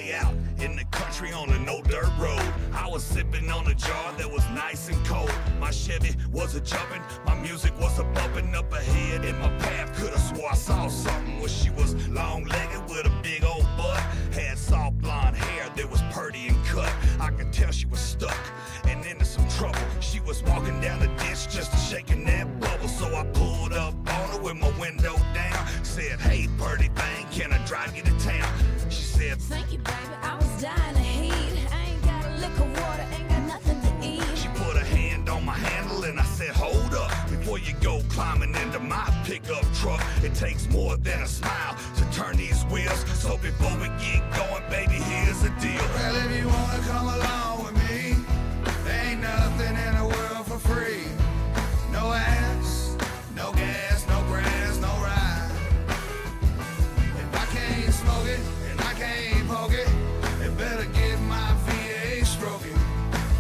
day out in the country on a no dirt road. I was sipping on a jar that was nice and cold. My Chevy was a jumping, my music was a bumping up ahead in my path. Could have swore I saw something when she was long-legged with a big old butt. Had soft blonde hair that was purty and cut. I could tell she was stuck and into some trouble. She was walking down the ditch just shaking that bubble. So I pulled up on her with my window down. Said, hey, purty thing, can I drive you to town? She said, thank you, baby, I was dying of heat. I ain't got a lick of water, ain't got nothing to eat. She put her hand on my handle and I said, hold up. Before you go climbing into my pickup truck, it takes more than a smile to turn these wheels. So before we get going, baby, here's the deal. Well, if you wanna come along with me, there ain't nothing in the world for free. No ass, no gas, no grass, no ride. If I can't smoke it and I can't poke it, it better get my VA stroking.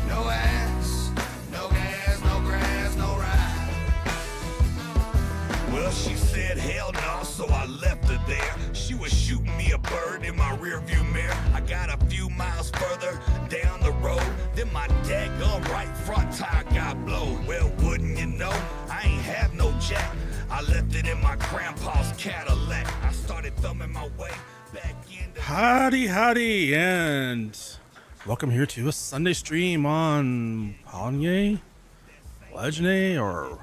No ass, no gas, no grass, no ride. Well, she said hell no, so I left her there. She was shooting me a bird in my rearview mirror. I got a few miles further down the road, then my daggone right front tire got blowed. Well, wouldn't you know, I ain't have no jack. I left it in my grandpa's Cadillac. I started thumbing my way back into... Howdy, and welcome here to a Sunday stream on Pallegney, or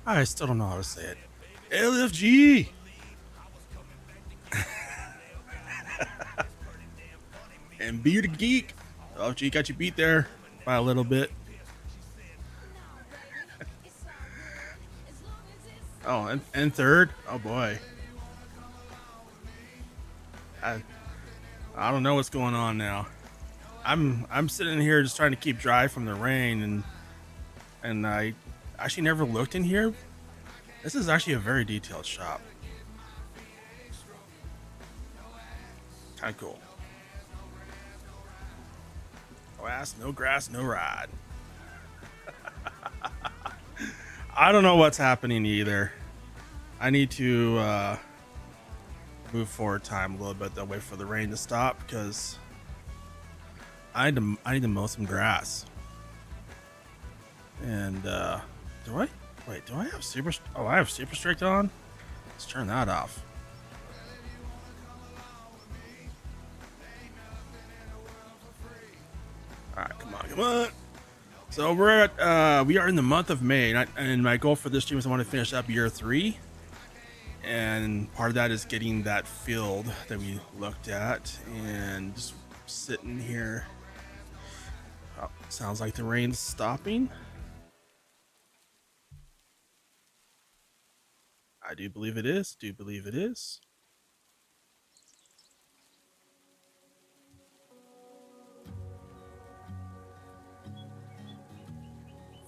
I still don't know how to say it. LFG. And Be the Geek. LFG got you beat there by a little bit. Oh, and third. Oh boy. I don't know what's going on now. I'm sitting here just trying to keep dry from the rain, and I actually never looked in here. This is actually a very detailed shop. Kind of cool. No ass, no grass, no ride. I don't know what's happening either. I need to move forward time a little bit, then wait for the rain to stop, because I need to mow some grass. And do I have super? Oh, I have super strict on. Let's turn that off. All right, come on. So we are in the month of May, and my goal for this stream is I want to finish up year 3, and part of that is getting that field that we looked at, and just sitting here. Oh, sounds like the rain's stopping. I do believe it is.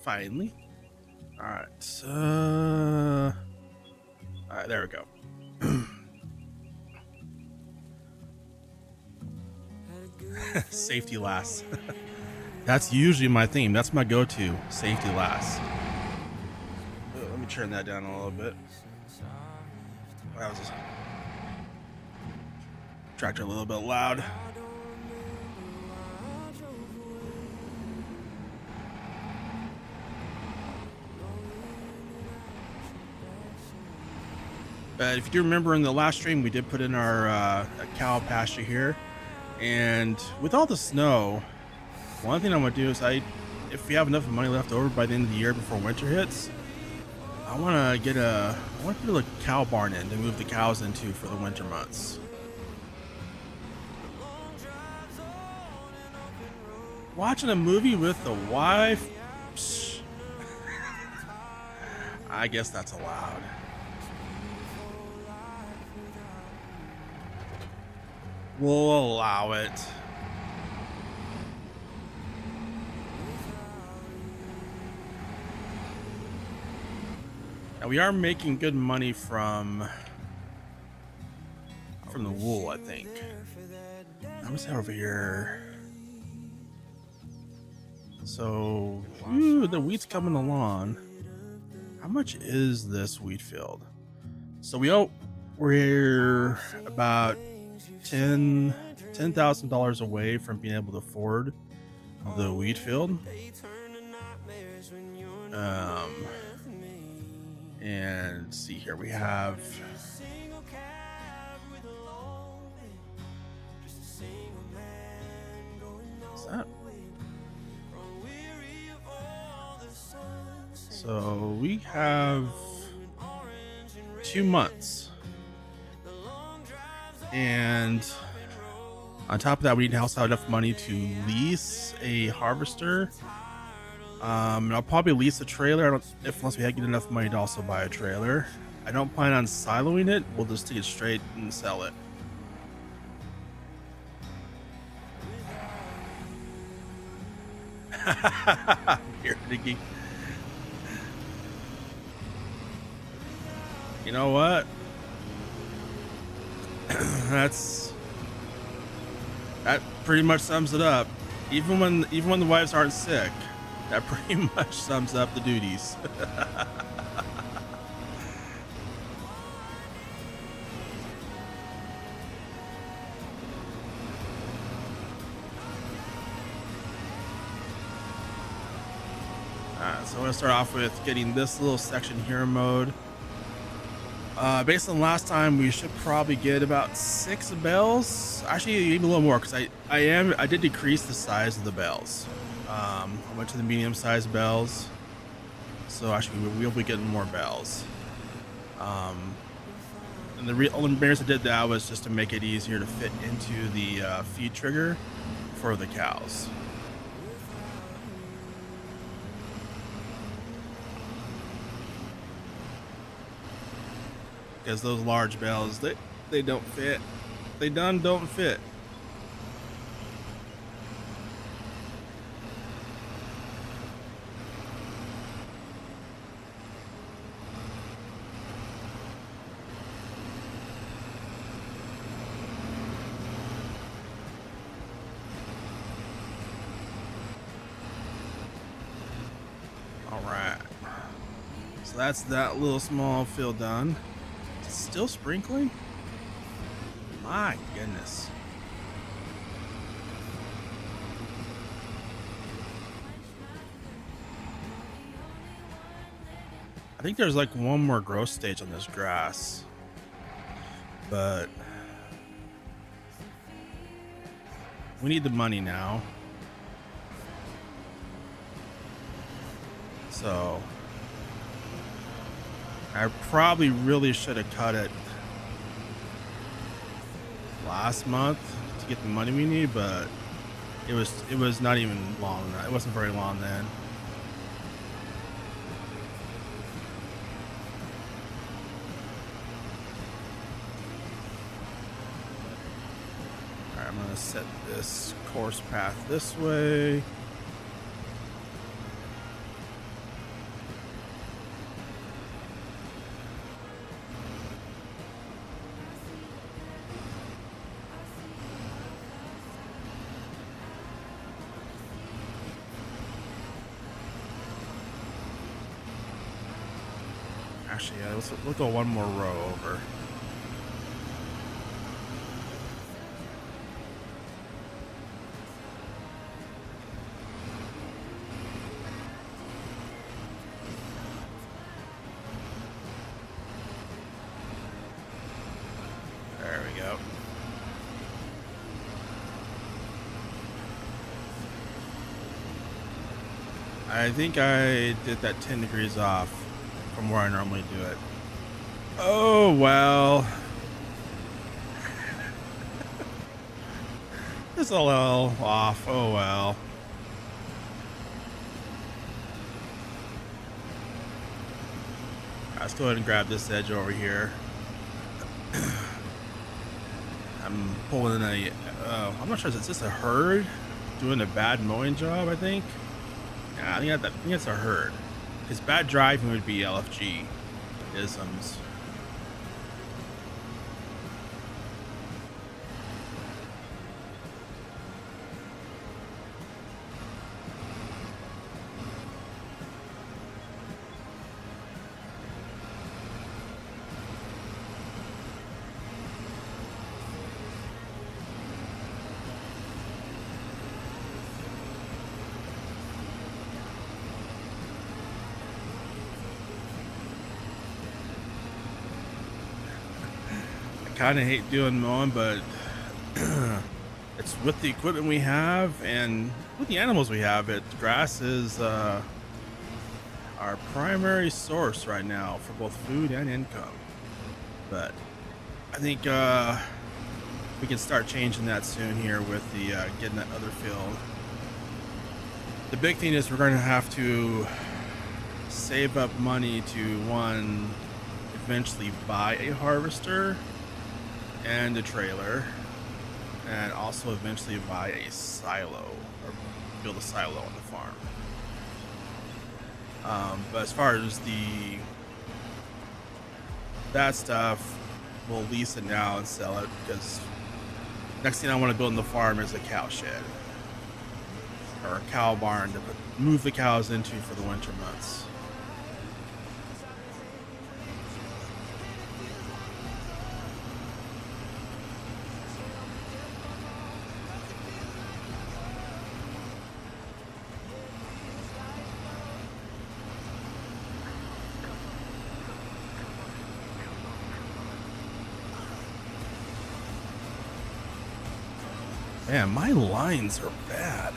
Finally. All right. All right, there we go. Safety last. That's usually my theme. That's my go-to. Safety last. Let me turn that down a little bit. That was just tractor a little bit loud. But if you do remember in the last stream, we did put in our cow pasture here, and with all the snow, one thing I'm gonna do is if we have enough money left over by the end of the year before winter hits, I want to put a cow barn in to move the cows into for the winter months. Watching a movie with the wife? Psh. I guess that's allowed. We'll allow it. Now we are making good money from the wool, I think. I'm gonna say over here. So, the wheat's coming along. How much is this wheat field? So we're about 10 $10,000 away from being able to afford the wheat field. And see here, we have what's that? So we have 2 months, and on top of that, we need to also have enough money to lease a harvester. And I'll probably lease a trailer. Unless we get enough money to also buy a trailer. I don't plan on siloing it. We'll just take it straight and sell it. Here, Diggy. You know what? That pretty much sums it up. Even when the wives aren't sick, that pretty much sums up the duties. So I'm gonna start off with getting this little section here in mode. Based on last time, we should probably get about 6 bells. Actually, even a little more, because I did decrease the size of the bells. I went to the medium-sized bells, so actually we'll be getting more bells. And the only reason I did that was just to make it easier to fit into the feed trigger for the cows. Because those large bells, they don't fit. They don't fit. All right. So that's that little small fill done. Still sprinkling? My goodness. I think there's like one more growth stage on this grass, but we need the money now. So I probably really should have cut it last month to get the money we need, but it was not even long. It wasn't very long then. All right, I'm gonna set this course path this way. Actually, yeah, we'll go one more row over. There we go. I think I did that 10 degrees off from where I normally do it. Oh well. It's a little off. Oh well. Let's go ahead and grab this edge over here. I'm pulling in a I'm not sure, is this a herd doing a bad mowing job? I think. Yeah, I think it's a herd. Because bad driving would be LFG isms. kind of hate doing mowing, but it's with the equipment we have and with the animals we have. Grass is our primary source right now for both food and income. But I think we can start changing that soon here with the getting that other field. The big thing is we're going to have to save up money to, one, eventually buy a harvester and a trailer, and also eventually buy a silo or build a silo on the farm. But as far as that stuff, we'll lease it now and sell it, because next thing I want to build in the farm is a cow shed or a cow barn to move the cows into for the winter months. Man, my lines are bad.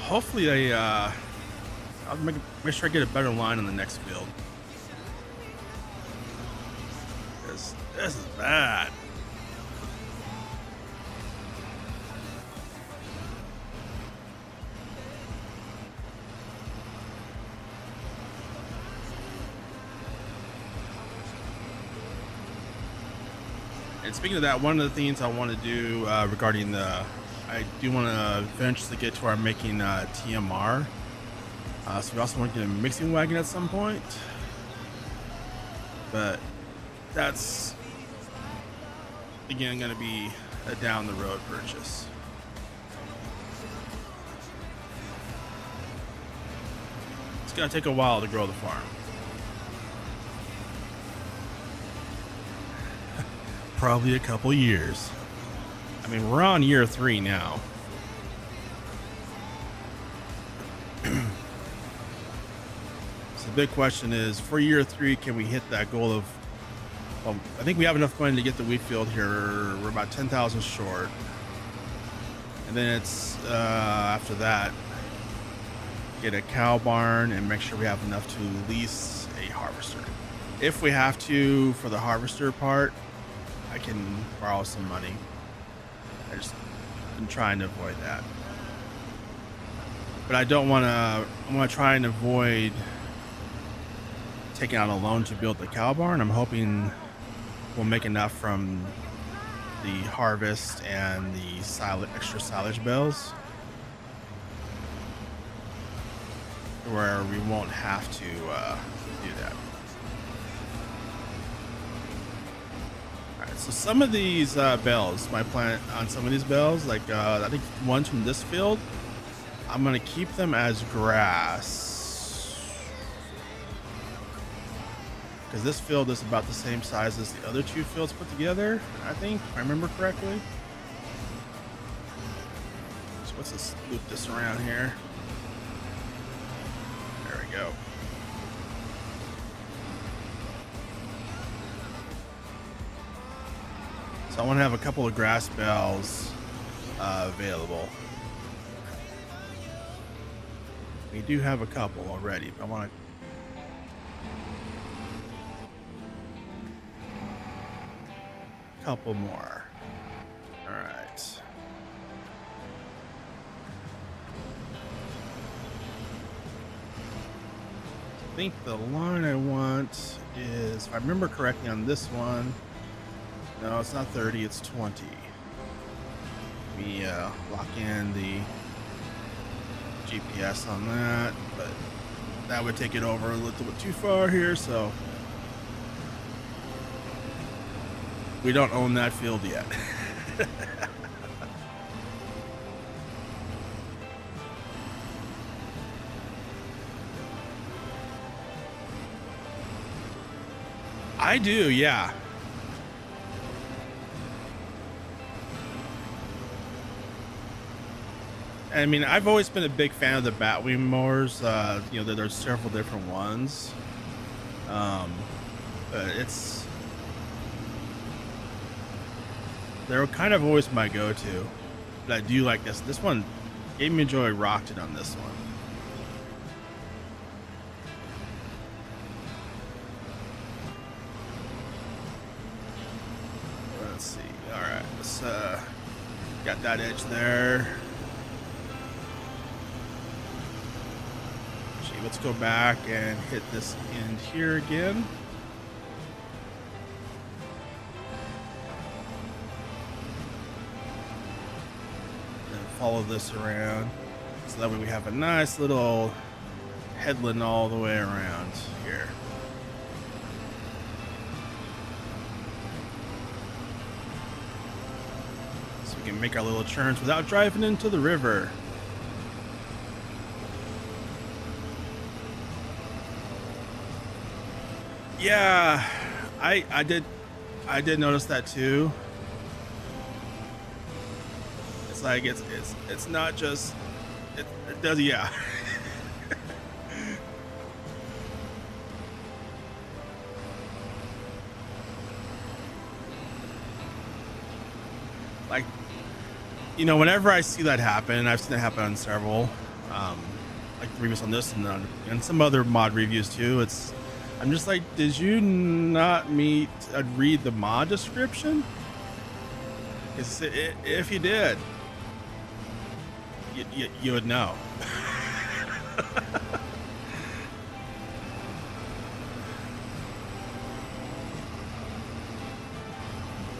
Hopefully I'll make sure I get a better line on the next field. This is bad. And speaking of that, one of the things I want to do regarding I do want to eventually get to our making TMR. So we also want to get a mixing wagon at some point. But that's, again, going to be a down the road purchase. It's going to take a while to grow the farm. Probably a couple years. I mean, we're on year 3 now. So the big question is, for year 3, can we hit that goal of, well, I think we have enough money to get the wheat field here. We're about 10,000 short. And then it's, after that, get a cow barn and make sure we have enough to lease a harvester. If we have to, for the harvester part, I can borrow some money. I just been trying to avoid that. But I don't want to, I want to try and avoid taking out a loan to build the cow barn. I'm hoping we'll make enough from the harvest and the extra silage bales where we won't have to do that. So some of these bales, my plan on some of these bales, like I think ones from this field, I'm going to keep them as grass. Because this field is about the same size as the other 2 fields put together, I think, if I remember correctly. So let's just loop this around here. There we go. So I want to have a couple of grass bales available. We do have a couple already, but I want a couple more. All right. I think the line I want is, if I remember correctly on this one, no, it's not 30, it's 20. We lock in the GPS on that, but that would take it over a little bit too far here, so we don't own that field yet. I do, yeah. I mean, I've always been a big fan of the Batwing mowers. You know, there's several different ones. But but they're kind of always my go-to. But I do like this. This one, Game Enjoy rocked it on this one. Let's see. All right, let's got that edge there. Actually, let's go back and hit this end here again. Follow this around so that way we have a nice little headland all the way around here. So we can make our little turns without driving into the river. Yeah, I did notice that too. Like it's not just it does, yeah. Like, you know, whenever I see that happen, I've seen it happen on several like reviews on this and some other mod reviews too. I'm just like, did you not read the mod description? If you did, you would know.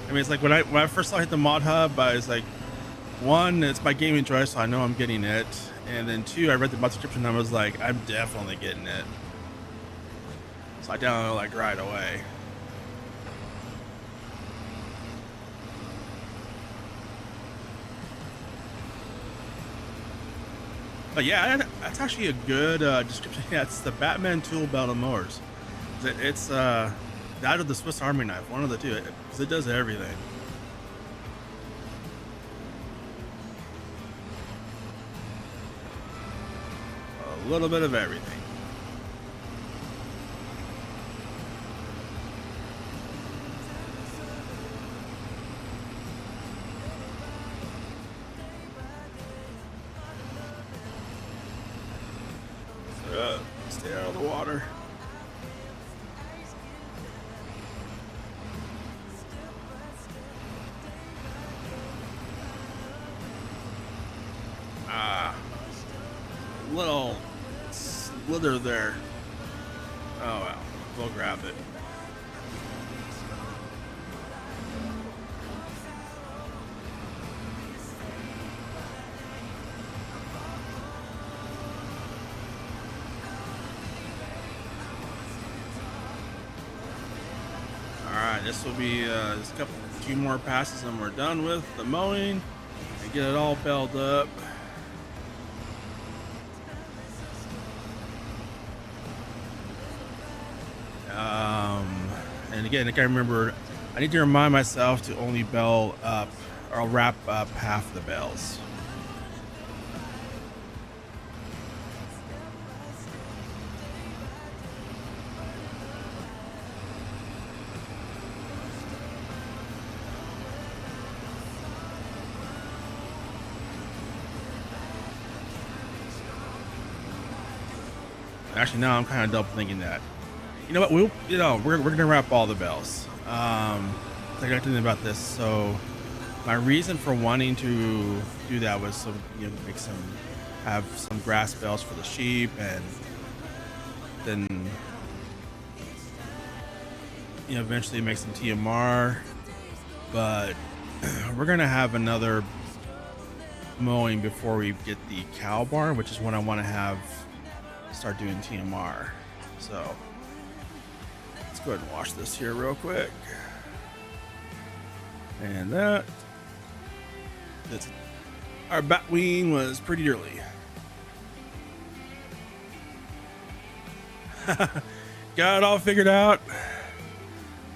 I mean, it's like when I first saw it hit the mod hub, I was like, one, it's my Game Enjoy, so I know I'm getting it, and then two, I read the mod description and I was like, I'm definitely getting it. So I downloaded it like right away. But yeah, that's actually a good description. Yeah, it's the Batman tool belt of mowers. It's that or the Swiss Army knife, one of the two, because it does everything. A little bit of everything. Stay out of the water. Little slither there. Oh well, we'll grab it. This will be just two more passes and we're done with the mowing and get it all belled up. And again, I can remember, I need to remind myself to only bell up or wrap up half the bells. Actually, now I'm kind of double thinking that. You know what? We're gonna wrap all the bells. I got to think about this. So, my reason for wanting to do that was so have some grass bells for the sheep, and then eventually make some TMR. But we're gonna have another mowing before we get the cow barn, which is when I want to start doing TMR. So let's go ahead and wash this here real quick. And that's our Batwing was pretty early. Got it all figured out.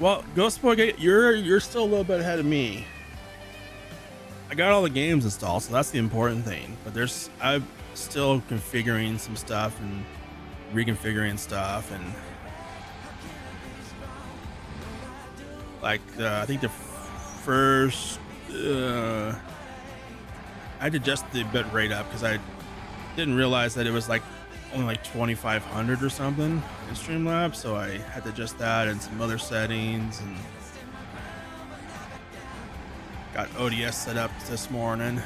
Well, Ghost Boy, you're still a little bit ahead of me. I got all the games installed, so that's the important thing. But I'm still configuring some stuff and reconfiguring stuff, and Like I think the first I had to adjust the bit rate up because I didn't realize that it was like only like 2500 or something in Streamlabs, so I had to adjust that and some other settings, and got ODS set up this morning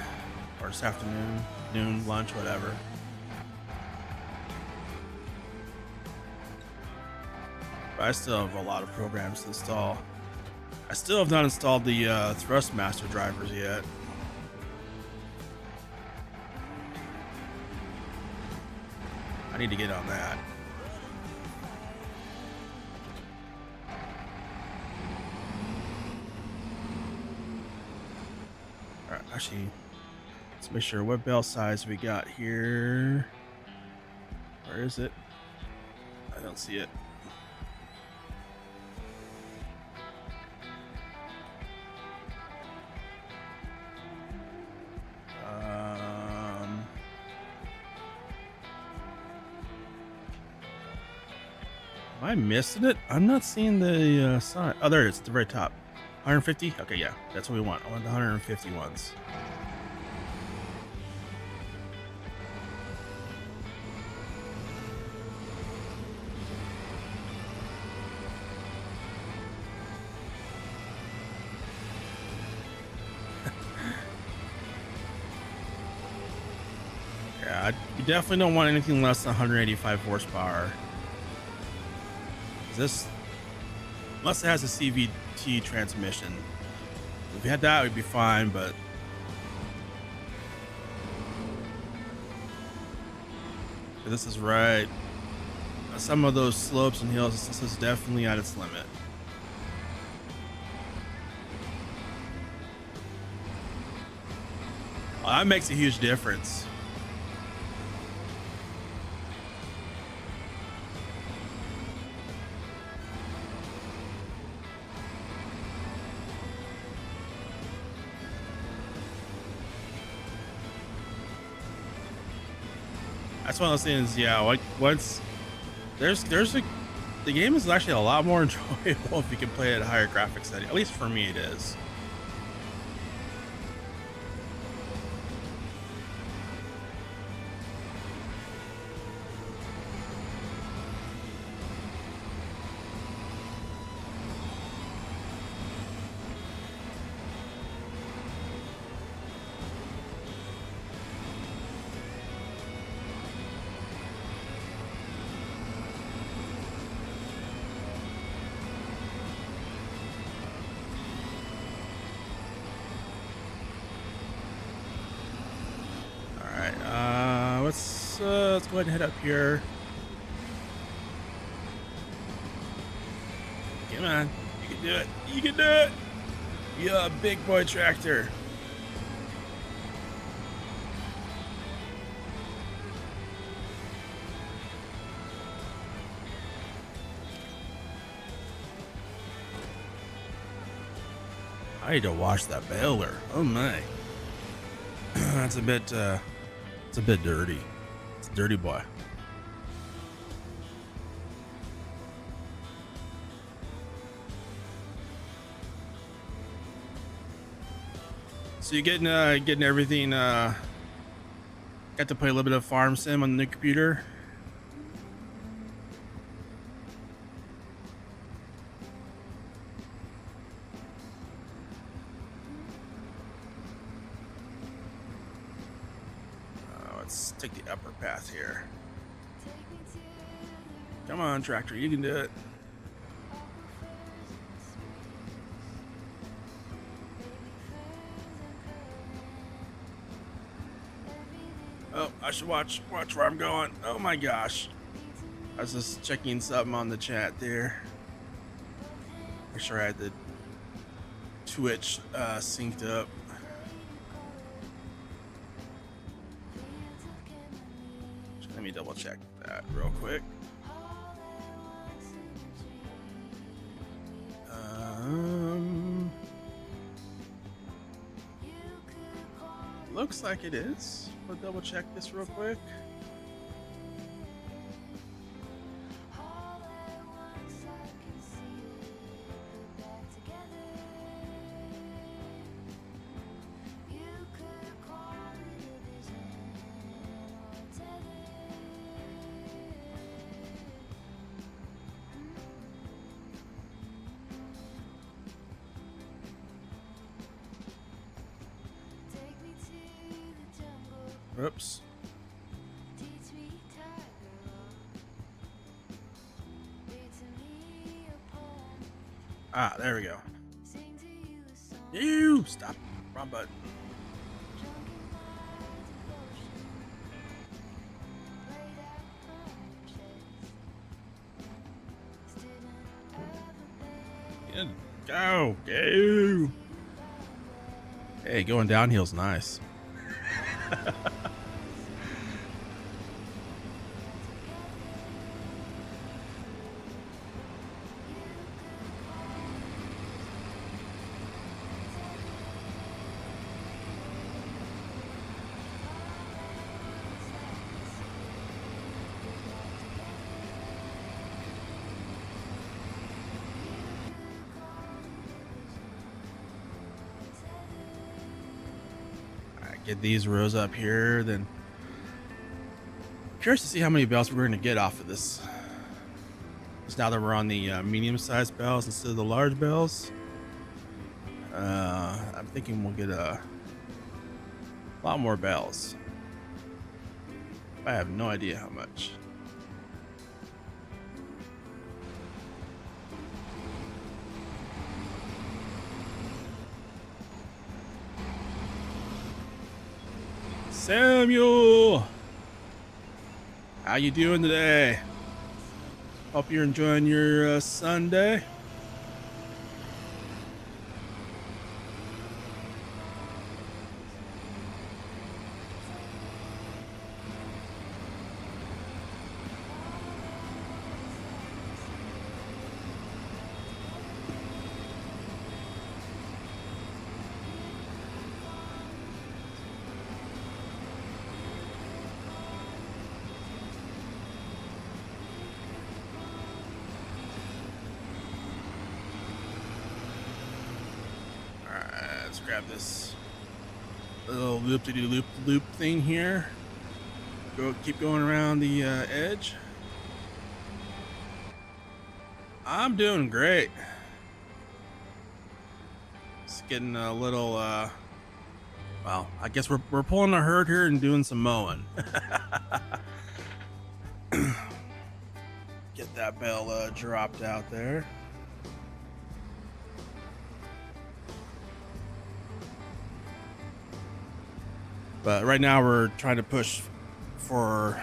or this afternoon, noon, lunch, whatever. But I still have a lot of programs to install. I still have not installed the Thrustmaster drivers yet. I need to get on that. All right, actually, let's make sure what bell size we got here. Where is it? I don't see it. Am I missing it? I'm not seeing the sign. Oh, there it is, at the very top. 150? Okay, yeah, that's what we want. I want the 150 ones. Yeah, you definitely don't want anything less than 185 horsepower. This, unless it has a CVT transmission. If we had that, we'd be fine, but this is right. Some of those slopes and hills, this is definitely at its limit. Well, that makes a huge difference. That's one of those things, yeah. Like once the game is actually a lot more enjoyable if you can play at a higher graphics setting. At least for me, it is. Let's go ahead and head up here. Come on, you can do it. You can do it. You're a big boy tractor. I need to wash that baler. Oh my, that's a bit. It's a bit dirty. It's a dirty boy. So you're getting everything. Got to play a little bit of Farm Sim on the new computer. Let's take the upper path here. Come on, tractor, you can do it. Oh, I should watch where I'm going. Oh my gosh. I was just checking something on the chat there. Make sure I had the Twitch synced up. Let me double check that real quick. Looks like it is. We'll double check this real quick. Oops. Ah, there we go. You stop. Wrong button. Go, go. Hey, going downhill's nice. Get these rows up here, then curious to see how many bells we're going to get off of this. Just now that we're on the medium-sized bells instead of the large bells, I'm thinking we'll get a lot more bells. I have no idea how much. Samuel, how you doing today? Hope you're enjoying your Sunday. Let's grab this little loop thing here. Keep going around the edge. I'm doing great. It's getting a little well, I guess we're pulling a herd here and doing some mowing. Get that bell dropped out there. But right now we're trying to push for,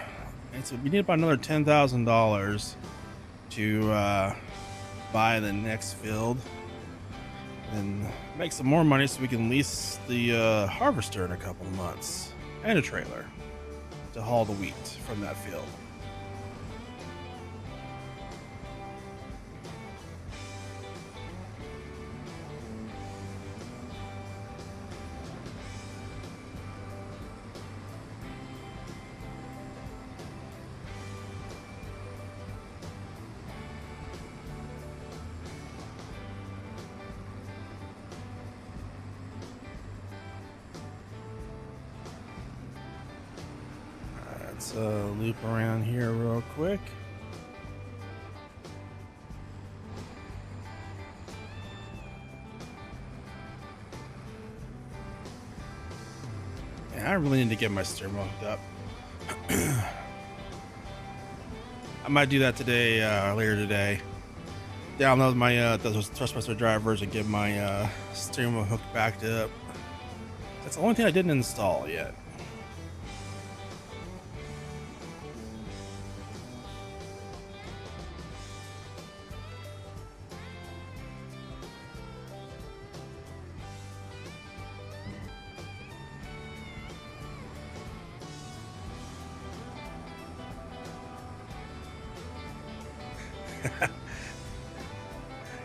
we need about another $10,000 to buy the next field and make some more money so we can lease the harvester in a couple of months and a trailer to haul the wheat from that field. Let's loop around here real quick. Yeah, I really need to get my steering wheel hooked up. I might do that today, later today. Download my those trustmaster drivers and get my steering wheel hooked back up. That's the only thing I didn't install yet.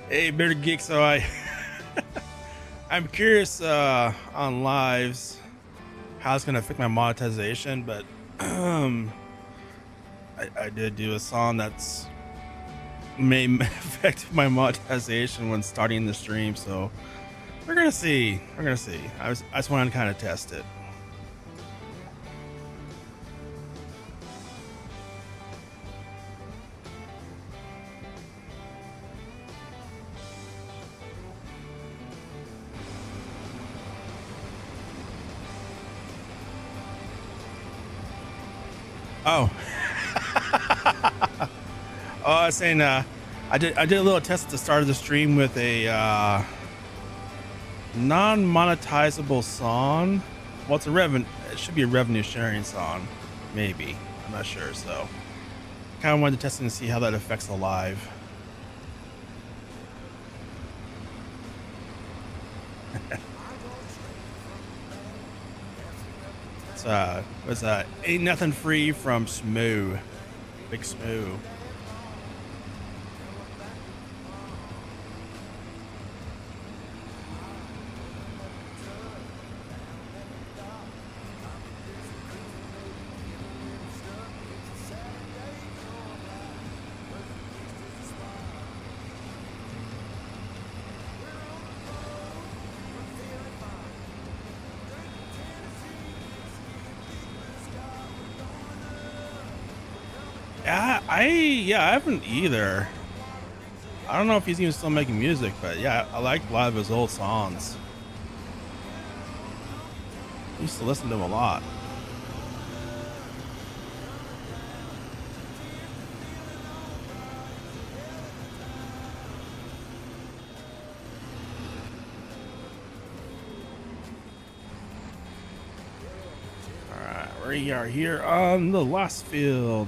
Hey, Bearded Geek, so I'm curious on lives how it's gonna affect my monetization, but I did do a song that's may affect my monetization when starting the stream, so we're gonna see. I just wanted to kind of test it. Oh. Oh, I was saying, I did a little test at the start of the stream with a non-monetizable song. Well, it should be a revenue sharing song, maybe. I'm not sure. So, kind of wanted to test it and see how that affects the live. Was Ain't Nothing Free from Smoo. Big Smoo. I haven't either. I don't know if he's even still making music, but yeah, I like a lot of his old songs. I used to listen to him a lot. All right, we are here on the last field.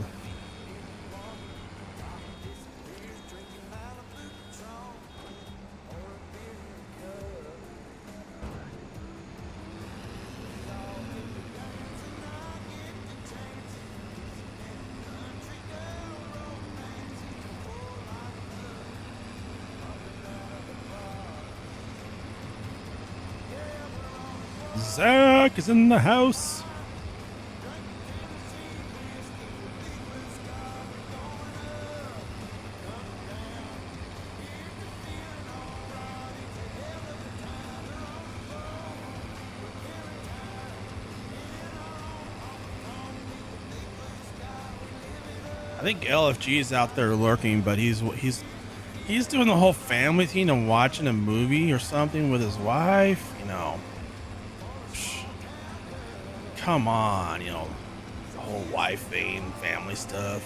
Zach is in the house. I think LFG is out there lurking, but he's doing the whole family thing and watching a movie or something with his wife, you know. Come on, you know, the whole wife thing, family stuff.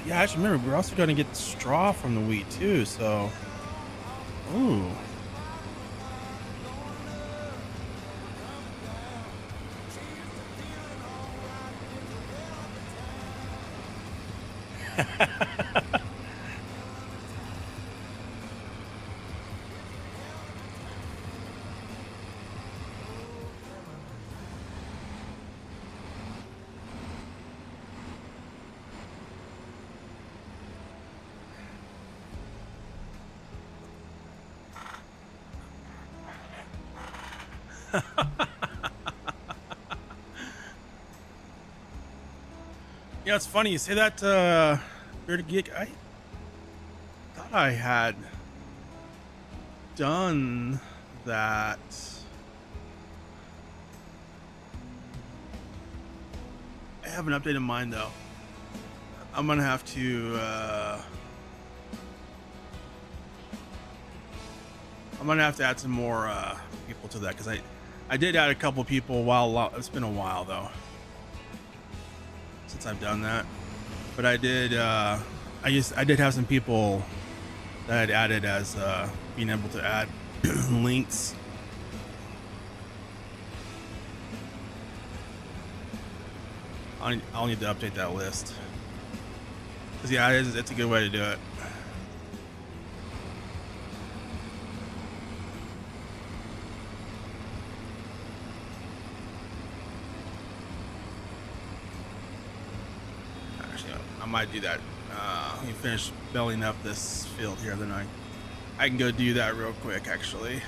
I just remember we're also going to get straw from the wheat too. So, ooh. Yeah, it's funny you say that, Bearded Geek. I thought I had done that. I haven't updated mine though. I'm gonna have to. I'm gonna have to add some more people to that because I did add a couple people while it's been a while though since I've done that, but I did have some people that I'd added as being able to add links. I'll need to update that list because yeah, it's a good way to do it. I might do that. Let me finish belling up this field here, then I can go do that real quick actually.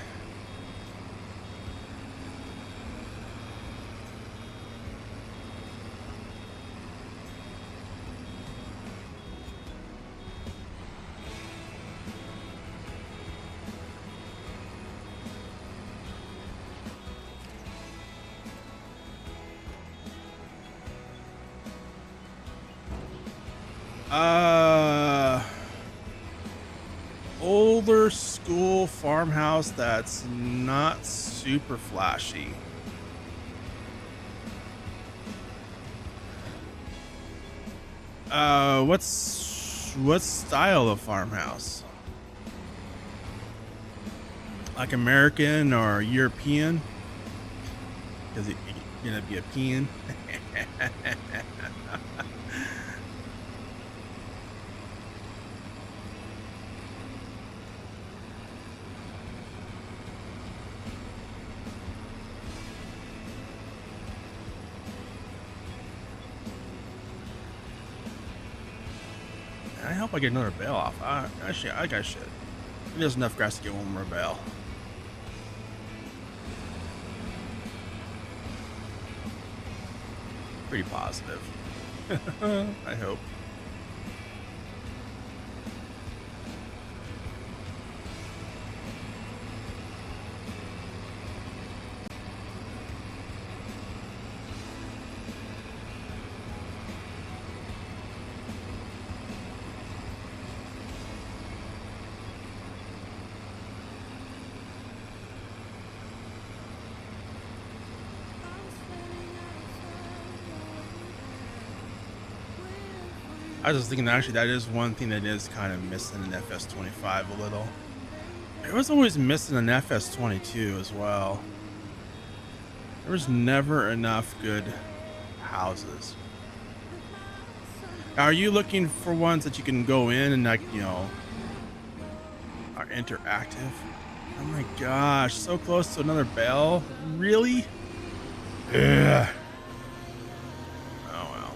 Older school farmhouse that's not super flashy. What style of farmhouse? Like American or European? Because it's gonna be a peon. I hope I get another bale off. I got shit. There's enough grass to get one more bale. Pretty positive. I hope. I was just thinking, actually, that is one thing that is kind of missing in FS25 a little. It was always missing in FS22 as well. There was never enough good houses. Are you looking for ones that you can go in and, like, you know, are interactive? Oh my gosh, so close to another bell? Really? Ugh. Oh well.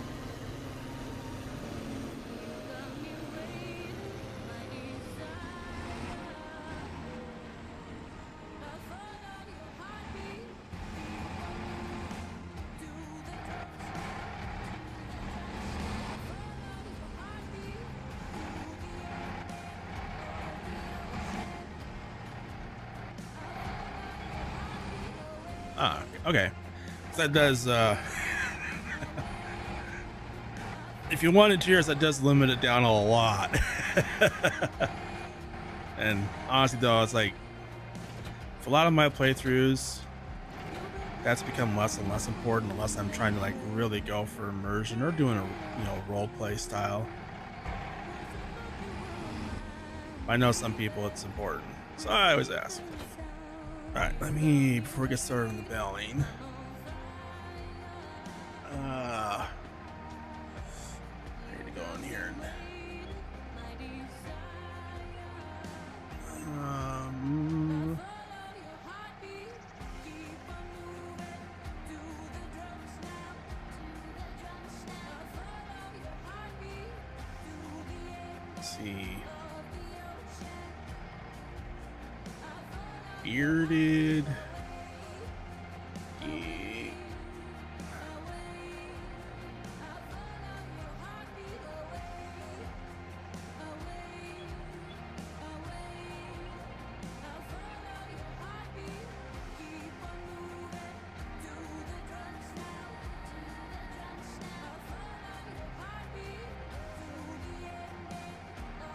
Okay. So that does, if you wanted tiers, that does limit it down a lot. And honestly, though, it's like, for a lot of my playthroughs, that's become less and less important unless I'm trying to, like, really go for immersion or doing a, you know, role play style. I know some people it's important, so I always ask. Alright, let me, before we get started on the belling, I need to go in here and, let's see. Bearded.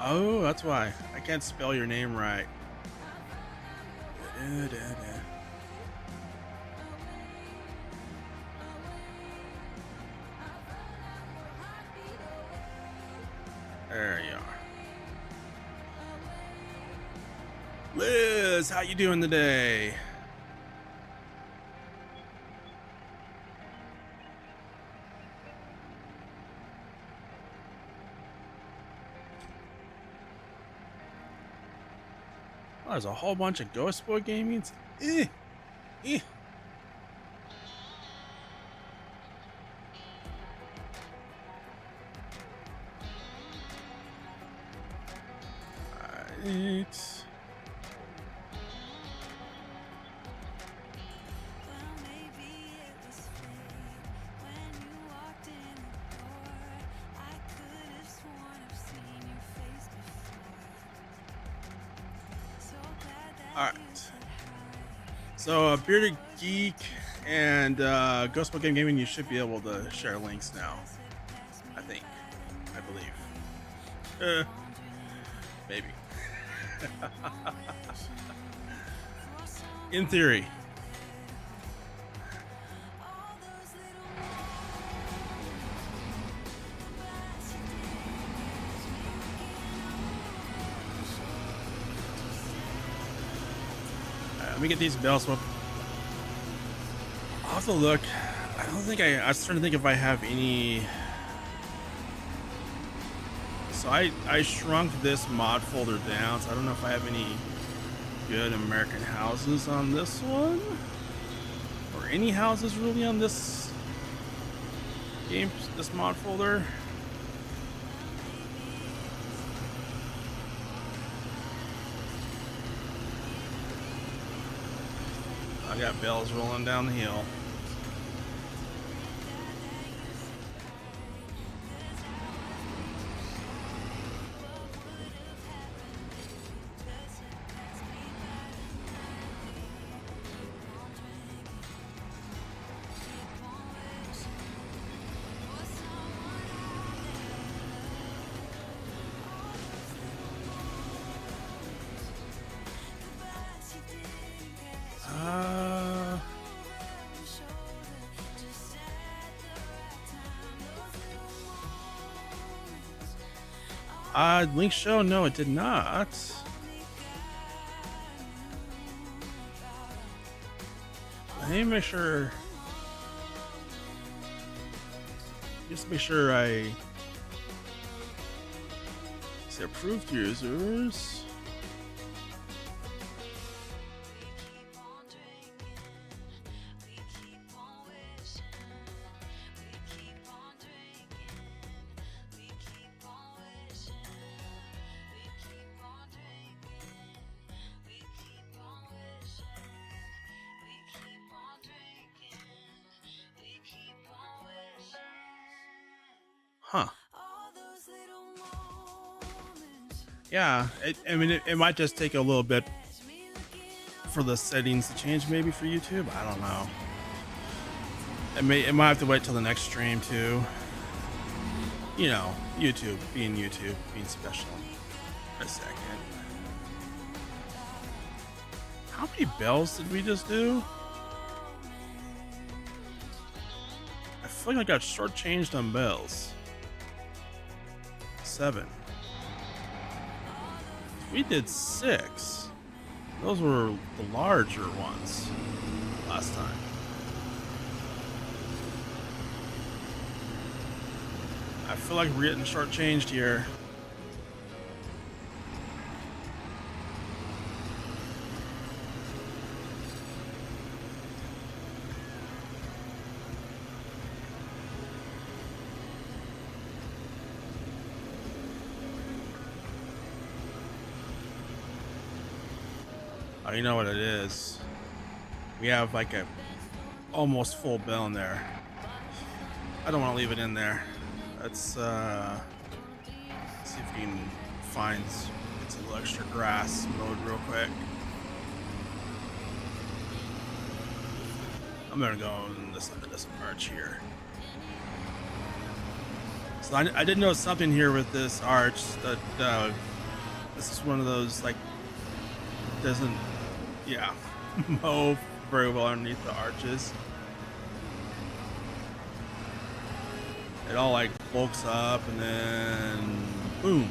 Oh, that's why I can't spell your name right. There you are. Liz, how you doing today? Oh, there's a whole bunch of Ghost Boy gamings. Right. Alright. So, Bearded Geek and Ghost Boy Gaming, you should be able to share links now. I believe. Maybe. In theory. Let me get these bells. I'll have to look. I don't think I was trying to think if I have any. So I shrunk this mod folder down, so I don't know if I have any good American houses on this one, or any houses really on this game, this mod folder. I got bells rolling down the hill. Link show? No, it did not. Let me make sure. Just make sure I say approved users. Huh. Yeah, I mean, it might just take a little bit for the settings to change, maybe for YouTube. I don't know. It might have to wait till the next stream too. You know, YouTube being special. A second. How many bells did we just do? I feel like I got shortchanged on bells. 7. We did 6. Those were the larger ones last time. I feel like we're getting shortchanged here. Oh, you know what it is? We have like a almost full bell in there. I don't want to leave it in there. Let's see if we can find it's a little extra grass mode real quick. I'm gonna go in this arch here. So I did notice something here with this arch that this is one of those like doesn't mow very well underneath the arches. It all like bulks up and then boom.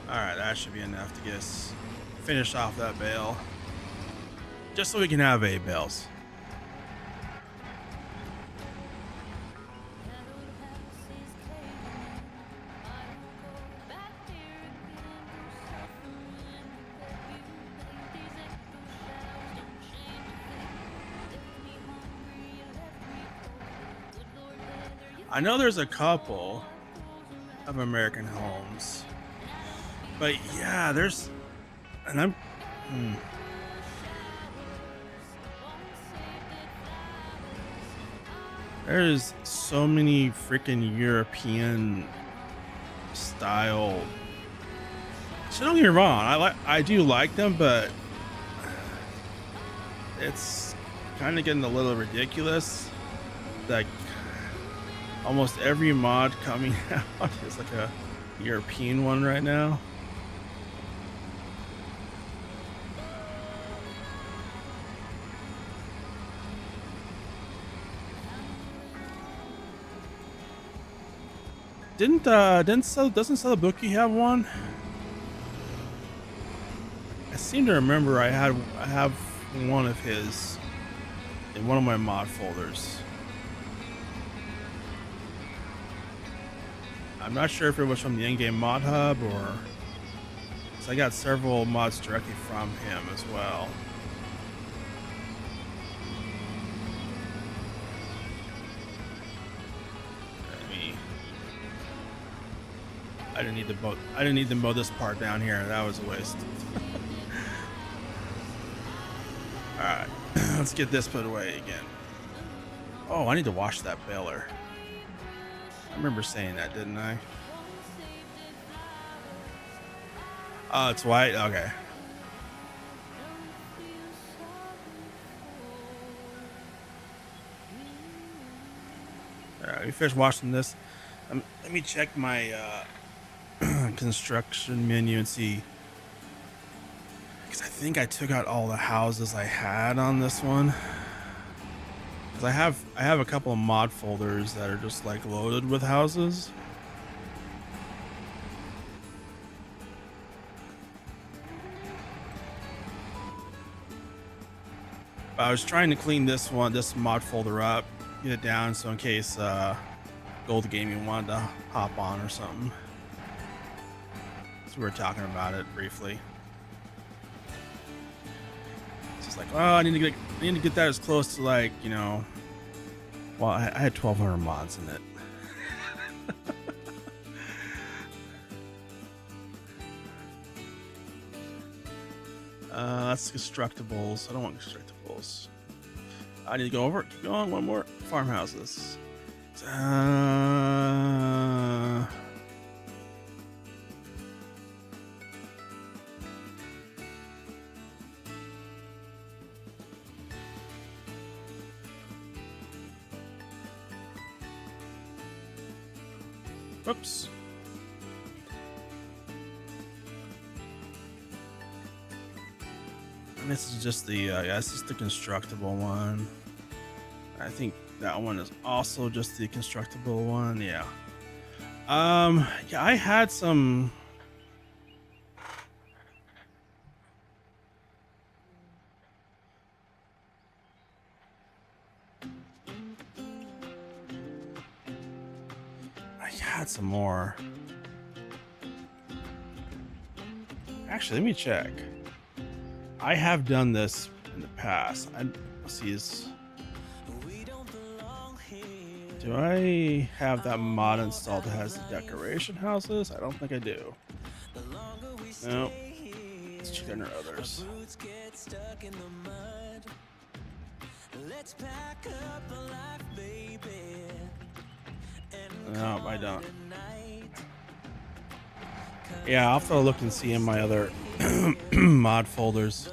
Alright, that should be enough to get us finish off that bale. Just so we can have 8 bells. I know there's a couple of American homes. But yeah, there's, and I'm, There's so many freaking European style. So don't get me wrong, I do like them, but it's kind of getting a little ridiculous. Like almost every mod coming out is like a European one right now. Doesn't Celebuki have one? I seem to remember I have one of his in one of my mod folders. I'm not sure if it was from the in-game mod hub or, so I got several mods directly from him as well. I didn't need to mow this part down here. That was a waste. All right, let's get this put away again. Oh, I need to wash that baler. I remember saying that, didn't I? Oh, it's white. Okay. All right, we finished washing this. Let me check my construction menu and see, because I think I took out all the houses I had on this one, because I have a couple of mod folders that are just like loaded with houses. But I was trying to clean this mod folder up, get it down, so in case Gold Gaming wanted to hop on or something. So we were talking about it briefly. It's just like, oh, I need to get that as close to, like, you know. Well, I had 1,200 mods in it. That's constructibles. I don't want constructibles. I need to go over it. Keep going. One more. Farmhouses. Oops. And this is just the yeah, this is the constructible one. I think that one is also just the constructible one. Yeah. Yeah, I had some. I had some more. Actually, let me check. I have done this in the past. Let's see this. Do I have that mod installed that has the decoration houses? I don't think I do. Nope. Let's check on our others. No, I don't. Yeah, I'll have to look and see in my other mod folders.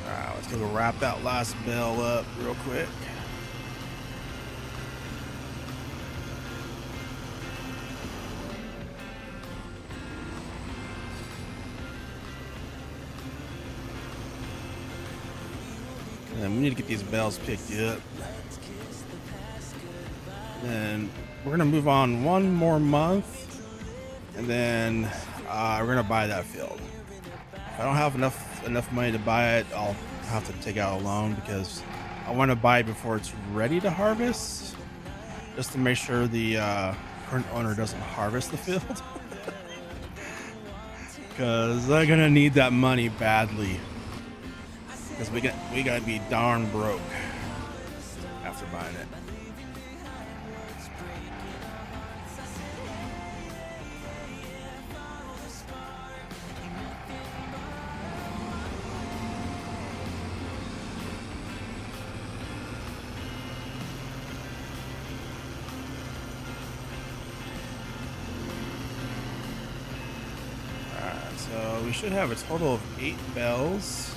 Alright, let's go wrap that last bell up real quick. And we need to get these bells picked up. Then we're gonna move on one more month, and then we're gonna buy that field. If I don't have enough money to buy it, I'll have to take out a loan because I want to buy it before it's ready to harvest, just to make sure the current owner doesn't harvest the field. Because they're gonna need that money badly. because we gotta be darn broke after buying it. So we should have a total of 8 bells.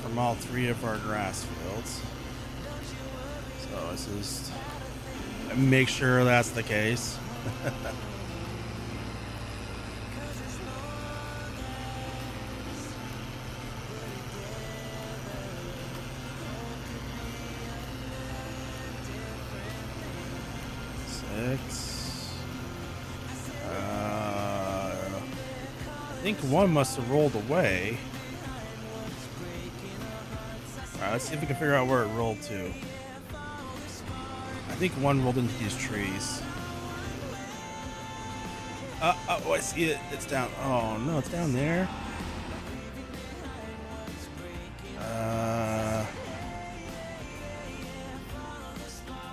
From all 3 of our grass fields. So let's just make sure that's the case. I think one must have rolled away. Alright, let's see if we can figure out where it rolled to. I think one rolled into these trees. Oh, I see it. It's down. Oh, no, it's down there.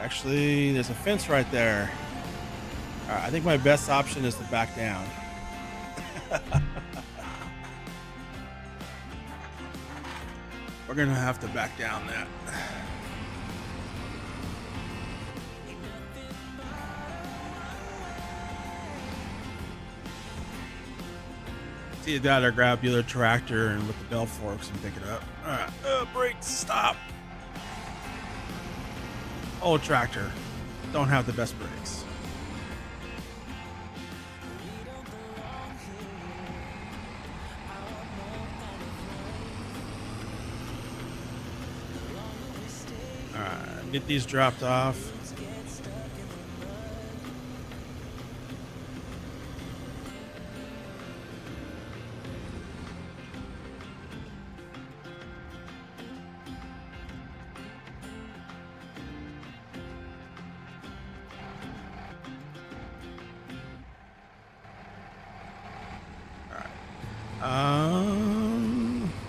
Actually, there's a fence right there. Alright, I think my best option is to back down. We're gonna have to back down that. See that, or grab the other tractor and with the bell forks and pick it up. Alright, brakes, stop. Old tractor, don't have the best brakes. Alright, get these dropped off.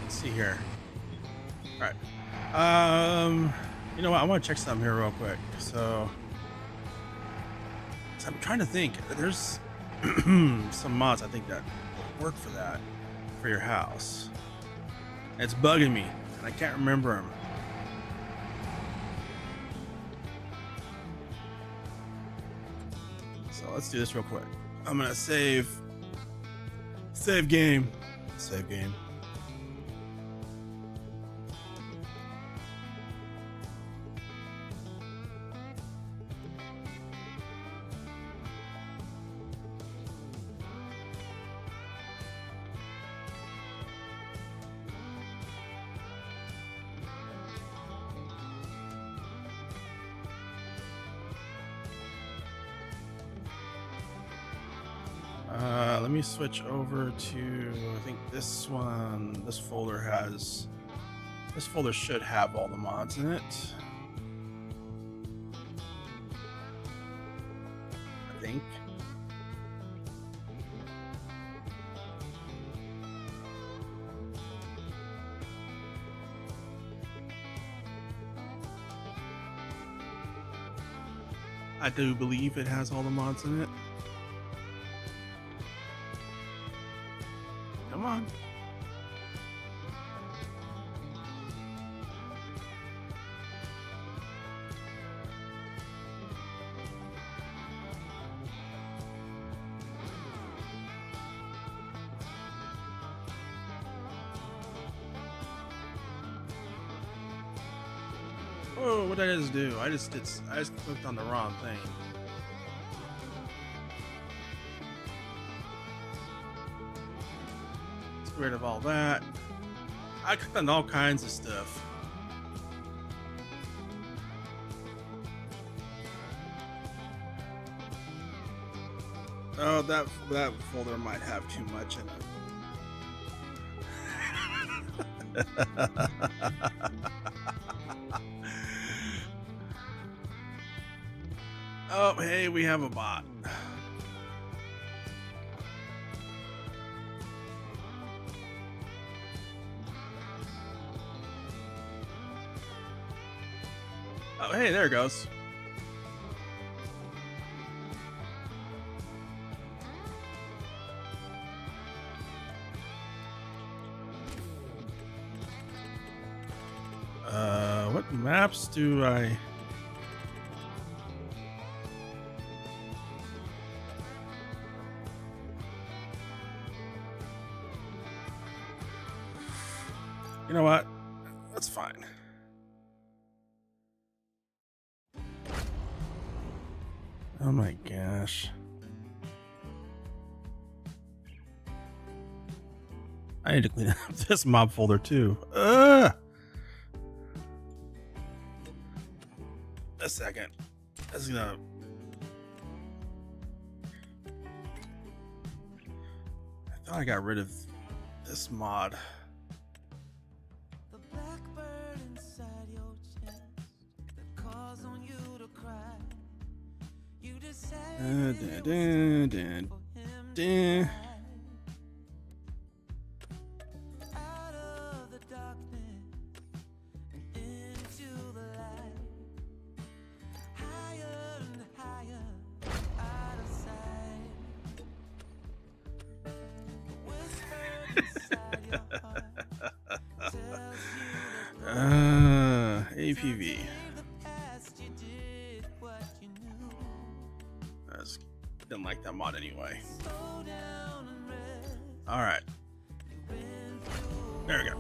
Let's see here. All right. You know what? I want to check something here real quick. So I'm trying to think. There's some mods I think that work for that, for your house. It's bugging me, and I can't remember them. So let's do this real quick. I'm gonna save game. Save game. Let me switch over to, I think this one, this folder should have all the mods in it. I think. I do believe it has all the mods in it. Come on. Oh, what did I just do? I just clicked on the wrong thing. Get rid of all that. I clicked on all kinds of stuff. Oh, that folder might have too much in it. Oh, hey, we have a bot. Oh, hey, there it goes. What maps do I... You know what? That's fine. Oh my gosh. I need to clean up this mob folder too. A second. This is gonna... I thought I got rid of this mod. The blackbird inside your chest that calls on you to cry. You decided it was time for him to die. Out of the darkness and into the light. Higher and higher, out of sight. Whispered inside your heart tells you APV. in the past you did what you knew. I just didn't like that mod anyway. Slow down and rest. All right, You've been through. there we go.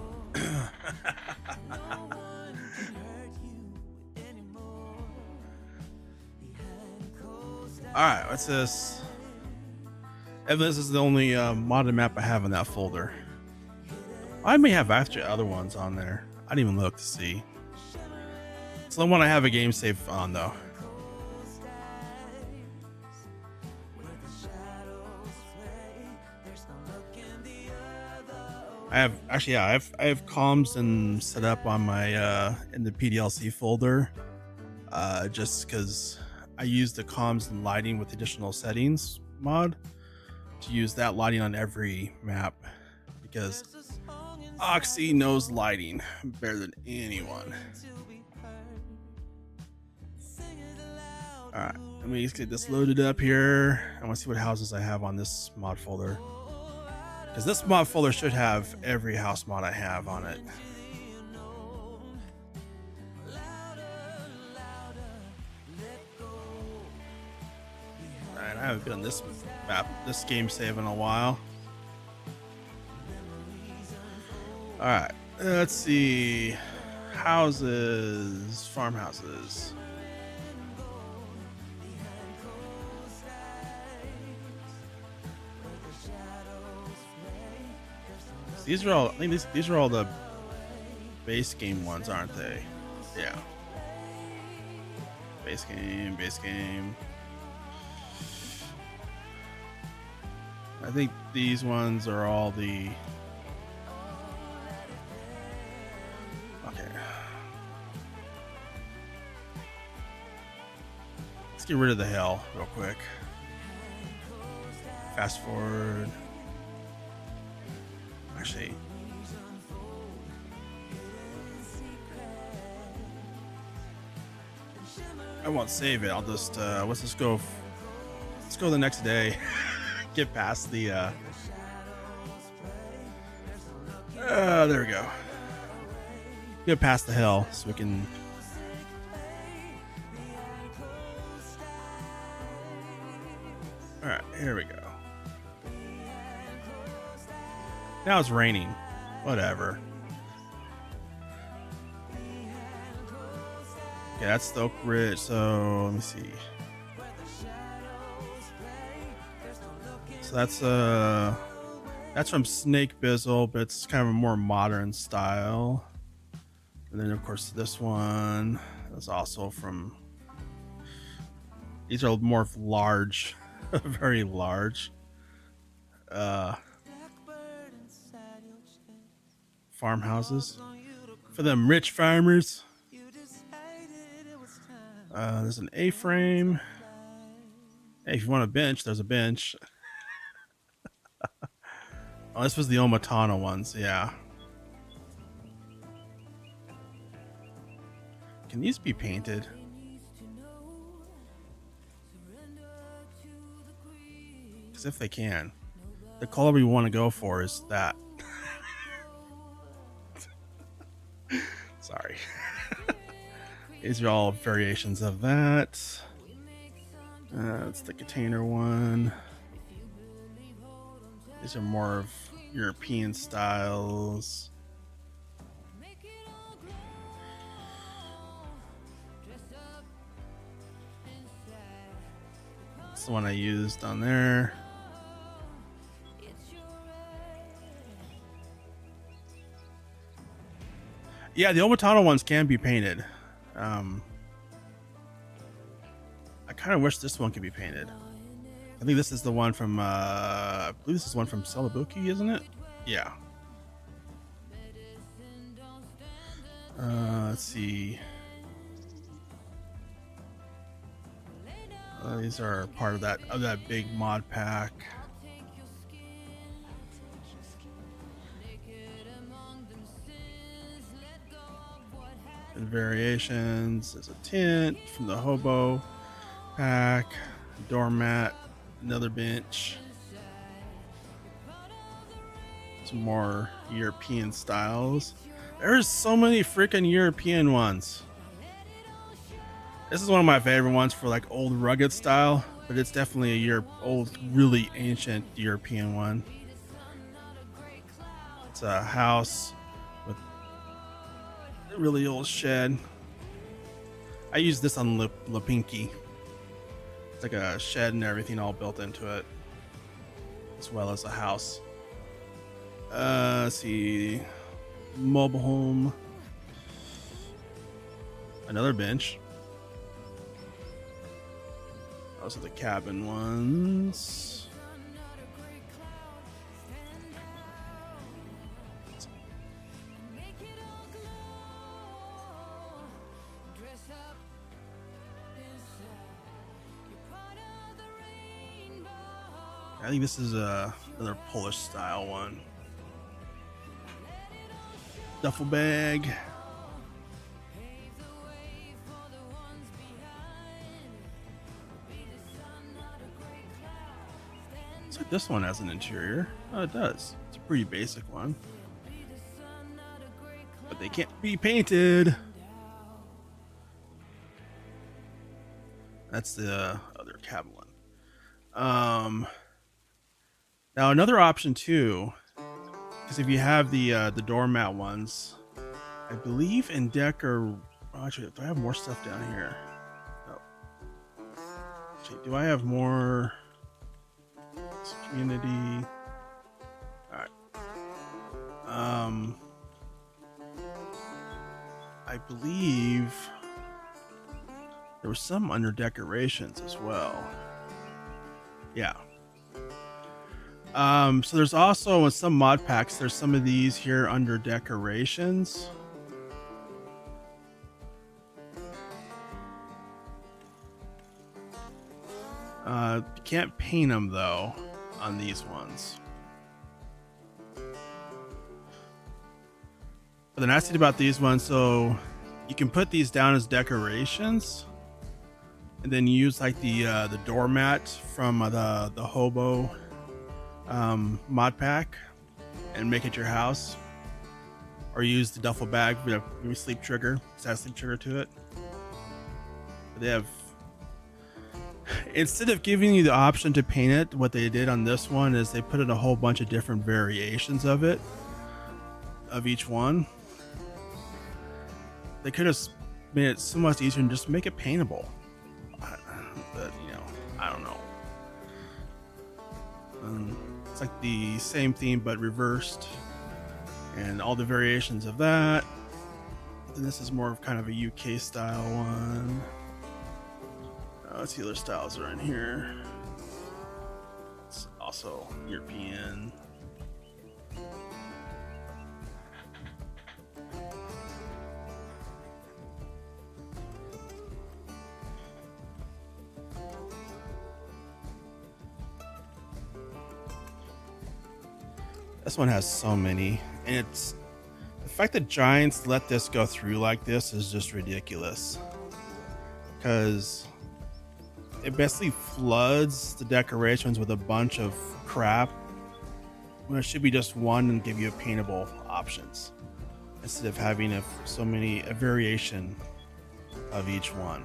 No one can hurt you anymore. Behind closed All right, what's this? And this is the only modded map I have in that folder. I may have actually other ones on there. I didn't even look to see. It's the one I have a game save on though. I have actually, yeah, I have comms and set up on my in the PDLC folder, just because I use the comms and lighting with additional settings mod to use that lighting on every map, because Oxy knows lighting better than anyone. All right, let me just get this loaded up here. I want to see what houses I have on this mod folder, because this mod folder should have every house mod I have on it. Alright, I haven't been on this map, this game save in a while. Alright, let's see. Houses, farmhouses. These are all, I think these are all the base game ones, aren't they? Yeah. Base game, base game. I think these ones are all the... Okay. Let's get rid of the hell real quick. Fast forward. Actually, I won't save it. I'll just let's just go. Let's go the next day. Get past the. There we go. Get past the hell so we can. All right, here we go. Now it's raining. Whatever. Okay, that's the Oak Ridge. So let me see. So that's from Snake Bizzle, but it's kind of a more modern style. And then of course this one is also from. These are more large, very large. Farmhouses for them rich farmers. There's an A-frame. Hey, if you want a bench, there's a bench. Oh, this was the Omatana ones, yeah. Can these be painted? Because if they can, the color we want to go for is that. Sorry. These are all variations of that. It's the container one. These are more of European styles. That's the one I used on there. Yeah, the Obitano ones can be painted. I kind of wish this one could be painted. I think this is the one from, I believe this is one from Celebuki, isn't it? Yeah. Let's see. These are part of that big mod pack. And variations. There's a tent from the hobo pack, doormat, another bench, some more European styles. There's so many freaking European ones. This is one of my favorite ones for like old rugged style, but it's definitely a old, really ancient European one. It's a house with a really old shed. I use this on Lipinki. It's like a shed and everything all built into it, as well as a house. Let's see, mobile home, another bench. Those are the cabin ones. I think this is another Polish style one. Duffel bag. Looks like this one has an interior. Oh, it does. It's a pretty basic one. But they can't be painted. That's the other cabin one. Now another option too, because if you have the doormat ones, I believe in Decker. Oh, actually, do I have more stuff down here? No. Actually, do I have more? Community. All right. I believe there was some under decorations as well. Yeah. So there's also in some mod packs, there's some of these here under decorations. You can't paint them though on these ones. But the nice thing about these ones, so you can put these down as decorations and then use like the doormat from the hobo mod pack and make it your house, or use the duffel bag with a sleep trigger. It has a sleep trigger to it. But they have, instead of giving you the option to paint it, what they did on this one is they put in a whole bunch of different variations of it, of each one. They could have made it so much easier and just make it paintable. But you know, I don't know. It's like the same theme but reversed, and all the variations of that. And this is more of kind of a UK style one. Let's see, other styles are in here. It's also European. This one has so many, and it's, the fact that Giants let this go through like this is just ridiculous, because it basically floods the decorations with a bunch of crap when it should be just one and give you paintable options instead of having a variation of each one.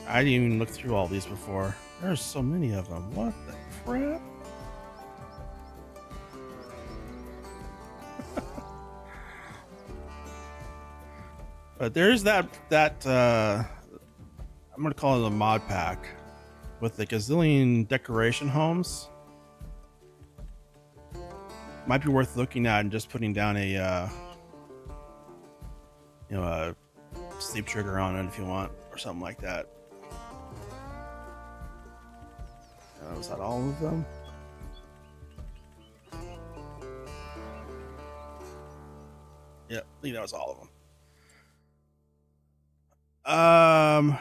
I didn't even look through all these before. There's so many of them. What the crap? But there's that I'm gonna call it a mod pack with the gazillion decoration homes. Might be worth looking at and just putting down a a sleep trigger on it if you want, or something like that. Was that all of them? Yeah, I think that was all of them.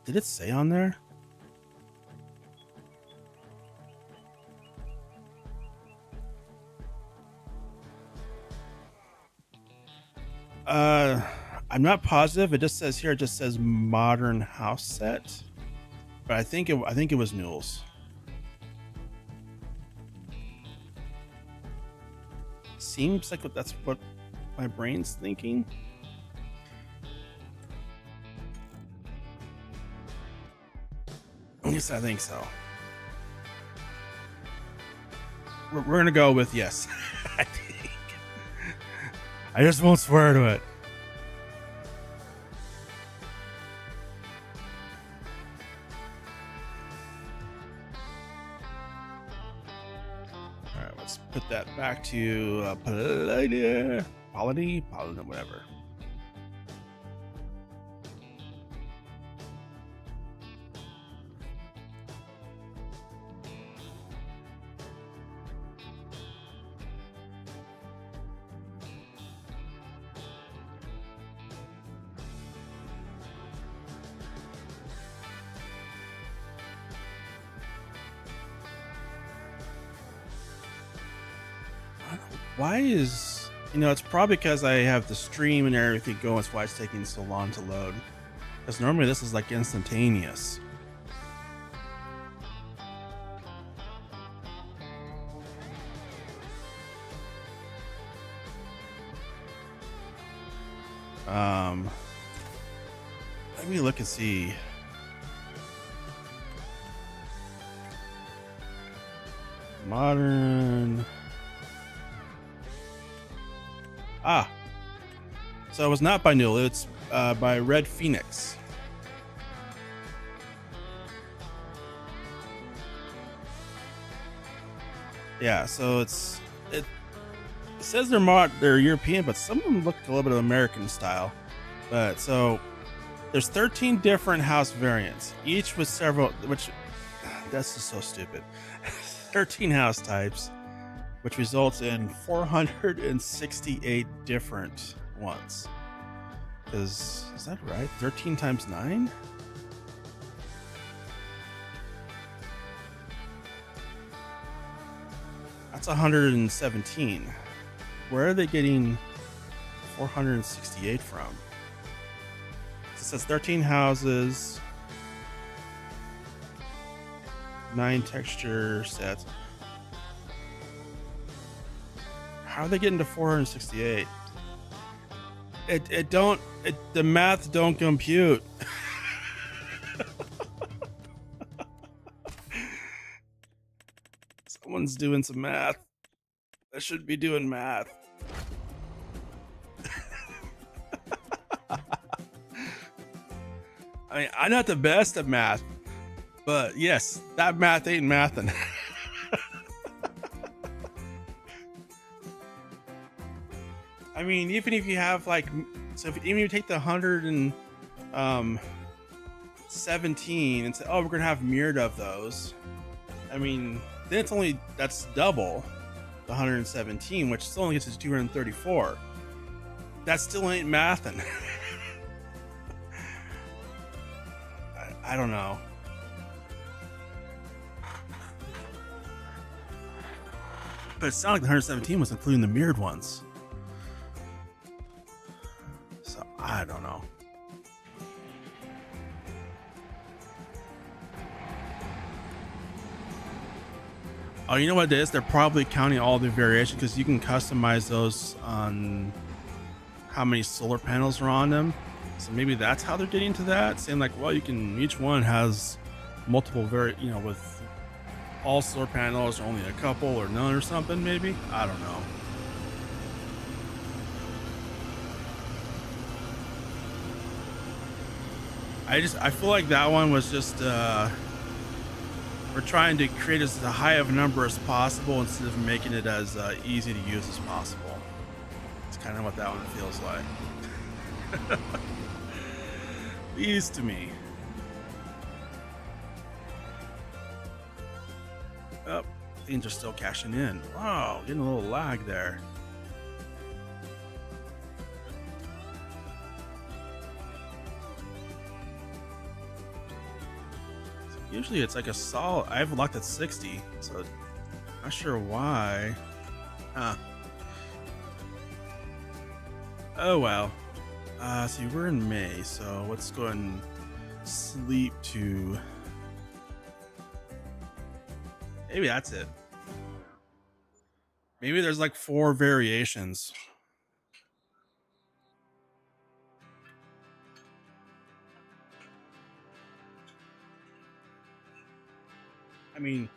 Did it say on there? I'm not positive. It just says here. It just says modern house set. But I think it was Newell's. Seems like that's what my brain's thinking. Yes, I think so. We're gonna go with yes. I think. I just won't swear to it. Put that back to Pallegney, whatever. Why is, it's probably because I have the stream and everything going, that's why it's taking so long to load. Because normally this is like instantaneous. Let me look and see. Modern. So it was not by Newell, it's by Red Phoenix. Yeah, so it says they're European, but some of them look a little bit of American style. But so there's 13 different house variants, each with several, which that's just so stupid. 13 house types, which results in 468 different ones. Is that right? 13 times 9? That's 117. Where are they getting 468 from? It says 13 houses, 9 texture sets. How are they getting to 468? The math don't compute. Someone's doing some math. I should be doing math. I mean, I'm not the best at math, but yes, that math ain't mathin'. I mean, even if you have even if you take the 117 and say, oh, we're gonna have mirrored of those. I mean, then that's double the 117, which still only gets us 234. That still ain't mathin'. I don't know. But it sounded like the 117 was including the mirrored ones. So I don't know. Oh, you know what it is? They're probably counting all the variations because you can customize those on how many solar panels are on them. So maybe that's how they're getting to that, saying like, well, you can, each one has multiple with all solar panels or only a couple or none or something, maybe. I don't know. I feel like that one was just we're trying to create as high of a number as possible instead of making it as easy to use as possible. It's kind of what that one feels like. These to me. Oh, things are still cashing in. Wow, getting a little lag there. Usually it's like a solid. I have locked at 60, so not sure why. Oh well. See, we're in May, so let's go ahead and sleep to. Maybe that's it. Maybe there's like 4 variations. I mean,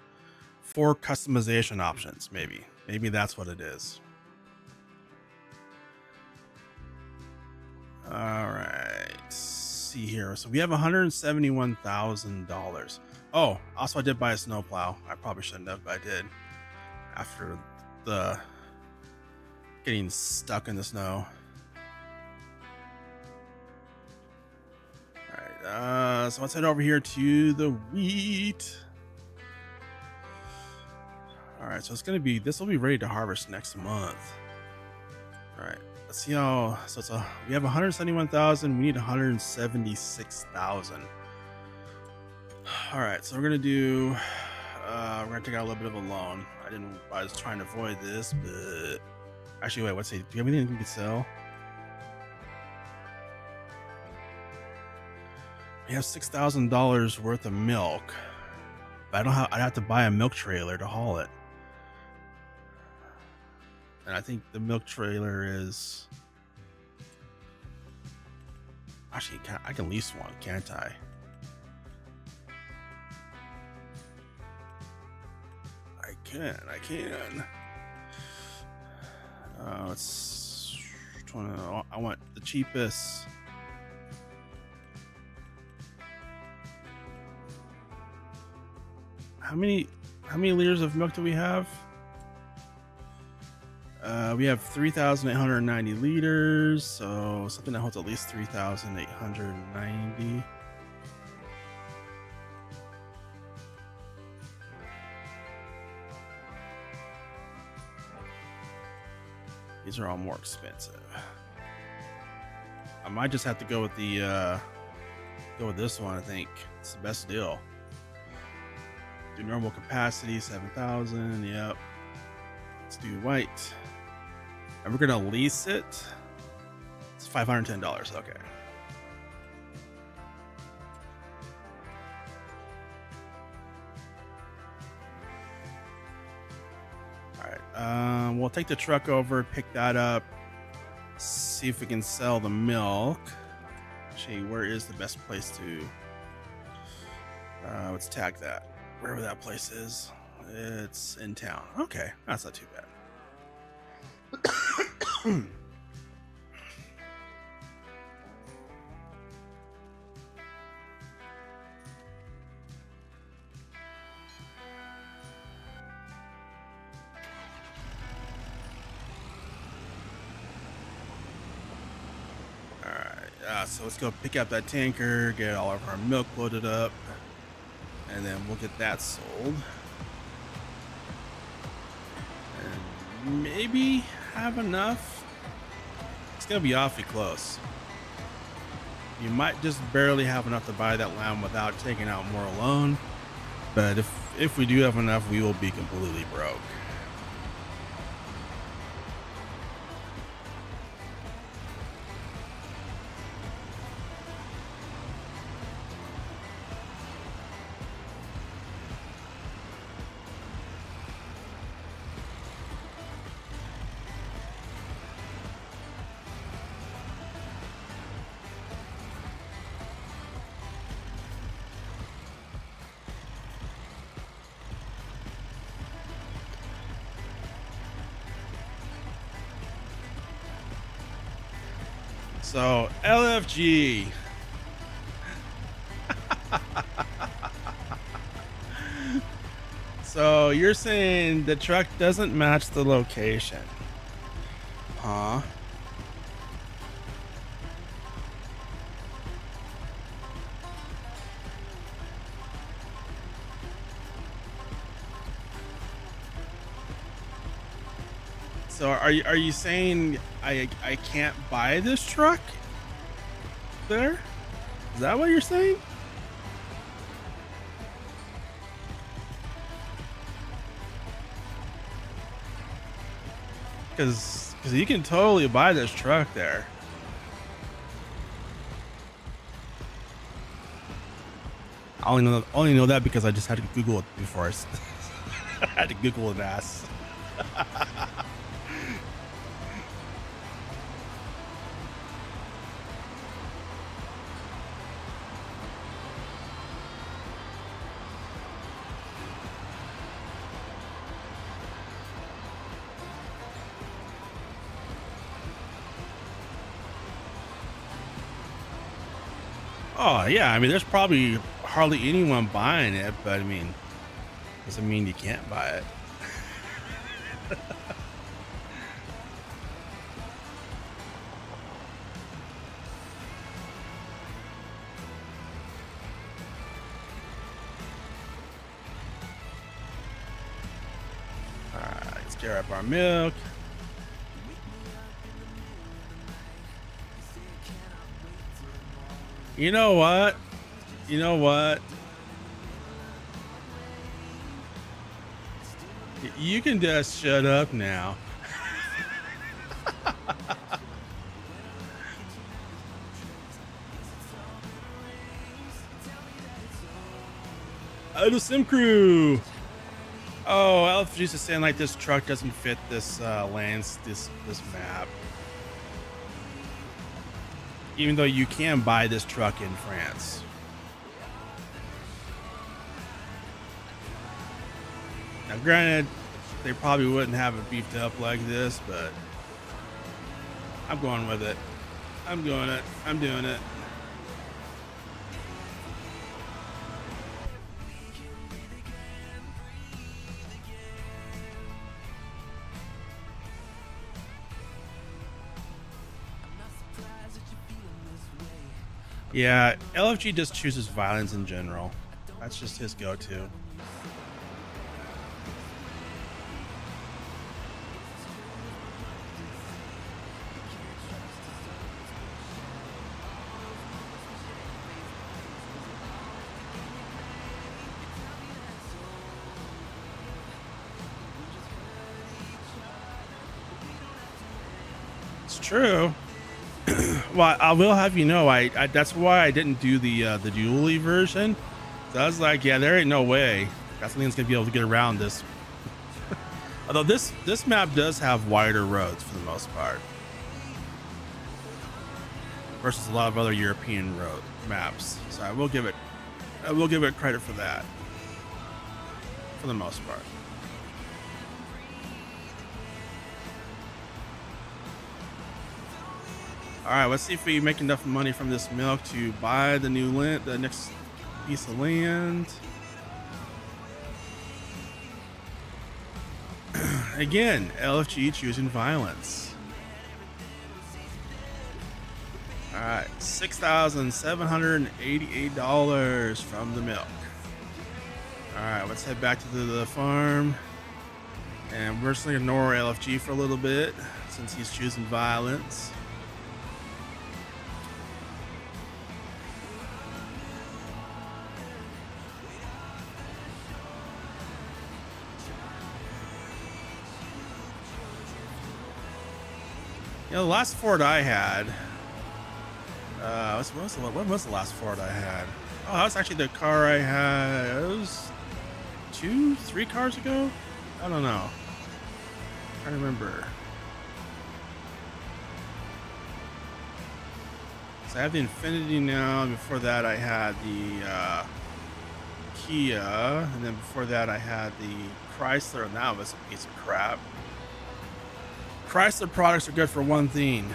4 customization options, maybe. Maybe that's what it is. All right. Let's see here. So we have $171,000. Oh, also I did buy a snowplow. I probably shouldn't have, but I did. After the getting stuck in the snow. All right. So let's head over here to the wheat. All right, so this will be ready to harvest next month. All right, let's see how. So we have 171,000. We need 176,000. All right, so we're gonna do. We're gonna take out a little bit of a loan. I was trying to avoid this, but actually, wait. Let's see. Do you have anything we can sell? We have $6,000 worth of milk. But I'd have to buy a milk trailer to haul it. And I think the milk trailer is actually I can lease one, can't I? I can. It's I want the cheapest. How many liters of milk do we have? We have 3,890 liters, so something that holds at least 3,890. These are all more expensive. I might just have to go with this one. I think it's the best deal. Do normal capacity 7,000. Yep. Let's do white. And we're gonna lease it. It's $510. Okay. All right. We'll take the truck over, pick that up, see if we can sell the milk. Actually, where is the best place to? Let's tag that. Wherever that place is. It's in town. Okay, that's not too bad. All right, so let's go pick up that tanker, get all of our milk loaded up, and then we'll get that sold. And maybe have enough. It's gonna be awfully close. You might just barely have enough to buy that land without taking out more loan. But if we do have enough, we will be completely broke. So LFG. So you're saying the truck doesn't match the location, huh? So are you saying I can't buy this truck there? Is that what you're saying? Because you can totally buy this truck there. I only know that because I just had to Google it before I had to Google and ask. Oh yeah, I mean, there's probably hardly anyone buying it, but I mean, doesn't mean you can't buy it. All right, let's gear up our milk. You know what? You know what? You can just shut up now. Oh, the sim crew. Oh, LFG's is saying like this truck doesn't fit this this map. Even though you can buy this truck in France. Now granted, they probably wouldn't have it beefed up like this, but I'm going with it. I'm doing it. I'm doing it. Yeah, LFG just chooses violence in general. That's just his go-to. It's true. Well, I will have you know, I that's why I didn't do the dually version. So I was like, yeah, there ain't no way Gasoline's gonna be able to get around this. Although this map does have wider roads for the most part, versus a lot of other European road maps. So I will give it credit for that, for the most part. All right, let's see if we make enough money from this milk to buy the new land, the next piece of land. Again, LFG choosing violence. All right, $6,788 from the milk. All right, let's head back to the farm, and we're just gonna ignore LFG for a little bit since he's choosing violence. You know, the last Ford I had. What was the last Ford I had? Oh, that was actually the car I had. It was 2-3 cars ago. I don't know. I can't remember. So I have the Infinity now. And before that, I had the Kia, and then before that, I had the Chrysler, and that was a piece of crap. Chrysler products are good for one thing.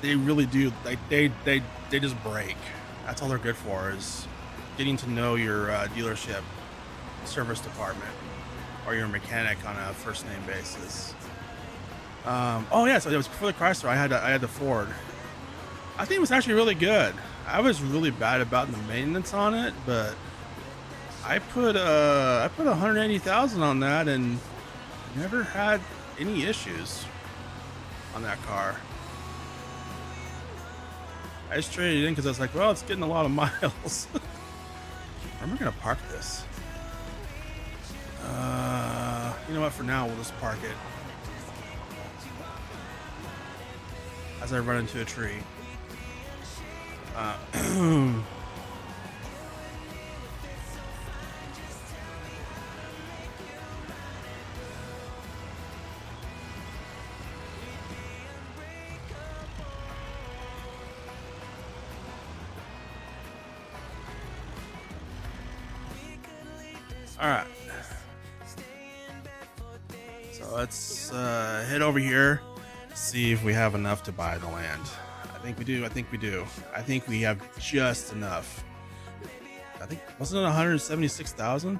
They really do. Like they just break. That's all they're good for, is getting to know your dealership service department or your mechanic on a first name basis. Oh yeah, so it was before the Chrysler. I had the Ford. I think it was actually really good. I was really bad about the maintenance on it, but I put 180,000 on that and never had any issues on that car. I just traded it in because I was like, well, it's getting a lot of miles. Where am I gonna park this? You know what? For now, we'll just park it as I run into a tree. All right. So let's head over here, see if we have enough to buy the land. I think we do. I think we do. I think we have just enough. I think, wasn't it 176,000?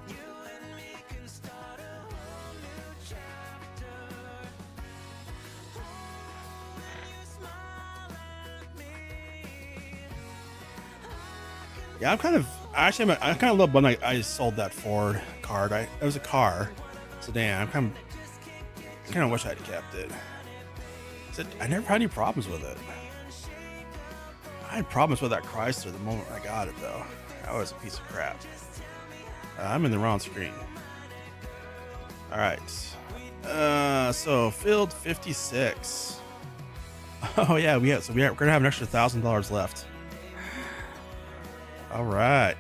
Yeah, I'm kind of love when I sold that Ford card. It was a car sedan. I kind of wish I'd kept it. I never had any problems with it. I had problems with that Chrysler the moment I got it, though. That was a piece of crap. I'm in the wrong screen. All right. So field 56. Oh yeah, we're gonna have an extra $1,000 left. All right.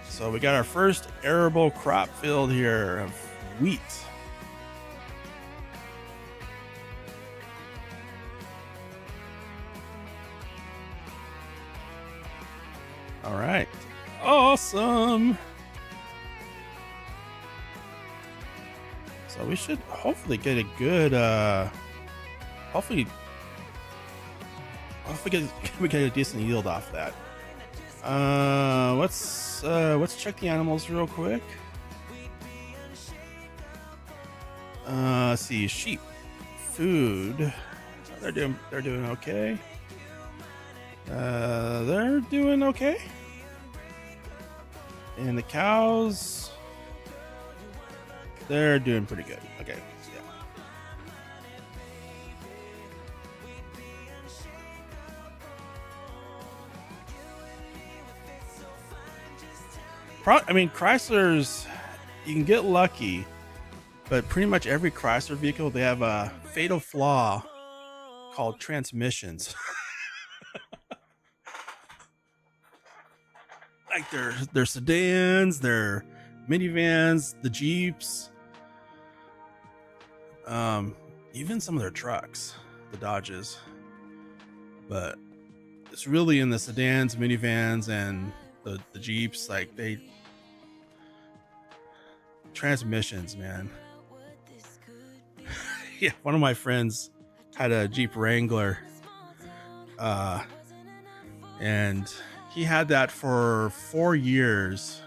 So we got our first arable crop field here of wheat. All right. Awesome. So we should hopefully get a good hopefully we get a decent yield off that. Let's check the animals real quick. Let's see, sheep, food. They're doing okay. They're doing okay. And the cows, they're doing pretty good. Okay, yeah. I mean, Chryslers, you can get lucky, but pretty much every Chrysler vehicle, they have a fatal flaw called transmissions. Like their sedans, their minivans, the Jeeps, even some of their trucks, the Dodges. But it's really in the sedans, minivans, and the Jeeps, like transmissions, man. Yeah, one of my friends had a Jeep Wrangler, and he had that for 4 years,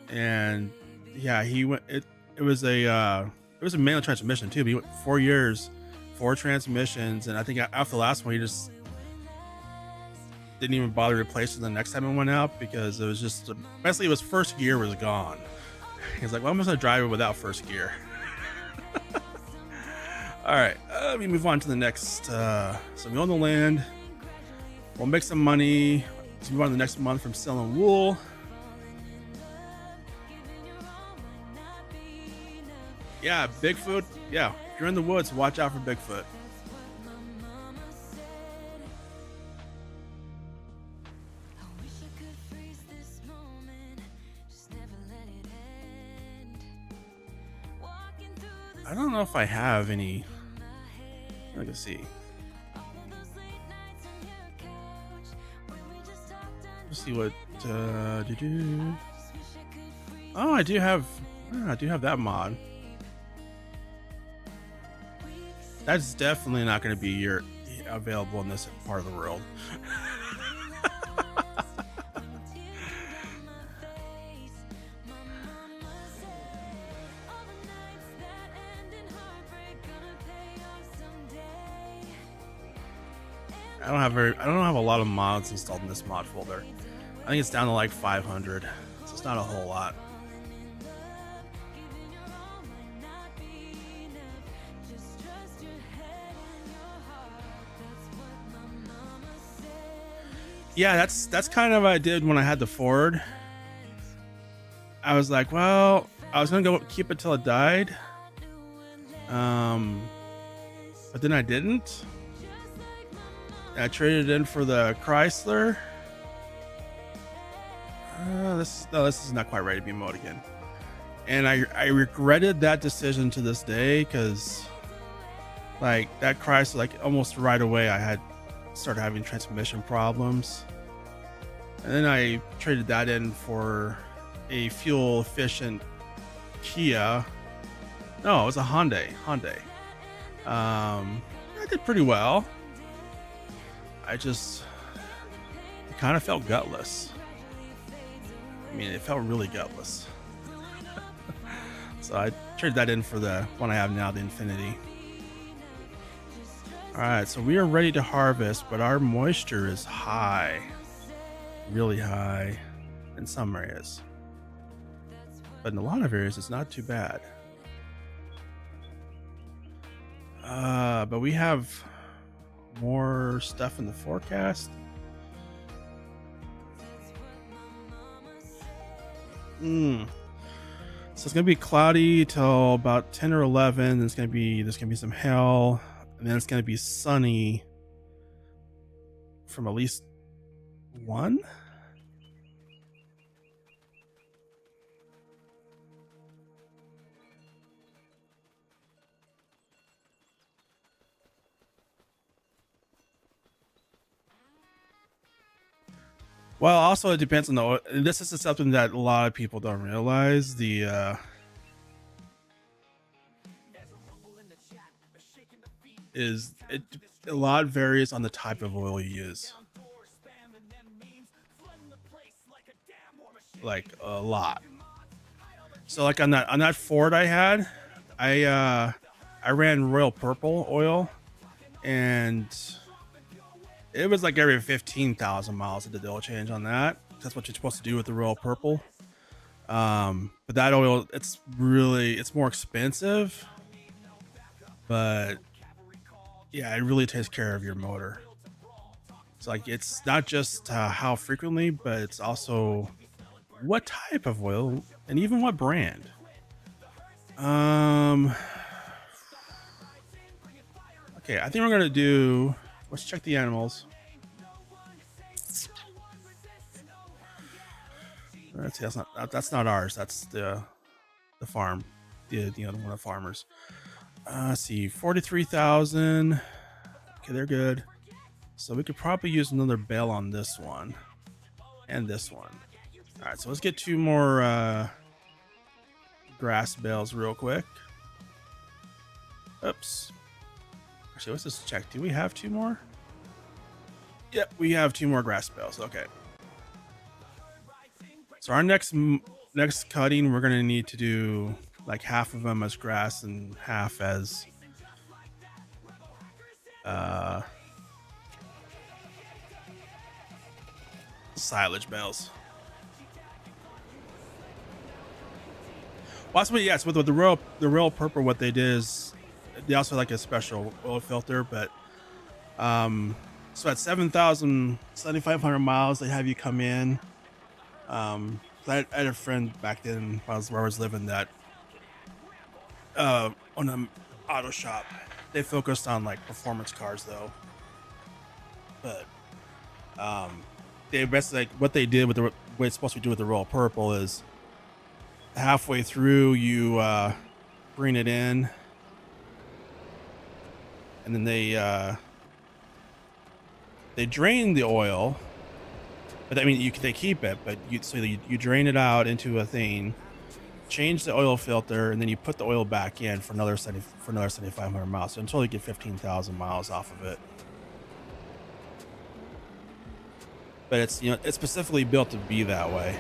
and yeah, he went. It was a manual transmission too. But he went 4 years, 4 transmissions, and I think after the last one, he just didn't even bother replacing the next time it went out because it was just basically his first gear was gone. He's like, "Well, I'm just gonna drive it without first gear." All right, let me move on to the next. So we own the land. We'll make some money. Let's move on to the next month from selling wool. Yeah, Bigfoot. Yeah, if you're in the woods, watch out for Bigfoot. I don't know if I have any. Let's see. Let's see what. Oh, I do have. I do have that mod. That's definitely not going to be available in this part of the world. I don't have a lot of mods installed in this mod folder. I think it's down to like 500, so it's not a whole lot. Yeah, that's kind of what I did when I had the Ford. I was like, well, I was gonna go keep it till it died, but then I didn't. I traded it in for the Chrysler. This is not quite ready to be mowed again, and I regretted that decision to this day, because like that Chrysler, like almost right away I had started having transmission problems, and then I traded that in for a fuel efficient Kia. No, it was a Hyundai. I did pretty well. It kind of felt gutless. I mean, it felt really gutless. So I traded that in for the one I have now, the Infinity. All right, so we are ready to harvest, but our moisture is high, really high in some areas. But in a lot of areas, it's not too bad. But we have more stuff in the forecast. So it's gonna be cloudy till about 10 or 11. There's gonna be some hail, and then it's gonna be sunny from at least 1. Well, also it depends on the oil. This is something that a lot of people don't realize. A lot varies on the type of oil you use. Like a lot. So like on that Ford I had, I ran Royal Purple oil, and it was like every 15,000 miles I did the oil change on that. That's what you're supposed to do with the Royal Purple. But that oil, it's more expensive, but yeah, it really takes care of your motor. It's like, it's not just how frequently, but it's also what type of oil and even what brand. Okay, I think we're gonna do. Let's check the animals. Let's see, that's not ours. That's the farm, the other one of farmers. Let's see, 43,000. Okay, they're good. So we could probably use another bale on this one and this one. All right, so let's get 2 more grass bales real quick. Oops. Actually, let's just check. Do we have 2 more? Yep, we have 2 more grass bales. Okay. So our next cutting, we're gonna need to do like half of them as grass and half as silage bales. Possibly, yes. With the Royal Purple, what they did is they also like a special oil filter, but so at 7,500 miles, they have you come in. I had a friend back then where I was living that on an auto shop. They focused on like performance cars though, but they basically, like, what they did with what it's supposed to do with the Royal Purple is halfway through you bring it in and then they drain the oil, but I mean they keep it, but you drain it out into a thing, change the oil filter, and then you put the oil back in for another 7,500 miles, so until you get 15,000 miles off of it. But it's, you know, it's specifically built to be that way.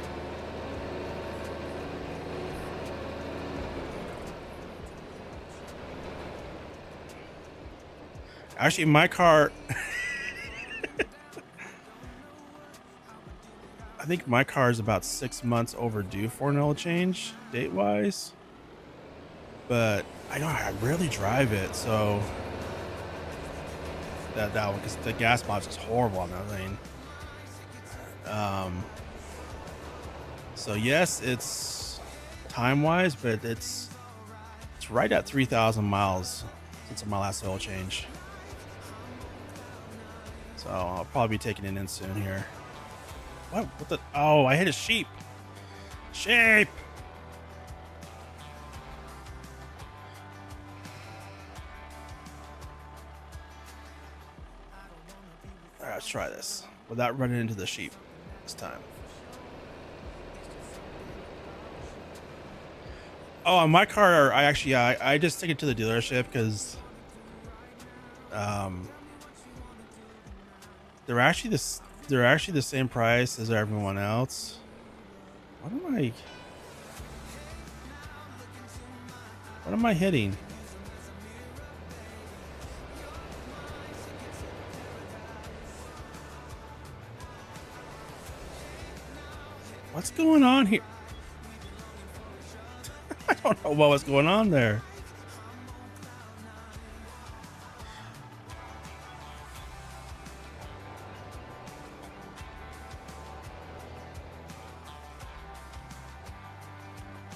Actually, my car, I think my car is about 6 months overdue for an oil change, date-wise. But I rarely drive it, so that one, because the gas mileage is horrible on that thing. So yes, it's time-wise, but it's right at 3,000 miles since my last oil change. So I'll probably be taking it in soon here. What the? Oh, I hit a sheep. Sheep. All right, let's try this without running into the sheep this time. Oh, on my car, I just take it to the dealership because they're actually the same price as everyone else. What am I hitting? What's going on here? I don't know what was going on there.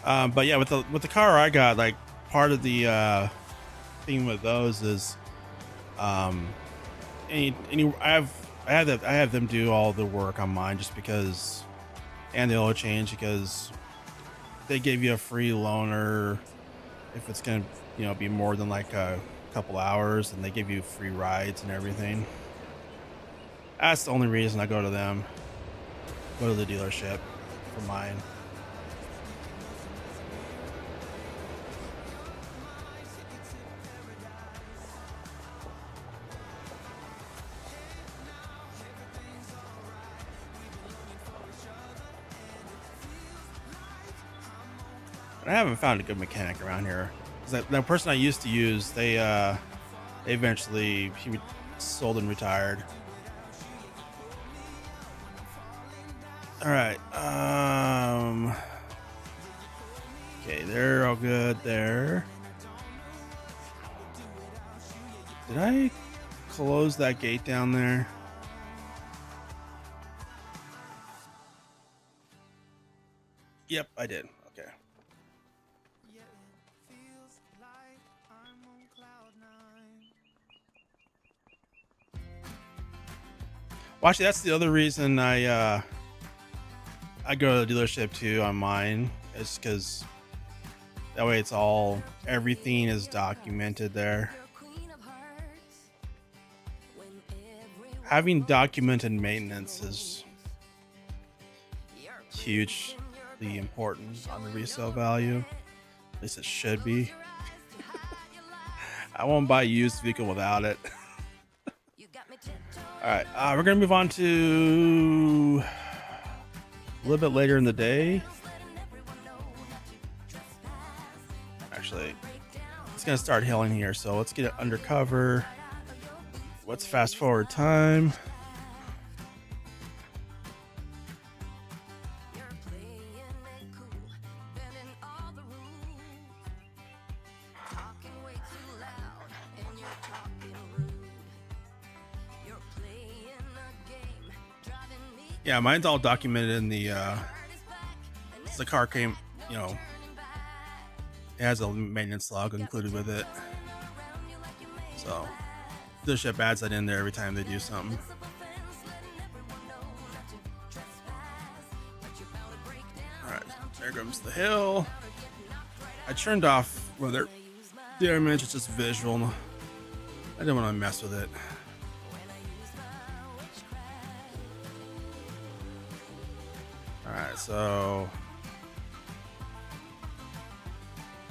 But yeah, with the car I got, like, part of the thing with those is I have them do all the work on mine just because, and the oil change, because they give you a free loaner if it's gonna, you know, be more than like a couple hours, and they give you free rides and everything. That's the only reason I go to them, go to the dealership for mine. I haven't found a good mechanic around here. That person I used to use, they eventually, he sold and retired. All right. Okay, they're all good there. Did I close that gate down there? Yep, I did. Okay. Well, actually, that's the other reason I go to the dealership too on mine, is because that way it's all, everything is documented there. Having documented maintenance is hugely important on the resale value. At least it should be. I won't buy a used vehicle without it. All right, we're gonna move on to a little bit later in the day. Actually, it's gonna start hailing here, so let's get it under cover. Let's fast forward time. Yeah, mine's all documented in the car came, you know, it has a maintenance log included with it. So the ship adds that in there every time they do something. All right, there comes the hill. I turned off, well, there, damage, it's just visual. I don't want to mess with it. Alright, so...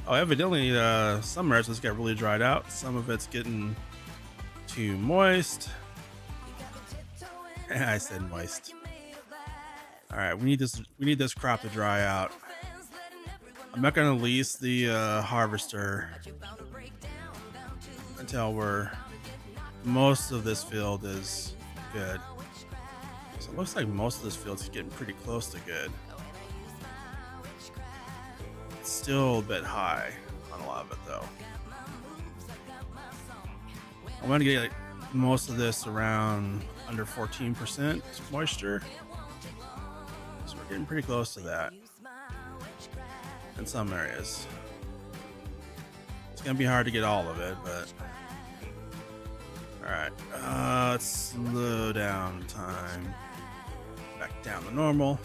Oh, evidently, some resins get really dried out. Some of it's getting too moist. I said moist. Alright, we need this crop to dry out. I'm not gonna lease the harvester until most of this field is good. So it looks like most of this field's getting pretty close to good. It's still a bit high on a lot of it though. I want to get like most of this around under 14% moisture. So we're getting pretty close to that in some areas. It's gonna be hard to get all of it, but alright, let's slow down time back down to normal.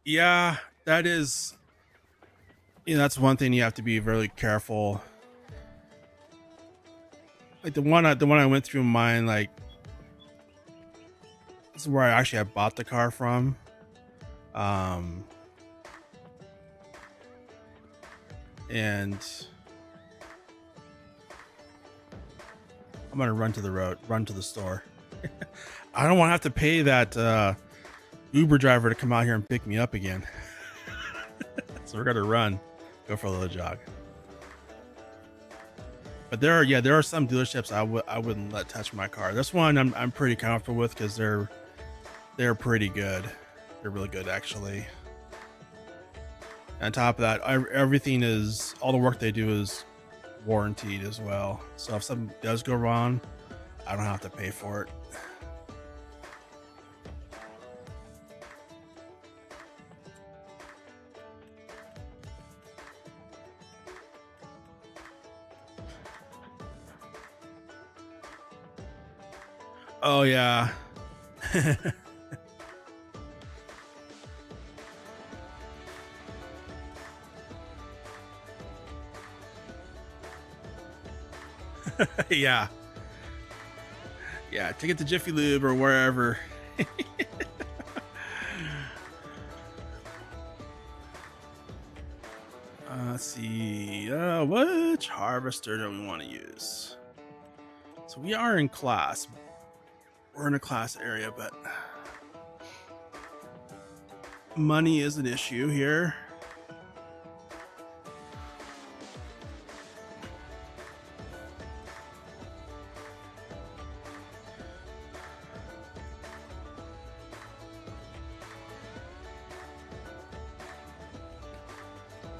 Yeah, that is, that's one thing you have to be really careful. Like the one I went through mine, like this is where I bought the car from. And I'm gonna run to the store. I don't want to have to pay that Uber driver to come out here and pick me up again. So we're gonna go for a little jog. But there are some dealerships I wouldn't let touch my car. This one I'm pretty comfortable with because they're pretty good. They're really good actually. On top of that, all the work they do is warranted as well. So if something does go wrong, I don't have to pay for it. Oh yeah. Yeah. Yeah, take it to Jiffy Lube or wherever. Let's see. Which harvester do we want to use? So we are in class. We're in a class area, but money is an issue here.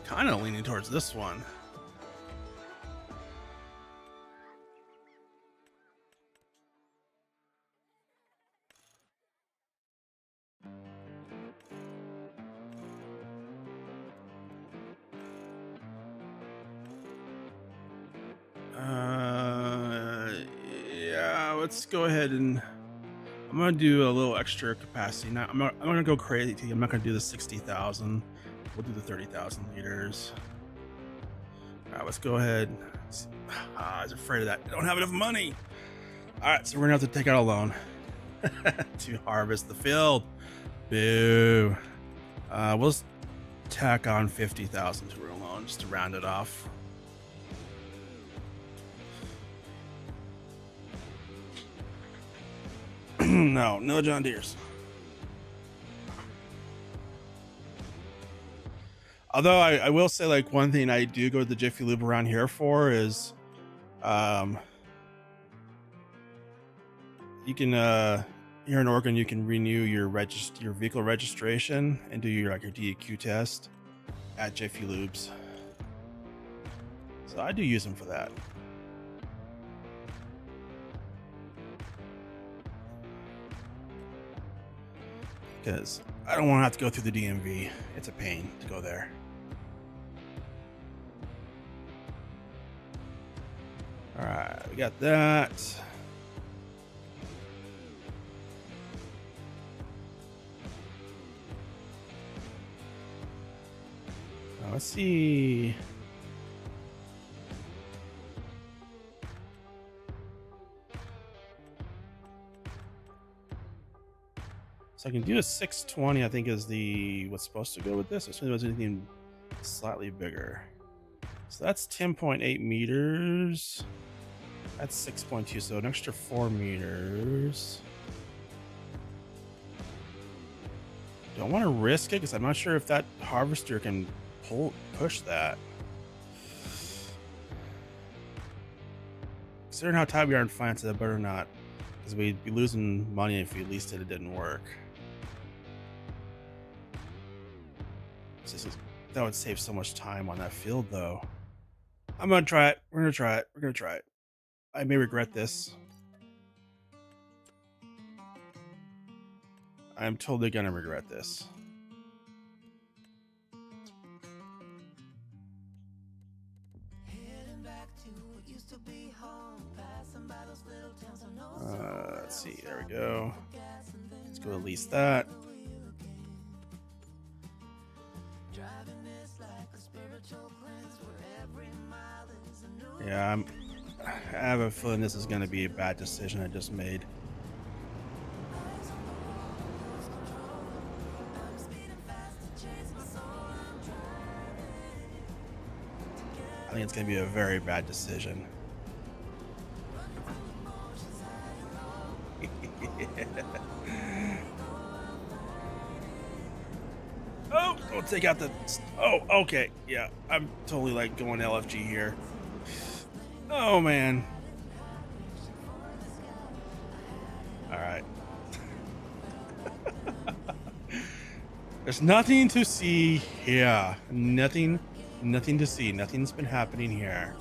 Kind of leaning towards this one. Yeah, let's go ahead and I'm gonna do a little extra capacity. Now I'm gonna go crazy. I'm not gonna do the 60,000. We'll do the 30,000 liters. All right, let's go ahead. I was afraid of that. I don't have enough money. All right, so we're gonna have to take out a loan to harvest the field. Boo. We'll just tack on 50,000 to our loan just to round it off. No John Deere's. Although I will say, like, one thing I do go to the Jiffy Lube around here for is, you can here in Oregon you can renew your vehicle registration and do your DEQ test at Jiffy Lubes. So I do use them for that. Because I don't want to have to go through the DMV. It's a pain to go there. All right, we got that. let's see. So I can do a 620, I think is the what's supposed to go with this. Assuming there's anything slightly bigger. So that's 10.8 meters. That's 6.2, so an extra 4 meters. Don't want to risk it because I'm not sure if that harvester can push that. Considering how tight we are in finance, I better not, because we'd be losing money if we leased it. It didn't work. That would save so much time on that field, though. I'm gonna try it. We're gonna try it. We're gonna try it. I may regret this. I'm totally gonna regret this. Let's see. There we go. Let's go at least that. Yeah, I have a feeling this is going to be a bad decision I just made. I think it's going to be a very bad decision. Oh, go take out the... Oh, okay. Yeah, I'm totally like going LFG here. Oh, man. All right. There's nothing to see here. Nothing to see. Nothing's been happening here.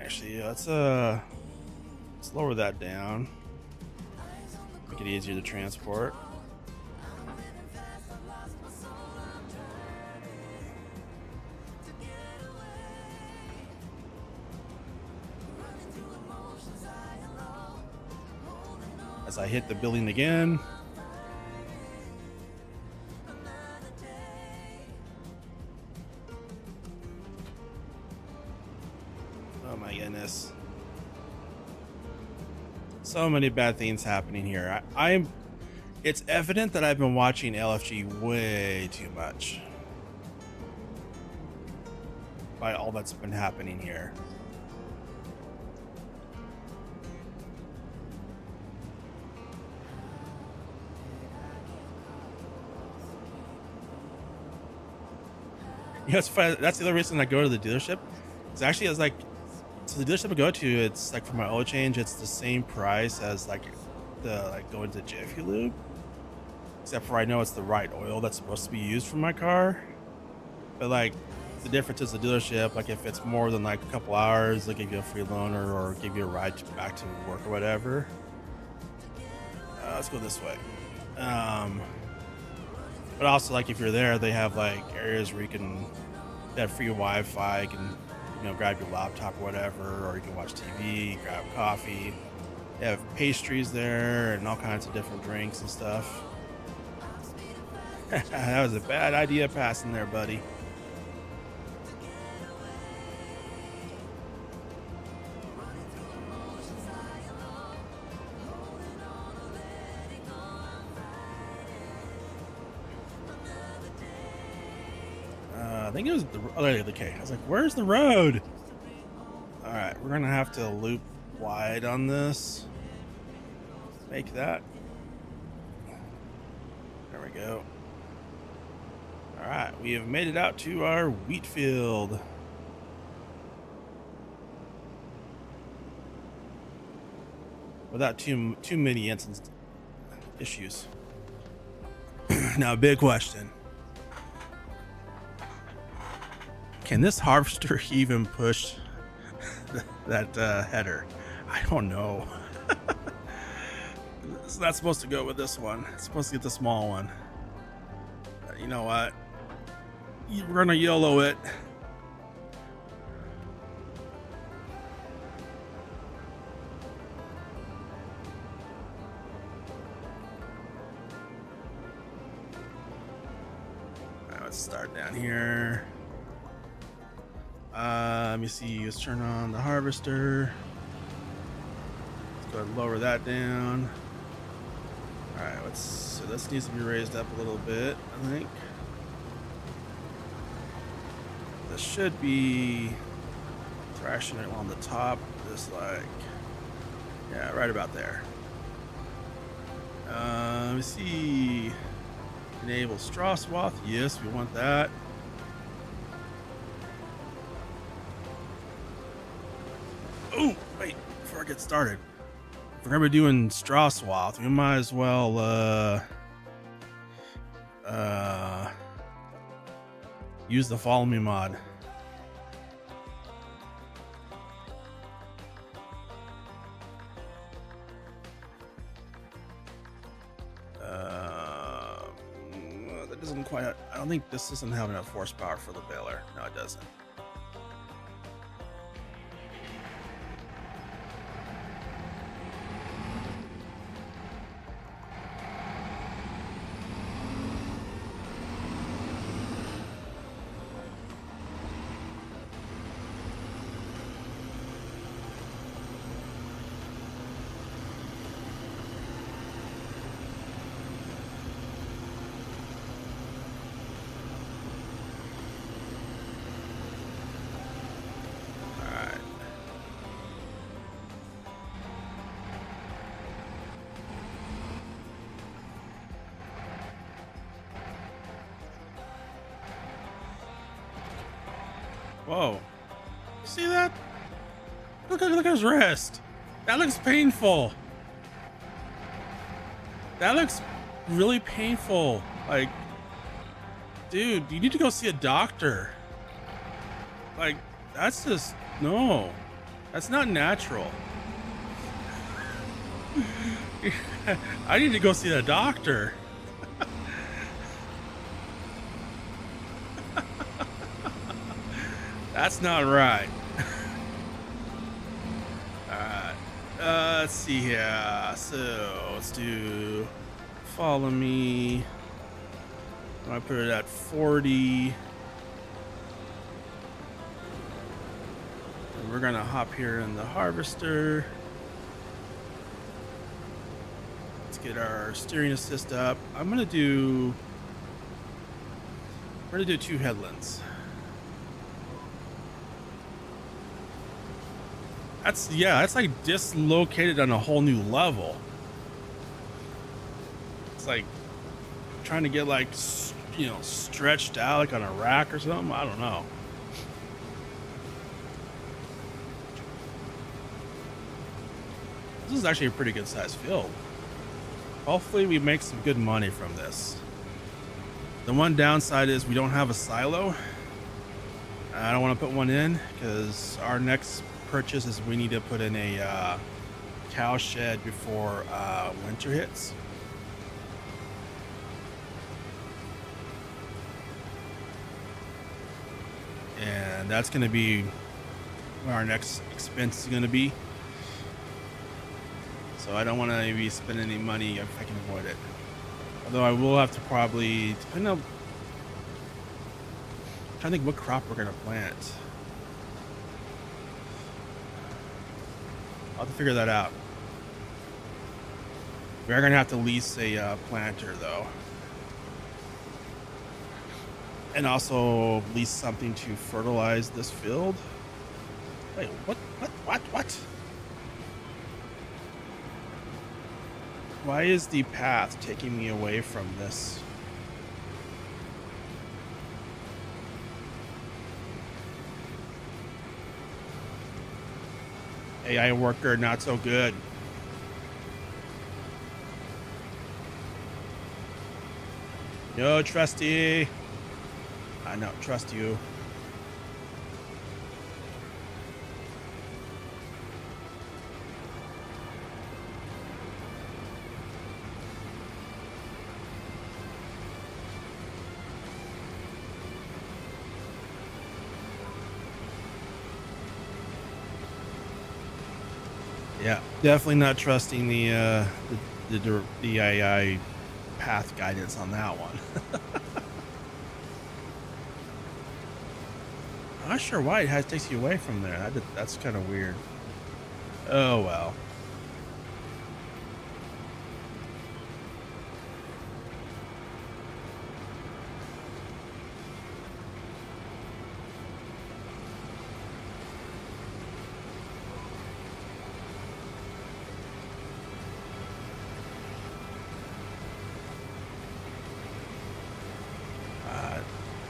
Actually, let's lower that down. Make it easier to transport. As I hit the building again. Oh my goodness. So many bad things happening here. It's evident that I've been watching LFG way too much. By all that's been happening here. That's the other reason I go to the dealership. It's actually as like, so the dealership I go to, it's like for my oil change, it's the same price as like going to Jiffy Lube, except for I know it's the right oil that's supposed to be used for my car. But like the difference is the dealership, like if it's more than like a couple hours, they give you a free loaner or give you a ride back to work or whatever. Let's go this way. But also, like, if you're there, they have, like, areas where they have free Wi-Fi. You can, grab your laptop or whatever, or you can watch TV, grab coffee. They have pastries there and all kinds of different drinks and stuff. That was a bad idea passing there, buddy. I think it was the other okay. I was like, "Where's the road?" All right, we're gonna have to loop wide on this. Make that. There we go. All right, we have made it out to our wheat field. Without too many issues. Now, big question. Can this harvester even push that header? I don't know. It's not supposed to go with this one. It's supposed to get the small one. You know what? We're gonna YOLO it. Let's let's start down here. Let me see. Let's turn on the harvester. Let's go ahead and lower that down. All right, so this needs to be raised up a little bit, I think. This should be thrashing it on the top, just like, yeah, right about there. Let me see. Enable straw swath. Yes, we want that. Oh, wait, before I get started, if we're gonna be doing straw swath, we might as well use the follow me mod. That doesn't quite, I don't think this doesn't have enough horsepower for the baler. No, it doesn't. Whoa. See that? Look at his wrist. That looks painful. That looks really painful. Like, dude, you need to go see a doctor. Like, that's just, no. That's not natural. I need to go see a doctor. That's not right. Alright. Let's see here. So let's do follow me. I'm gonna put it at 40. And we're gonna hop here in the harvester. Let's get our steering assist up. We're gonna do 2 headlands. That's like dislocated on a whole new level. It's like trying to get like, you know, stretched out like on a rack or something. I don't know. This is actually a pretty good sized field. Hopefully we make some good money from this. The one downside is we don't have a silo. I don't want to put one in because our next purchase is we need to put in a cow shed before winter hits. And that's going to be where our next expense is going to be. So I don't want to be spending any money if I can avoid it. Although I will have to probably, depending on, I'm trying to think what crop we're going to plant. I'll have to figure that out. We are going to have to lease a planter, though. And also lease something to fertilize this field. Wait, what? Why is the path taking me away from this? AI worker, not so good. Yo, trusty. I don't trust you. Yeah, definitely not trusting the AI path guidance on that one. I'm not sure why it takes you away from there. That's kind of weird. Oh well.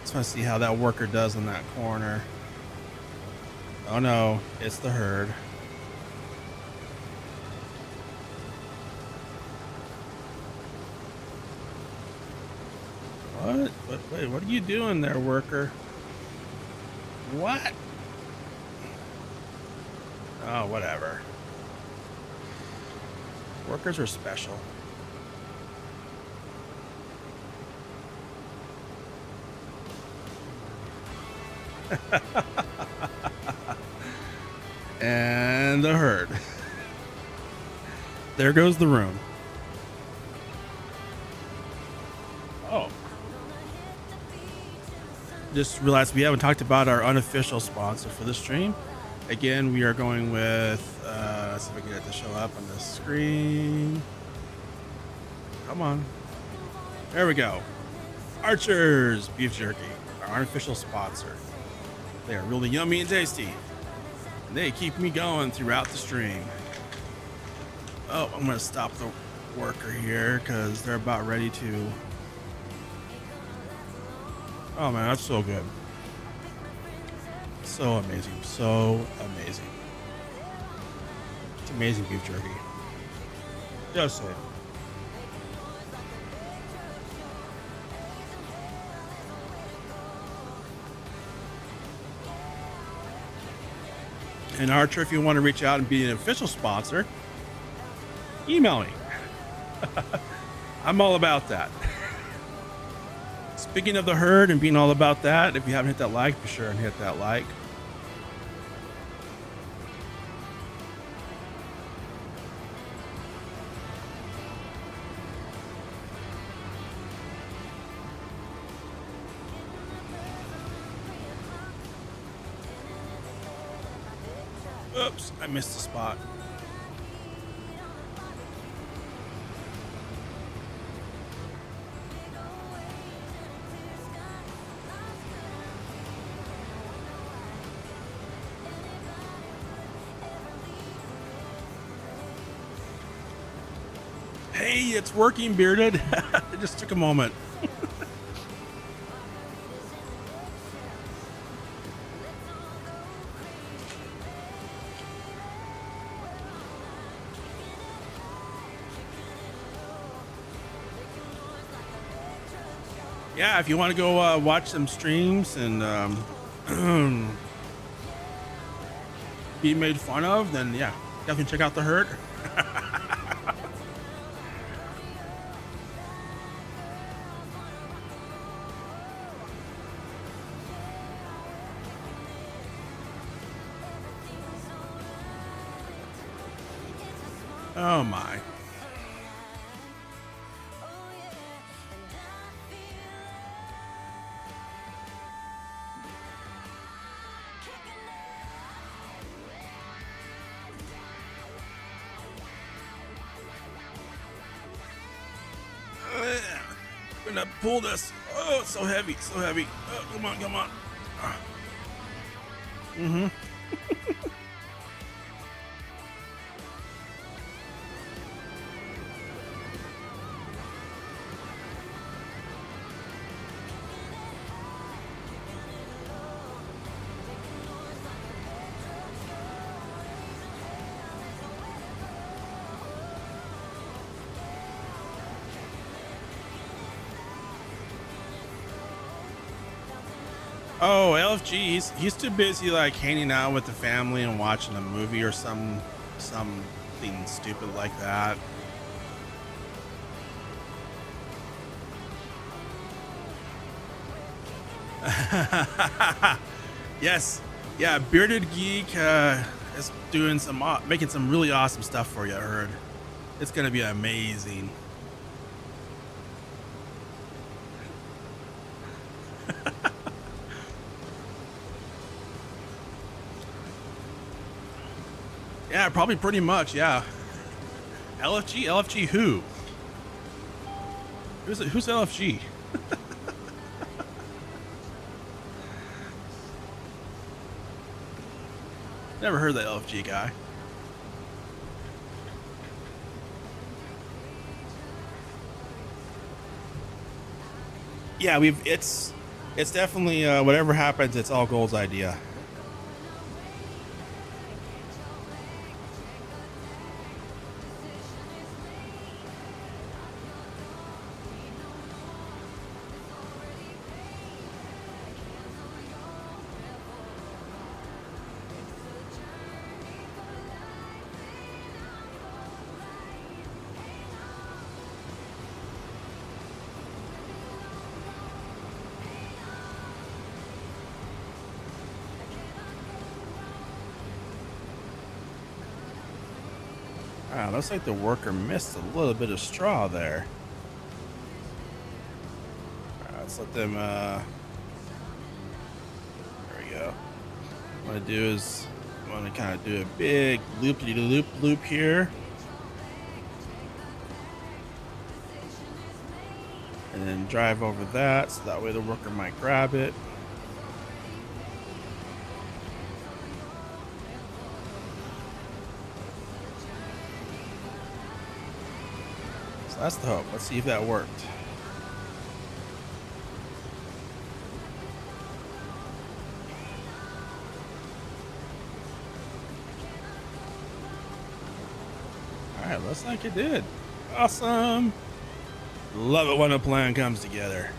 Just want to see how that worker does in that corner. Oh no, it's the herd. What? Wait, what are you doing there, worker? What? Oh, whatever. Workers are special. And the herd. There goes the room. Oh. Just realized we haven't talked about our unofficial sponsor for the stream. Again, we are going with, let's see if I can get it to show up on the screen. Come on. There we go. Archer's Beef Jerky, our unofficial sponsor. They are really yummy and tasty. And they keep me going throughout the stream. Oh, I'm going to stop the worker here because they're about ready to. Oh man, that's so good. So amazing. So amazing. It's amazing beef jerky. Just say. And Archer, if you want to reach out and be an official sponsor, email me. I'm all about that. Speaking of the herd and being all about that, if you haven't hit that like, be sure and hit that like. Oops, I missed the spot. Hey, it's working, Bearded. It just took a moment. Yeah, if you want to go watch some streams and be made fun of, then yeah, definitely check out the herd. Oh my. I'm gonna pull this. Oh, it's so heavy, so heavy. Oh, come on, come on. Mm-hmm. Oh, LFG, he's too busy like hanging out with the family and watching a movie or something stupid like that. Yes, yeah, Bearded Geek is doing making some really awesome stuff for you. I heard it's gonna be amazing. Yeah, probably pretty much. Yeah. LFG who? Who's LFG? Never heard that LFG guy. Yeah, it's definitely whatever happens, it's all Gold's idea. Wow, looks like the worker missed a little bit of straw there. Alright, let's let them, there we go. What I want to do is, I want to kind of do a big loop here. And then drive over that, so that way the worker might grab it. That's the hope. Let's see if that worked. All right, looks like it did. Awesome. Love it when a plan comes together.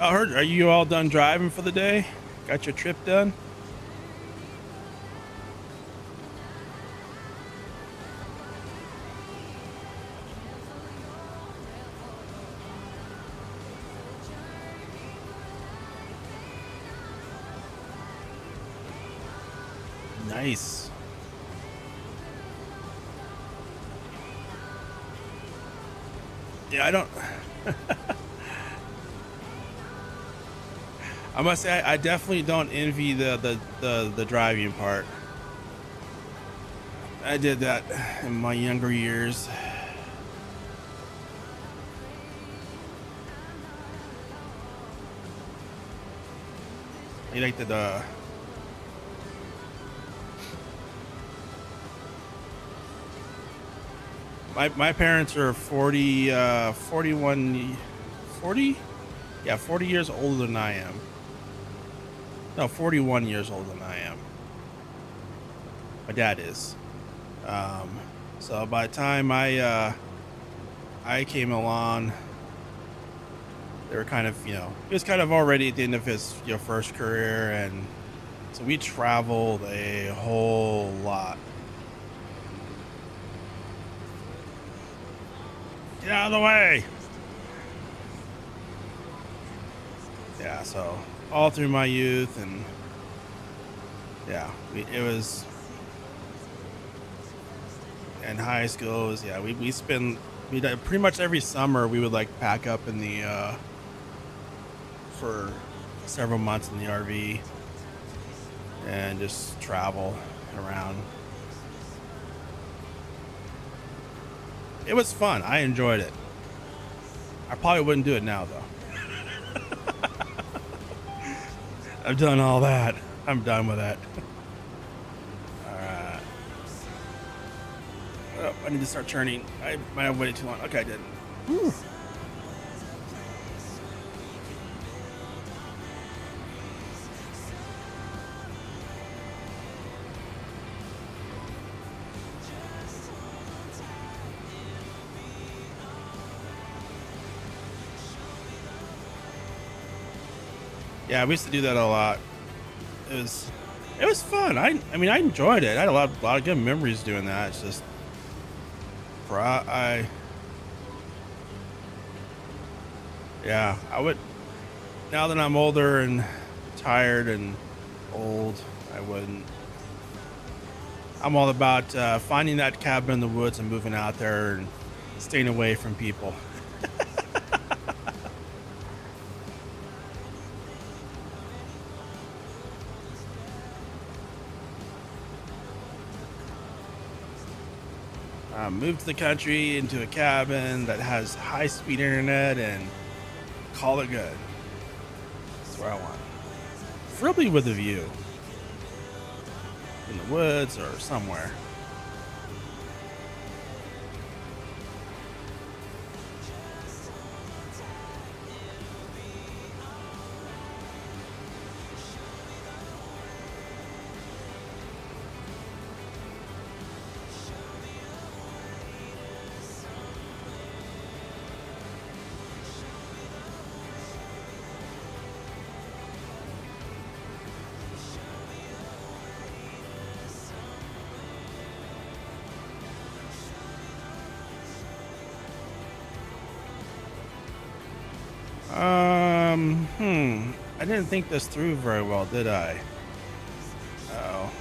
I heard, are you all done driving for the day? Got your trip done? Nice. Yeah, I don't. I must say, I definitely don't envy the driving part. I did that in my younger years. I like the. My parents are 40 years older than I am. No, 41 years older than I am. My dad is. So by the time I came along, they were kind of, he was kind of already at the end of his first career, and so we traveled a whole lot. Get out of the way. Yeah, so all through my youth, and yeah, it was in high school. It was, yeah, we pretty much every summer we would like pack up in the for several months in the RV and just travel around. It was fun. I enjoyed it. I probably wouldn't do it now, though. I've done all that. I'm done with that. Alright. Oh, I need to start turning. I might have waited too long. Okay, I didn't. Whew. Yeah, we used to do that a lot. It was fun. I mean, I enjoyed it. I had a lot of good memories doing that. It's just, yeah, I would. Now that I'm older and tired and old, I wouldn't. I'm all about finding that cabin in the woods and moving out there and staying away from people. Move to the country into a cabin that has high-speed internet and call it good. That's what I want. Preferably with a view. In the woods or somewhere. I didn't think this through very well, did I? Oh.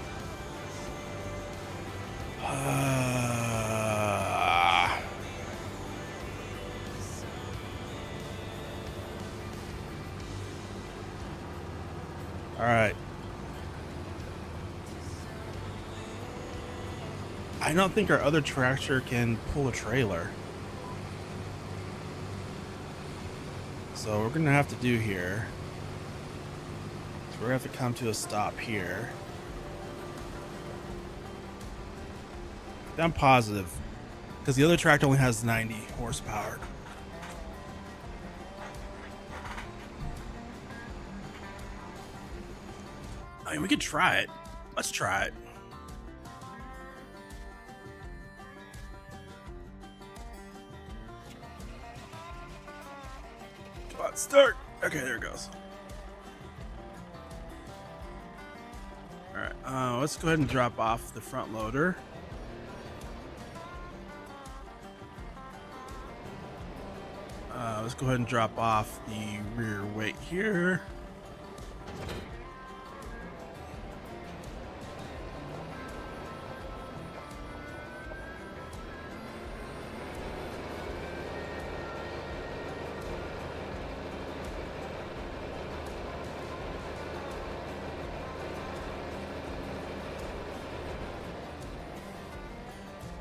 All right. I don't think our other tractor can pull a trailer. So what we're gonna have to do here is we're gonna have to come to a stop here. I'm positive because the other tractor only has 90 horsepower. I mean, we could try it. Let's try it. Come on, start. Okay, there it goes. All right, let's go ahead and drop off the front loader. Let's go ahead and drop off the rear weight here.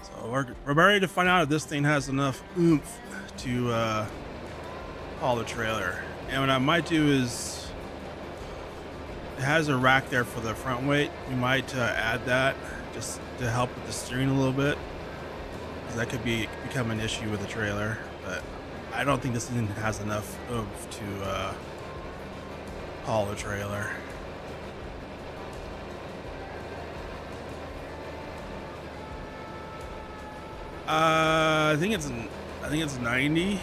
So we're ready to find out if this thing has enough oomph to haul the trailer. And what I might do is, it has a rack there for the front weight. We might add that just to help with the steering a little bit, because that could become an issue with the trailer. But I don't think this thing has enough oomph to haul the trailer. I think it's 90.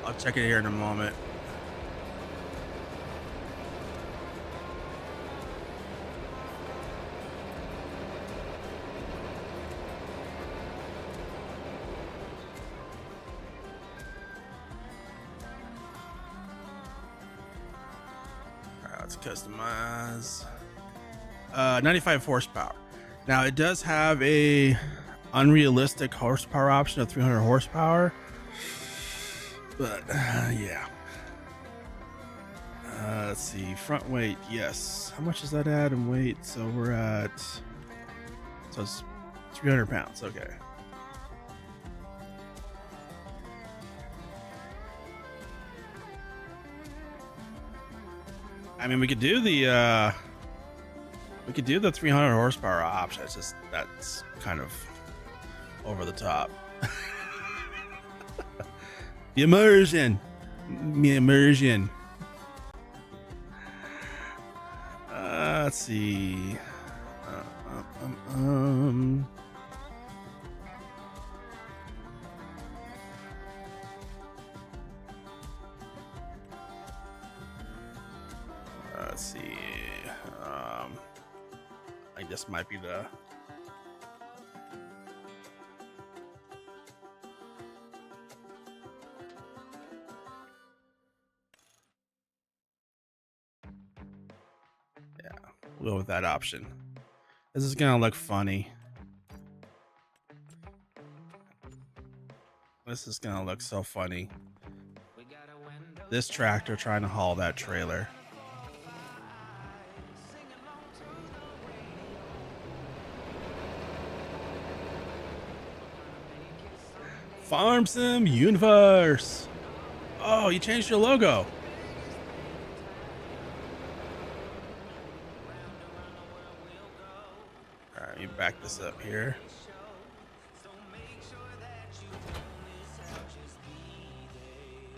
I'll check it here in a moment. Let's customize. 95 horsepower. Now it does have a unrealistic horsepower option of 300 horsepower, but yeah. Let's see, front weight. Yes. How much does that add in weight? So we're at, so it's 300 pounds. Okay. I mean, we could do the 300 horsepower option. It's just, that's kind of over the top. The immersion. Let's see. Let's see. I guess might be the. Yeah, we'll go with that option. This is gonna look funny. This is gonna look so funny. this tractor trying to haul that trailer. Farm Sim Universe. Oh, you changed your logo. All right, let me back this up here.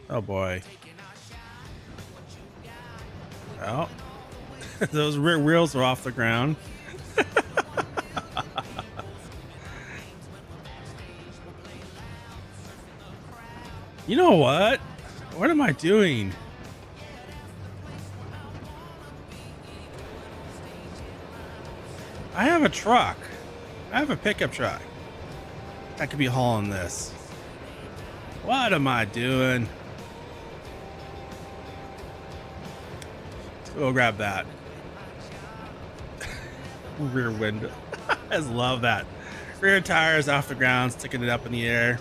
Oh boy. Oh, those rear wheels are off the ground. You know what? What am I doing? I have a truck. I have a pickup truck. That could be hauling this. What am I doing? Let's go grab that. Rear window. I just love that. Rear tires off the ground, sticking it up in the air.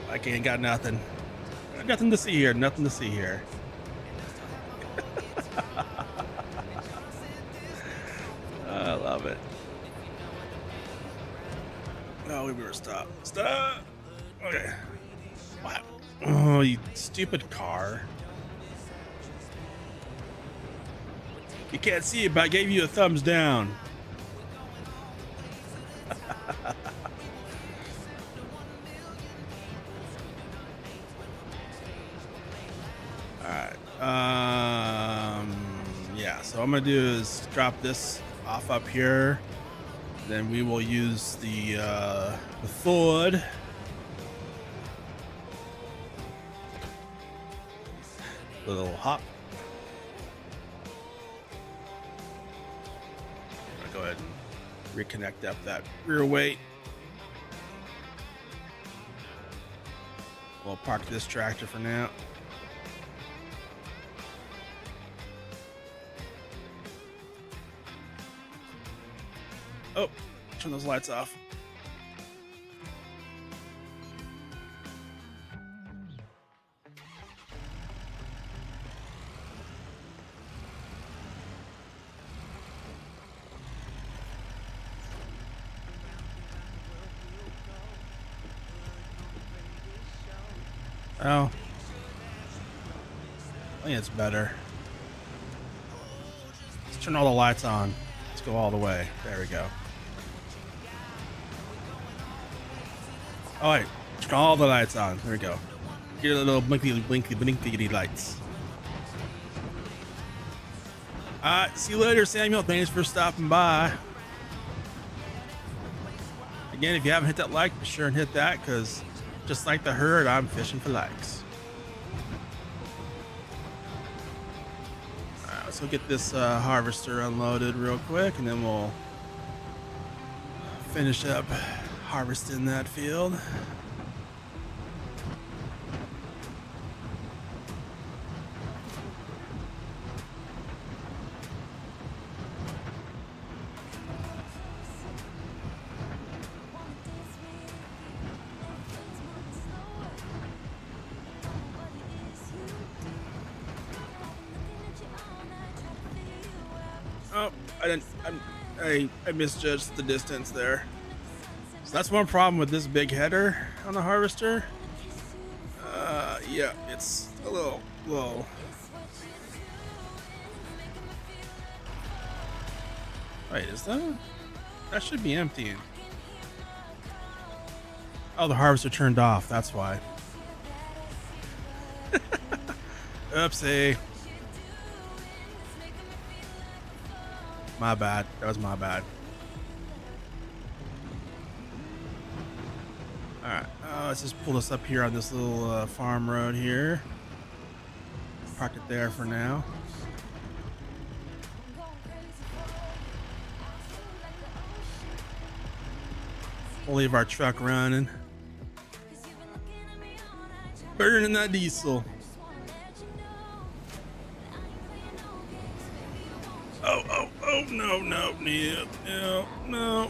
Like I ain't got nothing. Nothing to see here. Nothing to see here. I love it. Oh, we better stop. Stop. Okay. What? Oh, you stupid car. You can't see it, but I gave you a thumbs down. Alright. Yeah, so what I'm gonna do is drop this off up here. Then we will use the Ford. Little hop. I'm gonna go ahead and reconnect up that rear weight. We'll park this tractor for now. Oh, turn those lights off. Oh, I think it's better. Let's turn all the lights on. Let's go all the way. There we go. All right, turn all the lights on. There we go. Get a little blinky lights. All right, see you later, Samuel. Thanks for stopping by. Again, if you haven't hit that like, be sure and hit that, because just like the herd, I'm fishing for likes. All right, let's go get this harvester unloaded real quick, and then we'll finish up harvesting that field. Oh, I misjudged the distance there. So that's one problem with this big header on the harvester. Yeah, it's a little low. Wait, is that should be emptying? Oh, the harvester turned off. That's why. Oopsie. My bad. That was my bad. Alright, let's just pull this up here on this little farm road here. Park it there for now. We'll leave our truck running. Burning that diesel. Oh, no.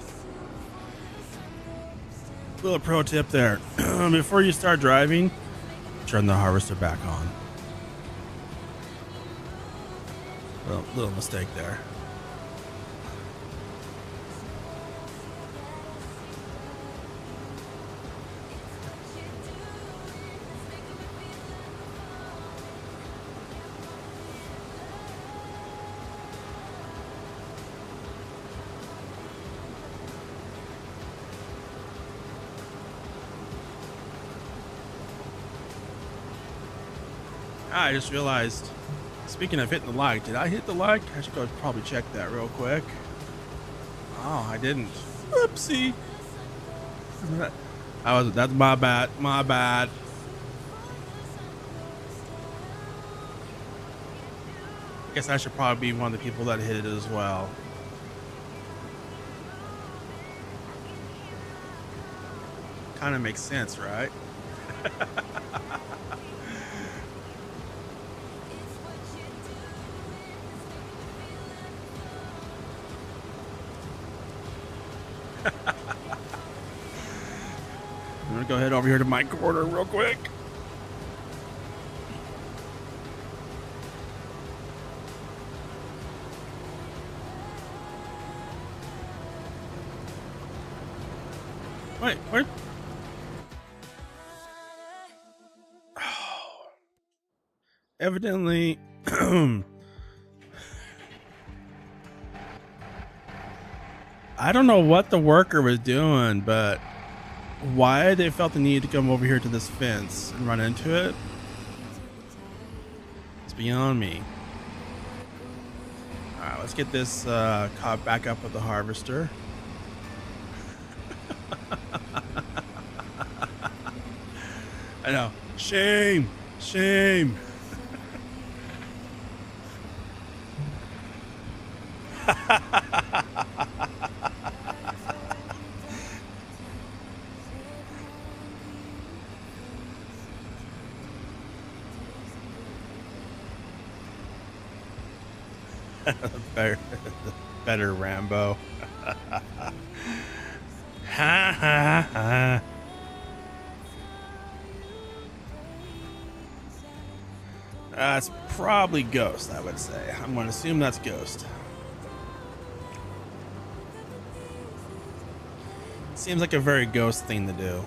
Little pro tip there. Before you start driving, turn the harvester back on. Little mistake there. I just realized, speaking of hitting the like, did I hit the like? I should go probably check that real quick. Oh, I didn't. Whoopsie. That's my bad. My bad. Guess I should probably be one of the people that hit it as well. Kind of makes sense, right? I'm gonna go head over here to my corner real quick. Wait, where? Oh. Evidently, I don't know what the worker was doing, but why they felt the need to come over here to this fence and run into it, it's beyond me. All right, let's get this caught back up with the harvester. I know. Shame. Shame. better Rambo. Ha ha ha. That's probably Ghost, I would say. I'm going to assume that's Ghost. Seems like a very Ghost thing to do.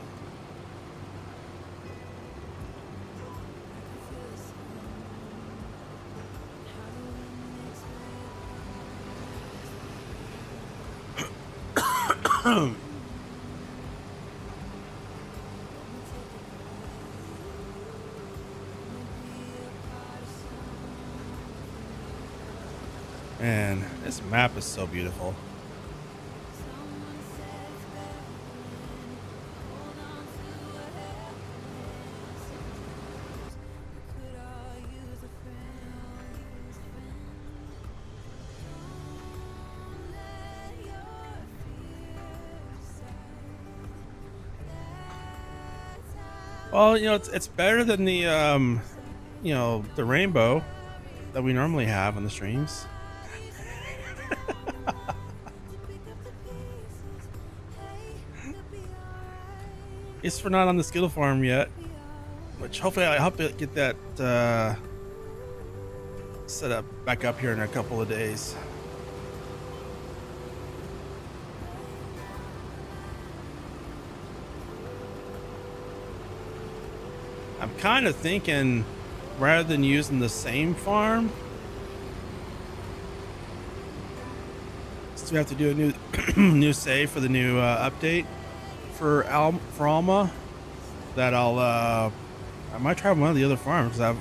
Man, this map is so beautiful. Well, you know, it's better than the you know, the rainbow that we normally have on the streams. It's for not on the skill farm yet, which hopefully I hope to get that set up back up here in a couple of days. I'm kind of thinking, rather than using the same farm, so we have to do a new new save for the new update for Alma, that I might try one of the other farms. I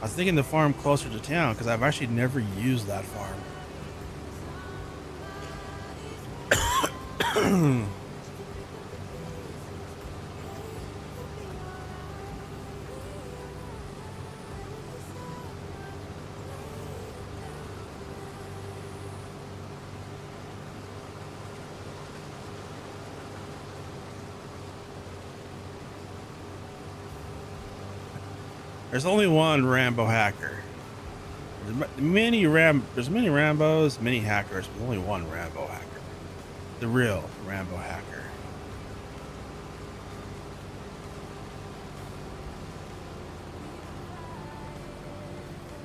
was thinking the farm closer to town because I've actually never used that farm. There's only one Rambo hacker. There's many Rambos, many hackers, but only one Rambo hacker. The real Rambo hacker.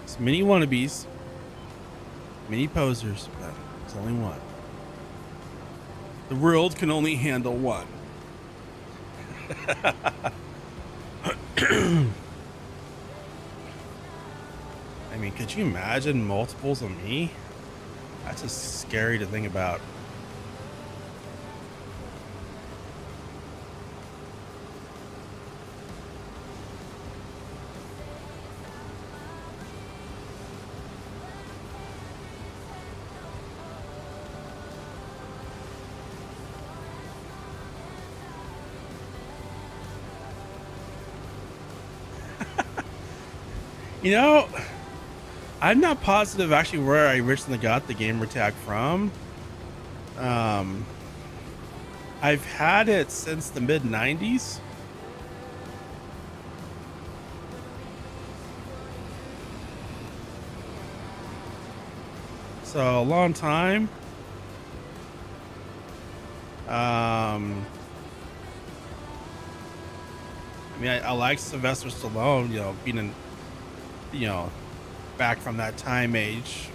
There's many wannabes, Many posers, but there's only one. The world can only handle one. I mean, could you imagine multiples of me? That's just scary to think about. You know, I'm not positive actually where I originally got the gamer tag from. I've had it since the mid 90s. So a long time. I mean, I like Sylvester Stallone, you know, being in, you know, back from that time age.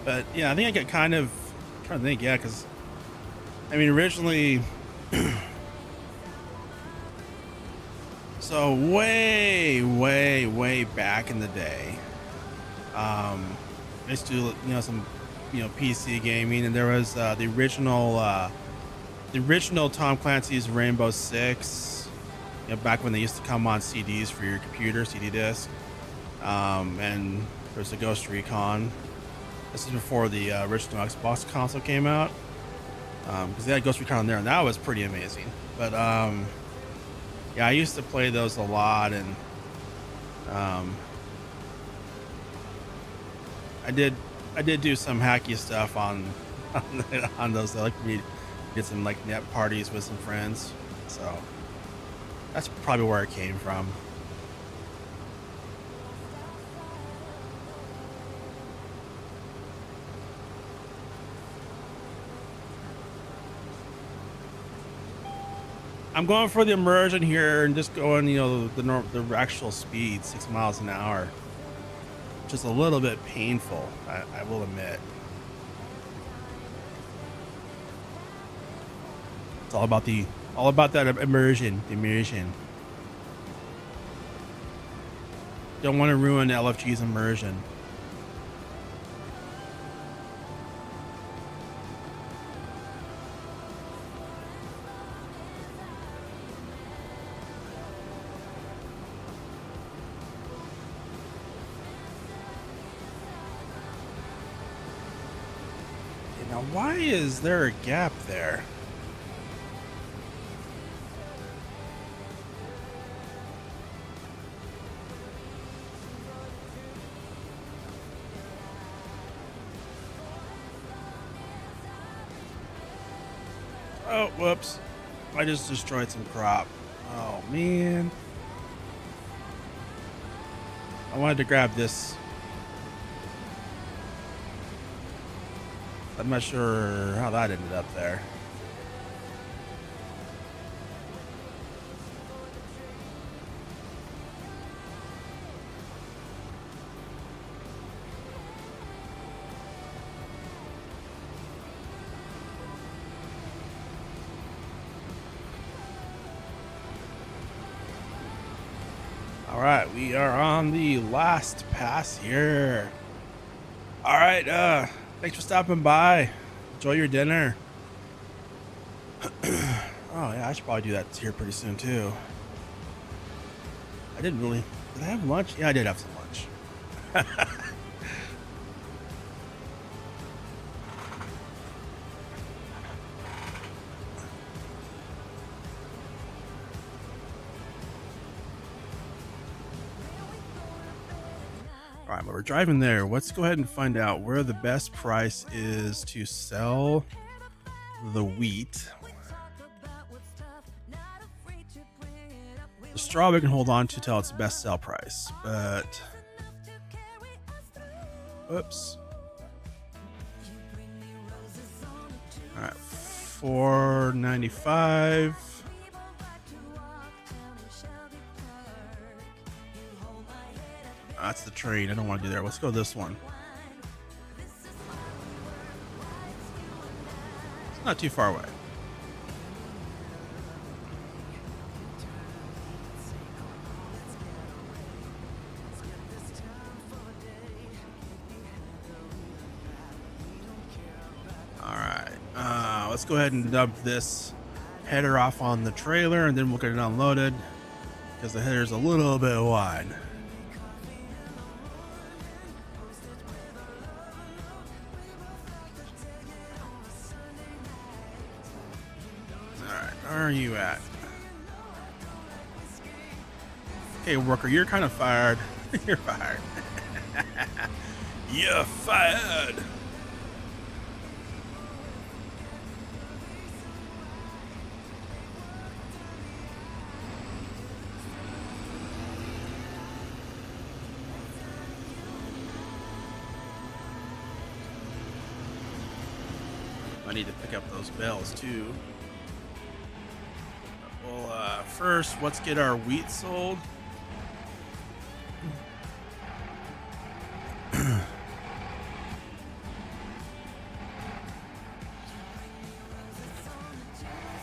But yeah, I think I get kind of trying to think, yeah, because I mean, originally, so way back in the day, I used to do, you know, some, you know, PC gaming, and there was the original Tom Clancy's Rainbow Six, you know, back when they used to come on CDs for your computer, CD disc, and there's the Ghost Recon. This is before the original Xbox console came out, because they had Ghost Recon on there, and that was pretty amazing. But yeah, I used to play those a lot, and I did do some hacky stuff on those. I like to did some like net parties with some friends, so that's probably where it came from. I'm going for the immersion here and just going, you know, the actual speed, 6 miles an hour. Just a little bit painful, I will admit. It's all about that immersion. Don't want to ruin LFG's immersion. Now, why is there a gap there? Oh, whoops. I just destroyed some crop. Oh, man. I wanted to grab this. I'm not sure how that ended up there. All right, we are on the last pass here. All right, thanks for stopping by. Enjoy your dinner. Oh yeah, I should probably do that here pretty soon too. Did I have lunch? Yeah, I did have some lunch. All right, but we're driving there. Let's go ahead and find out where the best price is to sell the wheat. The straw we can hold on to till its best sell price, but oops. All right, $4.95. That's the trade. I don't want to do there. Let's go this one. It's not too far away. Let's go ahead and dump this header off on the trailer, and then we'll get it unloaded because the header's a little bit wide. Alright, where are you at? Okay, worker, you're kind of fired. You're fired. You're fired. I need to pick up those bells too. Well, first, let's get our wheat sold. And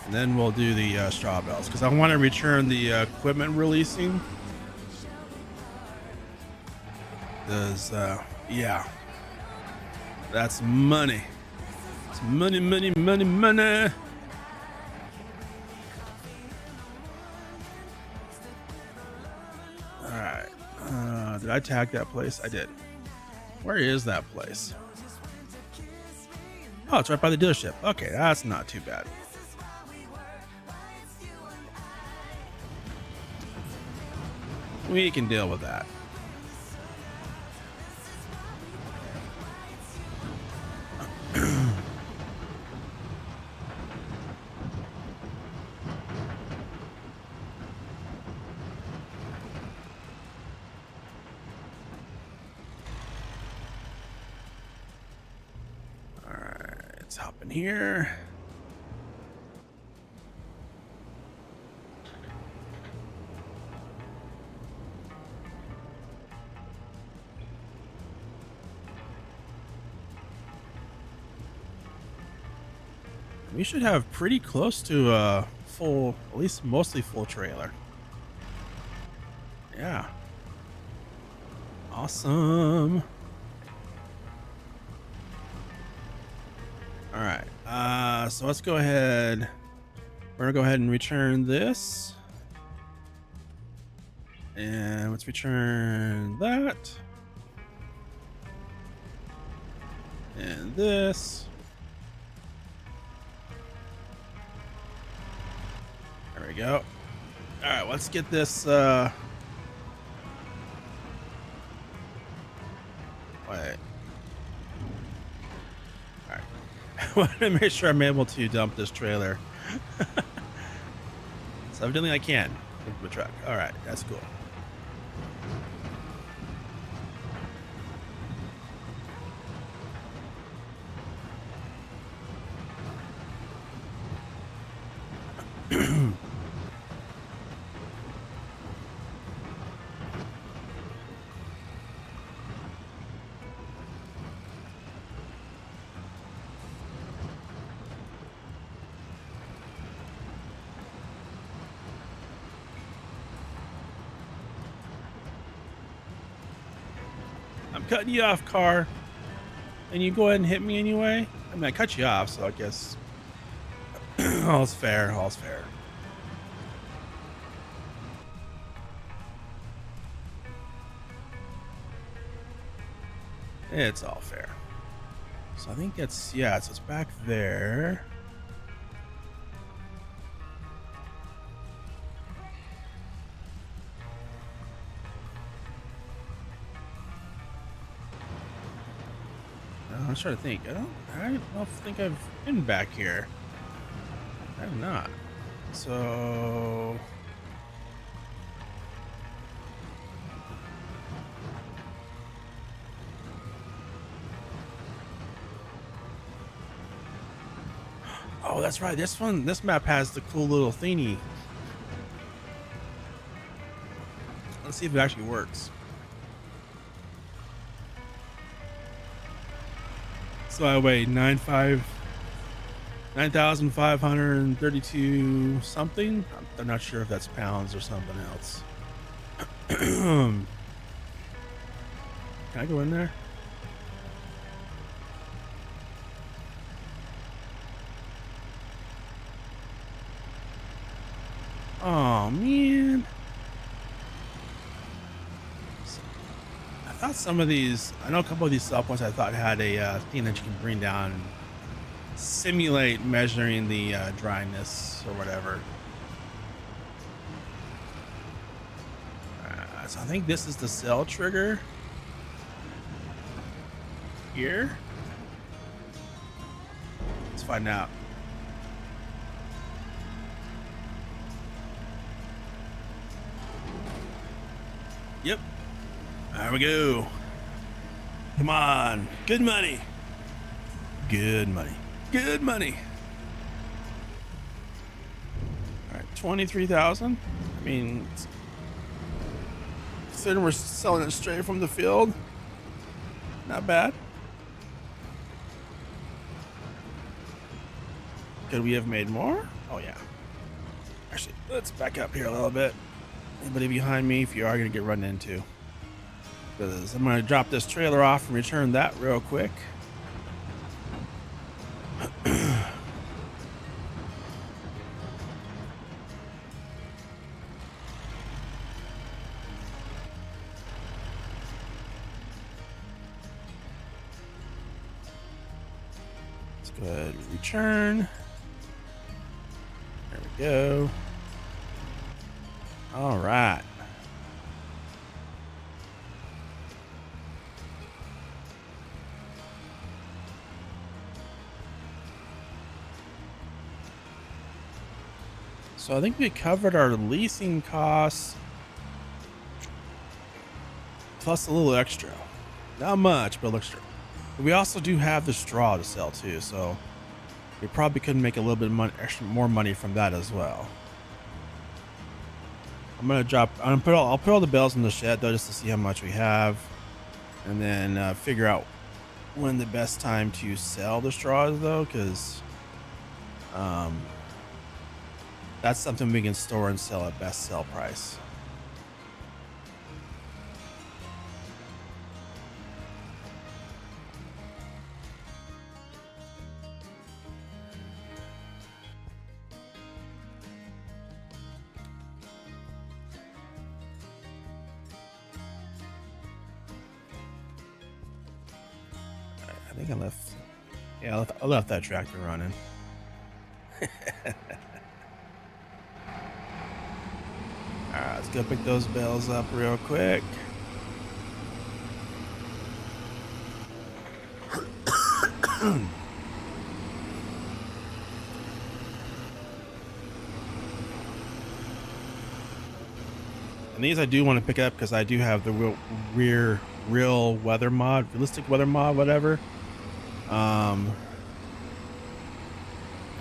then we'll do the straw bells because I want to return the equipment releasing. Because, yeah, that's money. It's money, money, money, money. All right. Did I tag that place? I did. Where is that place? Oh, it's right by the dealership. Okay, that's not too bad. We can deal with that. Let's hop in here. We should have pretty close to a full, at least mostly full trailer. Yeah. Awesome. All right. So let's go ahead. We're gonna go ahead and return this. And let's return that. And this. There we go. All right, let's get this. Wait. I want to make sure I'm able to dump this trailer. So evidently I can with the truck. All right, that's cool. I'm cutting you off, car. And you go ahead and hit me anyway? I mean, I cut you off, so I guess all's fair, all's fair. It's all fair. So I think it's, yeah, so it's back there. I'm trying to think. I don't think I've been back here. I have not. So Oh, that's right. This map has the cool little thingy. Let's see if it actually works. So I weigh 9,532 something. I'm not sure if that's pounds or something else. Can I go in there? Oh man. I thought some of these, I know a couple of these sell points I thought had a thing that you can bring down and simulate measuring the dryness or whatever. So I think this is the cell trigger here. Let's find out. Yep. There we go. Come on. Good money. Good money. Good money. All right, 23,000. I mean, considering we're selling it straight from the field, not bad. Could we have made more? Oh yeah. Actually, let's back up here a little bit. Anybody behind me if you are going to get run into? Because I'm going to drop this trailer off and return that real quick. Let's go ahead and return. There we go. All right. So I think we covered our leasing costs plus a little extra. Not much, but extra. We also do have the straw to sell too, so we probably could make a little bit of money, more money from that as well. I'll put all the bells in the shed though, just to see how much we have, and then figure out when the best time to sell the straws though, because that's something we can store and sell at best sell price. I think I left. Yeah, I left that tractor running. Alright, let's go pick those bells up real quick. And these I do want to pick up because I do have the real weather mod, realistic weather mod, whatever.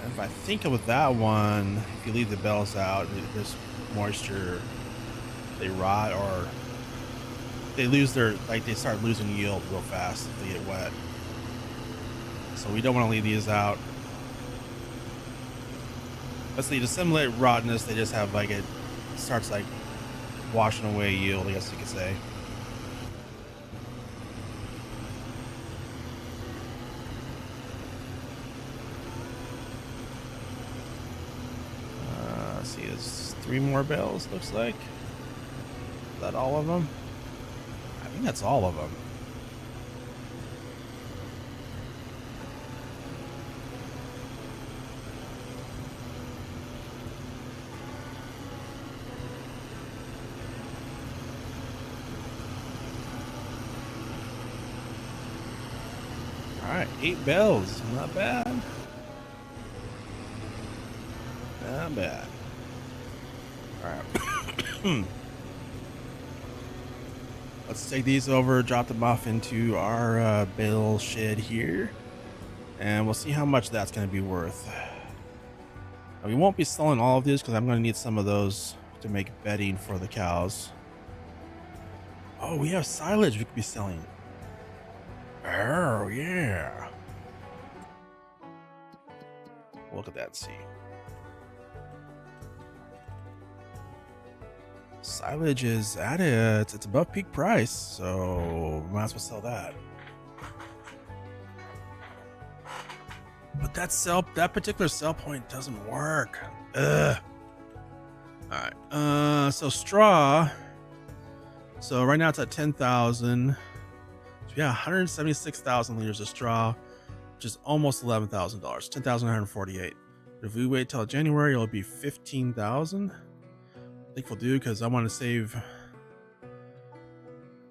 If I think with that one, if you leave the bells out, there's moisture, they rot or they lose their, like they start losing yield real fast if they get wet. So we don't want to leave these out. Let's see, to simulate rottenness, they just have like it starts like washing away yield, I guess you could say. Let's see, there's 3 more bells, looks like. Is that all of them? I think that's all of them. Alright, 8 bells. Not bad. Not bad. Alright. Let's take these over, drop them off into our bale shed here. And we'll see how much that's going to be worth. We won't be selling all of these because I'm going to need some of those to make bedding for the cows. Oh, we have silage we could be selling. Oh, yeah. Look at that, see. Silage is at it. It's above peak price, so might as well sell that. But that particular sell point doesn't work. Ugh. All right. So straw. So right now it's at 10,000. So yeah, 176,000 liters of straw, which is almost $11,000. 10,148. If we wait till January, it'll be 15,000. I think we'll do because I want to save.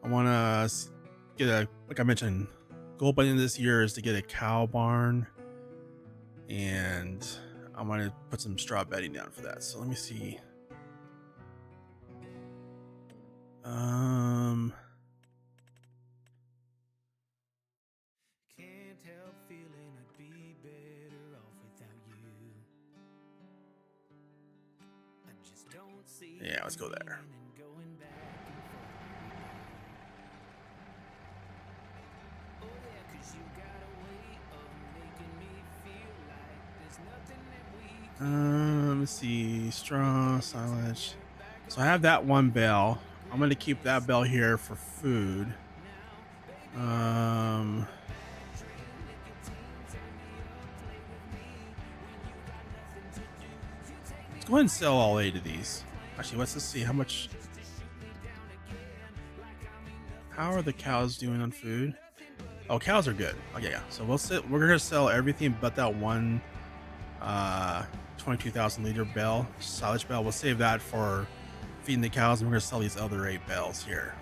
I want to get a, like I mentioned, goal by the end of this year is to get a cow barn. And I want to put some straw bedding down for that. So let me see. Can't help feeling I'd be better off without you. I just don't see. Yeah, let's go there. Going back and forth. Oh yeah, 'cause you got a way of making me feel like there's nothing that we Let me see. Straw, silage. So I have that one bale. I'm going to keep that bale here for food. Let's go ahead and sell all 8 of these. Actually, let's just see how much. How are the cows doing on food? Oh, cows are good. Okay, yeah. So we're gonna sell everything but that one 22,000 liter bale, silage bale. We'll save that for feeding the cows, and we're gonna sell these other 8 bales here.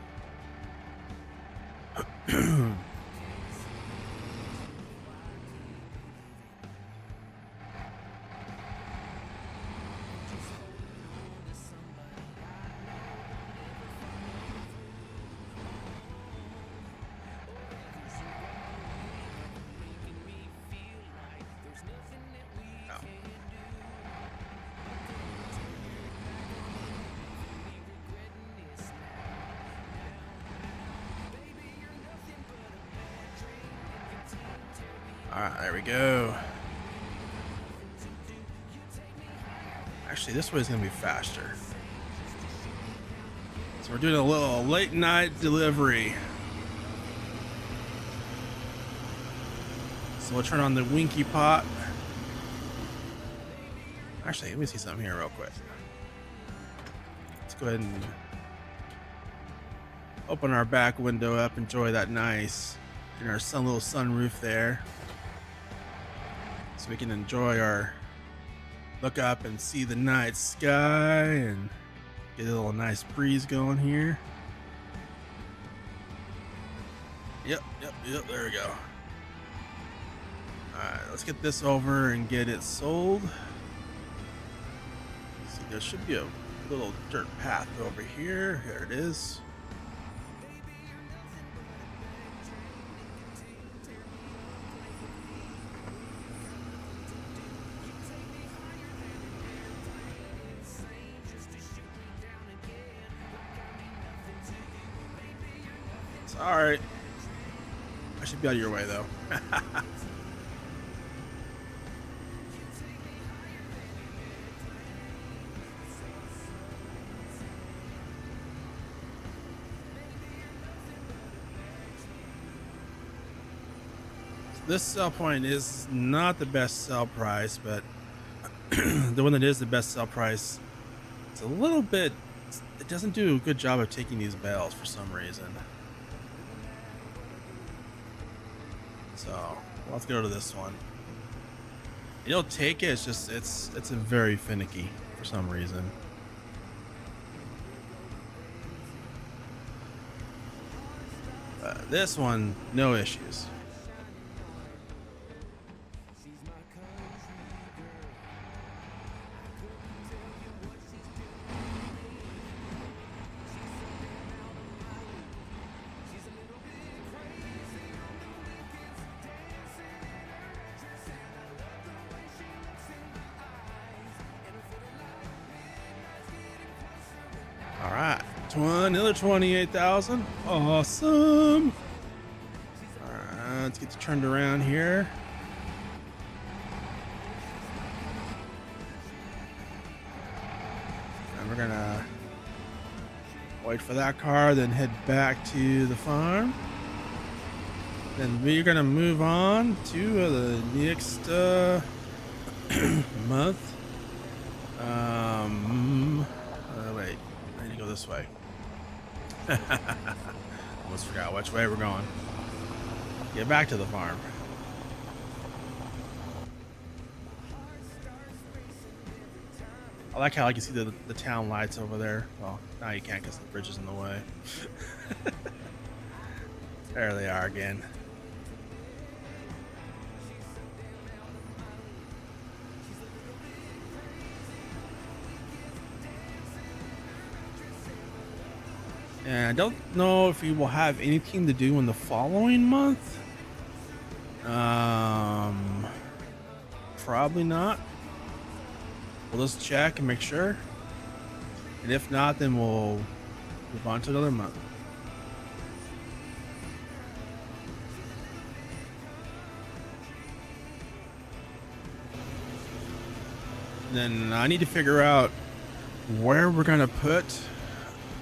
Alright, there we go. Actually, this way is going to be faster. So we're doing a little late night delivery. So we'll turn on the Winky Pot. Actually, let me see something here real quick. Let's go ahead and open our back window up, enjoy that nice, and our little sunroof there. So we can enjoy our look up and see the night sky and get a little nice breeze going here. Yep, there we go. Alright, let's get this over and get it sold. See, there should be a little dirt path over here. There it is. Alright. I should be out of your way though. This sell point is not the best sell price, but the one that is the best sell price, it's a little bit, it doesn't do a good job of taking these bales for some reason. So let's go to this one. It'll take it. It's just it's a very finicky for some reason. This one, no issues. Another 28,000. Awesome. All right, let's get you turned around here. And we're gonna wait for that car, then head back to the farm. Then we're gonna move on to the next month. Wait, I need to go this way. Almost forgot which way we're going. Get back to the farm. I like how I can see the town lights over there. Well, now you can't because the bridge is in the way. There they are again. And I don't know if we will have anything to do in the following month. Probably not. We'll just check and make sure. And if not, then we'll move on to another month. And then I need to figure out where we're going to put,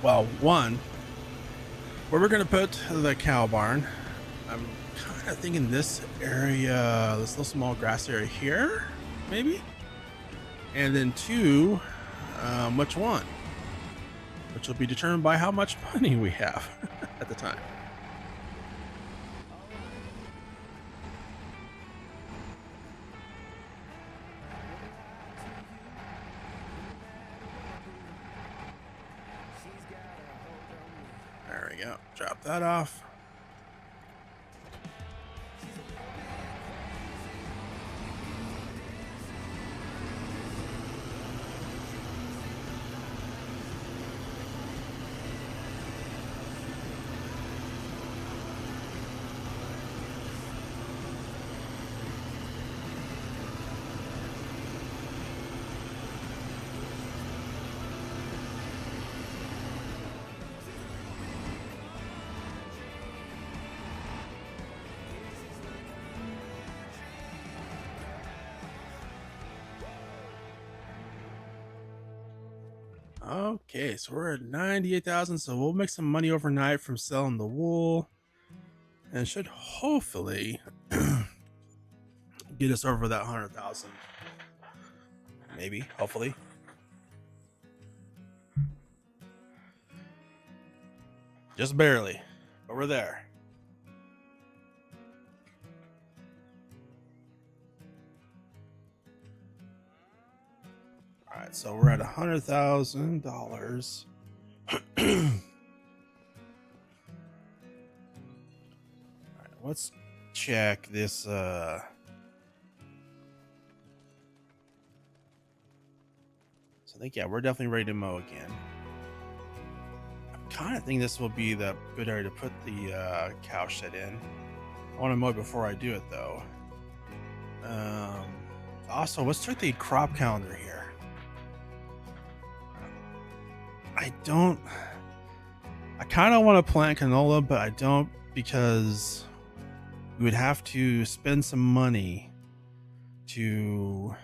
well, one, where we're going to put the cow barn. I'm kind of thinking this area, this little small grass area here, maybe. And then two, which one? Which will be determined by how much money we have at the time. There we go. Drop that off. Okay, so we're at 98,000, so we'll make some money overnight from selling the wool, and should hopefully get us over that 100,000. Maybe, hopefully. Just barely, but we're there. All right, so we're at $100,000. All right, let's check this. So I think, yeah, we're definitely ready to mow again. I'm kind of thinking this will be the good area to put the cow shed in. I want to mow before I do it, though. Also, let's check the crop calendar here. I kind of want to plant canola, but I don't, because we would have to spend some money to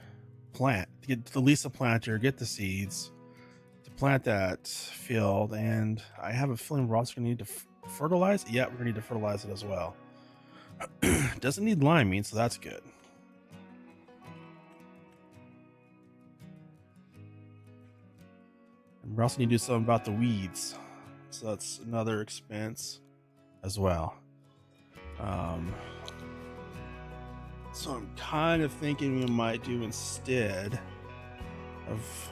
plant, to lease a planter, get the seeds to plant that field. And I have a feeling we're also going to need to fertilize. Yeah, we're going to need to fertilize it as well. Doesn't need liming, so that's good. We also need to do something about the weeds, so that's another expense as well. So I'm kind of thinking we might do, instead of,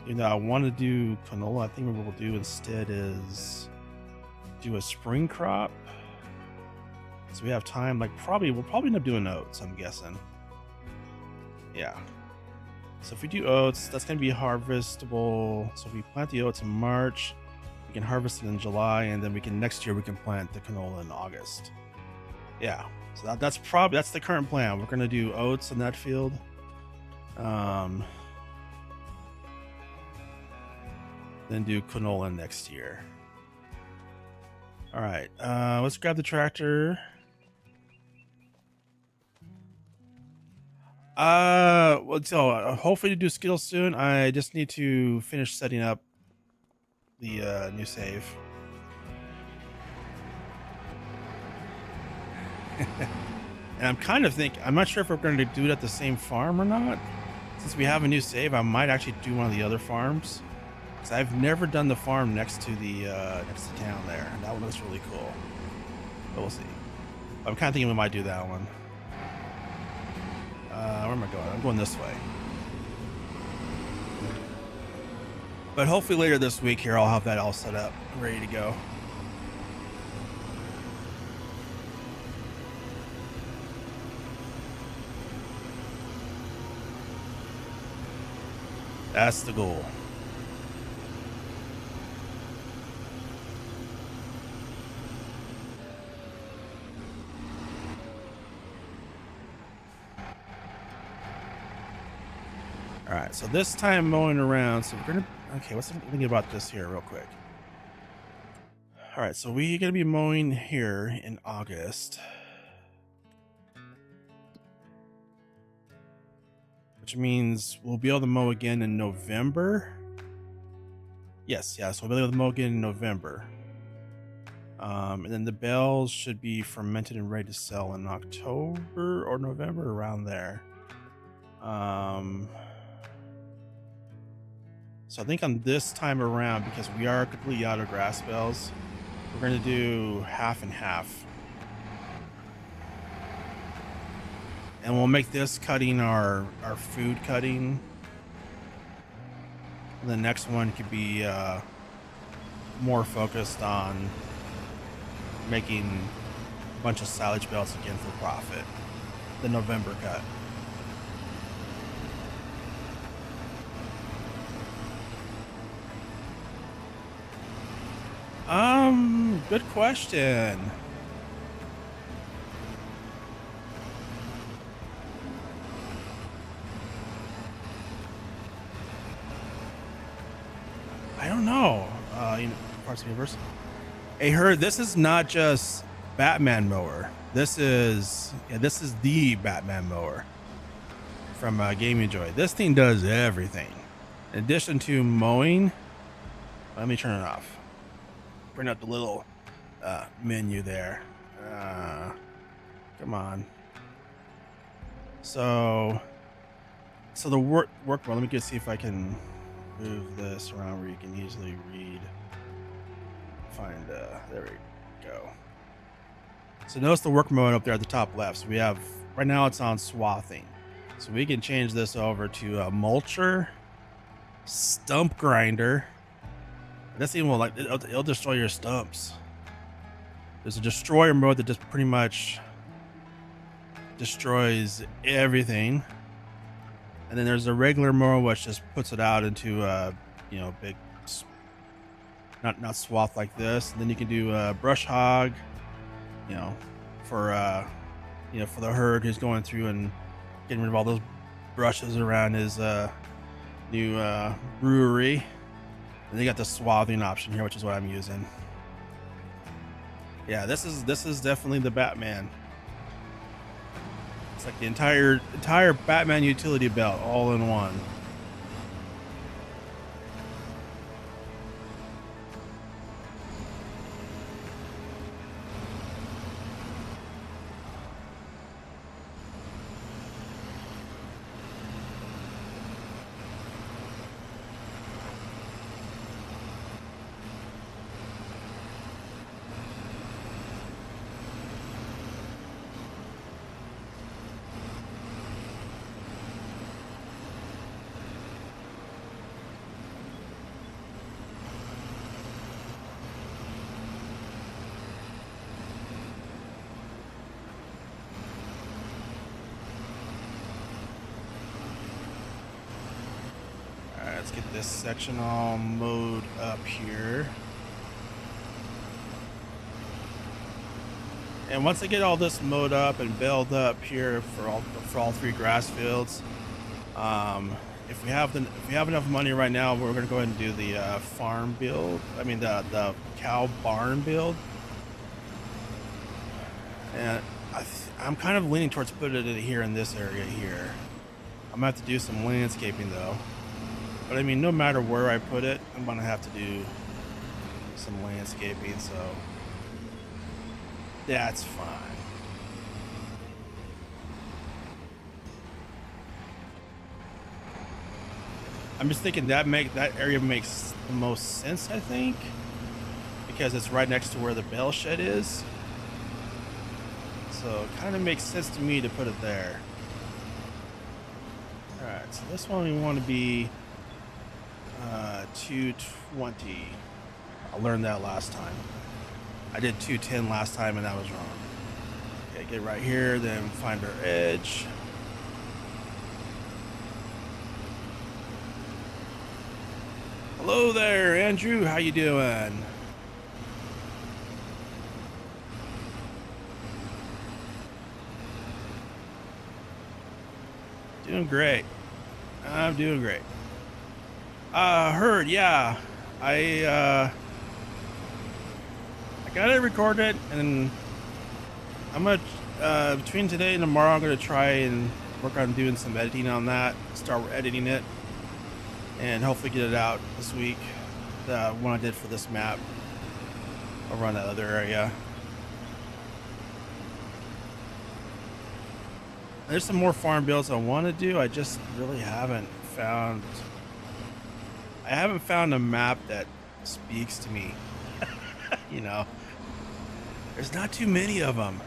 I want to do canola, I think what we'll do instead is do a spring crop, so we have time. Like, we'll probably end up doing oats, I'm guessing. Yeah. So if we do oats, that's going to be harvestable. So if we plant the oats in March, we can harvest it in July, and then next year we can plant the canola in August. Yeah, so that's the current plan. We're going to do oats in that field. then do canola next year. All right, let's grab the tractor. Well, so hopefully to do skill soon. I just need to finish setting up the new save. And I'm kind of thinking, I'm not sure if we're going to do it at the same farm or not. Since we have a new save, I might actually do one of the other farms. Because I've never done the farm next to the next to town there. And that one looks really cool. But we'll see. I'm kind of thinking we might do that one. Where am I going? I'm going this way. But hopefully later this week here, I'll have that all set up, ready to go. That's the goal. All right, so this time mowing around, so we're gonna, okay, what's thinking about this here real quick. All right, so we're gonna be mowing here in August. Which means we'll be able to mow again in November. Yes, yeah, so we'll be able to mow again in November. And then the bales should be fermented and ready to sell in October or November, around there. So I think on this time around, because we are completely out of grass bales, we're going to do half and half. And we'll make this cutting our food cutting. And the next one could be more focused on making a bunch of silage bales again for profit. The November cut. Good question. I don't know. Parts of the universe. Hey, heard this is not just Batman mower. This is the Batman mower from Gaming Joy. This thing does everything. In addition to mowing, let me turn it off. Bring up the little menu there. Come on. So the work mode. Let me see if I can move this around where you can easily read. Find there we go. So notice the work mode up there at the top left. So we have, right now it's on swathing. So we can change this over to a mulcher, stump grinder. This even will, like, it'll destroy your stumps. There's a destroyer mode that just pretty much destroys everything. And then there's a regular mode which just puts it out into big, not swath like this. And then you can do brush hog, for the herd who's going through and getting rid of all those brushes around his new brewery. And they got the swathing option here, which is what I'm using. Yeah, this is definitely the Batman. It's like the entire Batman utility belt all in one. Let's get this section all mowed up here. And once I get all this mowed up and baled up here for all three grass fields, if we have enough money right now, we're gonna go ahead and do the farm build. I mean the cow barn build. And I'm kind of leaning towards putting it here in this area here. I'm gonna have to do some landscaping though. But I mean, no matter where I put it, I'm gonna have to do some landscaping, so that's fine. I'm just thinking that area makes the most sense, I think, because it's right next to where the bale shed is. So it kind of makes sense to me to put it there. All right, so this one we want to be 220. I learned that last time. I did 210 last time and that was wrong. Okay, get right here, then find our edge. Hello there, Andrew. How you doing? Doing great. I'm doing great. Heard, yeah. I got it recorded, and I'm gonna between today and tomorrow I'm gonna try and work on doing some editing on that. Start editing it, and hopefully get it out this week. The one I did for this map around that other area. There's some more farm builds I want to do. I just really haven't found. I haven't found a map that speaks to me. You know, there's not too many of them.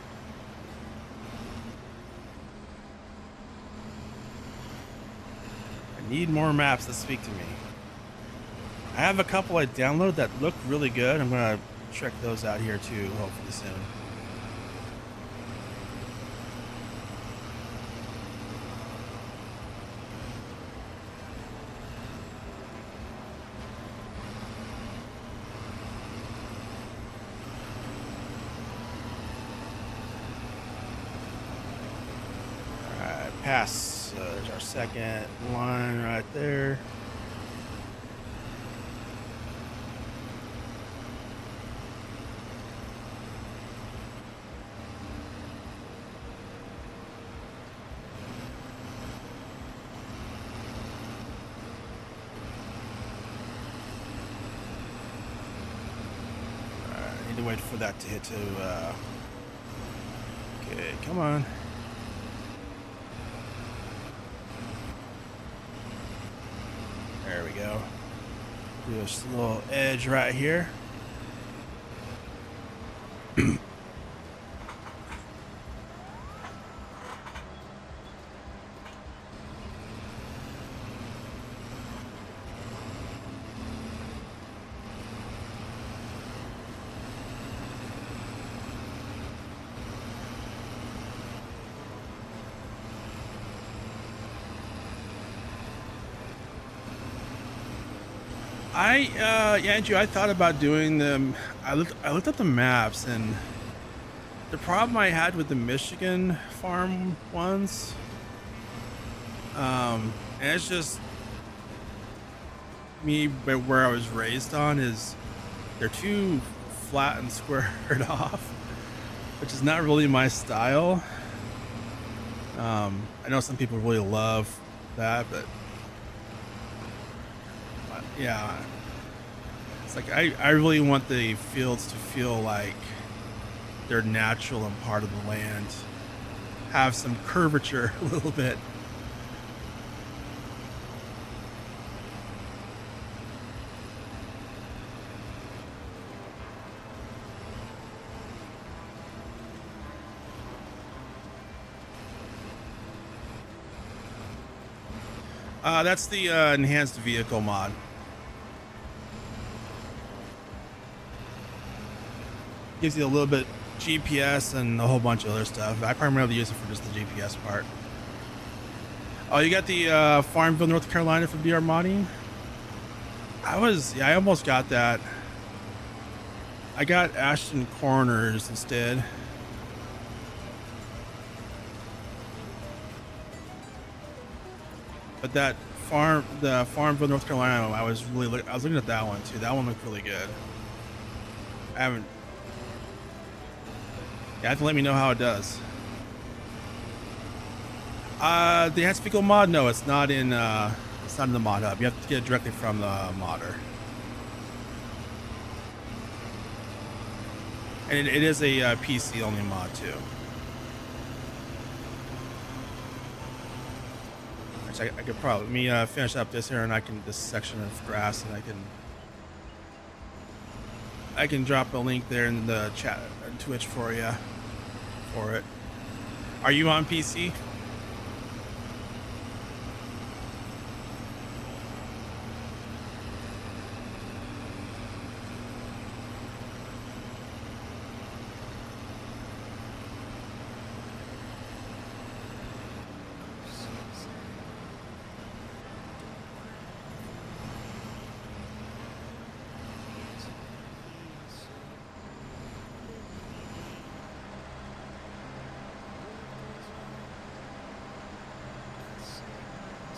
I need more maps that speak to me. I have a couple I downloaded that look really good. I'm gonna check those out here too, hopefully soon. Pass. There's our second line right there. I need to wait for that to hit to. Okay, come on. There we go. Do this little edge right here. Yeah, Andrew, I thought about doing them. I looked up the maps, and the problem I had with the Michigan farm ones, and it's just me where I was raised on, is they're too flat and squared off, which is not really my style. I know some people really love that, but yeah, it's like I really want the fields to feel like they're natural and part of the land, have some curvature a little bit. That's the enhanced vehicle mod. Gives you a little bit GPS and a whole bunch of other stuff. I primarily use it for just the GPS part. Oh, you got the Farmville, North Carolina for BR modding? I almost got that. I got Ashton Corners instead. But that Farmville, North Carolina. I was looking at that one too. That one looked really good. I haven't. You have to let me know how it does. The NAND mod, no, it's not in the mod hub. You have to get it directly from the modder. And it is a PC only mod too. Which I could probably, let me finish up this here, and this section of grass, and I can drop a link there in the chat on Twitch for you for it. Are you on PC?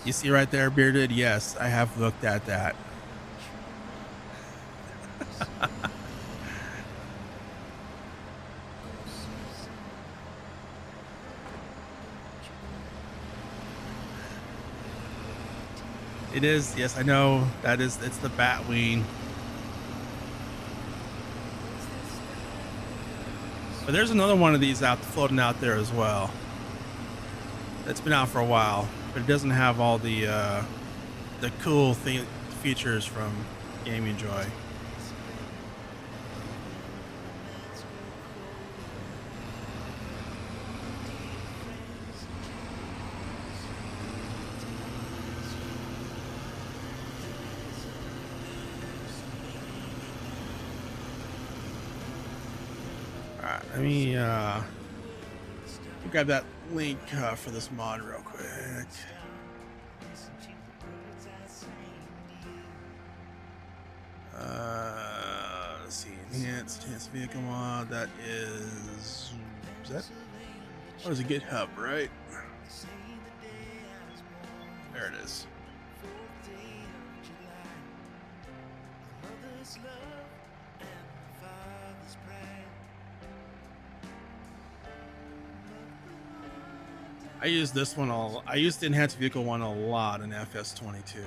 You see right there, Bearded? Yes, I have looked at that. It is, yes, I know. It's the Batwing. But there's another one of these floating out there as well. It's been out for a while, but it doesn't have all the cool features from Gaming Joy. All right, let me grab that link for this mod real quick. Let's see, enhanced vehicle mod. That is that? Oh, it's a GitHub, right? There it is. I use this one I used the enhanced vehicle one a lot in FS22.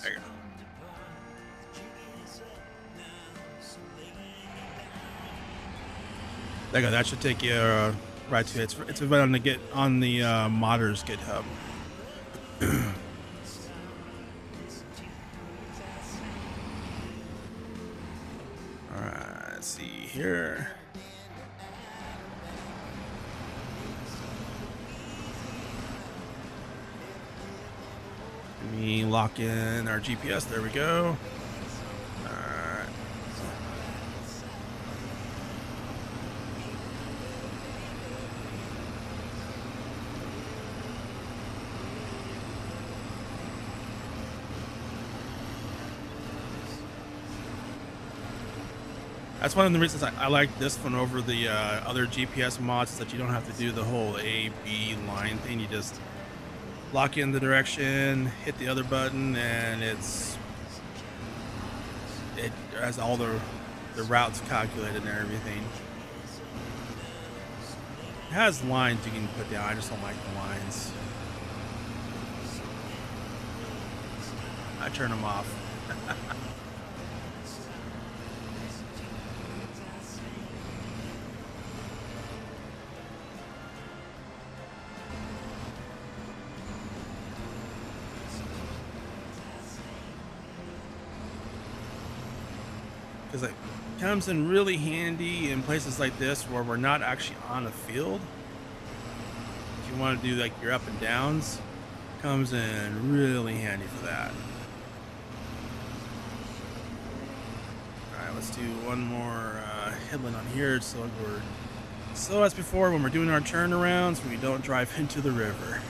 There you go. There you go. That should take you right to it. It's about on the modders GitHub. Let's see here. Let me lock in our GPS. There we go. Alright. That's one of the reasons I like this one over the other GPS mods, is that you don't have to do the whole A-B line thing. You just lock in the direction, hit the other button, and it has all the routes calculated and everything. It has lines you can put down. I just don't like the lines. I turn them off. Because it comes in really handy in places like this where we're not actually on a field. If you want to do like your up and downs, it comes in really handy for that. Alright, let's do one more headland on here so we're slow as before when we're doing our turnarounds, we don't drive into the river.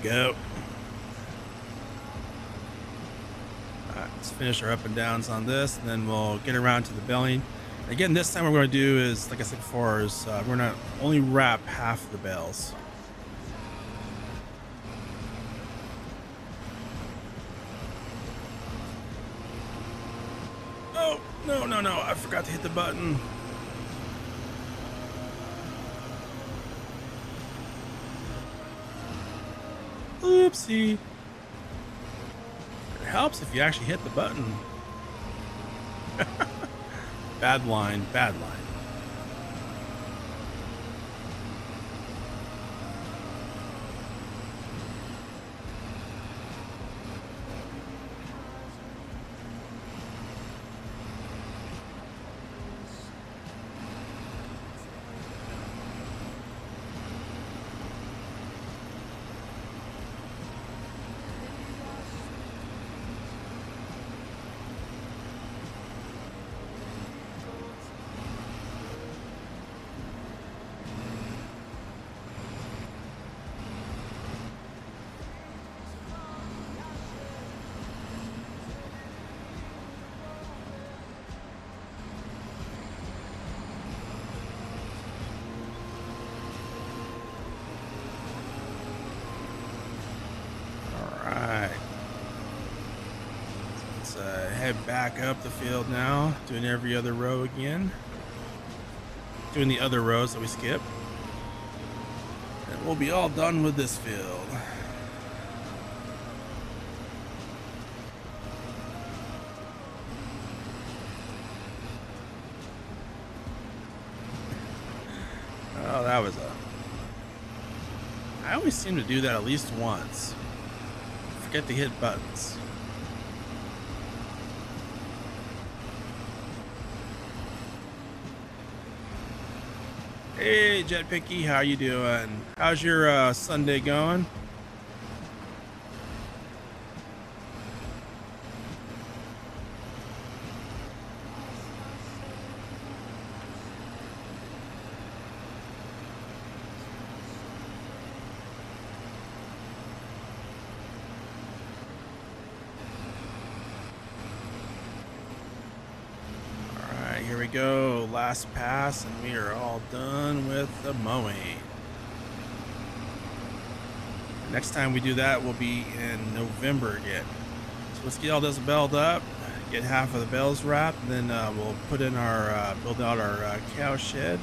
we go. Alright, let's finish our up and downs on this, and then we'll get around to the belling. Again, this time what we're going to do is, like I said before, is we're going to only wrap half of the bells. Oh, no, I forgot to hit the button. Oopsie. It helps if you actually hit the button. Bad line, bad line. Head back up the field now, doing every other row again, doing the other rows that we skipped, and we'll be all done with this field. Oh, that was I always seem to do that at least once. Forget to hit buttons. Hey, Jet Picky, how you doing? How's your Sunday going? Here we go, last pass, and we are all done with the mowing. Next time we do that will be in November again. So let's get all this belled up, get half of the bells wrapped, and then we'll put in our build out our cow shed,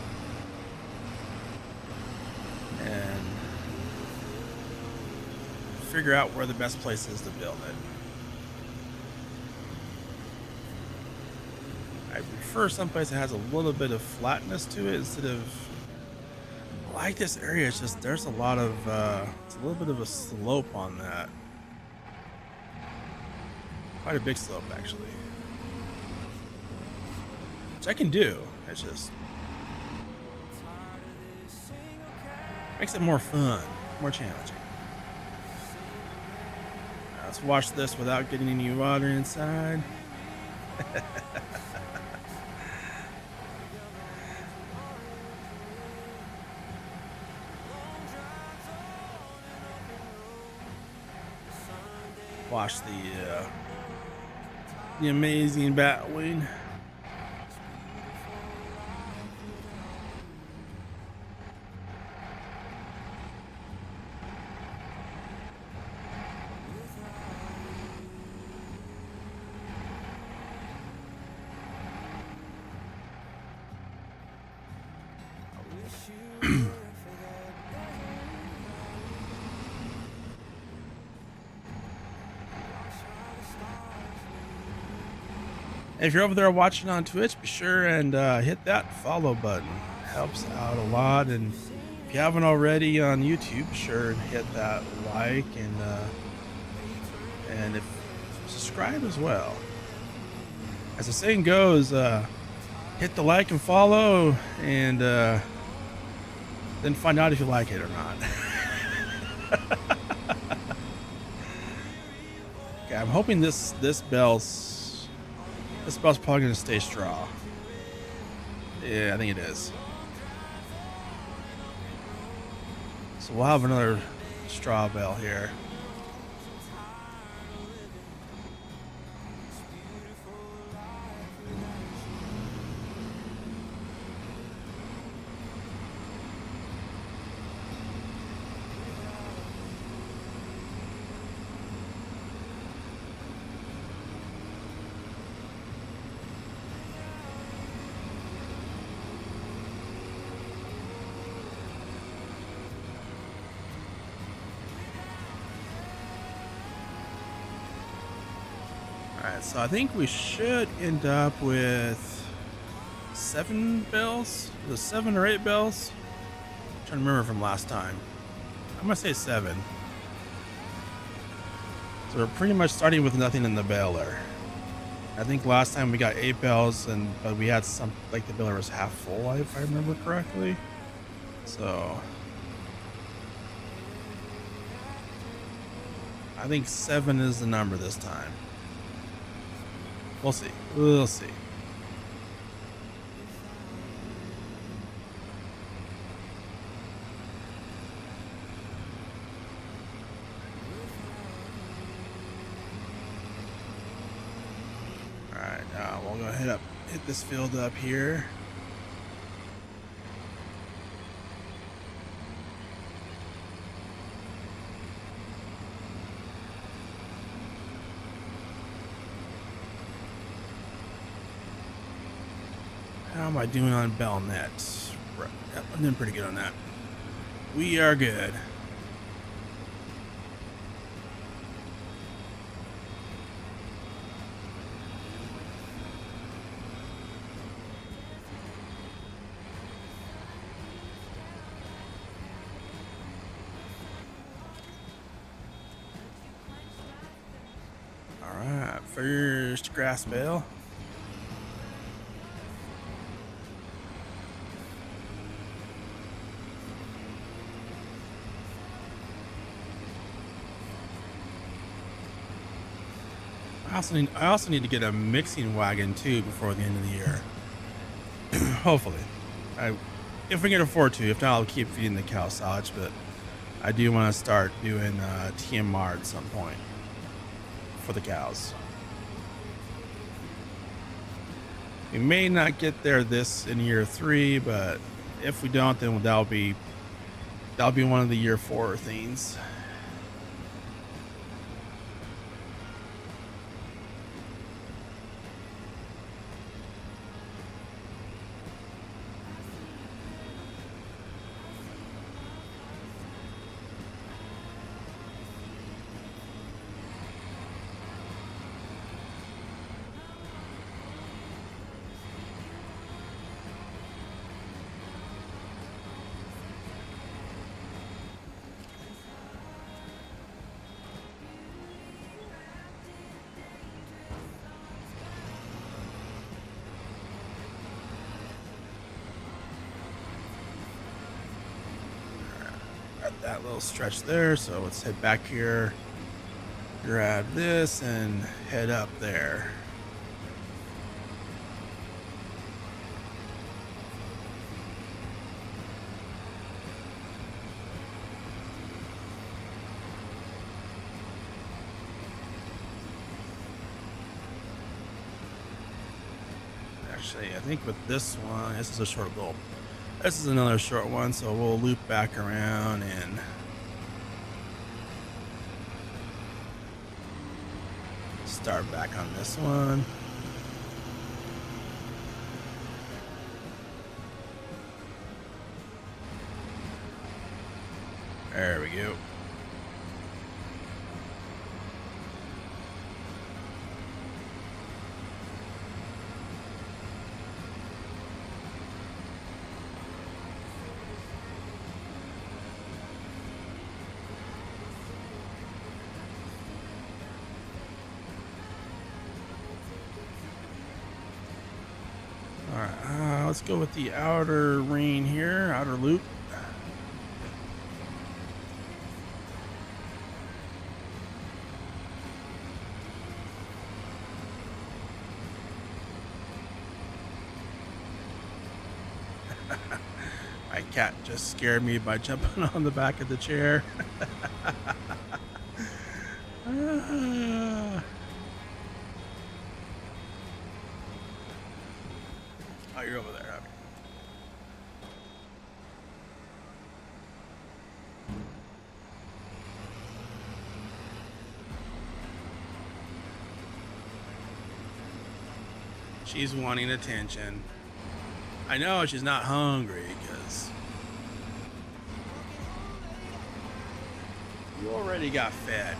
and figure out where the best place is to build it. I prefer someplace that has a little bit of flatness to it instead of, I like this area. It's just there's a lot of it's a little bit of a slope on that, quite a big slope actually, which I can do. It's just makes it more fun, more challenging. Let's watch this without getting any water inside. Watch the amazing Batwing. If you're over there watching on Twitch, be sure and hit that follow button. It helps out a lot. And if you haven't already on YouTube, be sure and hit that like and if subscribe as well. As the saying goes, hit the like and follow, and then find out if you like it or not. Okay, I'm hoping this bell's probably going to stay straw. Yeah, I think it is. So we'll have another straw bale here. Alright, so I think we should end up with 7 bells? The 7 or 8 bells? I'm trying to remember from last time. I'm gonna say 7. So we're pretty much starting with nothing in the baler. I think last time we got 8 bells, but we had some, like the baler was half full, if I remember correctly. So I think 7 is the number this time. We'll see. We'll see. All right, now we'll go ahead hit this field up here. How am I doing on Bellnet? Right. Yep, I'm doing pretty good on that. We are good. All right, first grass bale. I also need to get a mixing wagon too before the end of the year. Hopefully, if we can afford to. If not, I'll keep feeding the cow silage. But I do want to start doing TMR at some point for the cows. We may not get there in year 3, but if we don't, then that'll be one of the year 4 things. That little stretch there, so let's head back here, grab this, and head up there. Actually, I think with this one, this is a short little. This is another short one, so we'll loop back around and start back on this one. There we go. Alright, let's go with the outer ring here, outer loop. My cat just scared me by jumping on the back of the chair. Oh, you're over there. Okay. She's wanting attention. I know she's not hungry because you already got fed.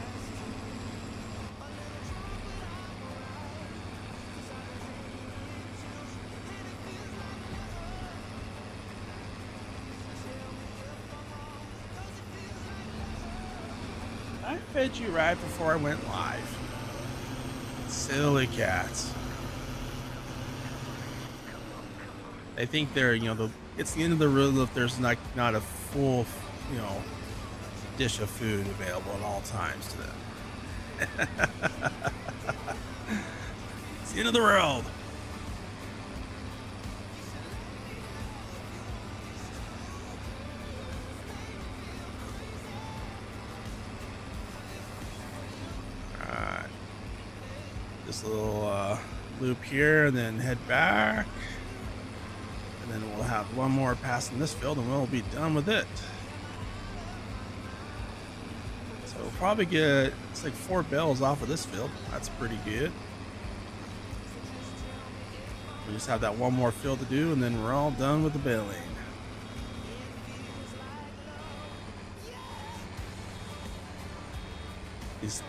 I fed you right before I went live. Silly cats. They think they're, you know, it's the end of the road if there's not a full, you know, dish of food available at all times to them. It's the end of the world. Alright. This little loop here and then head back. And then we'll have one more pass in this field and we'll be done with it. So we'll probably get, it's like 4 bells off of this field. That's pretty good. We just have that one more field to do and then we're all done with the belling. Just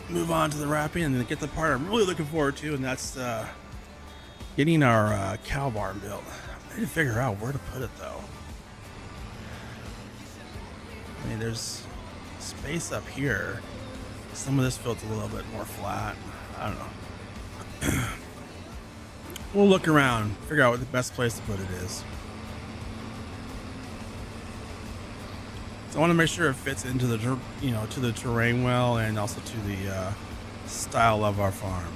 move on to the wrapping and then get the part I'm really looking forward to, and that's getting our cow barn built. I need to figure out where to put it though. I mean, there's space up here. Some of this field's a little bit more flat. I don't know. We'll look around, figure out what the best place to put it is. So I want to make sure it fits into the, you know, to the terrain well and also to the style of our farm.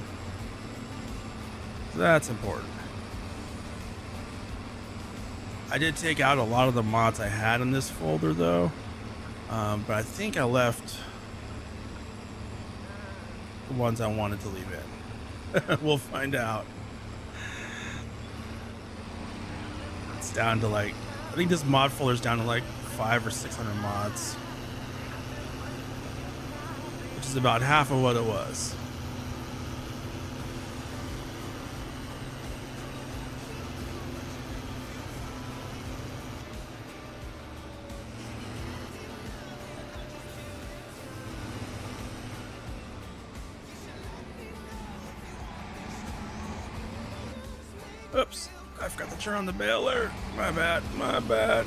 So that's important. I did take out a lot of the mods I had in this folder though, but I think I left the ones I wanted to leave in. We'll find out. It's down to like, I think this mod folder is down to like 500 or 600 mods, which is about half of what it was. Oops, I forgot to turn on the baler. My bad, my bad.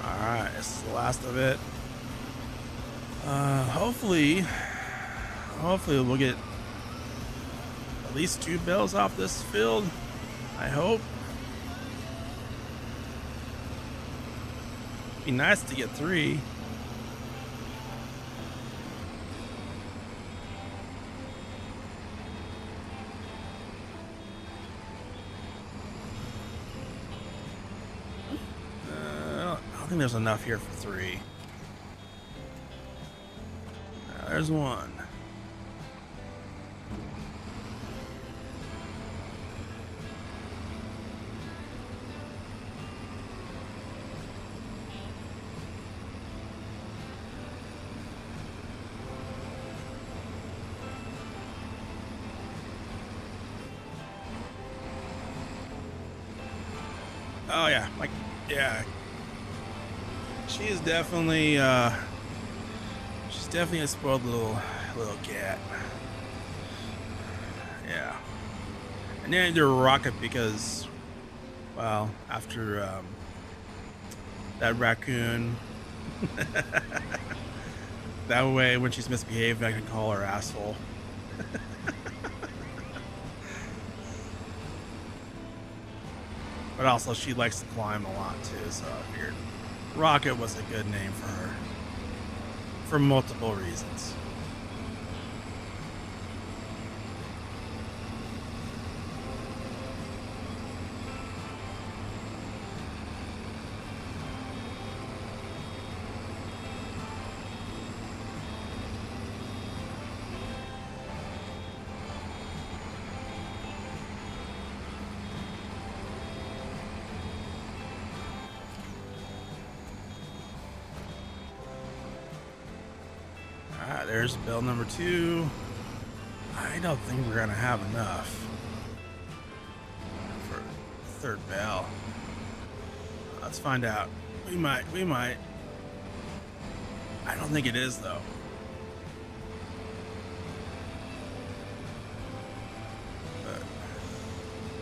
Alright, this is the last of it. Hopefully we'll get at least 2 bells off this field. I hope. Be nice to get 3. I don't think there's enough here for 3. There's 1. Oh yeah, like, yeah. She's definitely a spoiled little cat. Yeah. And then I do a rocket because, well, after that raccoon, that way when she's misbehaved, I can call her asshole. But also she likes to climb a lot too, so I figured Rocket was a good name for her. For multiple reasons. there's bell number 2. I don't think we're gonna have enough for third bell. Let's find out. We might. I don't think it is though. But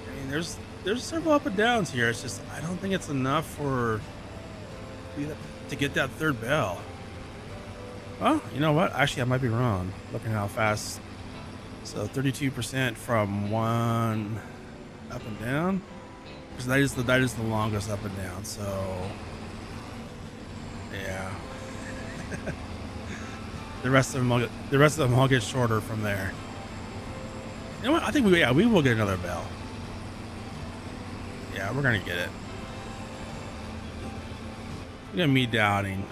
I mean, there's several up and downs here. It's just I don't think it's enough for to get that third bell. Well, you know what? Actually, I might be wrong. Looking how fast. So 32% from one up and down. Because that is the longest up and down. So yeah. the rest of them all get shorter from there. You know what? I think we will get another bell. Yeah, we're gonna get it. We're gonna be doubting.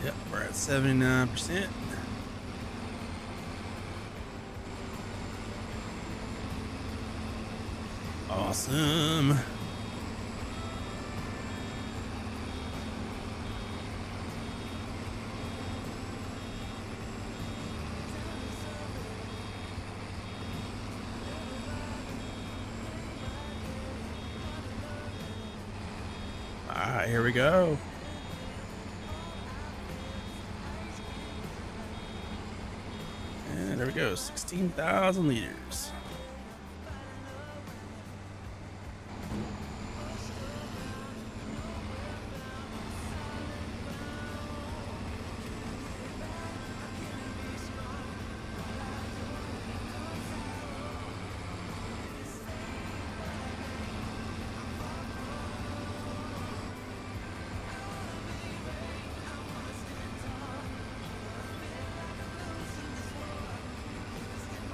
Yep, we're at 79%. Awesome. All right, here we go. And there we go, 16,000 liters.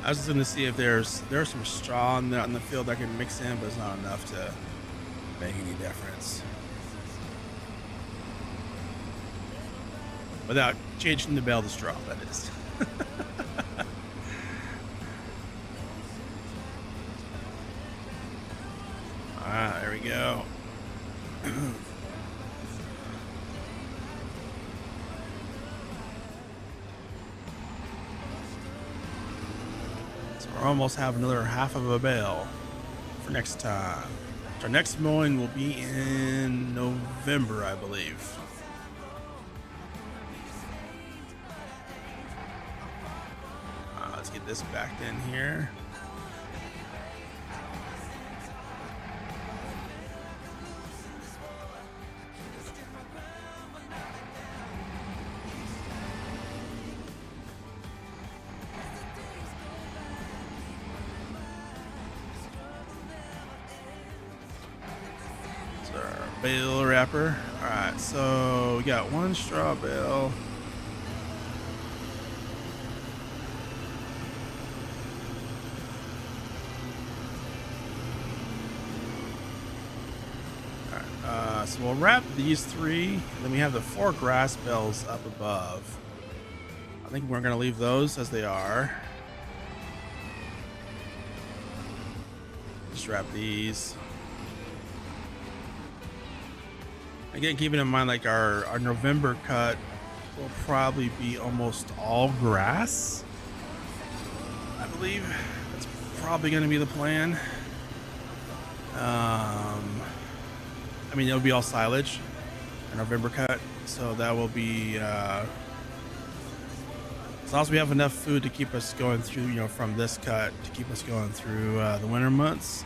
I was just going to see if there's some straw in the field I can mix in, but it's not enough to make any difference. Without changing the bell to straw, that is. Alright, there we go. We're almost have another half of a bell for next time. Our next mowing will be in November, I believe. Let's get this backed in here. Bale wrapper. Alright, so we got one straw bale. Alright, so we'll wrap these 3. Then we have the 4 grass bales up above. I think we're going to leave those as they are. Just wrap these. Again, keeping in mind, like our November cut will probably be almost all grass. I believe that's probably going to be the plan. I mean, it'll be all silage, our November cut, so that will be as long as we have enough food to keep us going through, you know, from this cut to keep us going through the winter months.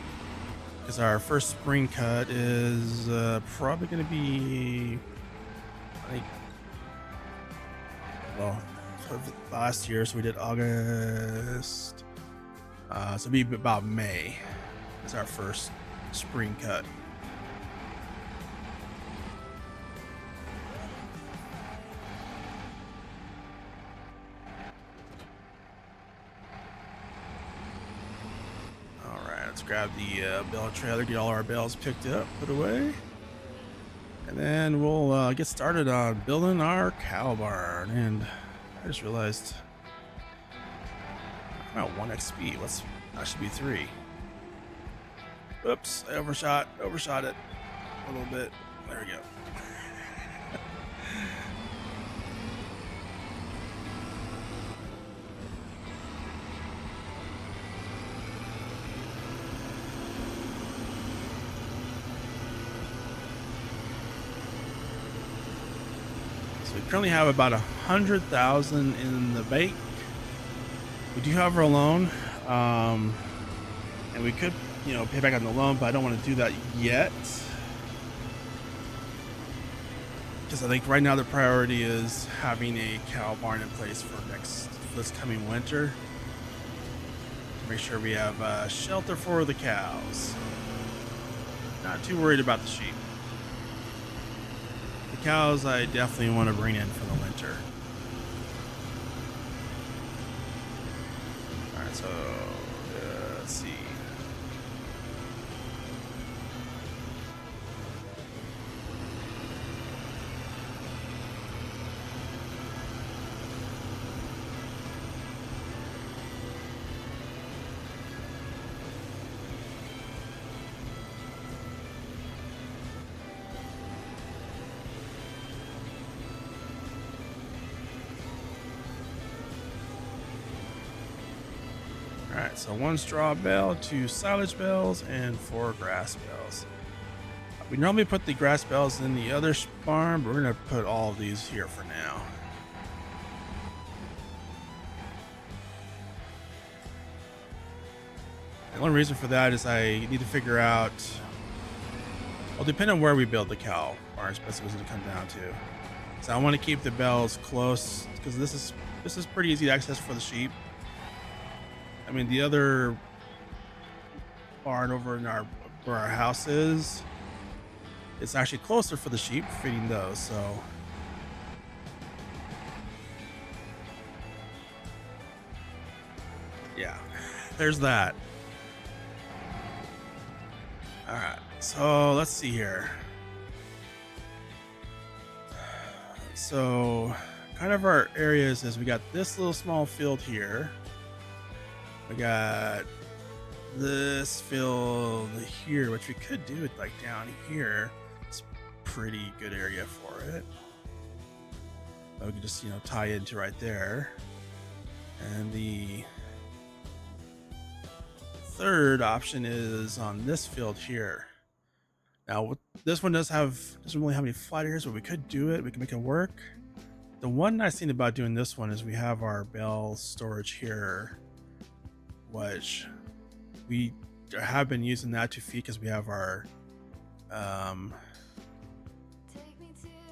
Because our first spring cut is probably going to be, I think, well, last year, so we did August. So it'll be about May. It's our first spring cut. grab the bale trailer, get all our bales picked up, put away. And then we'll get started on building our cow barn. And I just realized I'm at 1 XP. That should be 3. Oops, I overshot it a little bit. There we go. So we currently have about 100,000 in the bank. We do have our loan, and we could, pay back on the loan, but I don't want to do that yet, because I think right now the priority is having a cow barn in place for this coming winter, to make sure we have shelter for the cows. Not too worried about the sheep. The cows I definitely want to bring in for the winter. Alright, so let's see. Alright, so 1 straw bale, 2 silage bales, and 4 grass bales. We normally put the grass bales in the other barn, but we're going to put all of these here for now. The only reason for that is I need to figure out, well, depending on where we build the cow barn, that's what it's going to come down to. So I want to keep the bales close, because this is pretty easy to access for the sheep. I mean, the other barn over in where our house is, it's actually closer for the sheep, feeding those, so. Yeah, there's that. All right, so let's see here. So kind of our areas is we got this little small field here. We got this field here, which we could do it like down here. It's a pretty good area for it. We could just, tie into right there. And the third option is on this field here. Now, this one doesn't really have any flight areas, but we could do it. We can make it work. The one nice thing about doing this one is we have our bale storage here, which we have been using that to feed, because we have our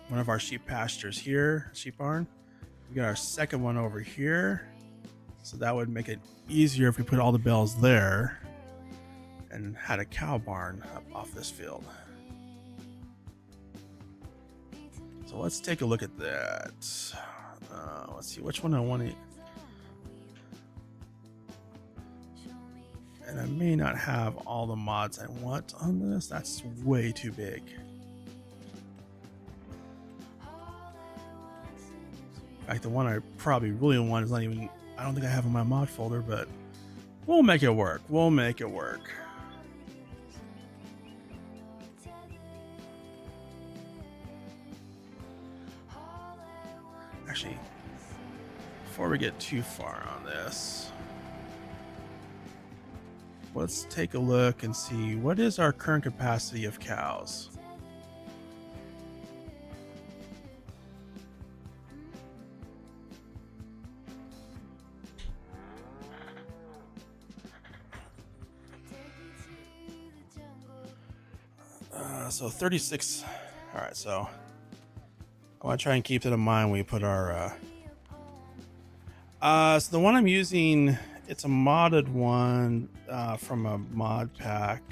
one of our sheep pastures here, sheep barn. We got our second one over here, so that would make it easier if we put all the bales there and had a cow barn up off this field. So let's take a look at that. Let's see which one I want to. And I may not have all the mods I want on this. That's way too big. In fact, the one I probably really want is not even, I don't think I have in my mod folder, but we'll make it work. We'll make it work. Actually, before we get too far on this, let's take a look and see what is our current capacity of cows. So 36. All right, so I want to try and keep that in mind when we put our so the one I'm using, it's a modded one from a mod pack.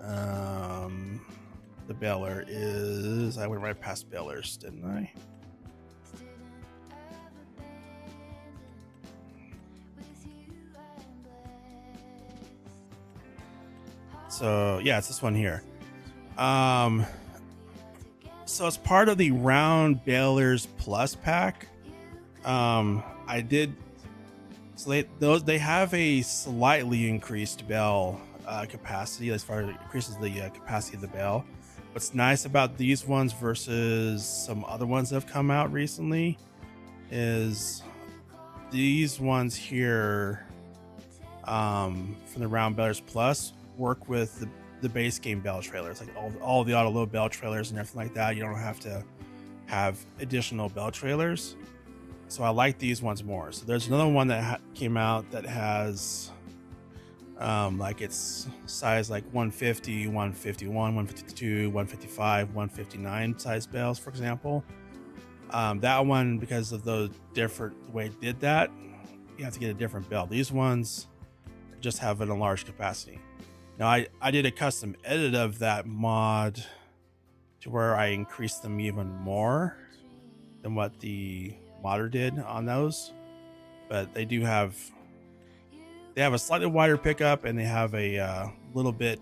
The baler is, I went right past balers, didn't I? So yeah, it's this one here. So as part of the Round Bailers Plus pack, I did. So they have a slightly increased bell capacity as far as it increases the capacity of the bell. What's nice about these ones versus some other ones that have come out recently is these ones here from the Round Bailers Plus work with the base game bell trailers, like all the auto load bell trailers and everything like that. You don't have to have additional bell trailers. So I like these ones more. So there's another one that came out that has like it's size like 150, 151, 152, 155, 159 size bells, for example. That one, because of the different way it did that, you have to get a different bell. These ones just have an enlarged capacity. Now I did a custom edit of that mod to where I increased them even more than what the modder did on those, but they have a slightly wider pickup and they have a little bit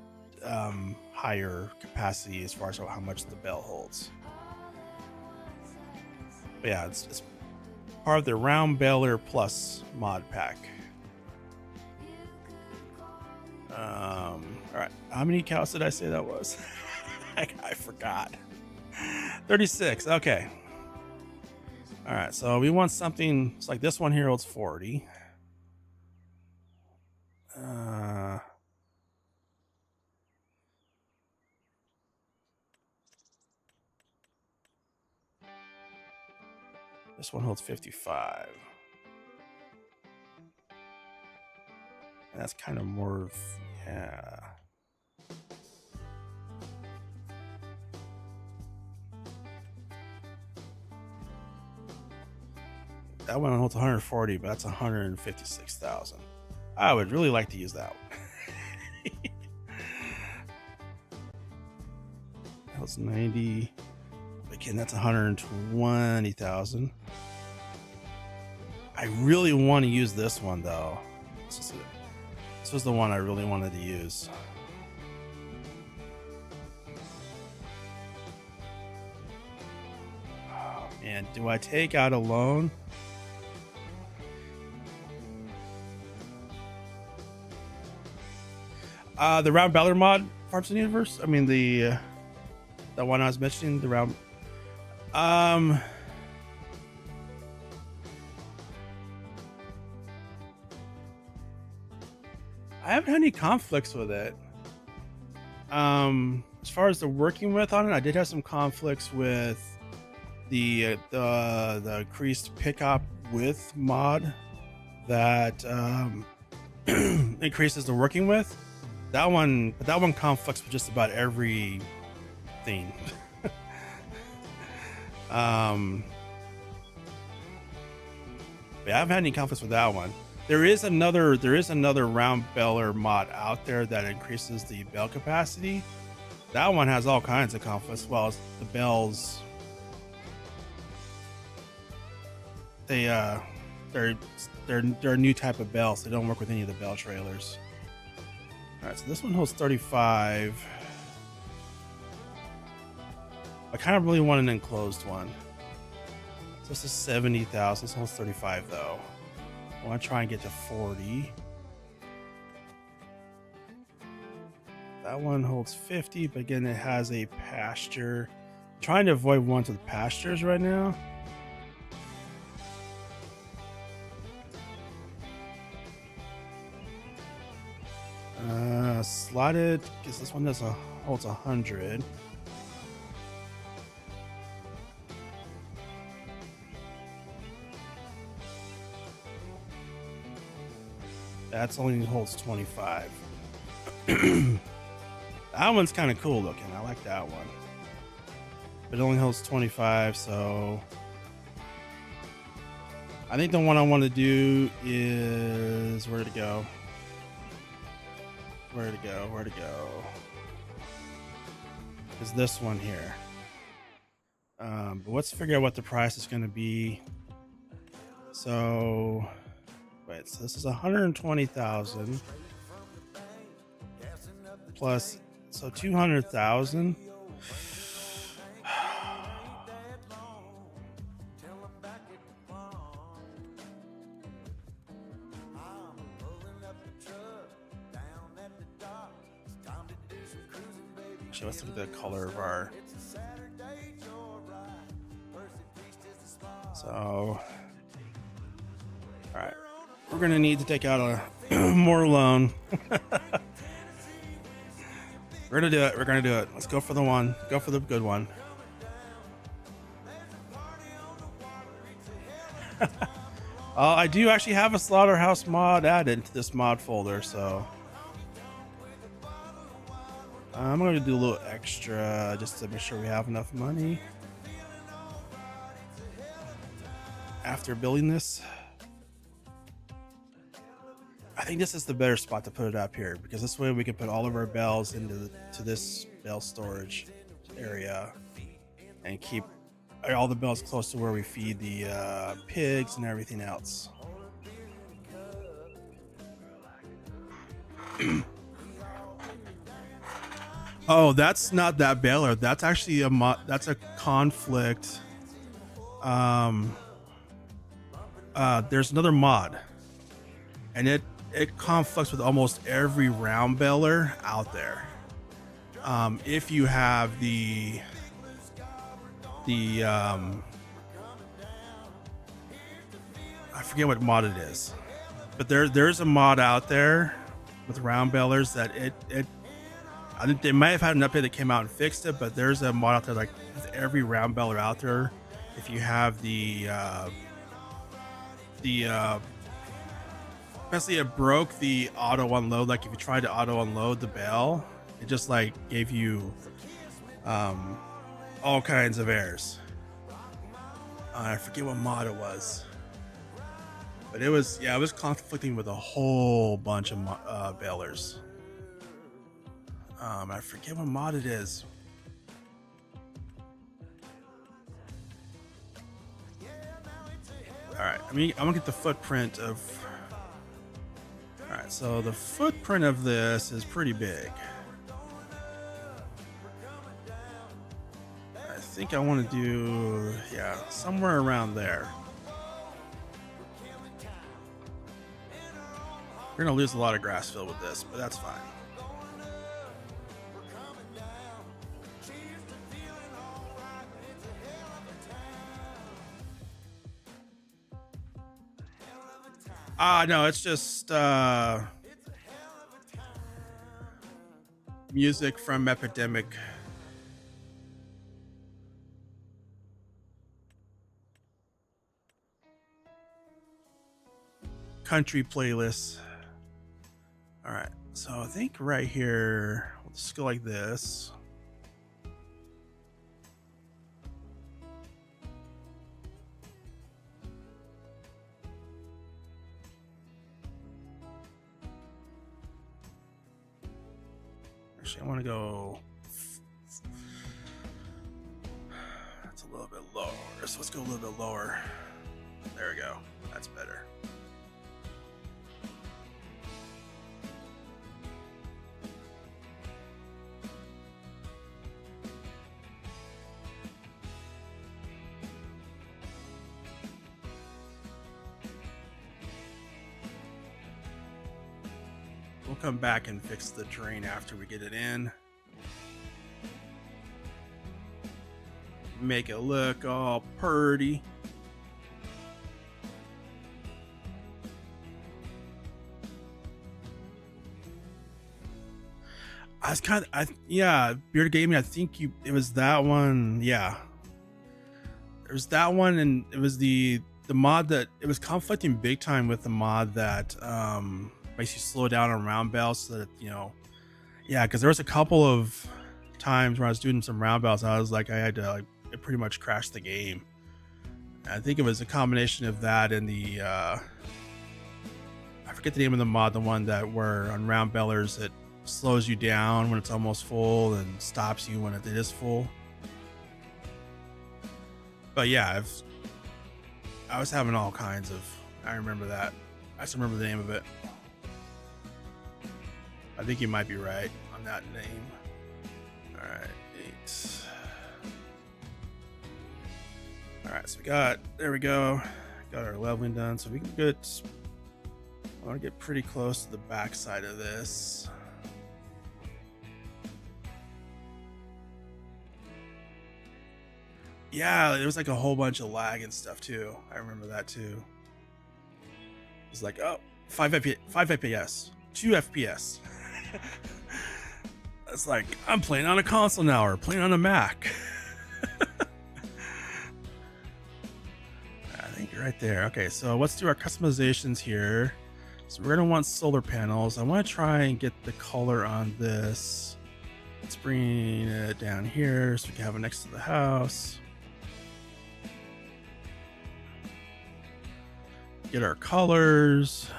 higher capacity as far as how much the bell holds. But yeah, it's part of the Round Bailer Plus mod pack. All right, how many counts did I say that was? I forgot. 36. Okay. All right, so we want something. It's like this one here holds 40. This one holds 55. And that's kind of more of, yeah. That one holds 140, but that's 156,000. I would really like to use that one. That was 90. Again, that's 120,000. I really want to use this one though. This was the one I really wanted to use. Oh man, do I take out a loan? The Round Bailer mod, Farms in the Universe. I mean the one I was mentioning, the Round. I haven't had any conflicts with it. As far as the working with on it, I did have some conflicts with the increased pickup with mod that increases the working with. That one conflicts with just about every thing. But I haven't had any conflicts with that one. There is another Round Bailer mod out there that increases the bell capacity. That one has all kinds of conflicts, as well as the bells. They're a new type of bell, so they don't work with any of the bell trailers. All right, so this one holds 35. I kind of really want an enclosed one. So this is 70,000. This holds 35 though. I want to try and get to 40. That one holds 50, but again, it has a pasture. I'm trying to avoid ones with pastures right now. Slotted, because this one holds 100. That's only holds 25. That one's kind of cool looking. I like that one. But it only holds 25, so I think the one I want to do is where to go. Where to go? Is this one here. But let's figure out what the price is going to be. So wait, so this is 120,000 plus, so 200,000. Actually, let's look at the color of our. So, all right, we're gonna need to take out a more loan. We're gonna do it. We're gonna do it. Let's go for the one. Go for the good one. I do actually have a slaughterhouse mod added to this mod folder, so I'm gonna do a little extra just to make sure we have enough money after building this. I think this is the better spot to put it up here, because this way we can put all of our bells into this bell storage area and keep all the bells close to where we feed the pigs and everything else. Oh, that's not that baler. That's actually a that's a conflict. There's another mod, and it conflicts with almost every round baler out there. If you have the I forget what mod it is, but there's a mod out there with round balers that I think they might have had an update that came out and fixed it, but there's a mod out there like with every round baler out there. If you have basically it broke the auto unload. Like if you tried to auto unload the bell, it just like gave you all kinds of errors. I forget what mod it was, but it was conflicting with a whole bunch of bailers. I forget what mod it is. All right, I'm gonna get the footprint of. All right, so the footprint of this is pretty big. I think I want to do, yeah, somewhere around there. We're gonna lose a lot of grass field with this, but that's fine. No, it's just music from Epidemic. Country playlist. All right, so I think right here, we'll just go like this. Actually, I want to go. That's a little bit lower, so let's go a little bit lower. There we go. That's better. We'll come back and fix the drain after we get it in. Make it look all purty. I was kind of, yeah, Beard Gaming, I think it was that one. Yeah. There was that one, and it was the mod that, it was conflicting big time with the mod that, makes you slow down on round bells so that, you know, yeah, because there was a couple of times where I was doing some round bells, I was like, I had to, like, it pretty much crashed the game. I think it was a combination of that and the I forget the name of the mod, the one that where on round bellers it slows you down when it's almost full and stops you when it is full. But yeah, I was having all kinds of, I remember that. I just remember the name of it. I think you might be right on that name. All right, 8. All right, so there we go. Got our leveling done, so we can get. I want to get pretty close to the back side of this. Yeah, there was like a whole bunch of lag and stuff too. I remember that too. It's like, oh, 5 FPS, 2 FPS. It's like, I'm playing on a console now or playing on a Mac. I think you're right there. Okay, so let's do our customizations here. So we're gonna want solar panels. I want to try and get the color on this. Let's bring it down here so we can have it next to the house. Get our colors.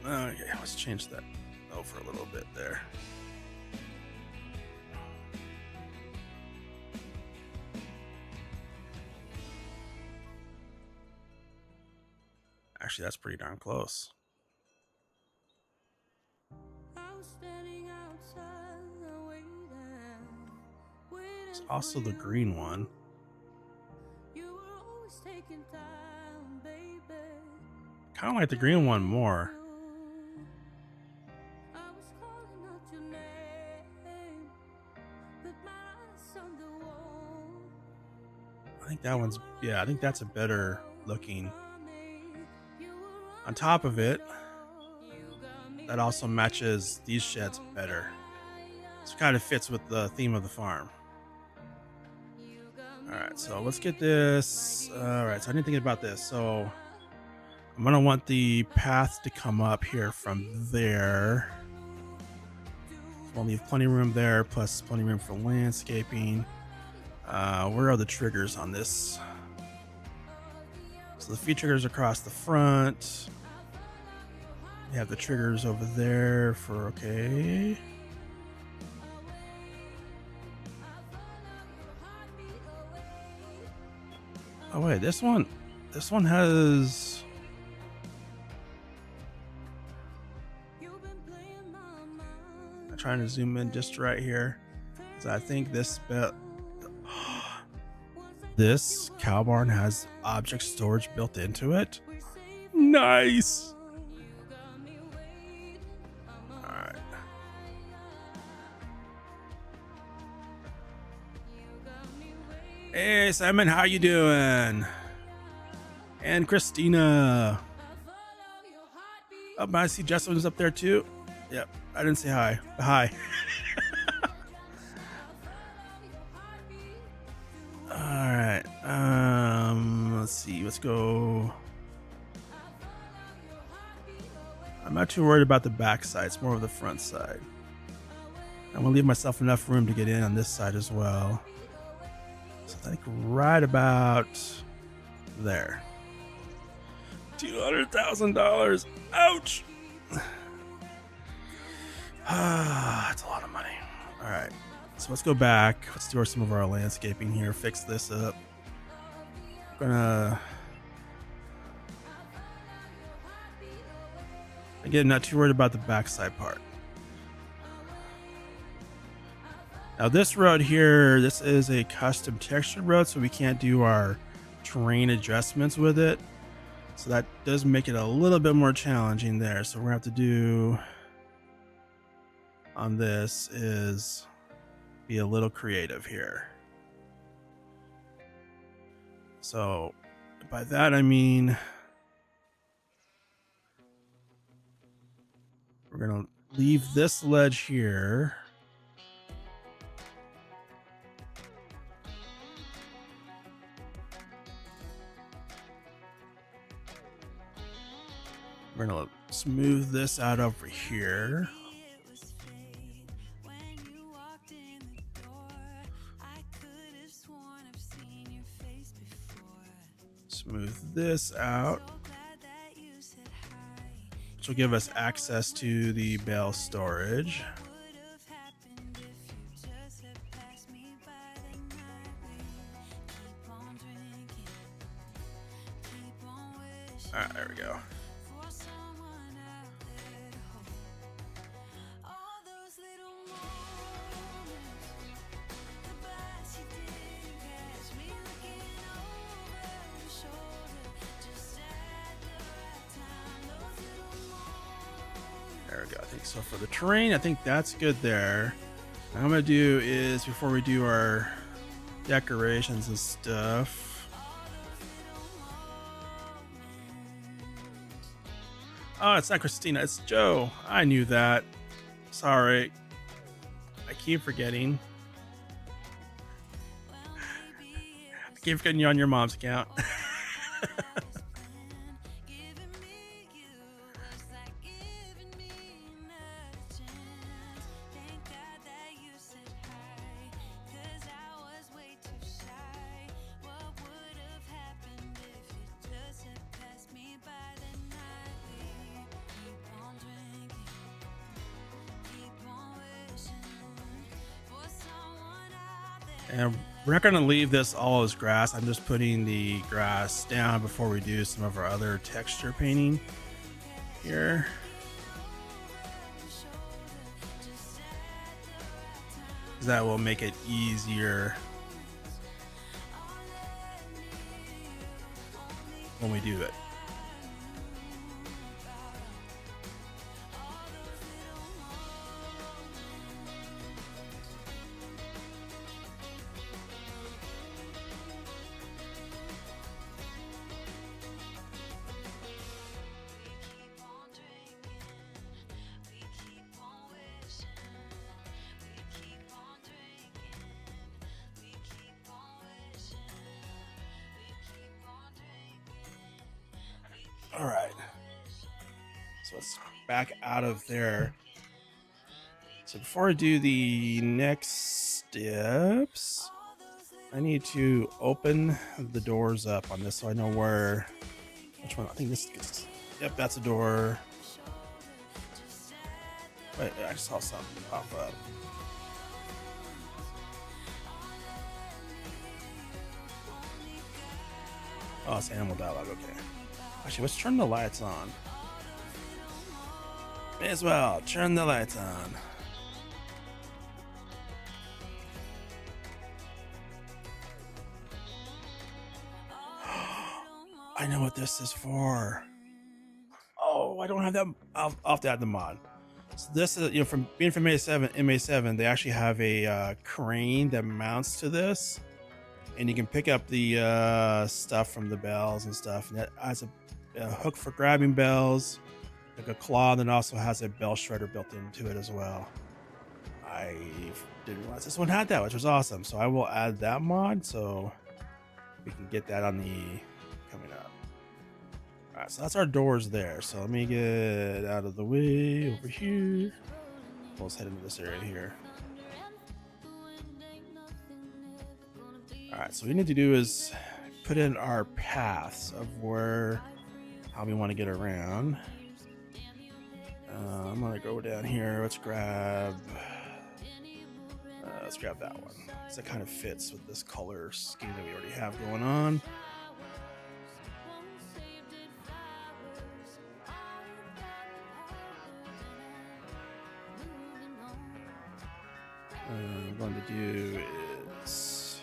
Okay, let's change that over a little bit there. Actually, that's pretty darn close. It's also the green one. Kind of like the green one more. I think that one's, yeah, I think that's a better looking. On top of it, that also matches these sheds better. So it kind of fits with the theme of the farm. Alright, so let's get this. Alright, so I didn't think about this. So I'm going to want the path to come up here from there. We'll leave plenty of room there, plus plenty of room for landscaping. Where are the triggers on this? So the feed triggers across the front. You have the triggers over there for okay. Oh wait, this one has. I'm trying to zoom in just right here, so I think this this cow barn has object storage built into it. Nice. All right. Hey Simon, how you doing? And Christina. Oh, I see Jessam's up there too. Yep, I didn't say hi. Hi. All right. Let's see. Let's go. I'm not too worried about the back side. It's more of the front side. I'm gonna leave myself enough room to get in on this side as well. So I think right about there. $200,000. Ouch. That's a lot of money. All right. So let's go back. Let's do some of our landscaping here. Fix this up. I'm gonna. Again, not too worried about the backside part. Now this road here, this is a custom textured road, so we can't do our terrain adjustments with it. So that does make it a little bit more challenging there. So we're gonna have to do on this is be a little creative here. So by that I mean we're gonna leave this ledge here. We're gonna smooth this out over here. Smooth this out, which will give us access to the bale storage. All right, there we go. we go. I think so. For the terrain, I think that's good there. What I'm gonna do is, before we do our decorations and stuff. Oh, it's not Christina, it's Joe. I knew that. Sorry. I keep forgetting. I keep forgetting you're on your mom's account. And we're not going to leave this all as grass. I'm just putting the grass down before we do some of our other texture painting here. That will make it easier when we do it. All right, so let's back out of there. So before I do the next steps, I need to open the doors up on this so I know where, which one. I think this is, yep, that's a door. Wait, I just saw something pop up. Oh, it's animal dialogue, okay. Actually, let's turn the lights on. May as well turn the lights on. I know what this is for. Oh, I don't have that. I'll have to add the mod. So this is, you know, from being from MA7, they actually have a crane that mounts to this, and you can pick up the stuff from the bells and stuff. And that has a hook for grabbing bells, like a claw, that also has a bell shredder built into it as well. I didn't realize this one had that, which was awesome. So I will add that mod so we can get that on the coming up. All right, so that's our doors there. So let me get out of the way over here. Let's head into this area here. All right, so what we need to do is put in our paths of how we want to get around. I'm gonna go down here. Let's grab that one, because it kind of fits with this color scheme that we already have going on. What I'm going to do is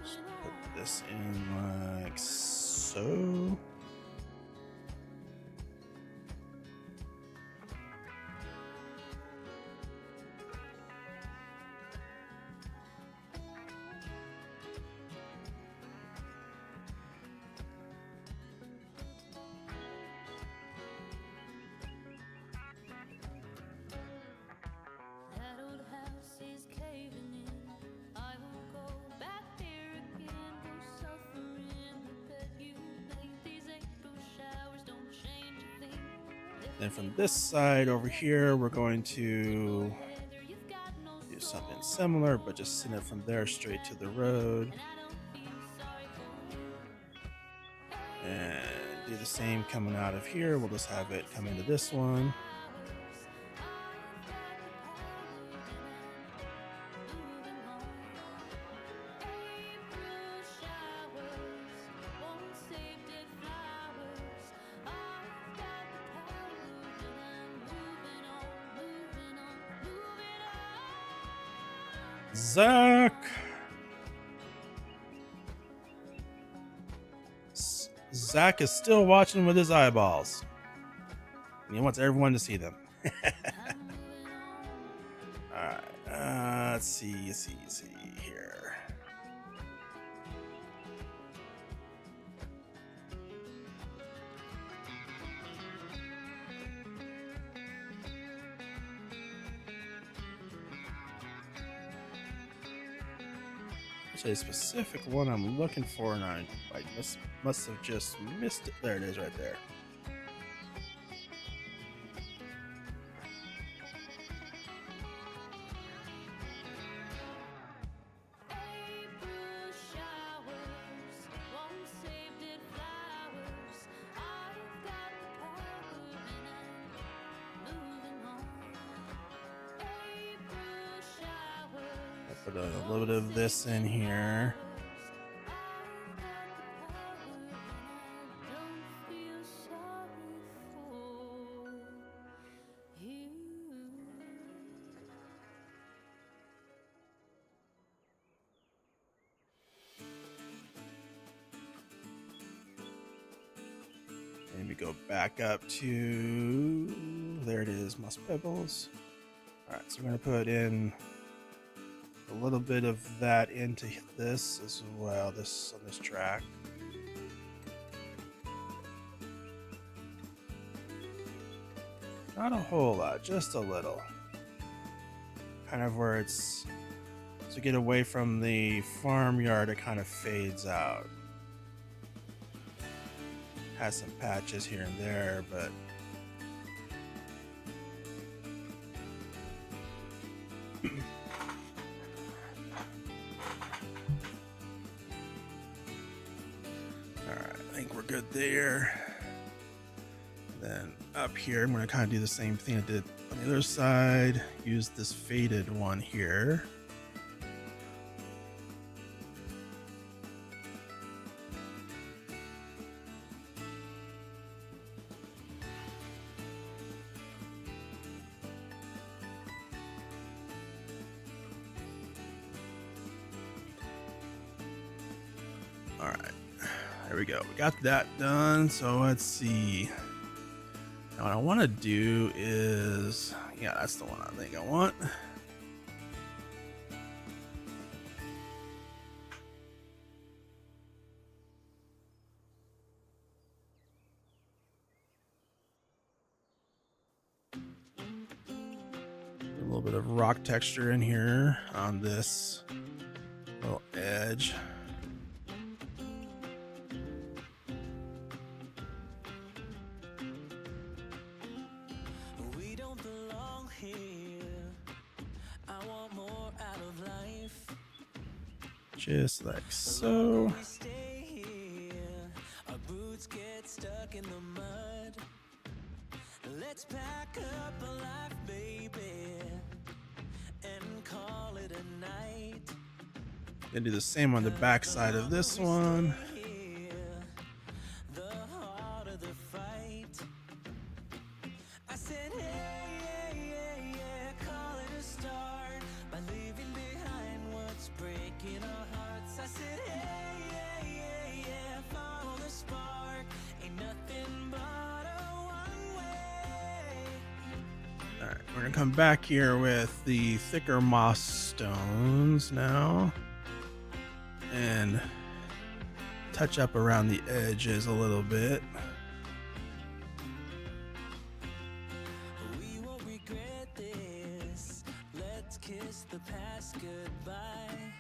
just put this in like so. Then from this side over here, we're going to do something similar, but just send it from there straight to the road. And do the same coming out of here. We'll just have it come into this one. Zach. Zach is still watching with his eyeballs. And he wants everyone to see them. Alright, let's see here. There's a specific one I'm looking for, and I must have just missed it. There it is, right there. April showers won't save dead flowers. I've got the power and I'm moving on. April showers. I'll put a little bit of this in here. Maybe go back up to, there it is, moss pebbles. All right, so we're gonna put in a little bit of that into this as well, this on this track. Not a whole lot, just a little. Kind of where it's, to get away from the farmyard, it kind of fades out. Has some patches here and there, but alright, I think we're good there. Then up here, I'm going to kind of do the same thing I did on the other side. Use this faded one here. All right, there we go. We got that done. So let's see. Now what I want to do is, yeah, that's the one I think I want. A little bit of rock texture in here on this little edge. We don't belong here. I want more out of life. Just like so. We stay here. Our boots get stuck in the mud. Let's pack up a life, baby, and call it a night. Gonna do the same on the back side of this one. Here, the harder the fight. I said, yeah, call it a start by leaving behind what's breaking our hearts. I said, yeah, follow the spark. Ain't nothing but a one way. All right, we're gonna come back here with the thicker moss stones now, and touch up around the edges a little bit. We won't regret this. Let's kiss the past goodbye.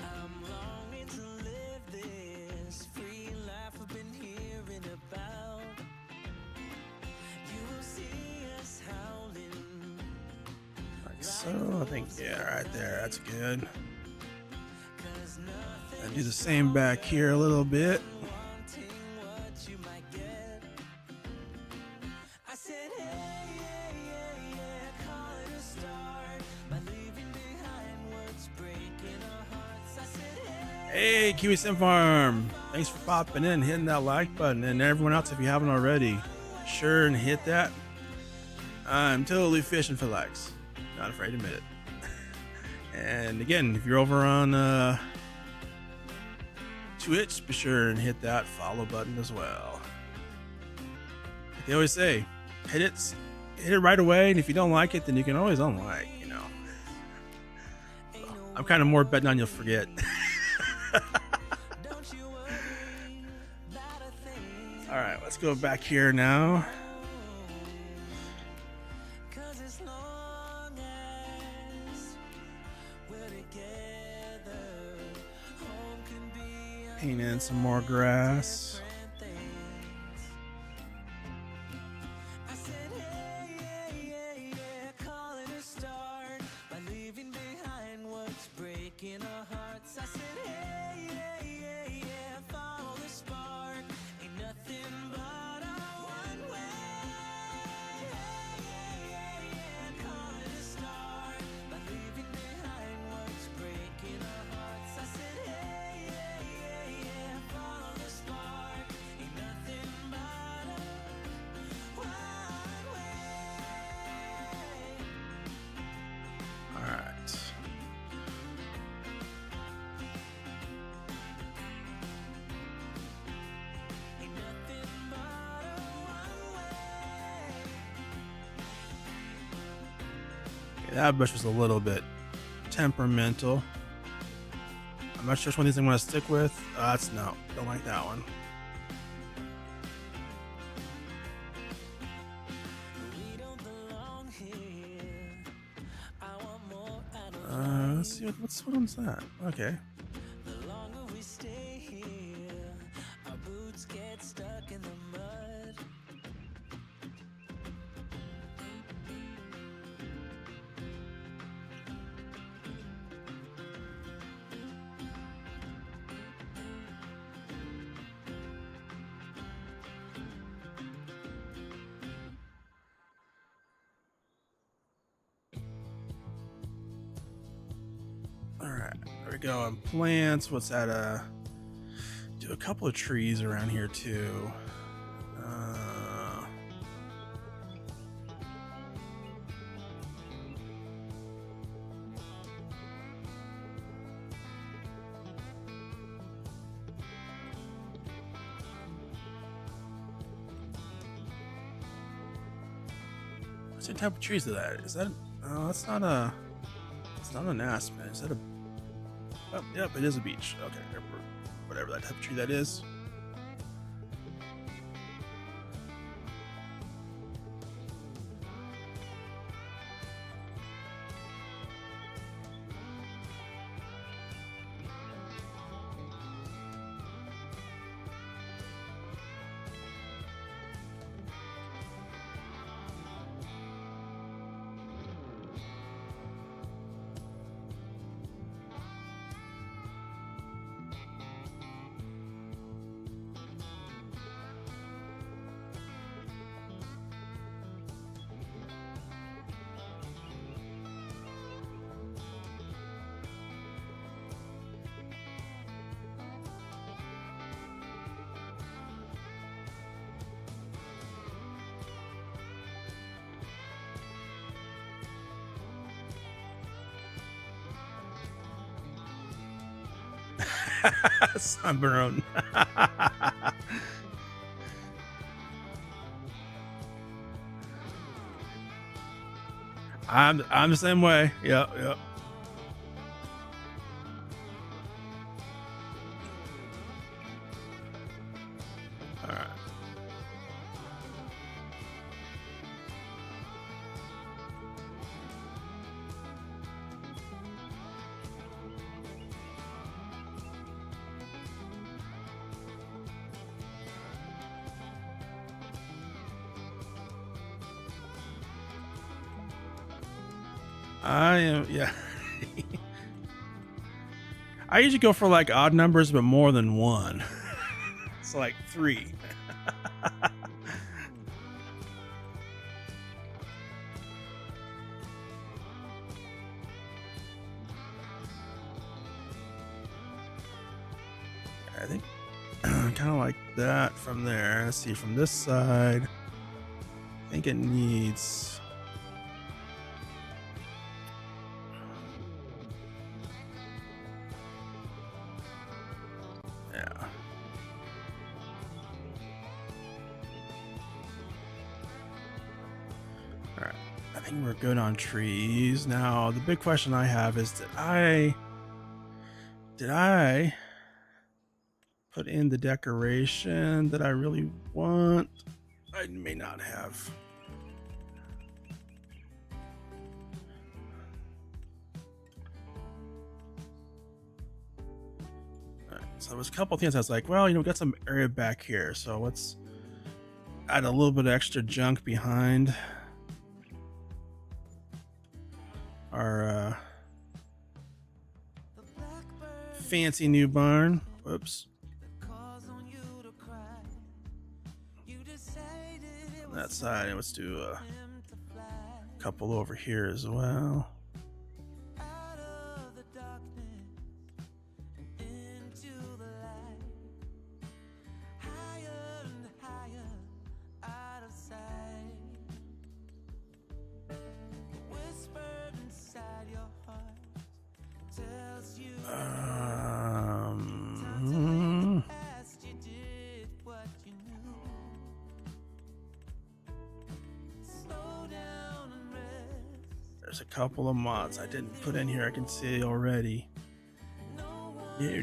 I'm longing to live this free life I've been hearing about. You will see us howling. Like so, I think, yeah, right there, that's good. 'Cause nothing And do the same back here a little bit. wanting what you might get. I said, yeah, call it a start by leaving behind what's breaking our hearts. I said, Hey, Kiwi Sim Farm, thanks for popping in, hitting that like button, and everyone else, if you haven't already, sure and hit that. I'm totally fishing for likes, not afraid to admit it. And again, if you're over on Twitch, be sure and hit that follow button as well. Like they always say, hit it right away, and if you don't like it, then you can always unlike, you know. So, I'm kind of more betting on you'll forget. All right, let's go back here now. Paint in some more grass. That brush was a little bit temperamental. I'm not sure which one of these I'm going to stick with. That's no, don't like that one. Let's see what one's that? Okay. There we go. And plants. What's that? Do a couple of trees around here too. What's the type of trees is that? Is that? Oh, that's not a. It's not an aspen. Is that a? Oh, yep, it is a beech. Okay, whatever that type of tree that is. Sunburn. I'm the same way. Yep. All right. I am, yeah. I usually go for like odd numbers, but more than one. It's like 3. I think kind of like that from there. Let's see, from this side, I think it needs. Yeah. we're good on trees. Now, the big question I have is, did I put in the decoration that I really want? I may not have. All right, so there was a couple things I was like, well, you know, we got some area back here, so let's add a little bit of extra junk behind our fancy new barn. Whoops. On that side, let's do a couple over here as well. There's a couple of mods I didn't put in here. I can see already. No. Let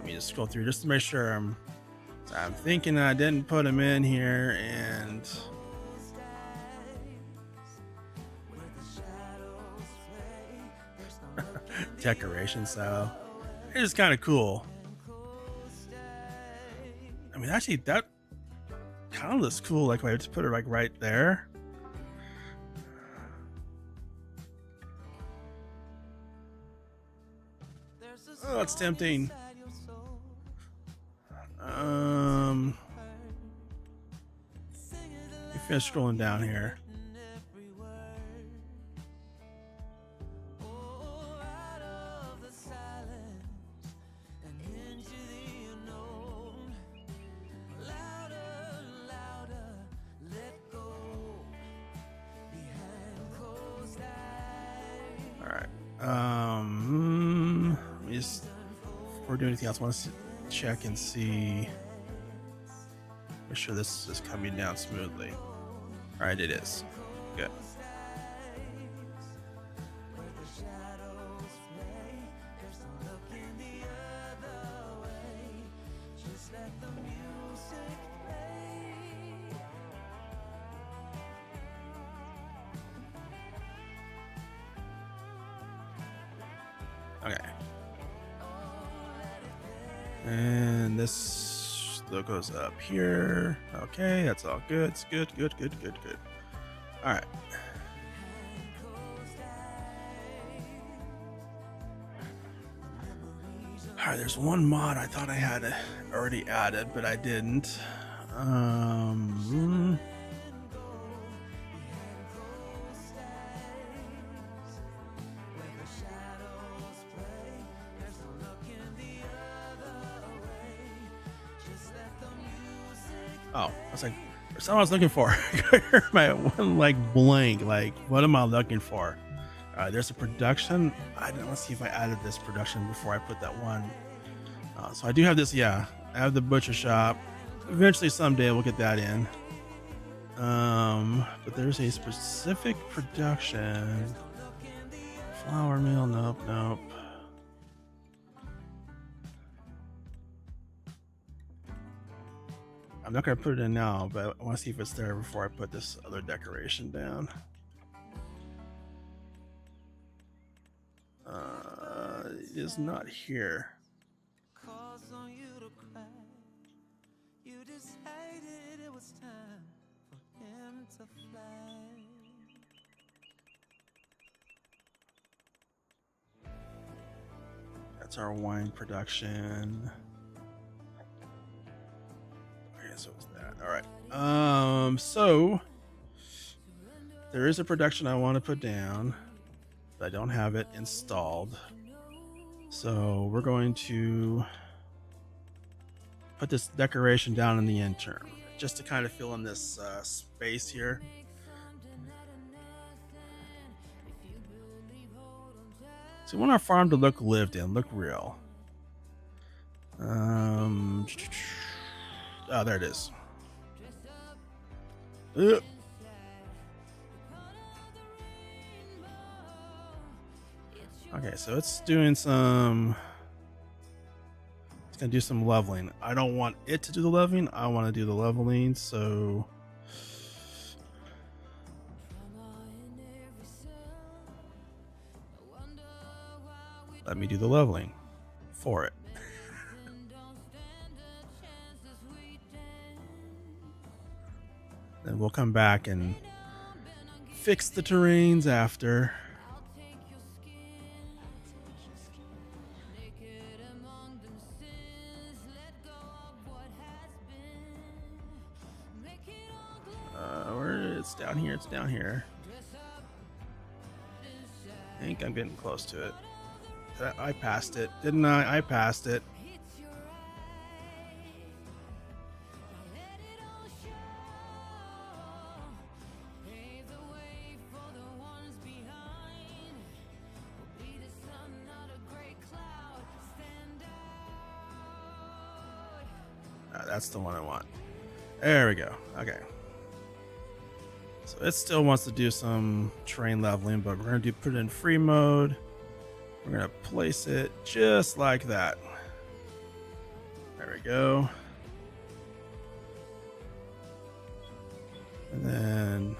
me just scroll through just to make sure I'm thinking I didn't put them in here, and decoration style. It's kind of cool. I mean, actually, that kind of looks cool. Like, if I just put it like right there. Oh, that's tempting. You finish scrolling down here. Before we do anything else, I want to check and see, make sure this is coming down smoothly. All right, it is. Good. Okay. And this logo's up here. Okay, that's all good. It's good. All right. All right, there's one mod I thought I had already added, but I didn't. Oh, I was like, there's something I was looking for. My one like blank. Like, what am I looking for? There's a production. Let's see if I added this production before I put that one. So I do have this. Yeah, I have the butcher shop. Eventually, someday we'll get that in. But there's a specific production. Flour mill. Nope. I'm not going to put it in now, but I want to see if it's there before I put this other decoration down. It is not here. That's our wine production. So is that all right? So there is a production I want to put down, but I don't have it installed. So we're going to put this decoration down in the interim, just to kind of fill in this space here. So we want our farm to look lived in, look real. Oh, there it is. Okay, so it's doing some. It's gonna do some leveling. I don't want it to do the leveling. I want to do the leveling. So let me do the leveling for it. Then we'll come back and fix the terrains after. It's down here. It's down here. I think I'm getting close to it. I passed it, didn't I? I passed it. That's the one I want. There we go. Okay. So it still wants to do some terrain leveling, but we're going to put it in free mode. We're going to place it just like that. There we go. And then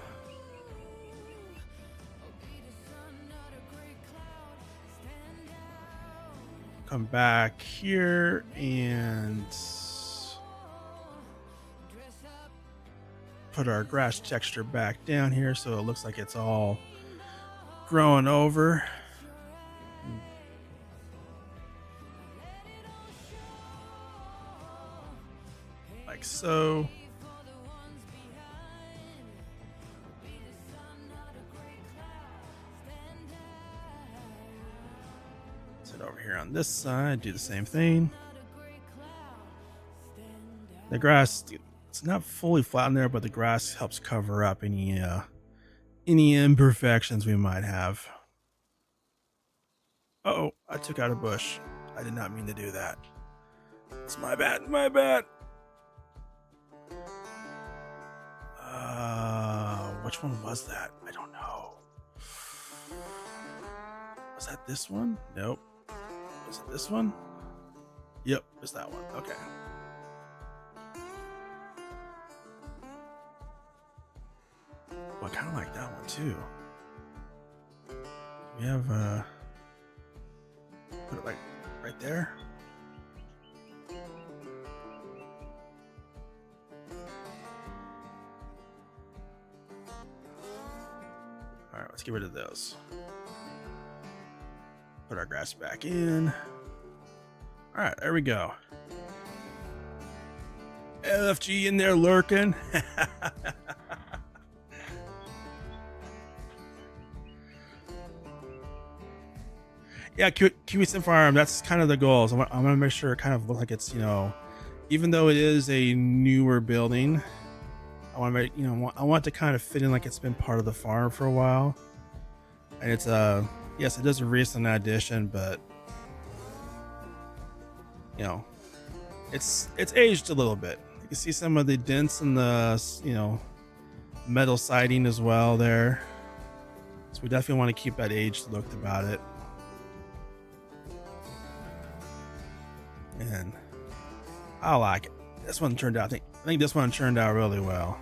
come back here and put our grass texture back down here so it looks like it's all growing over. Like so. Sit over here on this side, do the same thing. The grass, it's not fully flat in there, but the grass helps cover up any imperfections we might have. Uh-oh, I took out a bush. I did not mean to do that. It's my bad, my bad. Which one was that? I don't know. Was that this one? Nope. Was it this one? Yep, it's that one. Okay. I kind of like that one too. We have put it like right there. All right, let's get rid of those. Put our grass back in. All right, there we go. LFG in there lurking. Yeah, QE Farm, that's kind of the goals. I'm going to make sure it kind of looks like it's, you know, even though it is a newer building, I want to make, you know, I want it to kind of fit in like it's been part of the farm for a while. And it's, yes, it is a recent addition, but, you know, it's aged a little bit. You can see some of the dents in the, you know, metal siding as well there. So we definitely want to keep that aged look about it. And I like it. This one turned out, I think this one turned out really well.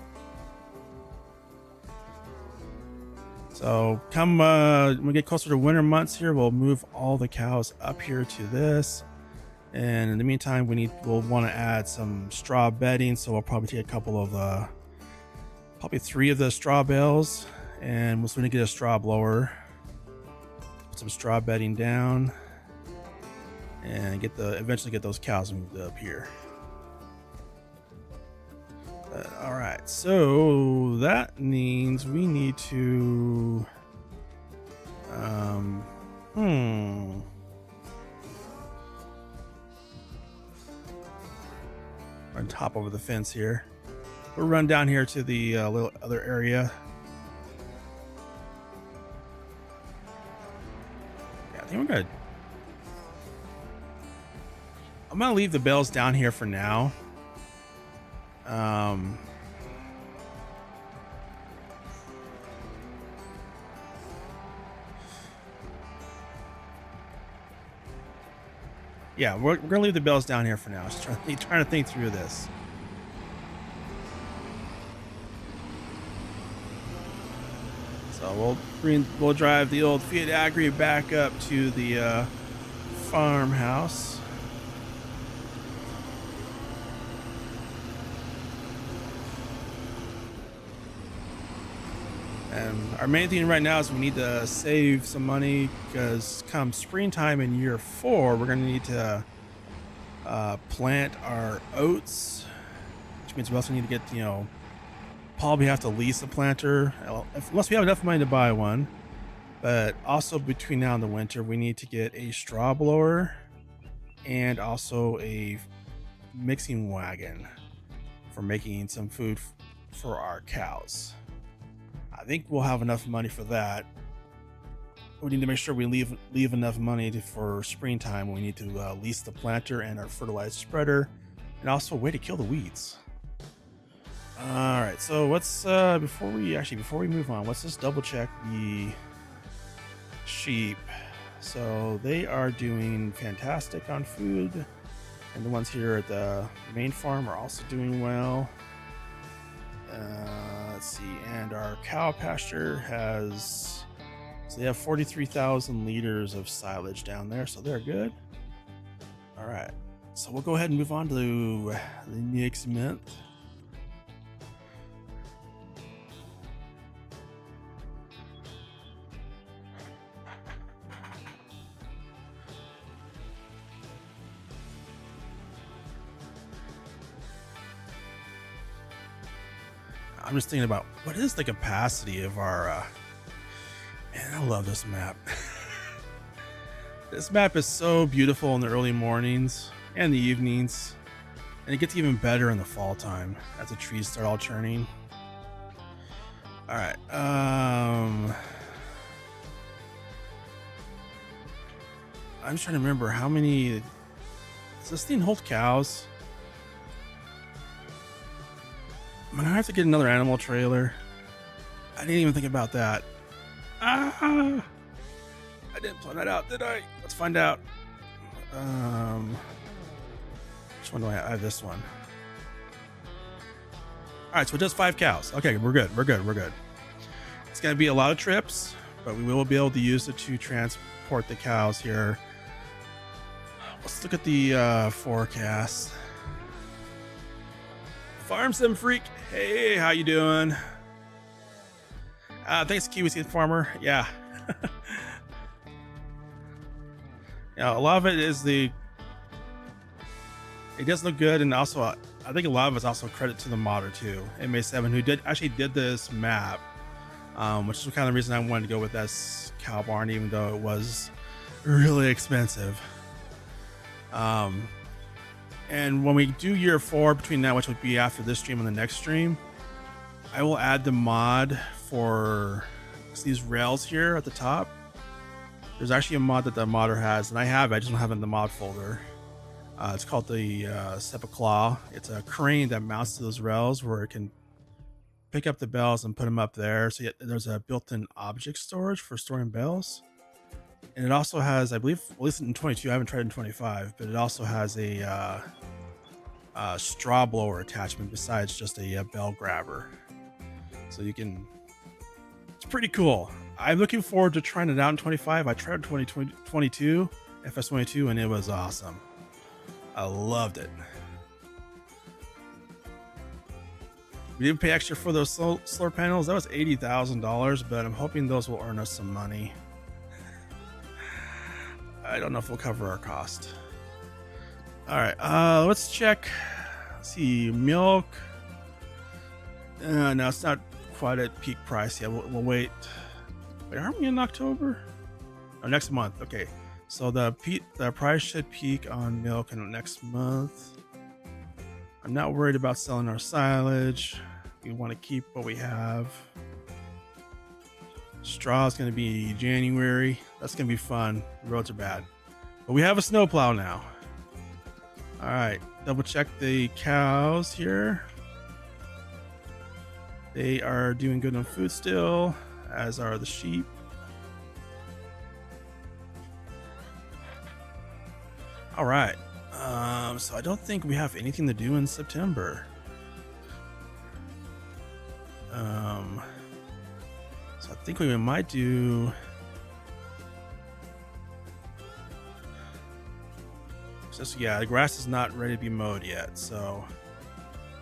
So come when we get closer to winter months here, we'll move all the cows up here to this. And in the meantime, we'll want to add some straw bedding. So we'll probably take a couple of probably 3 of the straw bales, and we're going to get a straw blower. Put some straw bedding down. And eventually get those cows moved up here. All right, so that means we need to run top over the fence here. We'll run down here to the little other area. Yeah, I think we're good. I'm gonna leave the bales down here for now. Yeah, we're gonna leave the bales down here for now. Just trying to think through this. So we'll drive the old Fiat Agri back up to the farmhouse. And our main thing right now is we need to save some money, because come springtime in year 4, we're going to need to plant our oats, which means we also need to get, probably have to lease a planter, unless we have enough money to buy one. But also between now and the winter, we need to get a straw blower and also a mixing wagon for making some food for our cows. I think we'll have enough money for that. We need to make sure we leave enough money for springtime. We need to lease the planter and our fertilizer spreader, and also a way to kill the weeds. All right, so let's before we move on, let's just double check the sheep. So they are doing fantastic on food, and the ones here at the main farm are also doing well. Let's see, and our cow pasture has, so they have 43,000 liters of silage down there, so they're good. All right, so we'll go ahead and move on to the next month. I'm just thinking about what is the capacity of our man, I love this map. This map is so beautiful in the early mornings and the evenings, and it gets even better in the fall time as the trees start all turning. All right, I'm just trying to remember how many does this thing hold cows. I'm gonna have to get another animal trailer. I didn't even think about that. I didn't plan that out, did I? Let's find out. Which one do I have? I have this one. All right, so it does 5 cows. Okay, we're good. It's gonna be a lot of trips, but we will be able to use it to transport the cows here. Let's look at the forecast. Farm Sim Freak, hey, how you doing? Thanks, Kiwi Seed Farmer. Yeah. Yeah, a lot of it is it does look good, and also I think a lot of it's also credit to the modder too, MA7, who actually did this map, which is kind of the reason I wanted to go with this cow barn, even though it was really expensive. And when we do year 4, between now, which would be after this stream and the next stream, I will add the mod for these rails here at the top. There's actually a mod that the modder has, and I just don't have it in the mod folder. It's called the Sepaclaw. It's a crane that mounts to those rails where it can pick up the bells and put them up there. So there's a built-in object storage for storing bells. And it also has, I believe, at least in 22, I haven't tried in 25, but it also has a straw blower attachment besides just a bell grabber. So you can, it's pretty cool. I'm looking forward to trying it out in 25. I tried 2022, FS22, and it was awesome. I loved it. We didn't pay extra for those solar panels. That was $80,000, but I'm hoping those will earn us some money. I don't know if we'll cover our cost. All right, let's check. Let's see, milk. No, it's not quite at peak price yet. We'll wait. Wait, aren't we in October? Oh, next month. Okay, so the price should peak on milk in next month. I'm not worried about selling our silage. We want to keep what we have. Straw is going to be January. That's going to be fun. The roads are bad, but we have a snowplow now. All right, double check the cows here. They are doing good on food still, as are the sheep. All right, so I don't think we have anything to do in September. So I think we might do. Just, yeah, the grass is not ready to be mowed yet, so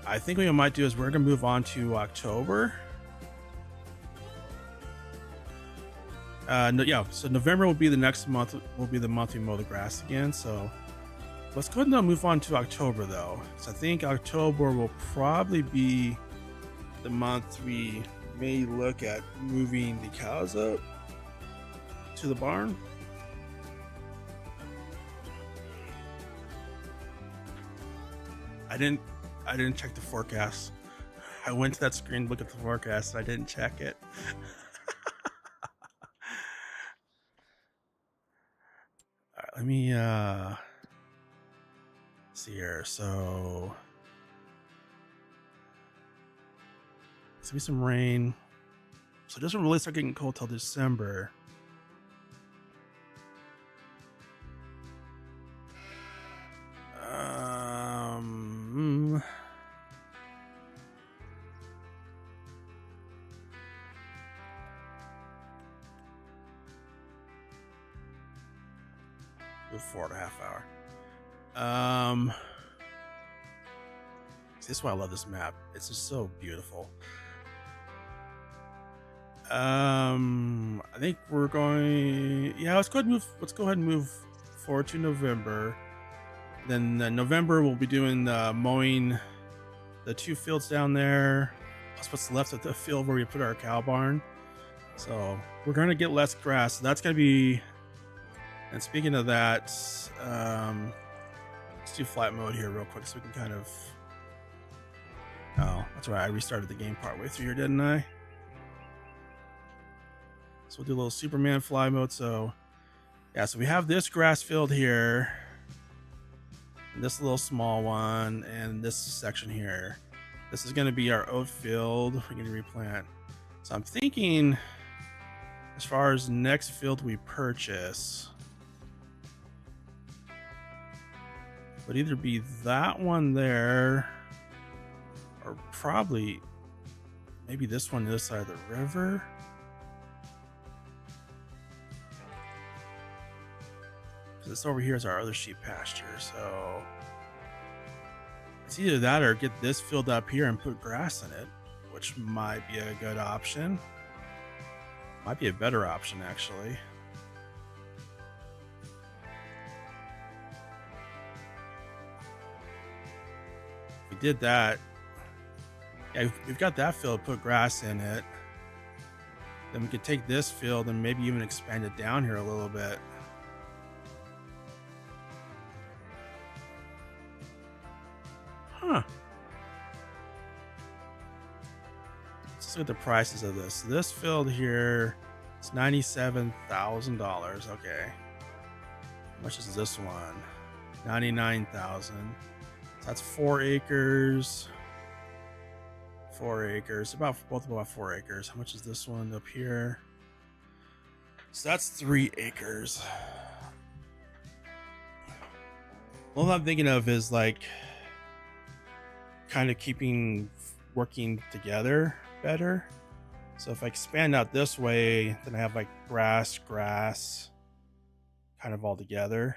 I think what we might do is we're gonna move on to October. No, yeah, so November will be the next month. Will be the month we mow the grass again. So let's go ahead and move on to October, though. So I think October will probably be the month we may look at moving the cows up to the barn. I didn't check the forecast. I went to that screen to look at the forecast and I didn't check it. All right, let me see here. So there's gonna be some rain. So it doesn't really start getting cold till December. The 4.5 hour. This is why I love this map. It's just so beautiful. I think we're going. Yeah, let's go ahead and move forward to November. Then November we'll be doing mowing the 2 fields down there, plus what's left of the field where we put our cow barn. So we're gonna get less grass. So that's gonna be. And speaking of that, let's do flight mode here real quick so we can kind of. Oh, that's right. I restarted the game partway through here, didn't I? So we'll do a little Superman fly mode. So yeah, so we have this grass field here, this little small one, and this section here. This is going to be our oat field. We're going to replant. So I'm thinking, as far as next field we purchase, would either be that one there, or probably maybe this one this side of the river. This over here is our other sheep pasture, so it's either that or get this filled up here and put grass in it, which might be a good option. Might be a better option, actually. If we did that, yeah, we've got that field, put grass in it. Then we could take this field and maybe even expand it down here a little bit. Huh. Let's look at the prices of this. This field here is $97,000. Okay. How much is this one? $99,000. So that's 4 acres. 4 acres. Both about 4 acres. How much is this one up here? So that's 3 acres. All I'm thinking of is like kind of working together better. So if I expand out this way, then I have like grass kind of all together.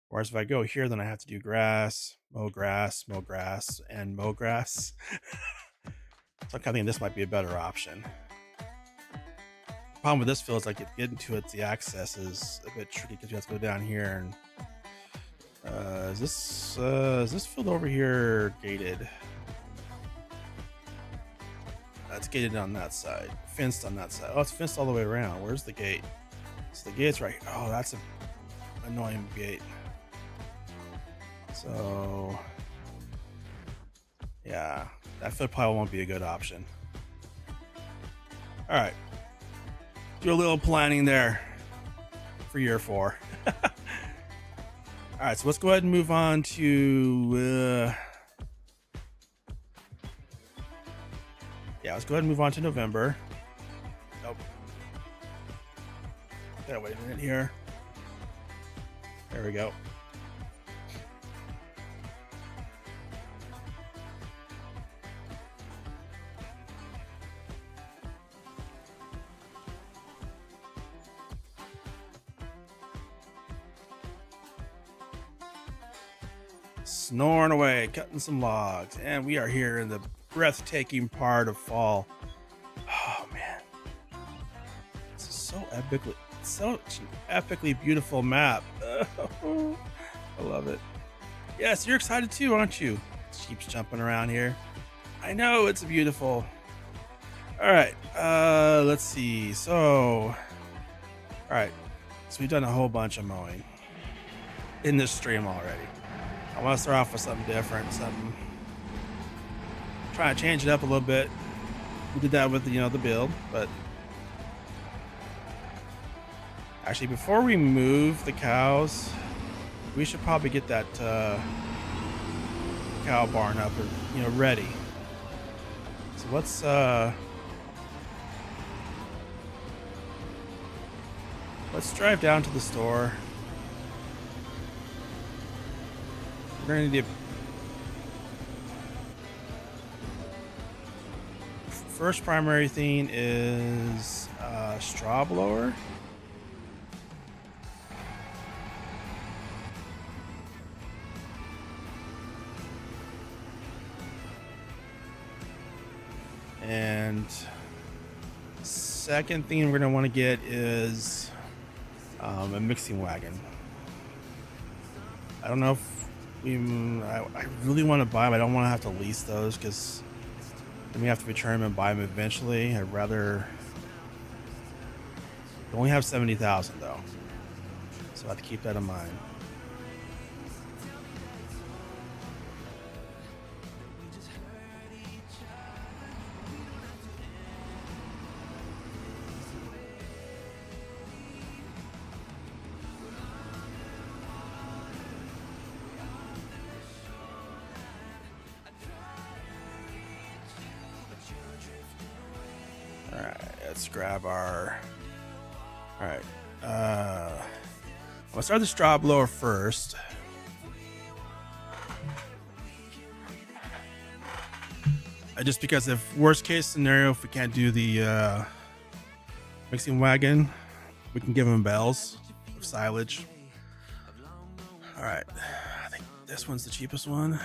Whereas if I go here, then I have to do grass, mow grass, and mow grass. So I'm kind of thinking this might be a better option. The problem with this field is like getting to it, the access is a bit tricky because you have to go down here and is this field over here gated? It's gated on that side, fenced on that side. Oh, it's fenced all the way around. Where's the gate? So the gate's right here. Oh, that's an annoying gate. So yeah, that field probably won't be a good option. All right. Do a little planning there for year 4. All right, so let's go ahead and move on to let's go ahead and move on to November. Nope. Gotta wait a minute here. There we go. Snoring away, cutting some logs, and we are here in the breathtaking part of fall. Oh man, this is such an epically beautiful map. I love it. Yes, you're excited too, aren't you? Sheep's jumping around here. I know, it's beautiful. All right, let's see. So, all right, so we've done a whole bunch of mowing in this stream already. I want to start off with something different, trying to change it up a little bit. We did that with the build, but actually before we move the cows, we should probably get that cow barn up and ready. So let's drive down to the store. We're gonna need first primary thing is straw blower. And second thing we're gonna want to get is a mixing wagon. I don't know if I really want to buy them. I don't want to have to lease those because then we have to return them and buy them eventually. I'd rather. We only have 70,000 though, so I have to keep that in mind. Let's grab our. All right. I'm gonna start the straw blower first. Just because if worst case scenario, if we can't do the mixing wagon, we can give them bells of silage. All right. I think this one's the cheapest one.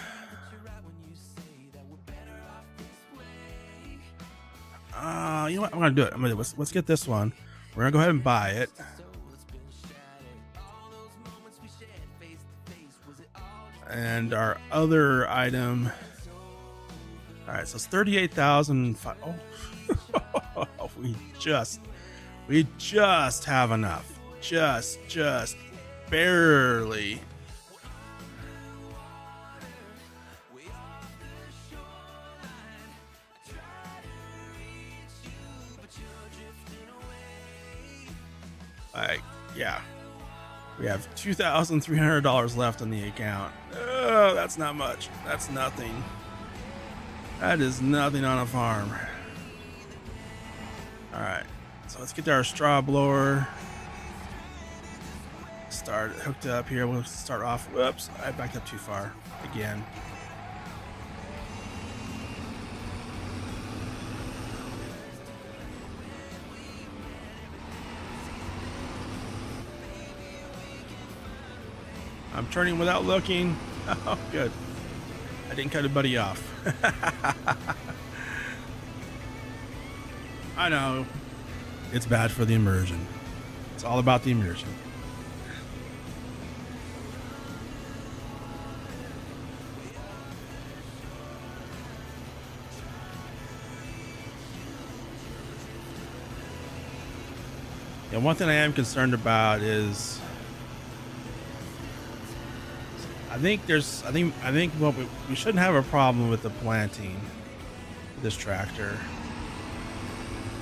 You know what? I'm gonna do it. Let's get this one. We're gonna go ahead and buy it. And our other item. All right, so it's 38,000. Oh, we just have enough. Just barely. Yeah, we have $2,300 left on the account. Oh, that's not much. That's nothing. That is nothing on a farm. All right, so let's get our straw blower. Start hooked up here. We'll start off. Whoops, I backed up too far again. I'm turning without looking. Oh, good. I didn't cut a buddy off. I know. It's bad for the immersion. It's all about the immersion. And one thing I am concerned about is I think what we shouldn't have a problem with the planting with this tractor.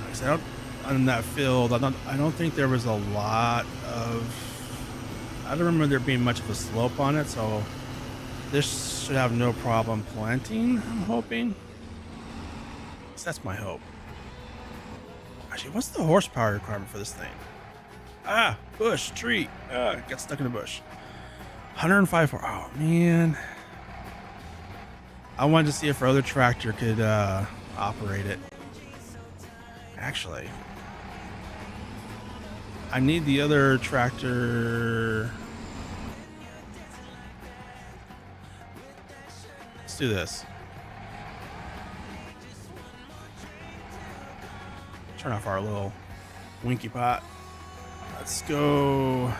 Like I said, on that field. I don't think there was a lot of. I don't remember there being much of a slope on it, so this should have no problem planting. I'm hoping. So that's my hope. Actually, what's the horsepower requirement for this thing? Ah, bush, tree. Got stuck in a bush. 105. Oh man. I wanted to see if our other tractor could operate it. Actually, I need the other tractor. Let's do this. Turn off our little winky pot. Let's go.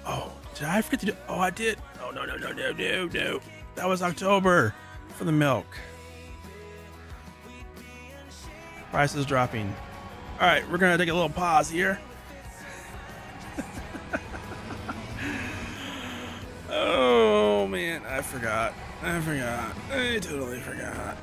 Oh, did I forget to do? Oh, I did. Oh, no. That was October for the milk. Price is dropping. All right, we're going to take a little pause here. Oh, man, I forgot. I totally forgot.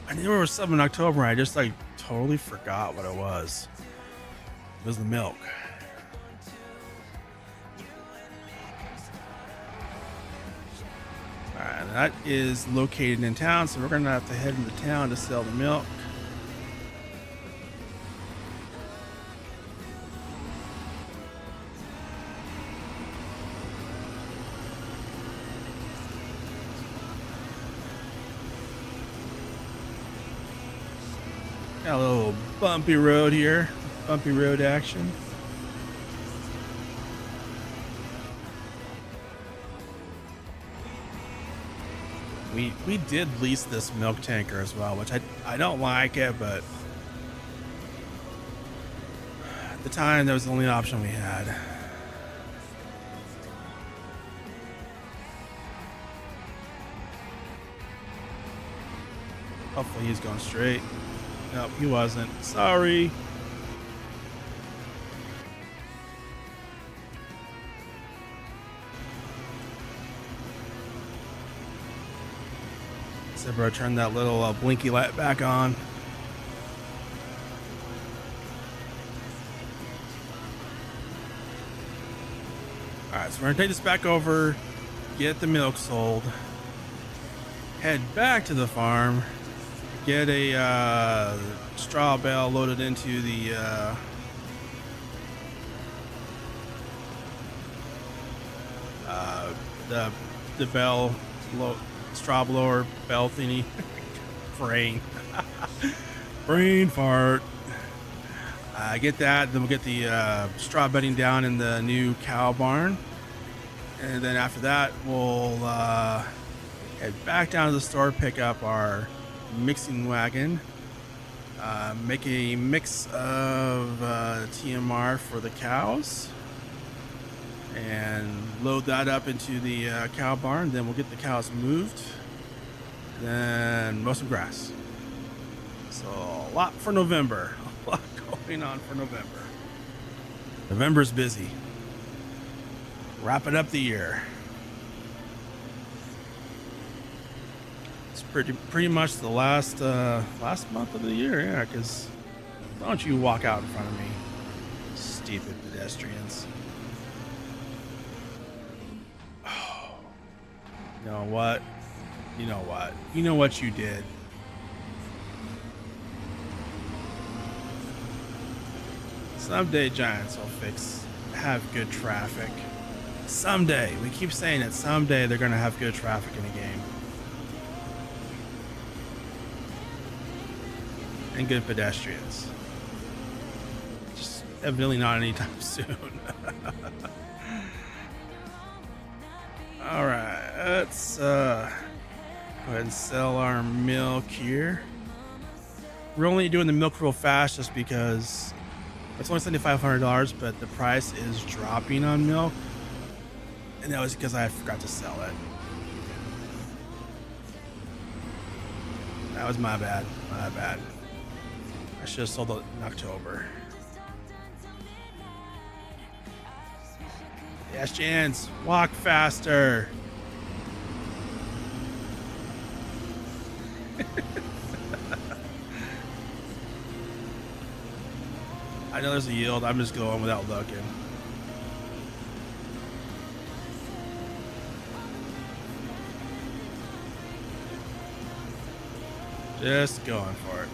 I knew there was something in October. I just like totally forgot what it was. It was the milk. Alright, that is located in town, so we're gonna have to head into town to sell the milk. Got a little bumpy road here, bumpy road action. We did lease this milk tanker as well, which I don't like it, but at the time that was the only option we had. Hopefully he's going straight. Nope, he wasn't. Sorry. So bro, turn that little blinky light back on. Alright, so we're gonna take this back over, get the milk sold, head back to the farm, get a straw bale loaded into the bell straw blower bell thingy. brain fart. Get that, then we'll get the straw bedding down in the new cow barn, and then after that we'll head back down to the store, pick up our mixing wagon, make a mix of TMR for the cows, and load that up into the cow barn. Then we'll get the cows moved, then mow some grass. So a lot for November. A lot going on for November. November's busy. Wrapping up the year. It's pretty much the last month of the year, yeah, because don't you walk out in front of me, stupid pedestrians. Oh, you know what? You know what you did. Someday Giants will have good traffic. Someday. We keep saying it. Someday they're going to have good traffic in a game. And good pedestrians. Just evidently not anytime soon. Alright, let's go ahead and sell our milk here. We're only doing the milk real fast just because it's only $7,500, but the price is dropping on milk. And that was because I forgot to sell it. That was my bad. My bad. I should have sold it in October. Yes, Jans, walk faster. I know there's a yield. I'm just going without looking. Just going for it.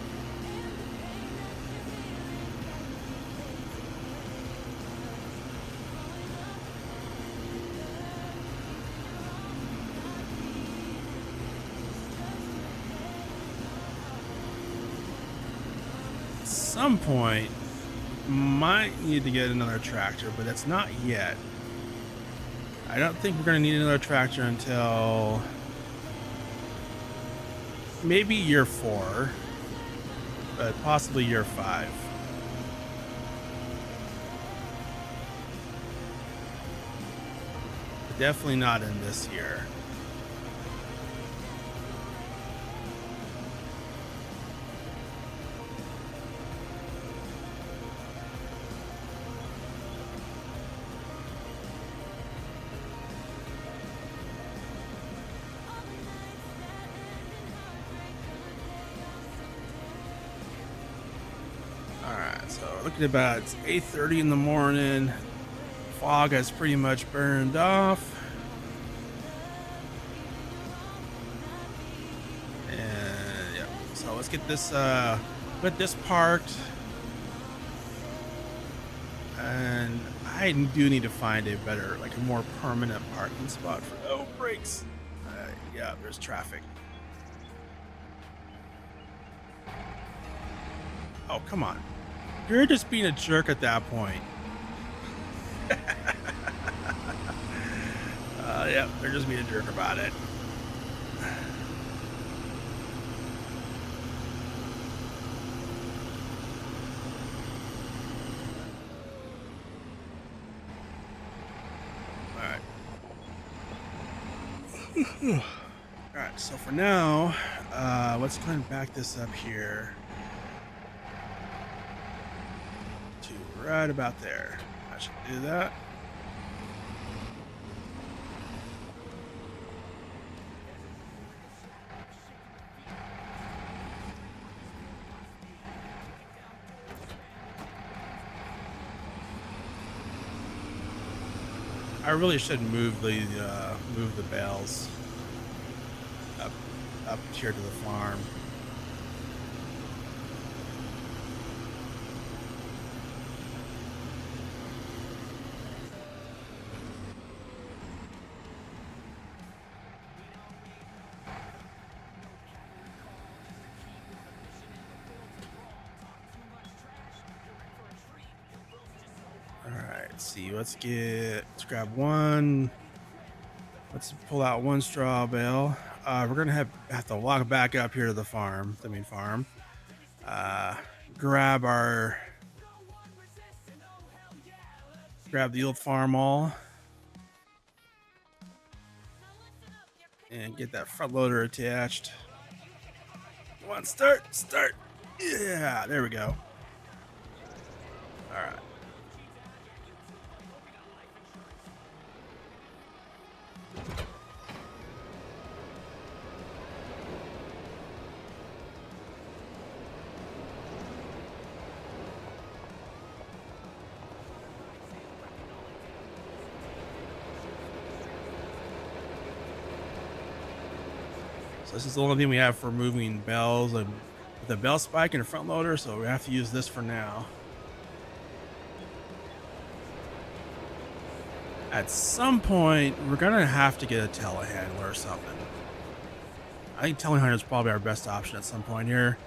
At some point, might need to get another tractor, but it's not yet. I don't think we're going to need another tractor until maybe year 4, but possibly year 5. But definitely not in this year. So looking at about it's 8:30 in the morning. Fog has pretty much burned off. And yeah, so let's get this parked. And I do need to find a better, like a more permanent parking spot for brakes. Yeah, there's traffic. Oh, come on. You're just being a jerk at that point. Yeah, they're just being a jerk about it. Alright. Alright, so for now, let's go ahead and back this up here. Right about there. I should do that. I really should move the bales up here to the farm. Let's see, let's grab one. Let's pull out one straw bale. We're gonna have to walk back up here to the farm, the main farm. Grab the old farm all and get that front loader attached. Come on, start. Yeah, there we go. All right. This is the only thing we have for moving bells and with a bell spike and a front loader, so we have to use this for now. At some point, we're gonna have to get a telehandler or something. I think telehandler is probably our best option at some point here,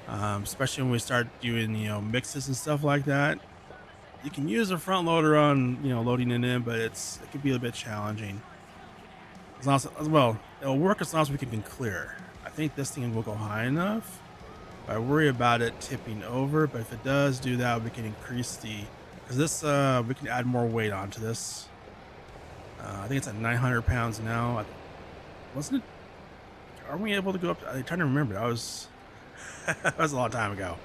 especially when we start doing mixes and stuff like that. You can use a front loader on loading it in, but it could be a bit challenging. As long as, well, it'll work as long as we can clear. I think this thing will go high enough. I worry about it tipping over, but if it does do that, we can increase because this we can add more weight onto this. I think it's at 900 pounds now. Wasn't it? Are we able to go up? I'm trying to remember. I That was a long time ago.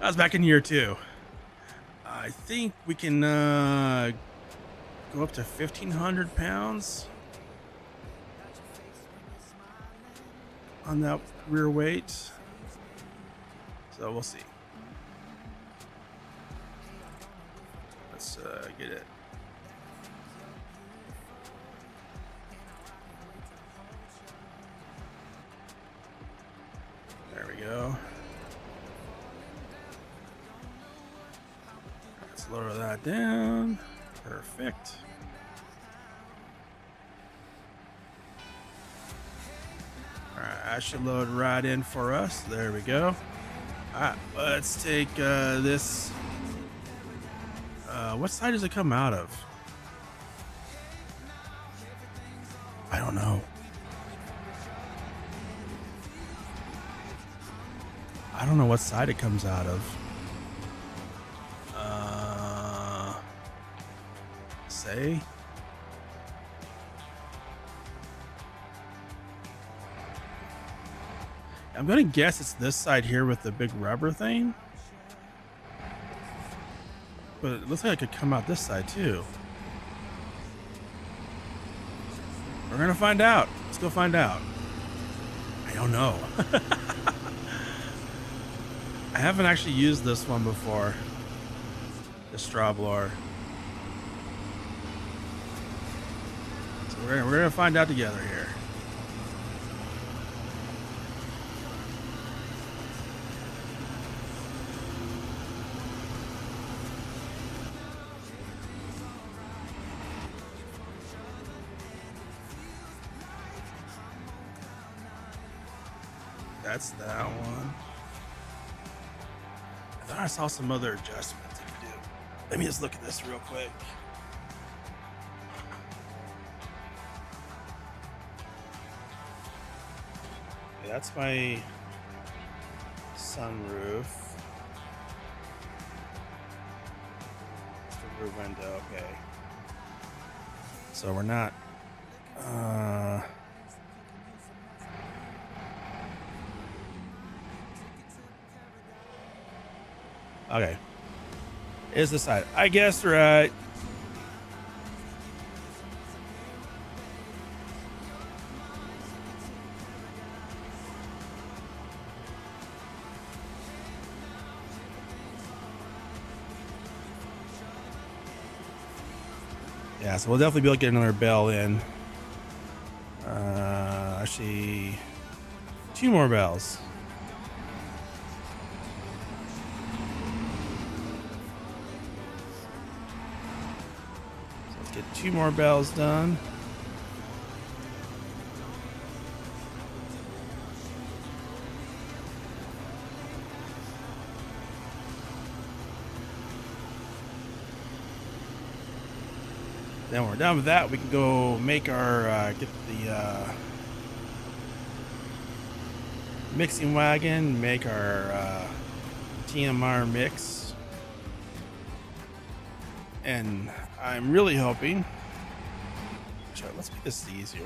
That was back in year 2. I think we can go up to 1,500 pounds on that rear weight. So we'll see. Let's get it. There we go. Let's lower that down. Perfect. Alright, that should load right in for us. There we go. Alright, let's take this. What side does it come out of? I don't know. I don't know what side it comes out of. Say. I'm gonna guess it's this side here with the big rubber thing. But it looks like it could come out this side too. We're gonna find out. Let's go find out. I don't know. I haven't actually used this one before. The straw blower. So we're gonna find out together here. That's that one. I thought I saw some other adjustments you could do. Let me just look at this real quick. Yeah, that's my sunroof. That's the rear window, okay. So we're not okay. Is the side. I guessed right. Yeah, so we'll definitely be able to get another bell in. Actually, 2 more bells. Get 2 more bells done. Then when we're done with that, we can go make our get the mixing wagon, make our TMR mix, and I'm really hoping. Let's make this easier.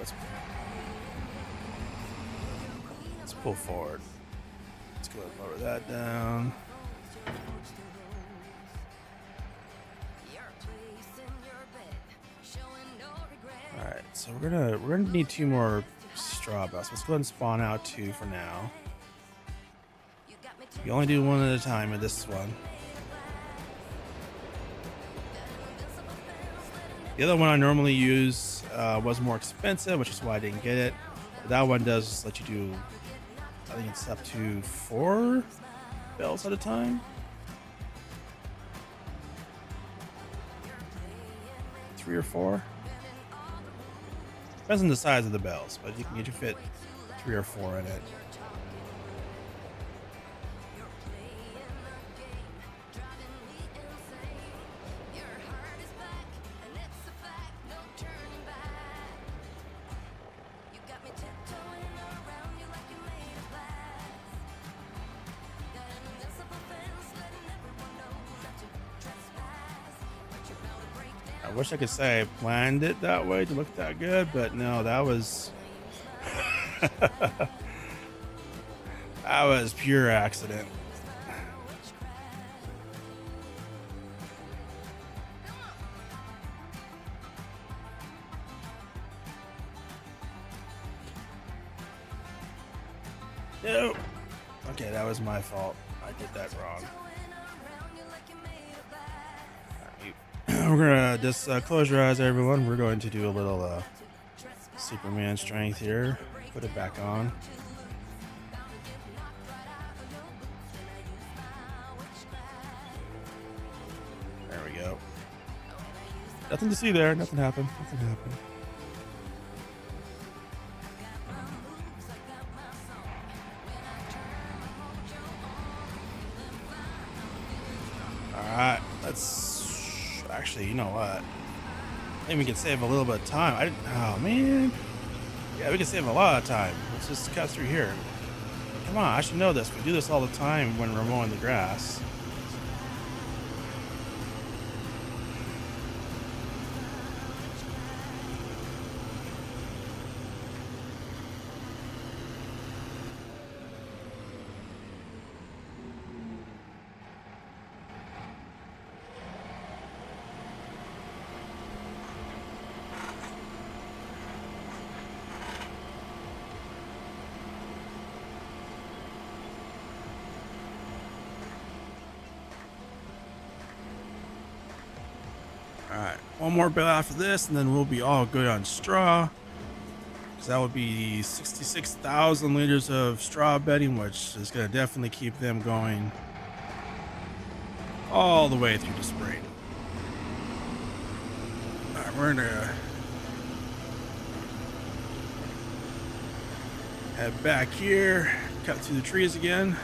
Let's pull forward. Let's go ahead and lower that down. All right, so we're gonna need 2 more straw bells. Let's go ahead and spawn out 2 for now. You only do 1 at a time with this one. The other one I normally use was more expensive, which is why I didn't get it. But that one does let you do, I think it's up to 4 bells at a time. 3 or 4. Depends on the size of the bells, but you can fit 3 or 4 in it. I wish I could say I planned it that way to look that good, but no, that was That was pure accident. No. Okay, that was my fault. I did that wrong. We're gonna just close your eyes, everyone. We're going to do a little Superman strength here. Put it back on. There we go. Nothing to see there. Nothing happened. Nothing happened. Alright, let's actually, you know what? I think we can save a little bit of time. Oh man. Yeah, we can save a lot of time. Let's just cut through here. Come on, I should know this. We do this all the time when we're mowing the grass. Alright, one more bale after this, and then we'll be all good on straw. Because that would be 66,000 liters of straw bedding, which is going to definitely keep them going all the way through the spring. Alright, we're going to head back here, cut through the trees again,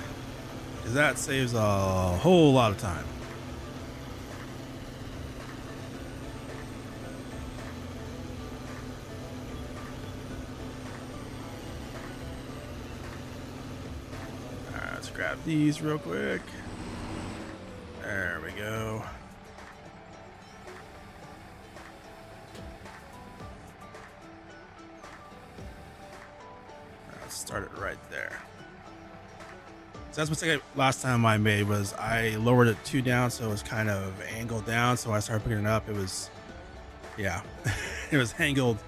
because that saves a whole lot of time. Grab these real quick. There we go. Let's start it right there. So that's the mistake last time I made was I lowered it too down, so it was kind of angled down. So I started picking it up. It was, yeah, it was angled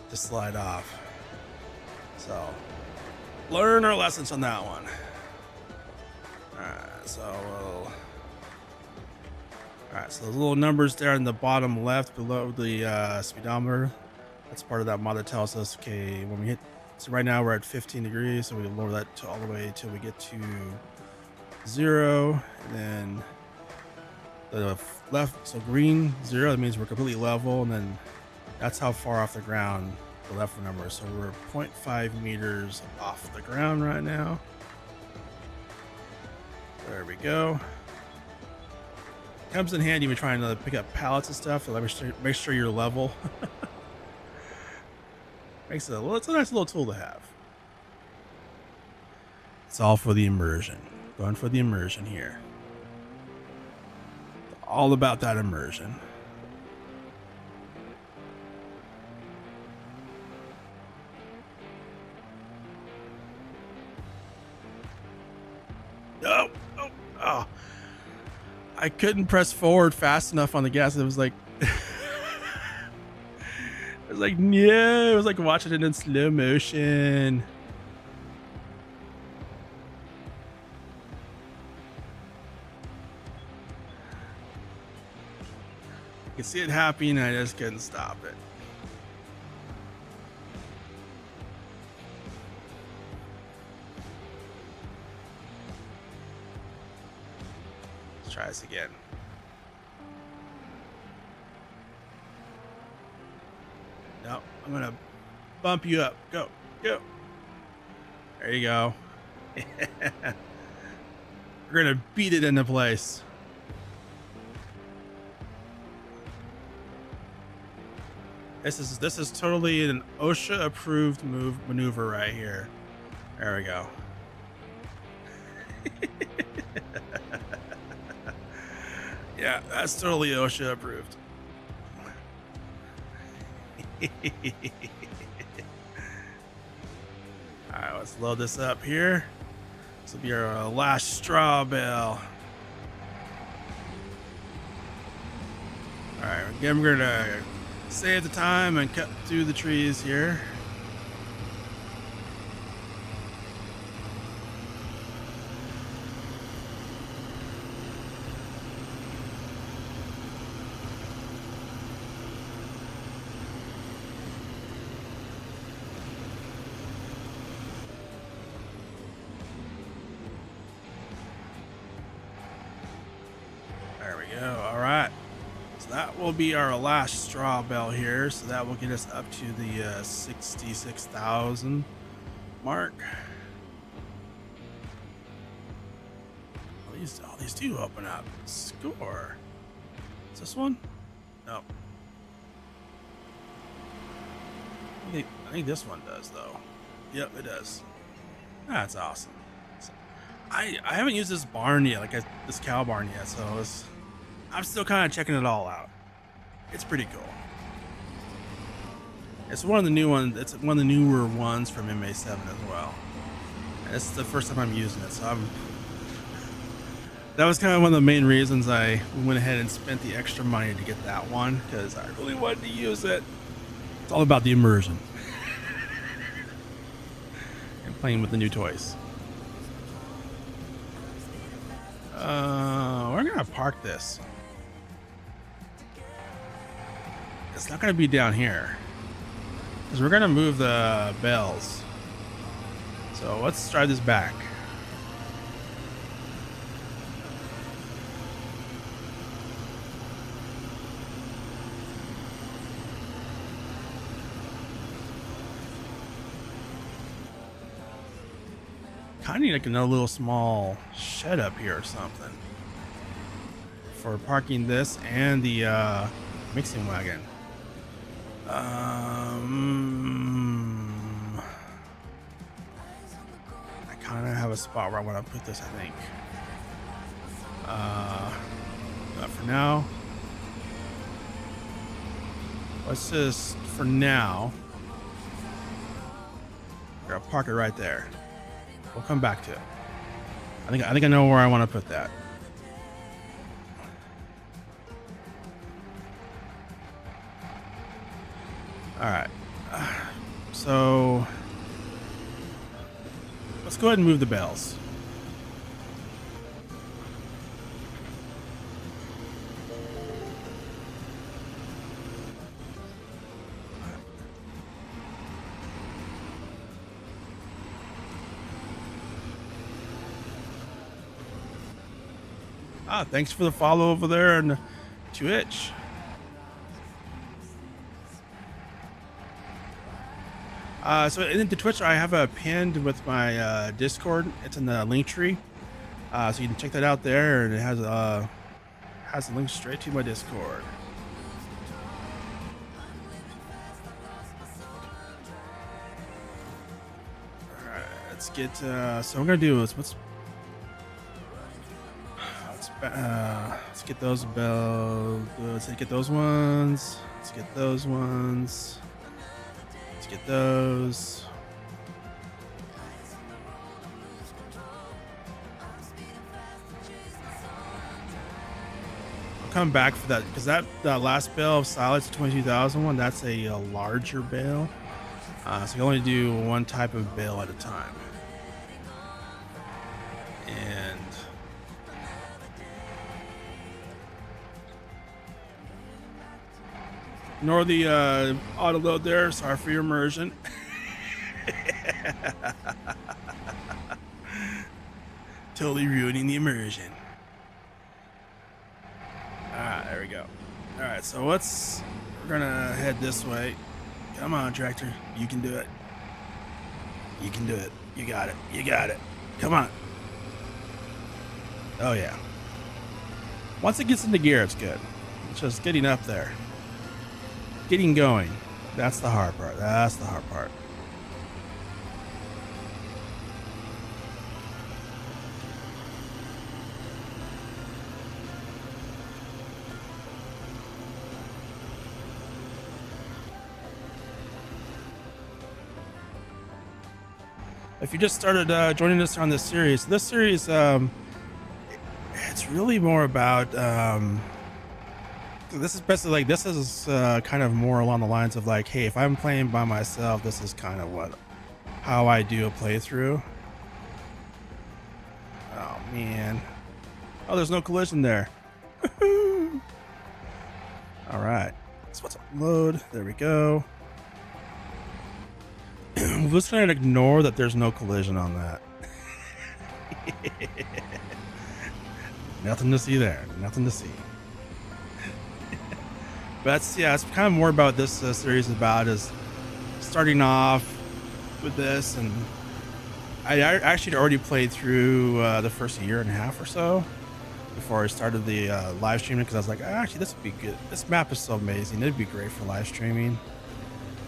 to slide off. So learn our lessons on that one. Alright, so those little numbers there in the bottom left below the speedometer, that's part of that mod that tells us, okay, when we hit, so right now we're at 15 degrees, so we lower that to all the way till we get to 0, and then the left, so green 0, that means we're completely level, and then that's how far off the ground the left number. So we're 0.5 meters off the ground right now. There we go. Comes in handy when trying to pick up pallets and stuff. So make sure you're level. Makes it it's a nice little tool to have. It's all for the immersion. Going for the immersion here. It's all about that immersion. Oh. I couldn't press forward fast enough on the gas. It was like, it was like, no, it was like watching it in slow motion. I could see it happening, and I just couldn't stop it. Try this again. No, I'm gonna bump you up. Go. There you go. We're gonna beat it into place. This is totally an OSHA approved maneuver right here. There we go. Yeah, that's totally OSHA approved. Alright, let's load this up here. This will be our last straw bale. Alright, again, we're gonna save the time and cut through the trees here. There we go. All right. So that will be our last straw bale here. So that will get us up to the 66,000 mark. All these do open up. Score. Is this one? No. I think this one does though. Yep, it does. That's awesome. So, I haven't used this barn yet, this cow barn yet, so I'm still kind of checking it all out. It's pretty cool. It's one of the new ones. It's one of the newer ones from MA7 as well. And it's the first time I'm using it, so that was kind of one of the main reasons I went ahead and spent the extra money to get that one, because I really wanted to use it. It's all about the immersion and playing with the new toys. We're gonna park this. It's not gonna be down here because we're gonna move the bells. So let's drive this back. Kind of need like another little small shed up here or something for parking this and the mixing wagon. I kind of have a spot where I want to put this, I think. But for now, let's just, for now, we're gonna park it right there. We'll come back to it. I think I know where I want to put that. All right. So let's go ahead and move the bells. Thanks for the follow over there on Twitch. So in the Twitch, I have a pinned with my Discord. It's in the link tree, so you can check that out there, and it has a link straight to my Discord. All right, let's get. So we're gonna do is let's get those bells. Let's get those ones. Let's get those ones. Let's get those. I'll come back for that because that last bale of solids 22,000 one, that's a larger bale. So you only do one type of bale at a time. And ignore the auto load there. Sorry for your immersion. Totally ruining the immersion. Alright, there we go. Alright, so we're gonna head this way. Come on, tractor. You can do it. You can do it. You got it. You got it. Come on. Oh yeah. Once it gets into gear, it's good. It's just getting up there. Getting going. That's the hard part. That's the hard part. If you just started joining us on this series, it's really more about this is basically like this is kind of more along the lines of like, hey, if I'm playing by myself, this is kind of how I do a playthrough. Oh man, oh, there's no collision there. All right, so let's load. There we go. We're just gonna ignore that there's no collision on that. Nothing to see there. Nothing to see. But that's kind of more about this series about is starting off with this, and I actually already played through the first year and a half or so before I started the live streaming, because I was like, actually, this would be good. This map is so amazing. It'd be great for live streaming.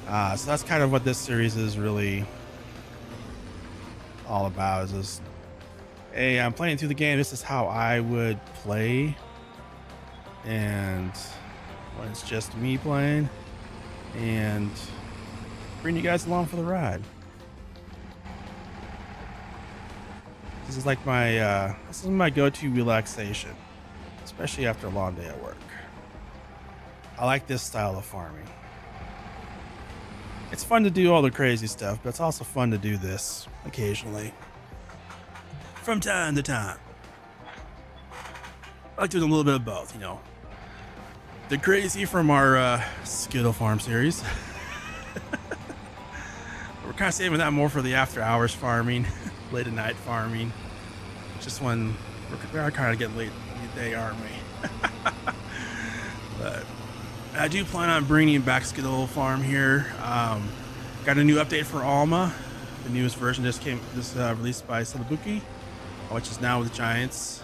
So that's kind of what this series is really all about. Is just, hey, I'm playing through the game. This is how I would play, and when it's just me playing, and bring you guys along for the ride. This is like my go-to relaxation, especially after a long day at work. I like this style of farming. It's fun to do all the crazy stuff, but it's also fun to do this occasionally, from time to time. I like doing a little bit of both, you know. The crazy from our SKILL farm series. We're kind of saving that more for the after hours farming, late at night farming. Just when we're kind of getting late in the day, aren't we? But I do plan on bringing back SKILL farm here. Got a new update for Alma. The newest version just released by Celebuki, which is now with Giants.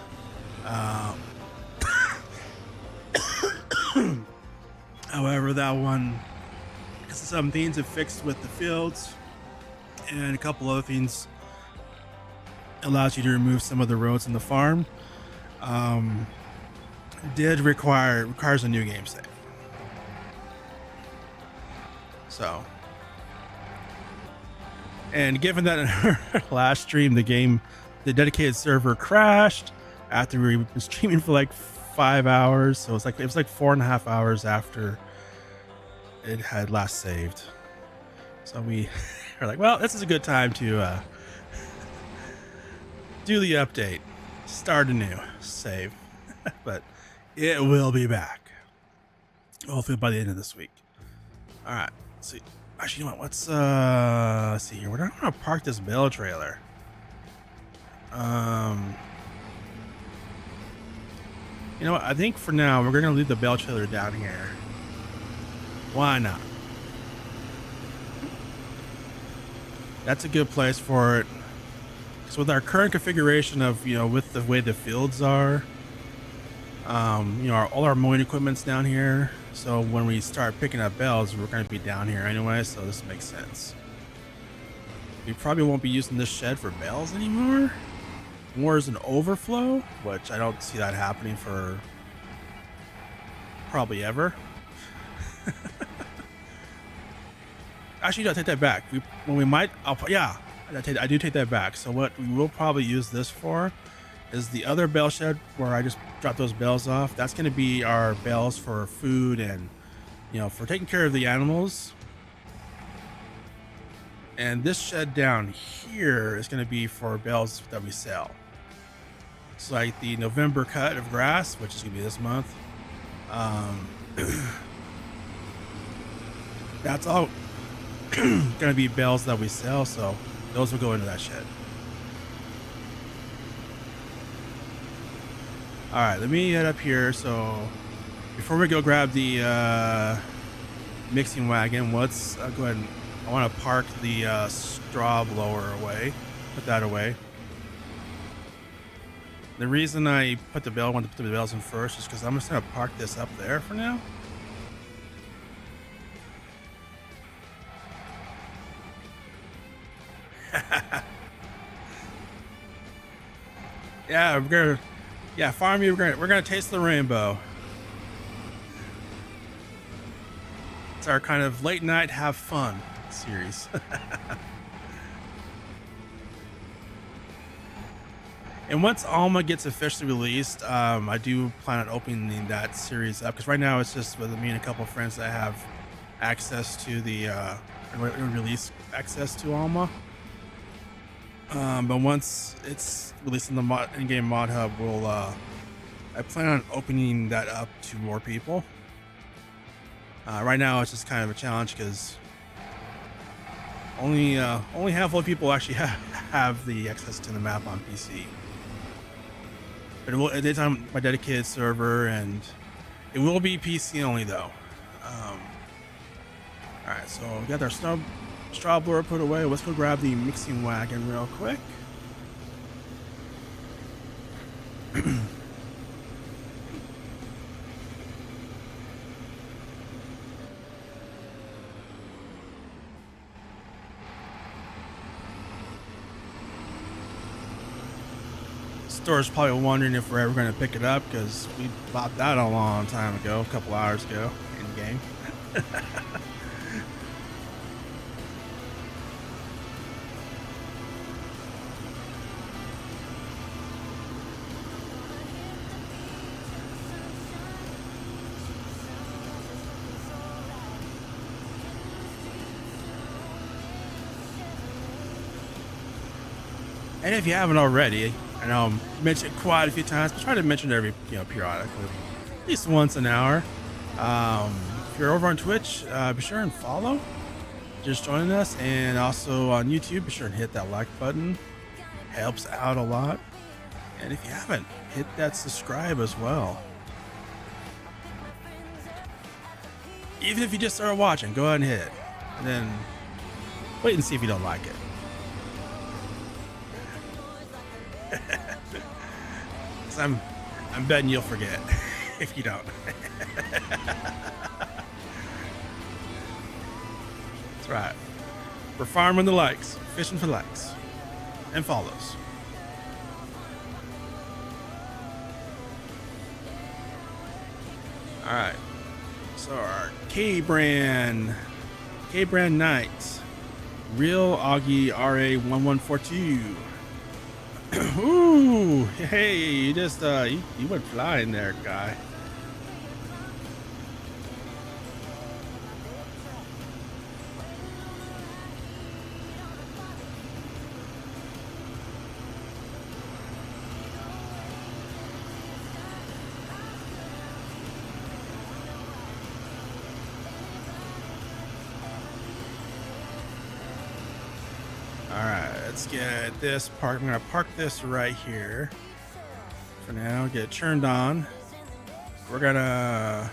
However, that one, some things have fixed with the fields, and a couple other things allows you to remove some of the roads in the farm. Requires a new game save. So, and given that in our last stream, the dedicated server crashed after we were streaming for like 5 hours, so it was like 4.5 hours after it had last saved. So we are like, well, this is a good time to do the update, start anew, save. But it will be back, hopefully by the end of this week. All right, let's see. Actually, you know what? Let's see here. We're not gonna park this bale trailer. You know what? I think for now we're gonna leave the bale trailer down here. Why not? That's a good place for it. So with our current configuration of, with the way the fields are, all our mowing equipment's down here. So when we start picking up bales, we're going to be down here anyway. So this makes sense. We probably won't be using this shed for bales anymore. More as an overflow, which I don't see that happening for probably ever. Actually, no, take that back. I do take that back. So what we will probably use this for is the other bale shed where I just drop those bales off. That's going to be our bales for food and, for taking care of the animals. And this shed down here is going to be for bales that we sell. It's like the November cut of grass, which is going to be this month. That's all going to be bales that we sell, so those will go into that shed. All right, let me head up here. So before we go grab the mixing wagon, let's go ahead and I want to park the straw blower away, put that away. The reason I want to put the bales in first is because I'm just going to park this up there for now. Farm you. We're gonna taste the rainbow. It's our kind of late night have fun series. And once Alma gets officially released, I do plan on opening that series up, because right now it's just with me and a couple of friends that have access to the release access to Alma. But once it's released in the in-game mod hub, I plan on opening that up to more people. Right now it's just kind of a challenge because only a handful of people actually have the access to the map on PC. But it is on my dedicated server, and it will be PC only though. Alright, so we got our straw blower put away. Let's go grab the mixing wagon real quick. Store's probably wondering if we're ever going to pick it up, because we bought that a long time ago, a couple hours ago in game. And if you haven't already, I know I mentioned it quite a few times, but try to mention it every, periodically, at least once an hour. If you're over on Twitch, be sure and follow. Just joining us, and also on YouTube, be sure and hit that like button. Helps out a lot. And if you haven't, hit that subscribe as well. Even if you just started watching, go ahead and hit it, and then wait and see if you don't like it. I'm betting you'll forget if you don't. That's right. We're farming the likes, fishing for likes and follows. All right. So our K-Brand Knight, Real Augie RA1142. Ooh, hey, you just you went flying there, guy. Let's get this park. I'm gonna park this right here for now. Get it turned on. We're gonna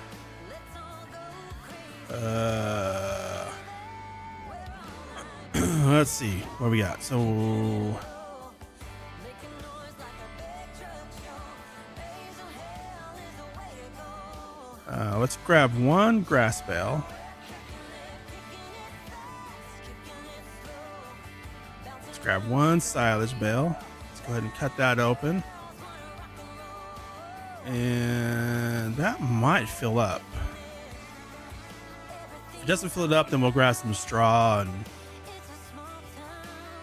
let's see what we got. So let's grab one grass bale. Grab one silage bale. Let's go ahead and cut that open. And that might fill up. If it doesn't fill it up, then we'll grab some straw and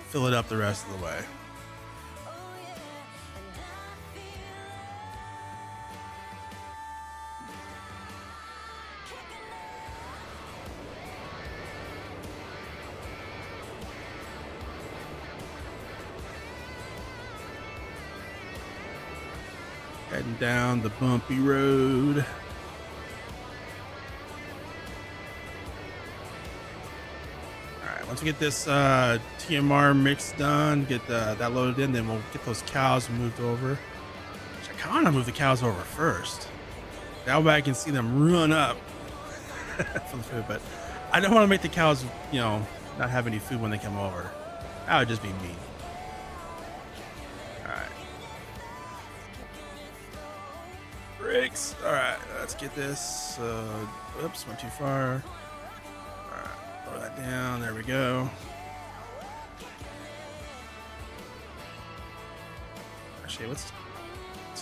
fill it up the rest of the way. Heading down the bumpy road. Alright, once we get this TMR mix done, get that loaded in, then we'll get those cows moved over. Which I kind of move the cows over first. That way I can see them run up for the food, but I don't want to make the cows, not have any food when they come over. That would just be mean. Brakes. All right, let's get this. Oops, went too far. All right, throw that down. There we go. Actually, let's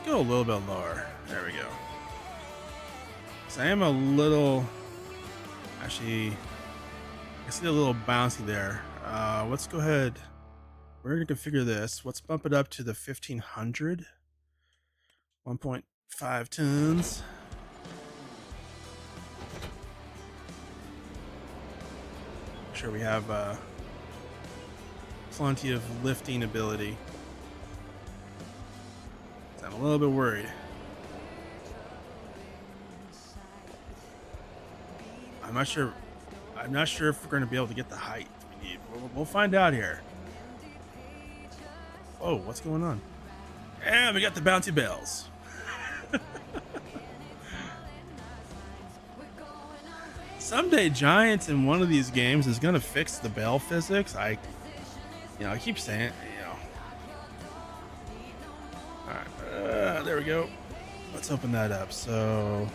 go a little bit lower. There we go. So I am a little. Actually, I see a little bouncy there. Let's go ahead. we're going to configure this. Let's bump it up to the 1500. 1.5 tons. Make sure we have plenty of lifting ability. I'm a little bit worried. I'm not sure if we're going to be able to get the height we need. We'll find out here. Oh, what's going on? And we got the bouncy bells. Someday Giant in one of these games is going to fix the bell physics. I keep saying it, All right, there we go. Let's open that up. So,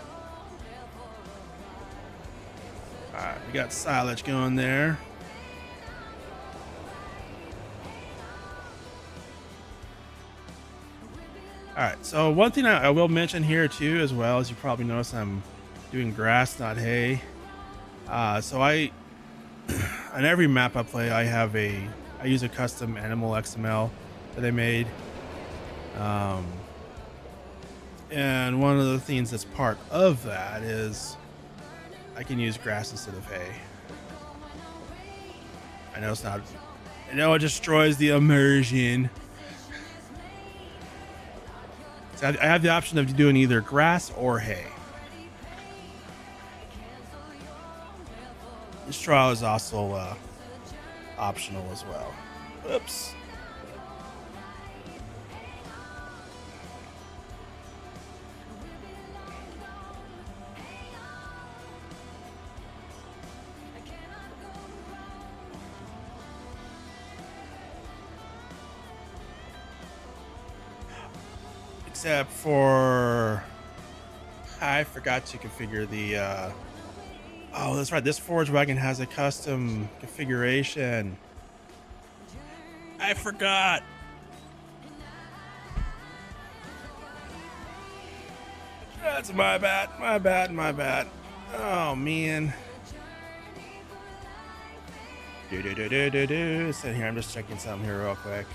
all right, we got silage going there. All right, so one thing I will mention here too, as well, as you probably notice, I'm doing grass, not hay. So on every map I play, I use a custom animal XML that I made. And one of the things that's part of that is I can use grass instead of hay. I know it destroys the immersion. So I have the option of doing either grass or hay. Straw is also optional as well. Oops. Except for I forgot to configure the oh, that's right. This Forge Wagon has a custom configuration. I forgot. That's my bad. My bad. Oh, man. So here, I'm just checking something here real quick.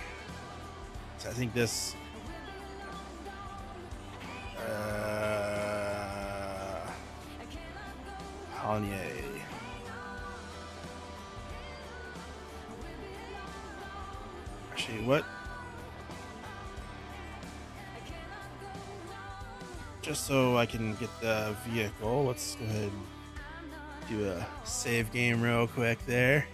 So I think this... Pallegney. Actually, what? Just so I can get the vehicle, let's go ahead and do a save game real quick there.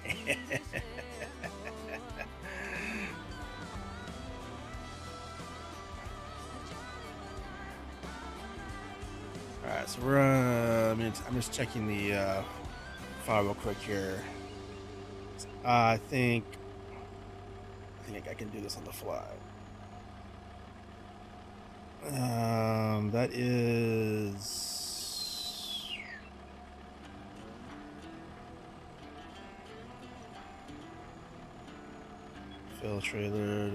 Alright, so we're I'm just checking the file real quick here. I think I can do this on the fly. That is fill trailer.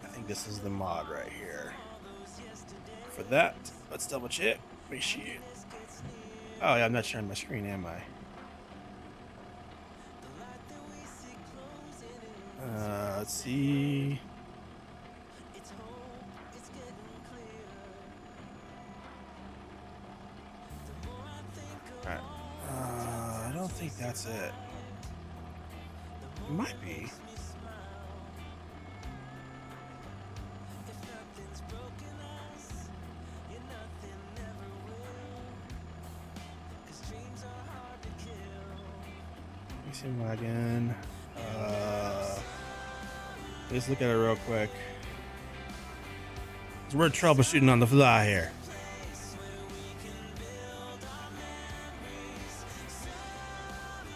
I think this is the mod right here. For that, let's double check. Make sure. Oh yeah, I'm not sharing my screen, am I? Let's see. Alright. I don't think that's it. It might be. Mixing wagon. Let's look at it real quick. We're troubleshooting on the fly here.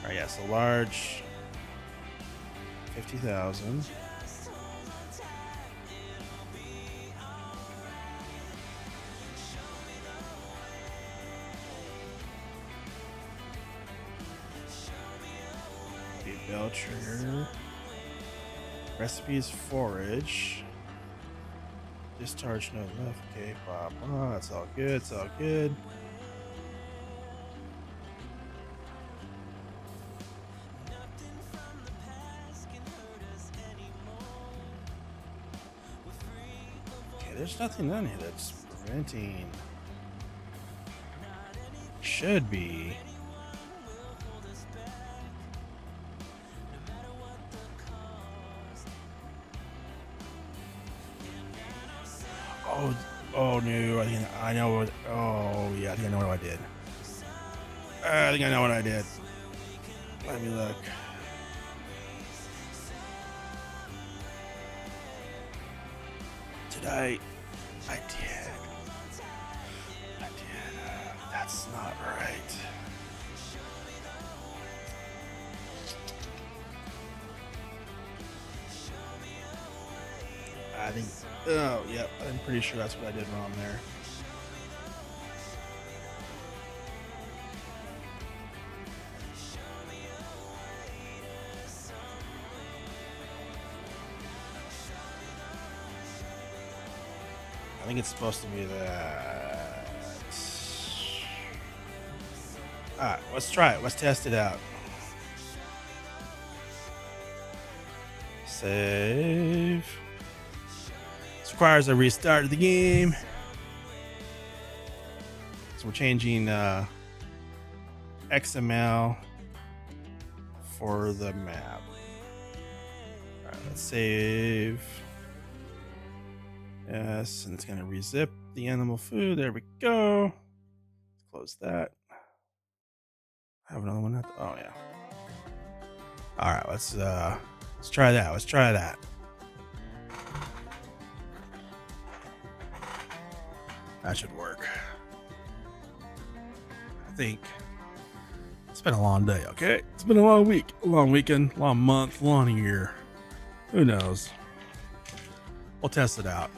Alright, yeah, so large 50,000. Bell trigger. Recipes forage. Discharge no left. Okay, pop. Oh, that's all good. It's all good. there's nothing on here that's preventing. Should be. Oh no! I know what. Oh yeah, I think I know what I did. I think I know what I did. Let me look. Did I? I did. I did. That's not right. I think. Oh, yep. I'm pretty sure that's what I did wrong there. I think it's supposed to be that. Alright, let's try it. Let's test it out. Save. This requires a restart of the game. So we're changing XML for the map. Alright, let's save. Yes, and it's going to rezip the animal food. There we go. Close that. I have another one. Oh yeah. All right, let's try that. Let's try that. That should work. I think it's been a long day. Okay, it's been a long week, a long weekend, long month, long year. Who knows? We'll test it out.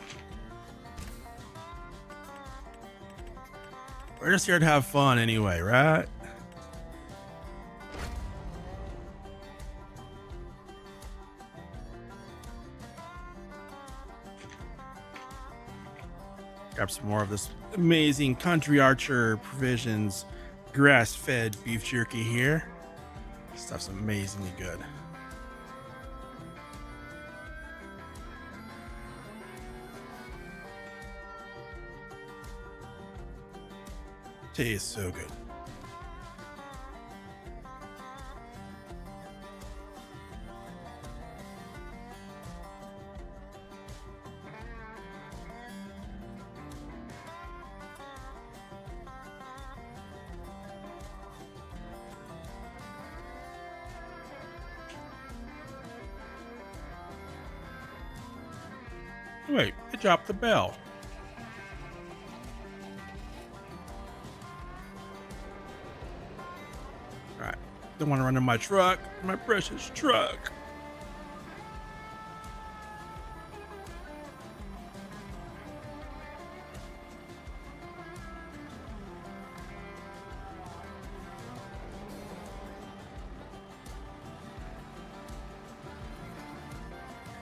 We're just here to have fun anyway, right? Grab some more of this amazing Country Archer Provisions grass-fed beef jerky here. Stuff's amazingly good. Tastes so good. Wait, it dropped the bell. Alright, don't want to run in my truck, my precious truck.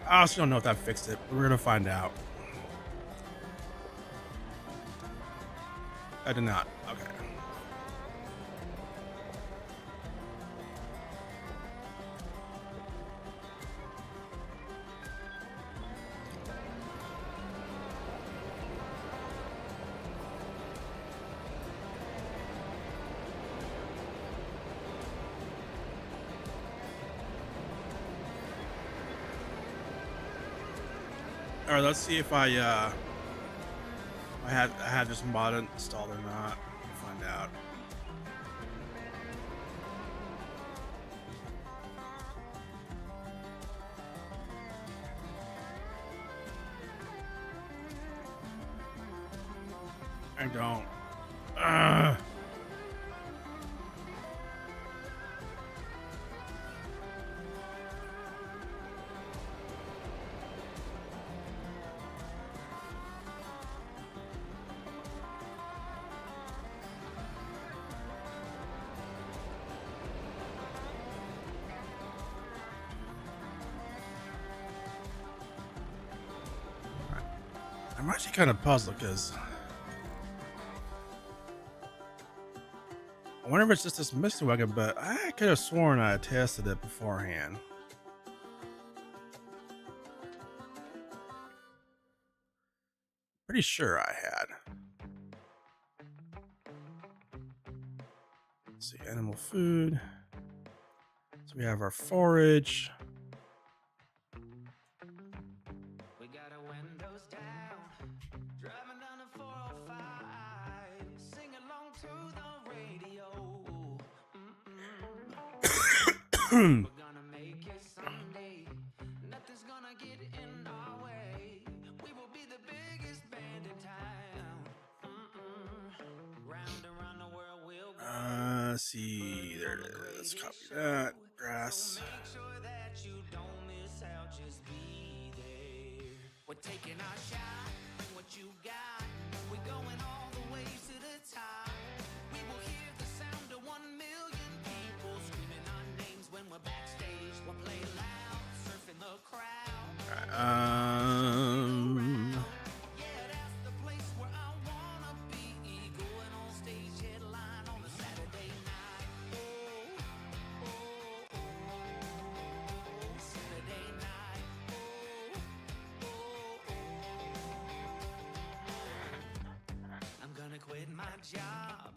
I also don't know if that fixed it, but we're gonna find out. I did not. Okay. All right, let's see if I had this mod installed or not. We'll find out. I don't. I'm actually kind of puzzled because I wonder if it's just this mystery wagon, but I could have sworn I tested it beforehand. pretty sure I had. Let's see, animal food. So we have our forage. We got our windows down, driving down the 405, sing along to the radio. We're gonna make it someday. Nothing's gonna get in our way. We will be the biggest band in town. Round and round the world we'll go. Let's see, there it is. Let's copy that. Grass. Make sure that you don't miss out, just be there. We're taking our shot, bring what you got. We're going all the way to the top. We will hear the sound of 1 million people screaming our names when we're backstage. We'll play loud, surfing the crowd. Yeah, that's the place where I wanna be. Going on stage, headline on a Saturday night. Saturday night. I'm gonna quit my job.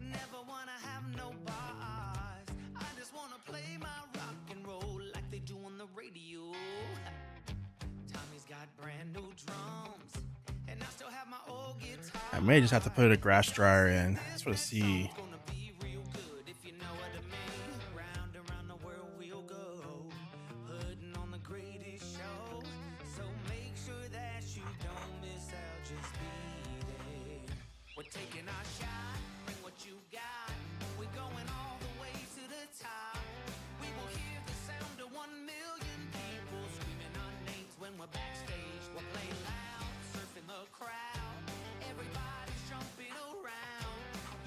Never wanna have no bars. I just wanna play my rock and roll like they do on the radio. Tommy's got brand new drums, and I still have my old guitar. I may just have to put a grass dryer in. Just want to see. Gonna be real good if you know what I mean. Round and round the world we'll go, putting on the greatest show. So make sure that you don't miss out, just be there. We're taking our shot, bring what you got. We're going all the way to the top. We will hear the sound of 1 million people screaming our names when we're backstage. We'll play loud, surfing the crowd. Everybody's jumping around.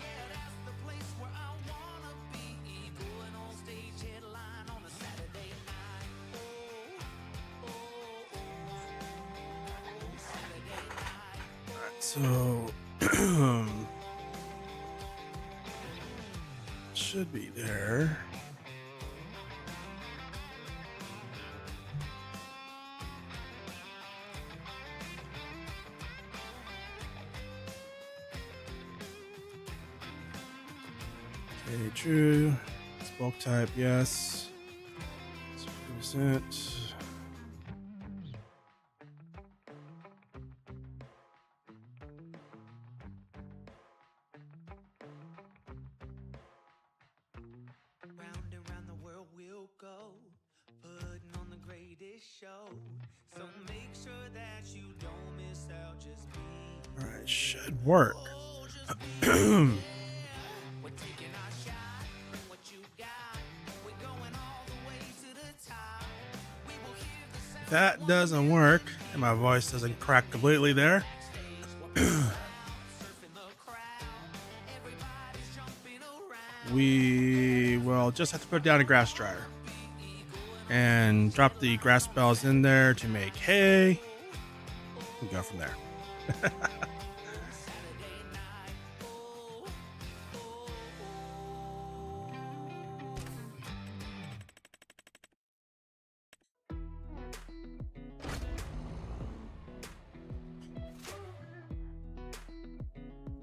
Yeah, that's the place where I wanna be. Going on stage, headline on a Saturday night. Saturday night. So should be there. Okay, true. It's bulk type, yes. 60%. Round and round the world we'll go, putting on the greatest show. So make sure that you don't miss out, just be. All right, should work. We're taking our shot, bring what you got. We're going all the way to the top. We will hear the sound If that doesn't work, and my voice doesn't crack completely there, surfing the crowd. Everybody's jumping around. we will just have to put down a grass dryer and drop the grass bells in there to make hay. We go from there.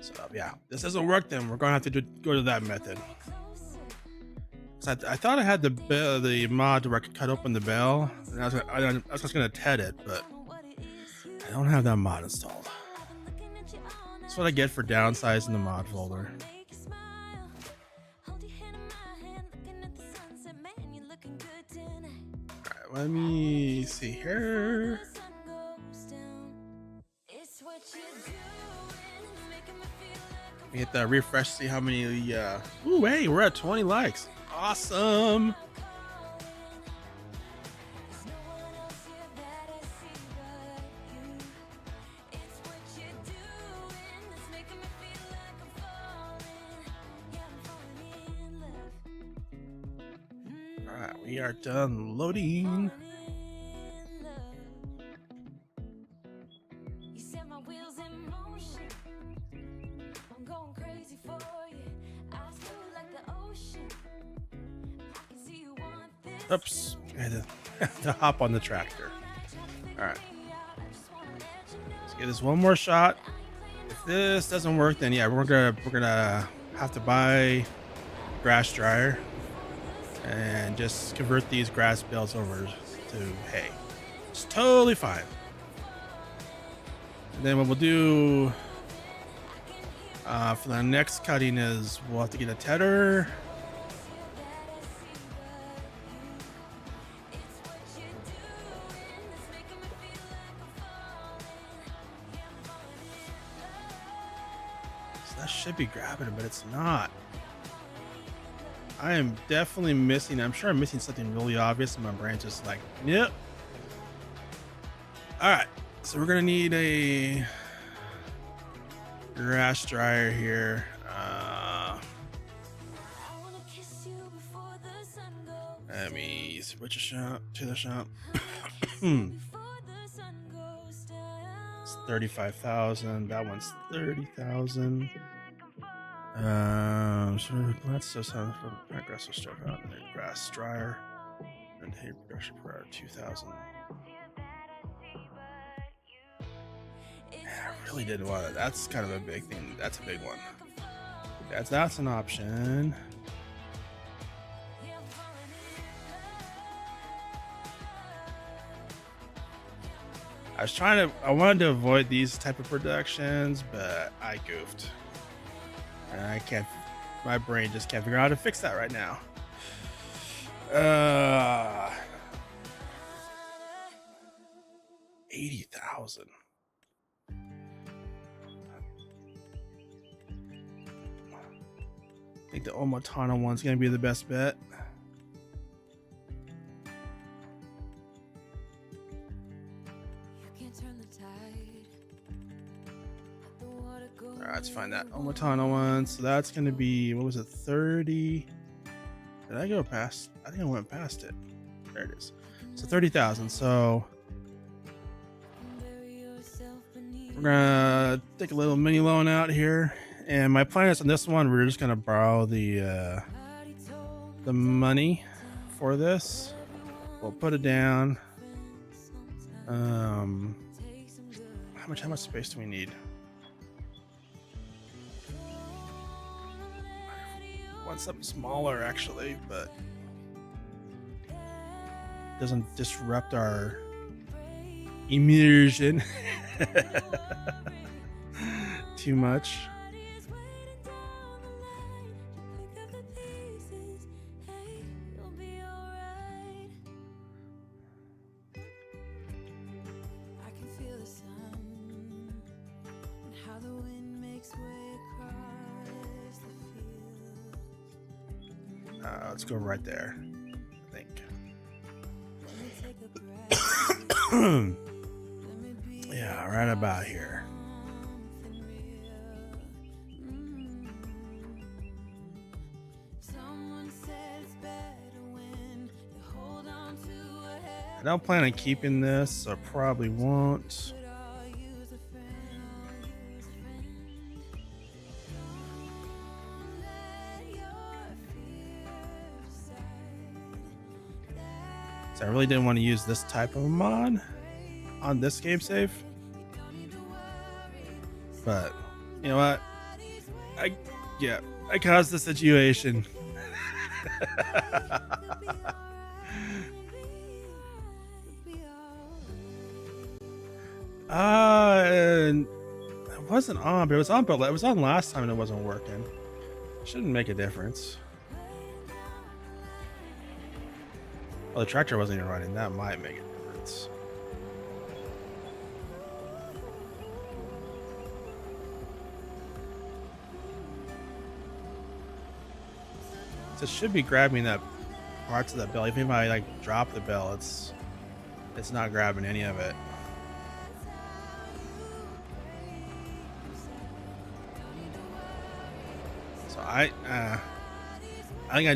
So yeah, this doesn't work. Then we're gonna have to go to that method. 'Cause I thought I had the mod where I could cut open the bell, and I was just gonna TED it, but I don't have that mod installed. That's what I get for downsizing the mod folder. Alright, let me see here. We hit the refresh, see how many. Ooh, hey, we're at 20 likes. Awesome. Alright, we are done loading. Oops, I had to hop on the tractor. All right. So give this one more shot. If this doesn't work, then yeah, we're gonna have to buy grass dryer and just convert these grass bales over to hay. It's totally fine. And then what we'll do for the next cutting is we'll have to get a tedder. So that should be grabbing it, but it's not. I am definitely missing. I'm sure I'm missing something really obvious, and my brain's just like, yep. All right, so we're gonna need a grass dryer here. Let me switch a shop to the shop. It's 35,000. That one's 30,000. So let's just have grass stuff out and grass dryer and hay production per hour 2,000. I really didn't want it. That's kind of a big thing. That's a big one. That's an option. I wanted to avoid these type of productions, but I goofed. And I can't, my brain just can't figure out how to fix that right now. 80,000. I think the Omatana one's gonna be the best bet. Alright, let's find that Omatana one. So that's gonna be, what was it, 30? Did I go past? I think I went past it. There it is. So 30,000. So we're gonna take a little mini loan out here. And my plan is on this one, we're just gonna borrow the money for this. We'll put it down. How much space do we need? I want something smaller actually, but doesn't disrupt our immersion too much. Let's go right there, I think. Yeah, right about here. I don't plan on keeping this, so I probably won't. So I really didn't want to use this type of mod on this game save. But you know what? I caused the situation. And it wasn't on, but it was on, but it was on last time and it wasn't working. Shouldn't make a difference. Well, the tractor wasn't even running. That might make a difference. So it should be grabbing that parts of that bell. Even if I like drop the bell, it's not grabbing any of it. So I think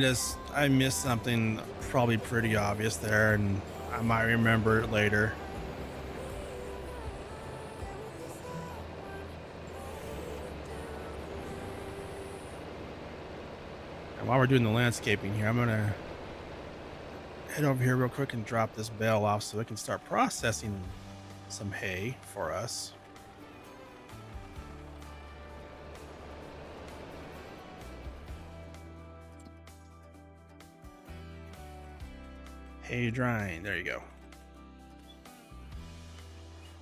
I missed something probably pretty obvious there, and I might remember it later. And while we're doing the landscaping here, I'm gonna head over here real quick and drop this bale off so we can start processing some hay for us. Hey, drying. There you go.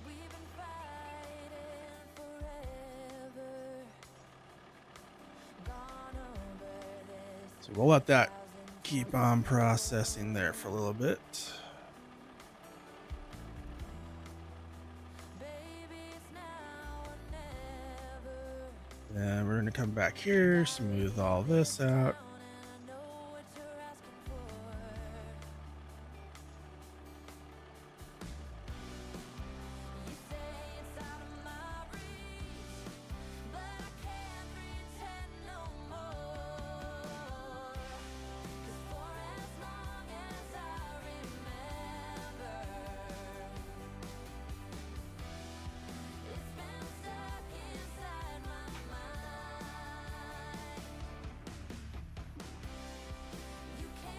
We've been fighting forever. Gone over this So we'll let that keep on processing there for a little bit. baby, it's now or never. And we're gonna come back here, smooth all this out. I know what you're asking for. You say it's out of my reach, but I can't pretend no more. 'Cause for as long as I remember, it's been stuck inside my mind. You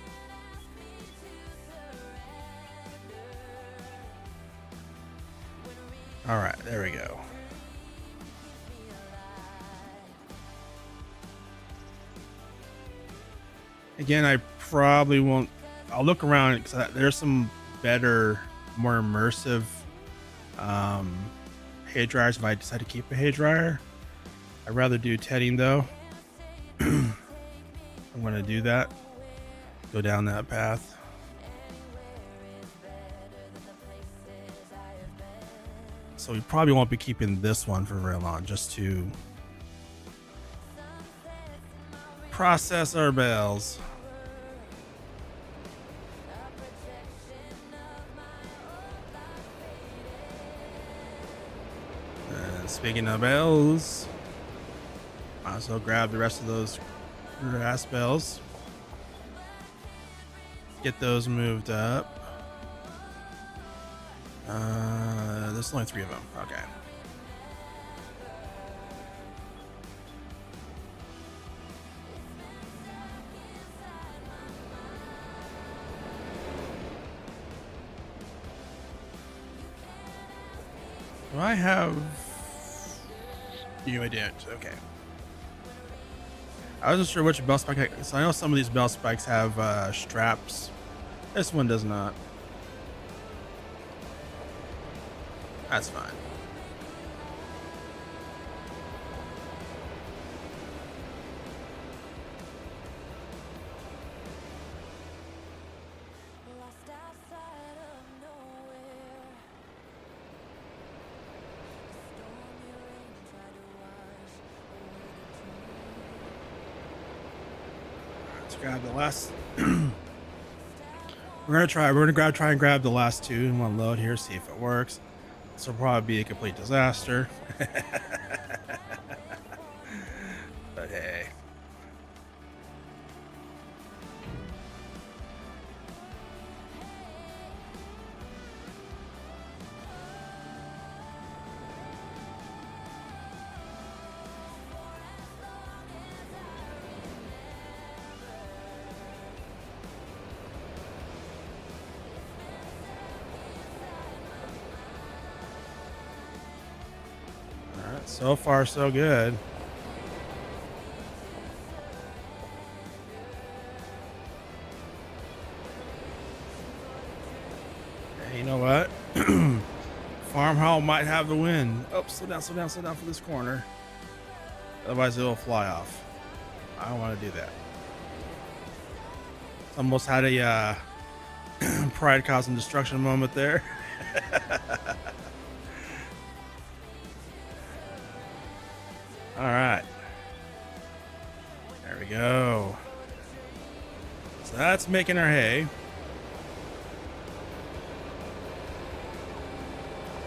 can't ask me to surrender. When All right, there we go. Again, I probably won't. I'll look around because there's some better, more immersive hay dryers if I decide to keep a hay dryer. I'd rather do tedding though. I'm going to do that. Go down that path. So we probably won't be keeping this one for very long, just to process our bales. And speaking of bales, might as well grab the rest of those grass bales. Get those moved up. There's only 3 of them. Okay. Do I have... You, I didn't. Okay. I wasn't sure which bell spike. So I know some of these bell spikes have straps. This one does not. That's fine. lost outside of nowhere, stormy rain tried to wash away the Let's grab the last. We're gonna try and grab the last 2 in one load here, see if it works. This will probably be a complete disaster. But hey. Alright, so far so good. Hey, you know what? Farm Hall might have the win. Oh, slow down for this corner. Otherwise it'll fly off. I don't want to do that. Almost had a pride causing destruction moment there. All right. There we go. So that's making our hay.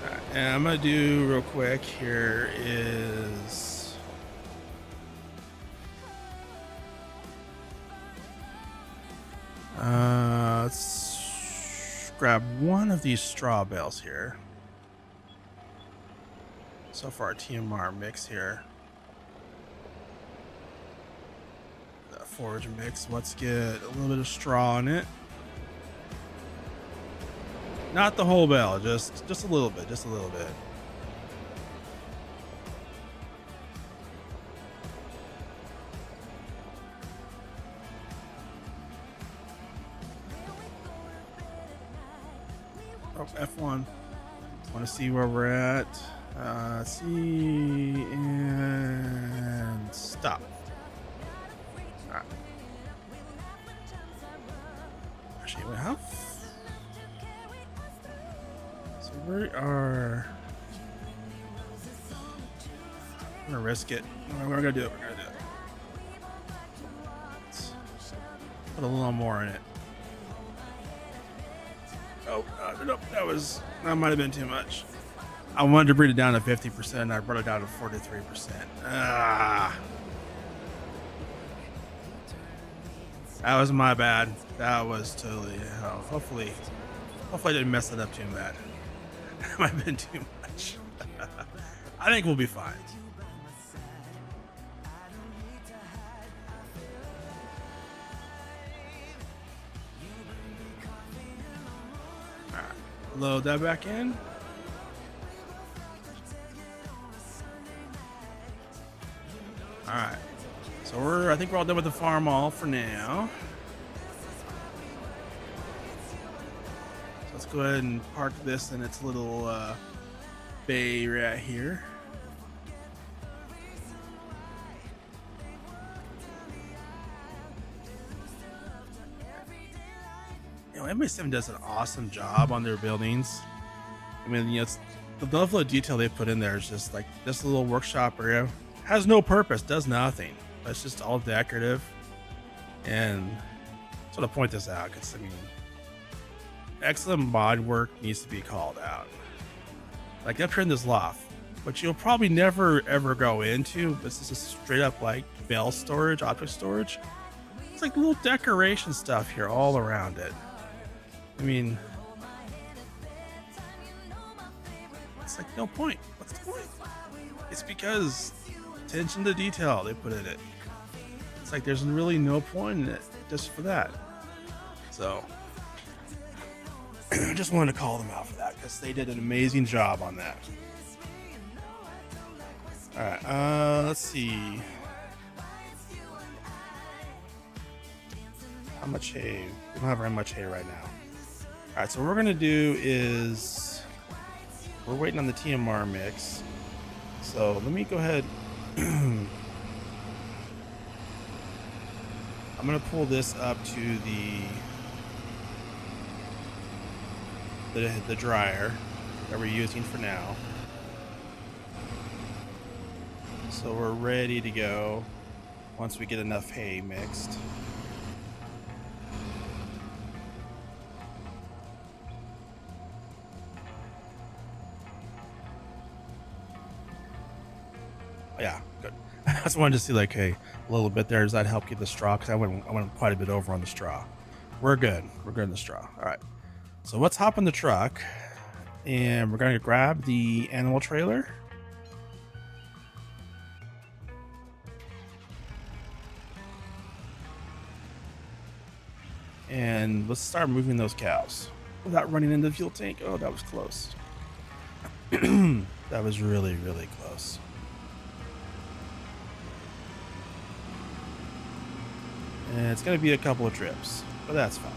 All right, and I'm going to do real quick here is let's grab one of these straw bales here. So far, our TMR mix here. The forage mix. Let's get a little bit of straw in it. Not the whole bale, just a little bit, just a little bit. Oh, F1. Want to see where we're at. See and stop. All right. Actually, wait, how? So we are. I'm gonna risk it. We're gonna do it. We're gonna do it. Let's put a little more in it. Oh, nope. That might have been too much. I wanted to bring it down to 50%. And I brought it down to 43%. Ah, that was my bad. That was totally. Hopefully, I didn't mess it up too bad. That might have been too much. I think we'll be fine. All right, load that back in. All right, so I think we're all done with the farm all for now. So let's go ahead and park this in its little bay right here. You know, MA7 does an awesome job on their buildings. I mean, you know, it's the level of detail they put in there is just like this little workshop area. Has no purpose, does nothing. But it's just all decorative. And I just want to point this out because, I mean, excellent mod work needs to be called out. Like, I've turned this loft, but you'll probably never ever go into. This is just straight up like bell storage, object storage. It's like little decoration stuff here all around it. I mean, it's like no point. What's the point? It's because attention to detail they put in it. It's like there's really no point in it just for that. So I just wanted to call them out for that because they did an amazing job on that. All right, let's see. How much hay? We don't have very much hay right now. All right, so what we're gonna do is we're waiting on the TMR mix. So let me go ahead. I'm gonna pull this up to the dryer that we're using for now. So we're ready to go once we get enough hay mixed. Yeah, good. I just wanted to see, like, hey, a little bit there. Does that help keep the straw? Because I went quite a bit over on the straw. We're good. We're good in the straw. All right. So let's hop in the truck, and we're going to grab the animal trailer. And let's start moving those cows without running into the fuel tank. Oh, that was close. That was really, really close. And it's going to be a couple of trips, but that's fine.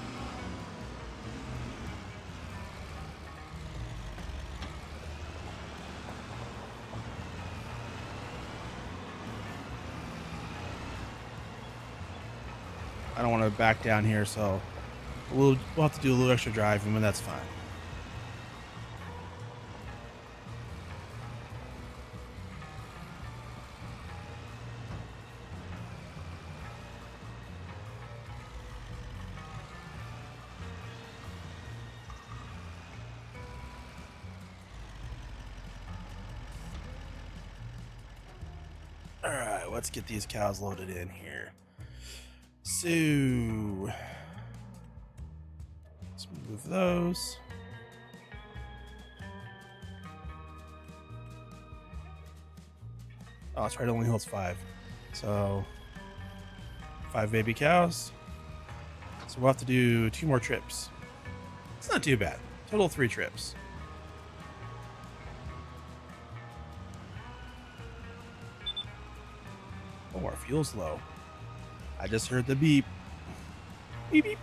I don't want to back down here, so we'll have to do a little extra driving, but that's fine. All right, let's get these cows loaded in here. So let's move those. Oh, that's right, it only holds 5. So 5 baby cows. So we'll have to do 2 more trips. It's not too bad. Total 3 trips. Oh, our fuel's low. I just heard the beep. Beep, beep.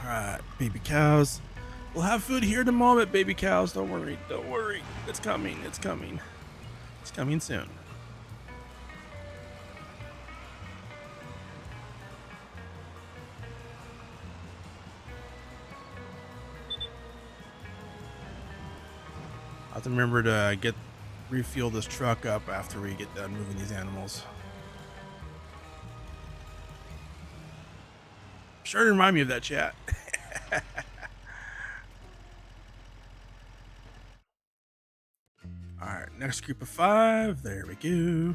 Alright, baby cows. We'll have food here in a moment, baby cows. Don't worry. Don't worry. It's coming. It's coming. It's coming soon. I have to remember to refuel this truck up after we get done moving these animals. Sure to remind me of that, chat. All right, next group of 5. There we go.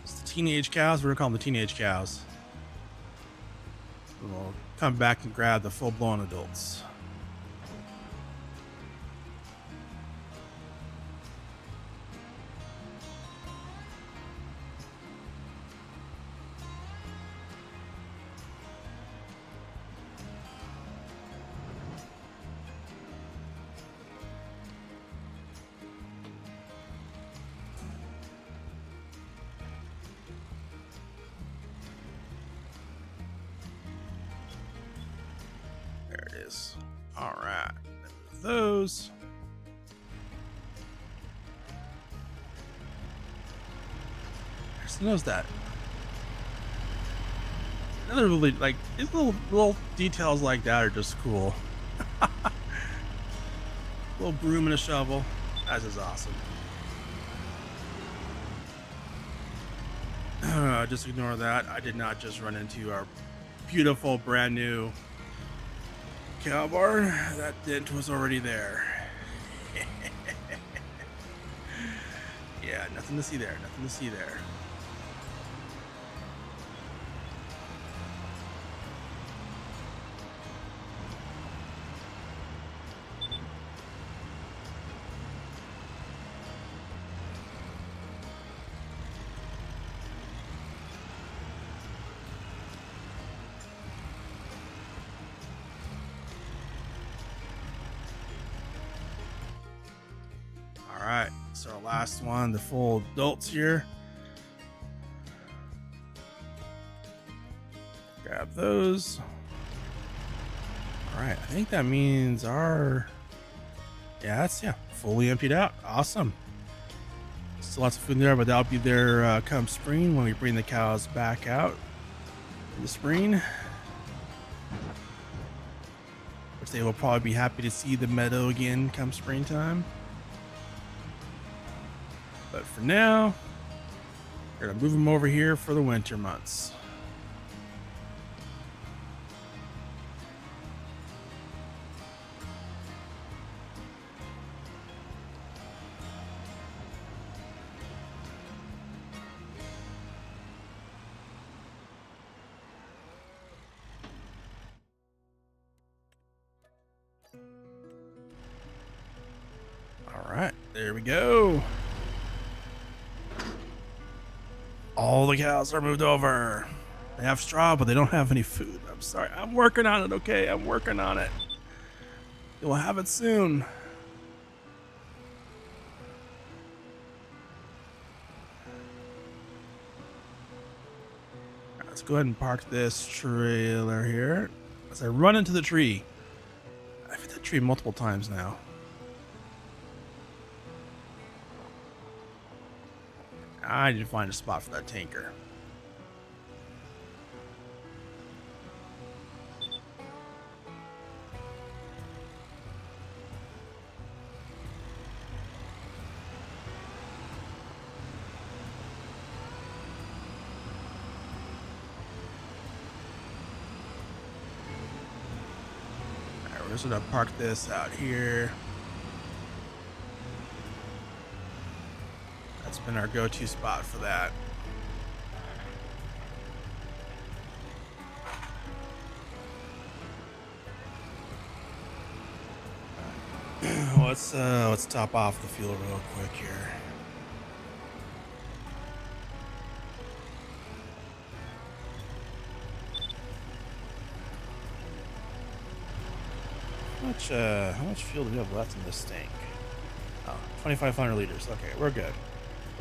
It's the teenage cows. We're gonna call them the teenage cows. We'll come back and grab the full-blown adults. All right, those. Who knows that? Another really like these little details like that are just cool. Little broom and a shovel. That is awesome. Just ignore that. I did not just run into our beautiful brand new cow barn. That dent was already there. Yeah, nothing to see there. Nothing to see there. Alright, so our last one, the full adults here. Grab those. Alright, I think that means our... Yeah, fully emptied out. Awesome. Still lots of food in there, but that'll be there come spring when we bring the cows back out in the spring. Which they will probably be happy to see the meadow again come springtime. But for now, we're gonna move them over here for the winter months. All right, there we go. All the cows are moved over. They have straw, but they don't have any food. I'm sorry. I'm working on it, okay? I'm working on it. You'll have it soon. Right, let's go ahead and park this trailer here. As I run into the tree. I've hit that tree multiple times now. I need to find a spot for that tanker. Alright, we're just gonna park this out here. That's been our go-to spot for that. Let's top off the fuel real quick here. How much fuel do we have left in this tank? Oh, 2,500 liters. Okay, we're good.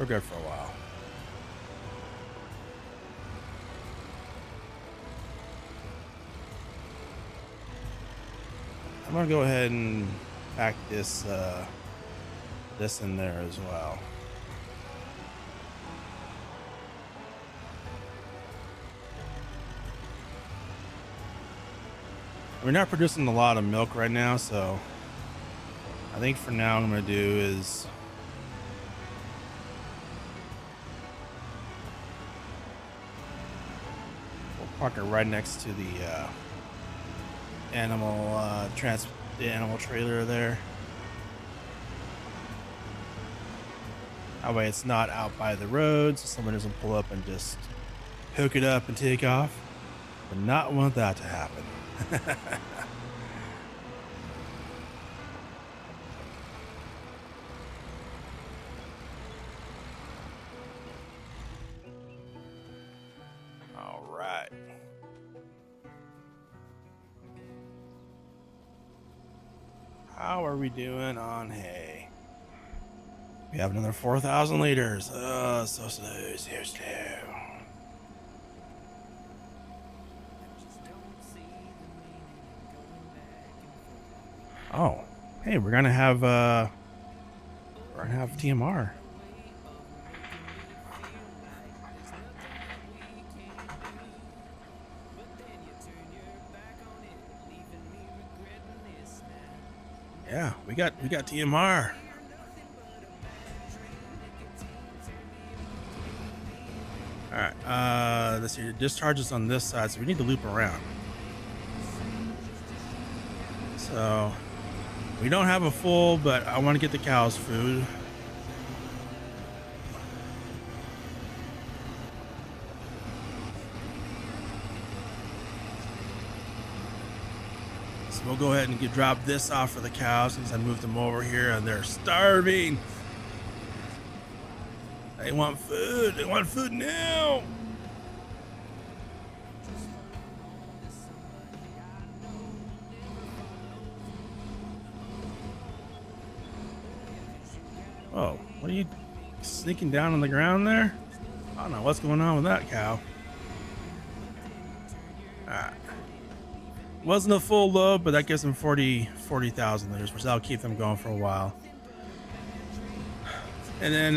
We're good for a while. I'm gonna go ahead and pack this this in there as well. We're not producing a lot of milk right now, so I think for now what I'm gonna do is we'll park it right next to the the animal trailer there. That way it's not out by the road, so someone doesn't pull up and just hook it up and take off. Would not want that to happen. All right. How are we doing on hay? We have another 4,000 liters. Oh, so slow, so slow. Oh, hey, we're gonna have TMR. Yeah, we got TMR. All right, let's see. Discharges on this side, so we need to loop around. So we don't have a full, but I want to get the cows food. So we'll go ahead and drop this off for the cows since I moved them over here and they're starving. They want food. They want food now. Oh, what are you sneaking down on the ground there? I don't know what's going on with that cow. Alright. Wasn't a full load, but that gives them 40,000 liters, which that'll keep them going for a while. And then,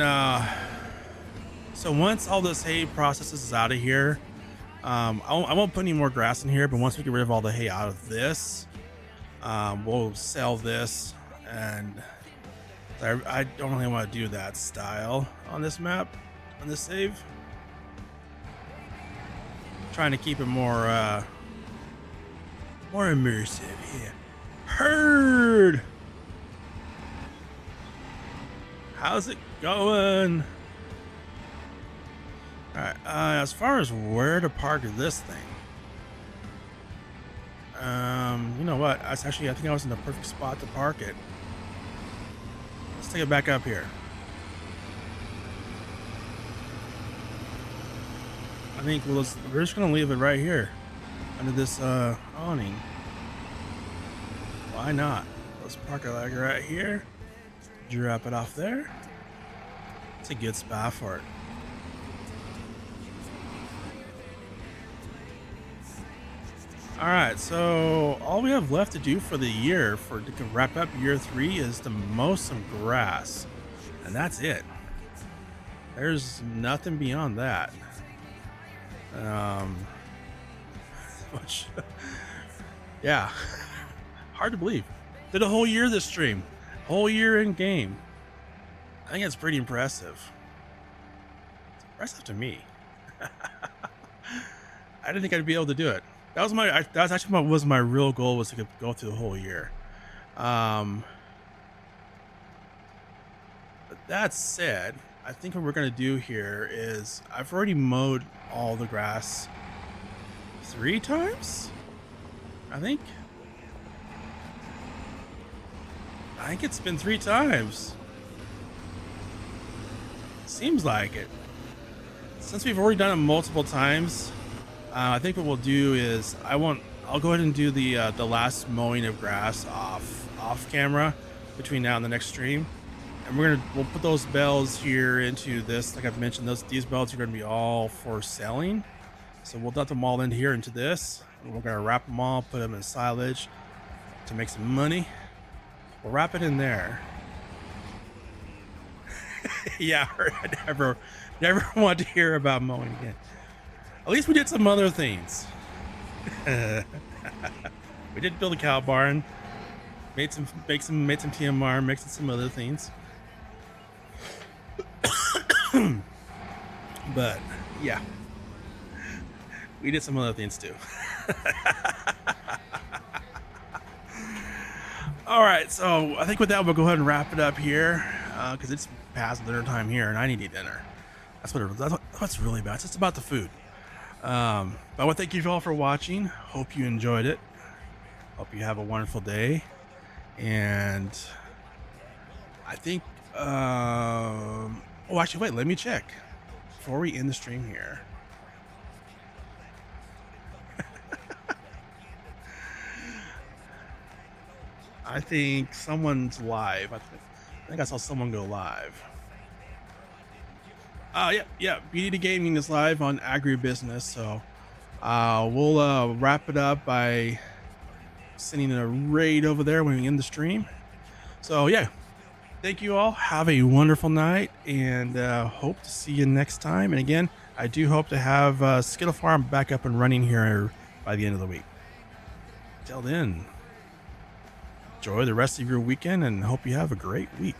so once all this hay processes is out of here, I won't put any more grass in here, but once we get rid of all the hay out of this, we'll sell this, and I don't really want to do that style on this map, on this save. Trying to keep it more immersive here. Herd! How's it going? Alright, as far as where to park this thing, you know what? I think I was in the perfect spot to park it. Let's take it back up here. I think we're just gonna leave it right here under this awning. Why not? Let's park it like right here. Drop it off there. It's a good spot for it. Alright, so all we have left to do for the year, to wrap up year 3, is to mow some grass. And that's it. There's nothing beyond that. Which, yeah, hard to believe. Did a whole year this stream. Whole year in game. I think it's pretty impressive. It's impressive to me. I didn't think I'd be able to do it. That was actually my real goal, was to go through the whole year. But that said, I think what we're gonna do here is, I've already mowed all the grass 3 times, I think it's been 3 times. Seems like it. Since we've already done it multiple times, I think what we'll do is I'll go ahead and do the last mowing of grass off camera between now and the next stream. And we'll put those bells here into this. Like I've mentioned, these belts are going to be all for selling. So we'll dump them all in here into this. And we're going to wrap them all, put them in silage to make some money. We'll wrap it in there. Yeah, I never want to hear about mowing again. At least we did some other things. We did build a cow barn, made some TMR, mixed some other things. But yeah, we did some other things too. All right, so I think with that we'll go ahead and wrap it up here because it's past dinner time here, and I need to eat dinner. That's what's really bad. It's just about the food. But I want to thank you all for watching. Hope you enjoyed it. Hope you have a wonderful day. And I think, oh, actually, wait, let me check before we end the stream here. I think someone's live. I think I saw someone go live. Yeah, BDD Gaming is live on Agribusiness, so we'll wrap it up by sending a raid over there when we end the stream. So yeah, thank you all. Have a wonderful night, and hope to see you next time. And again, I do hope to have Skittle Farm back up and running here by the end of the week. Till then, enjoy the rest of your weekend and hope you have a great week.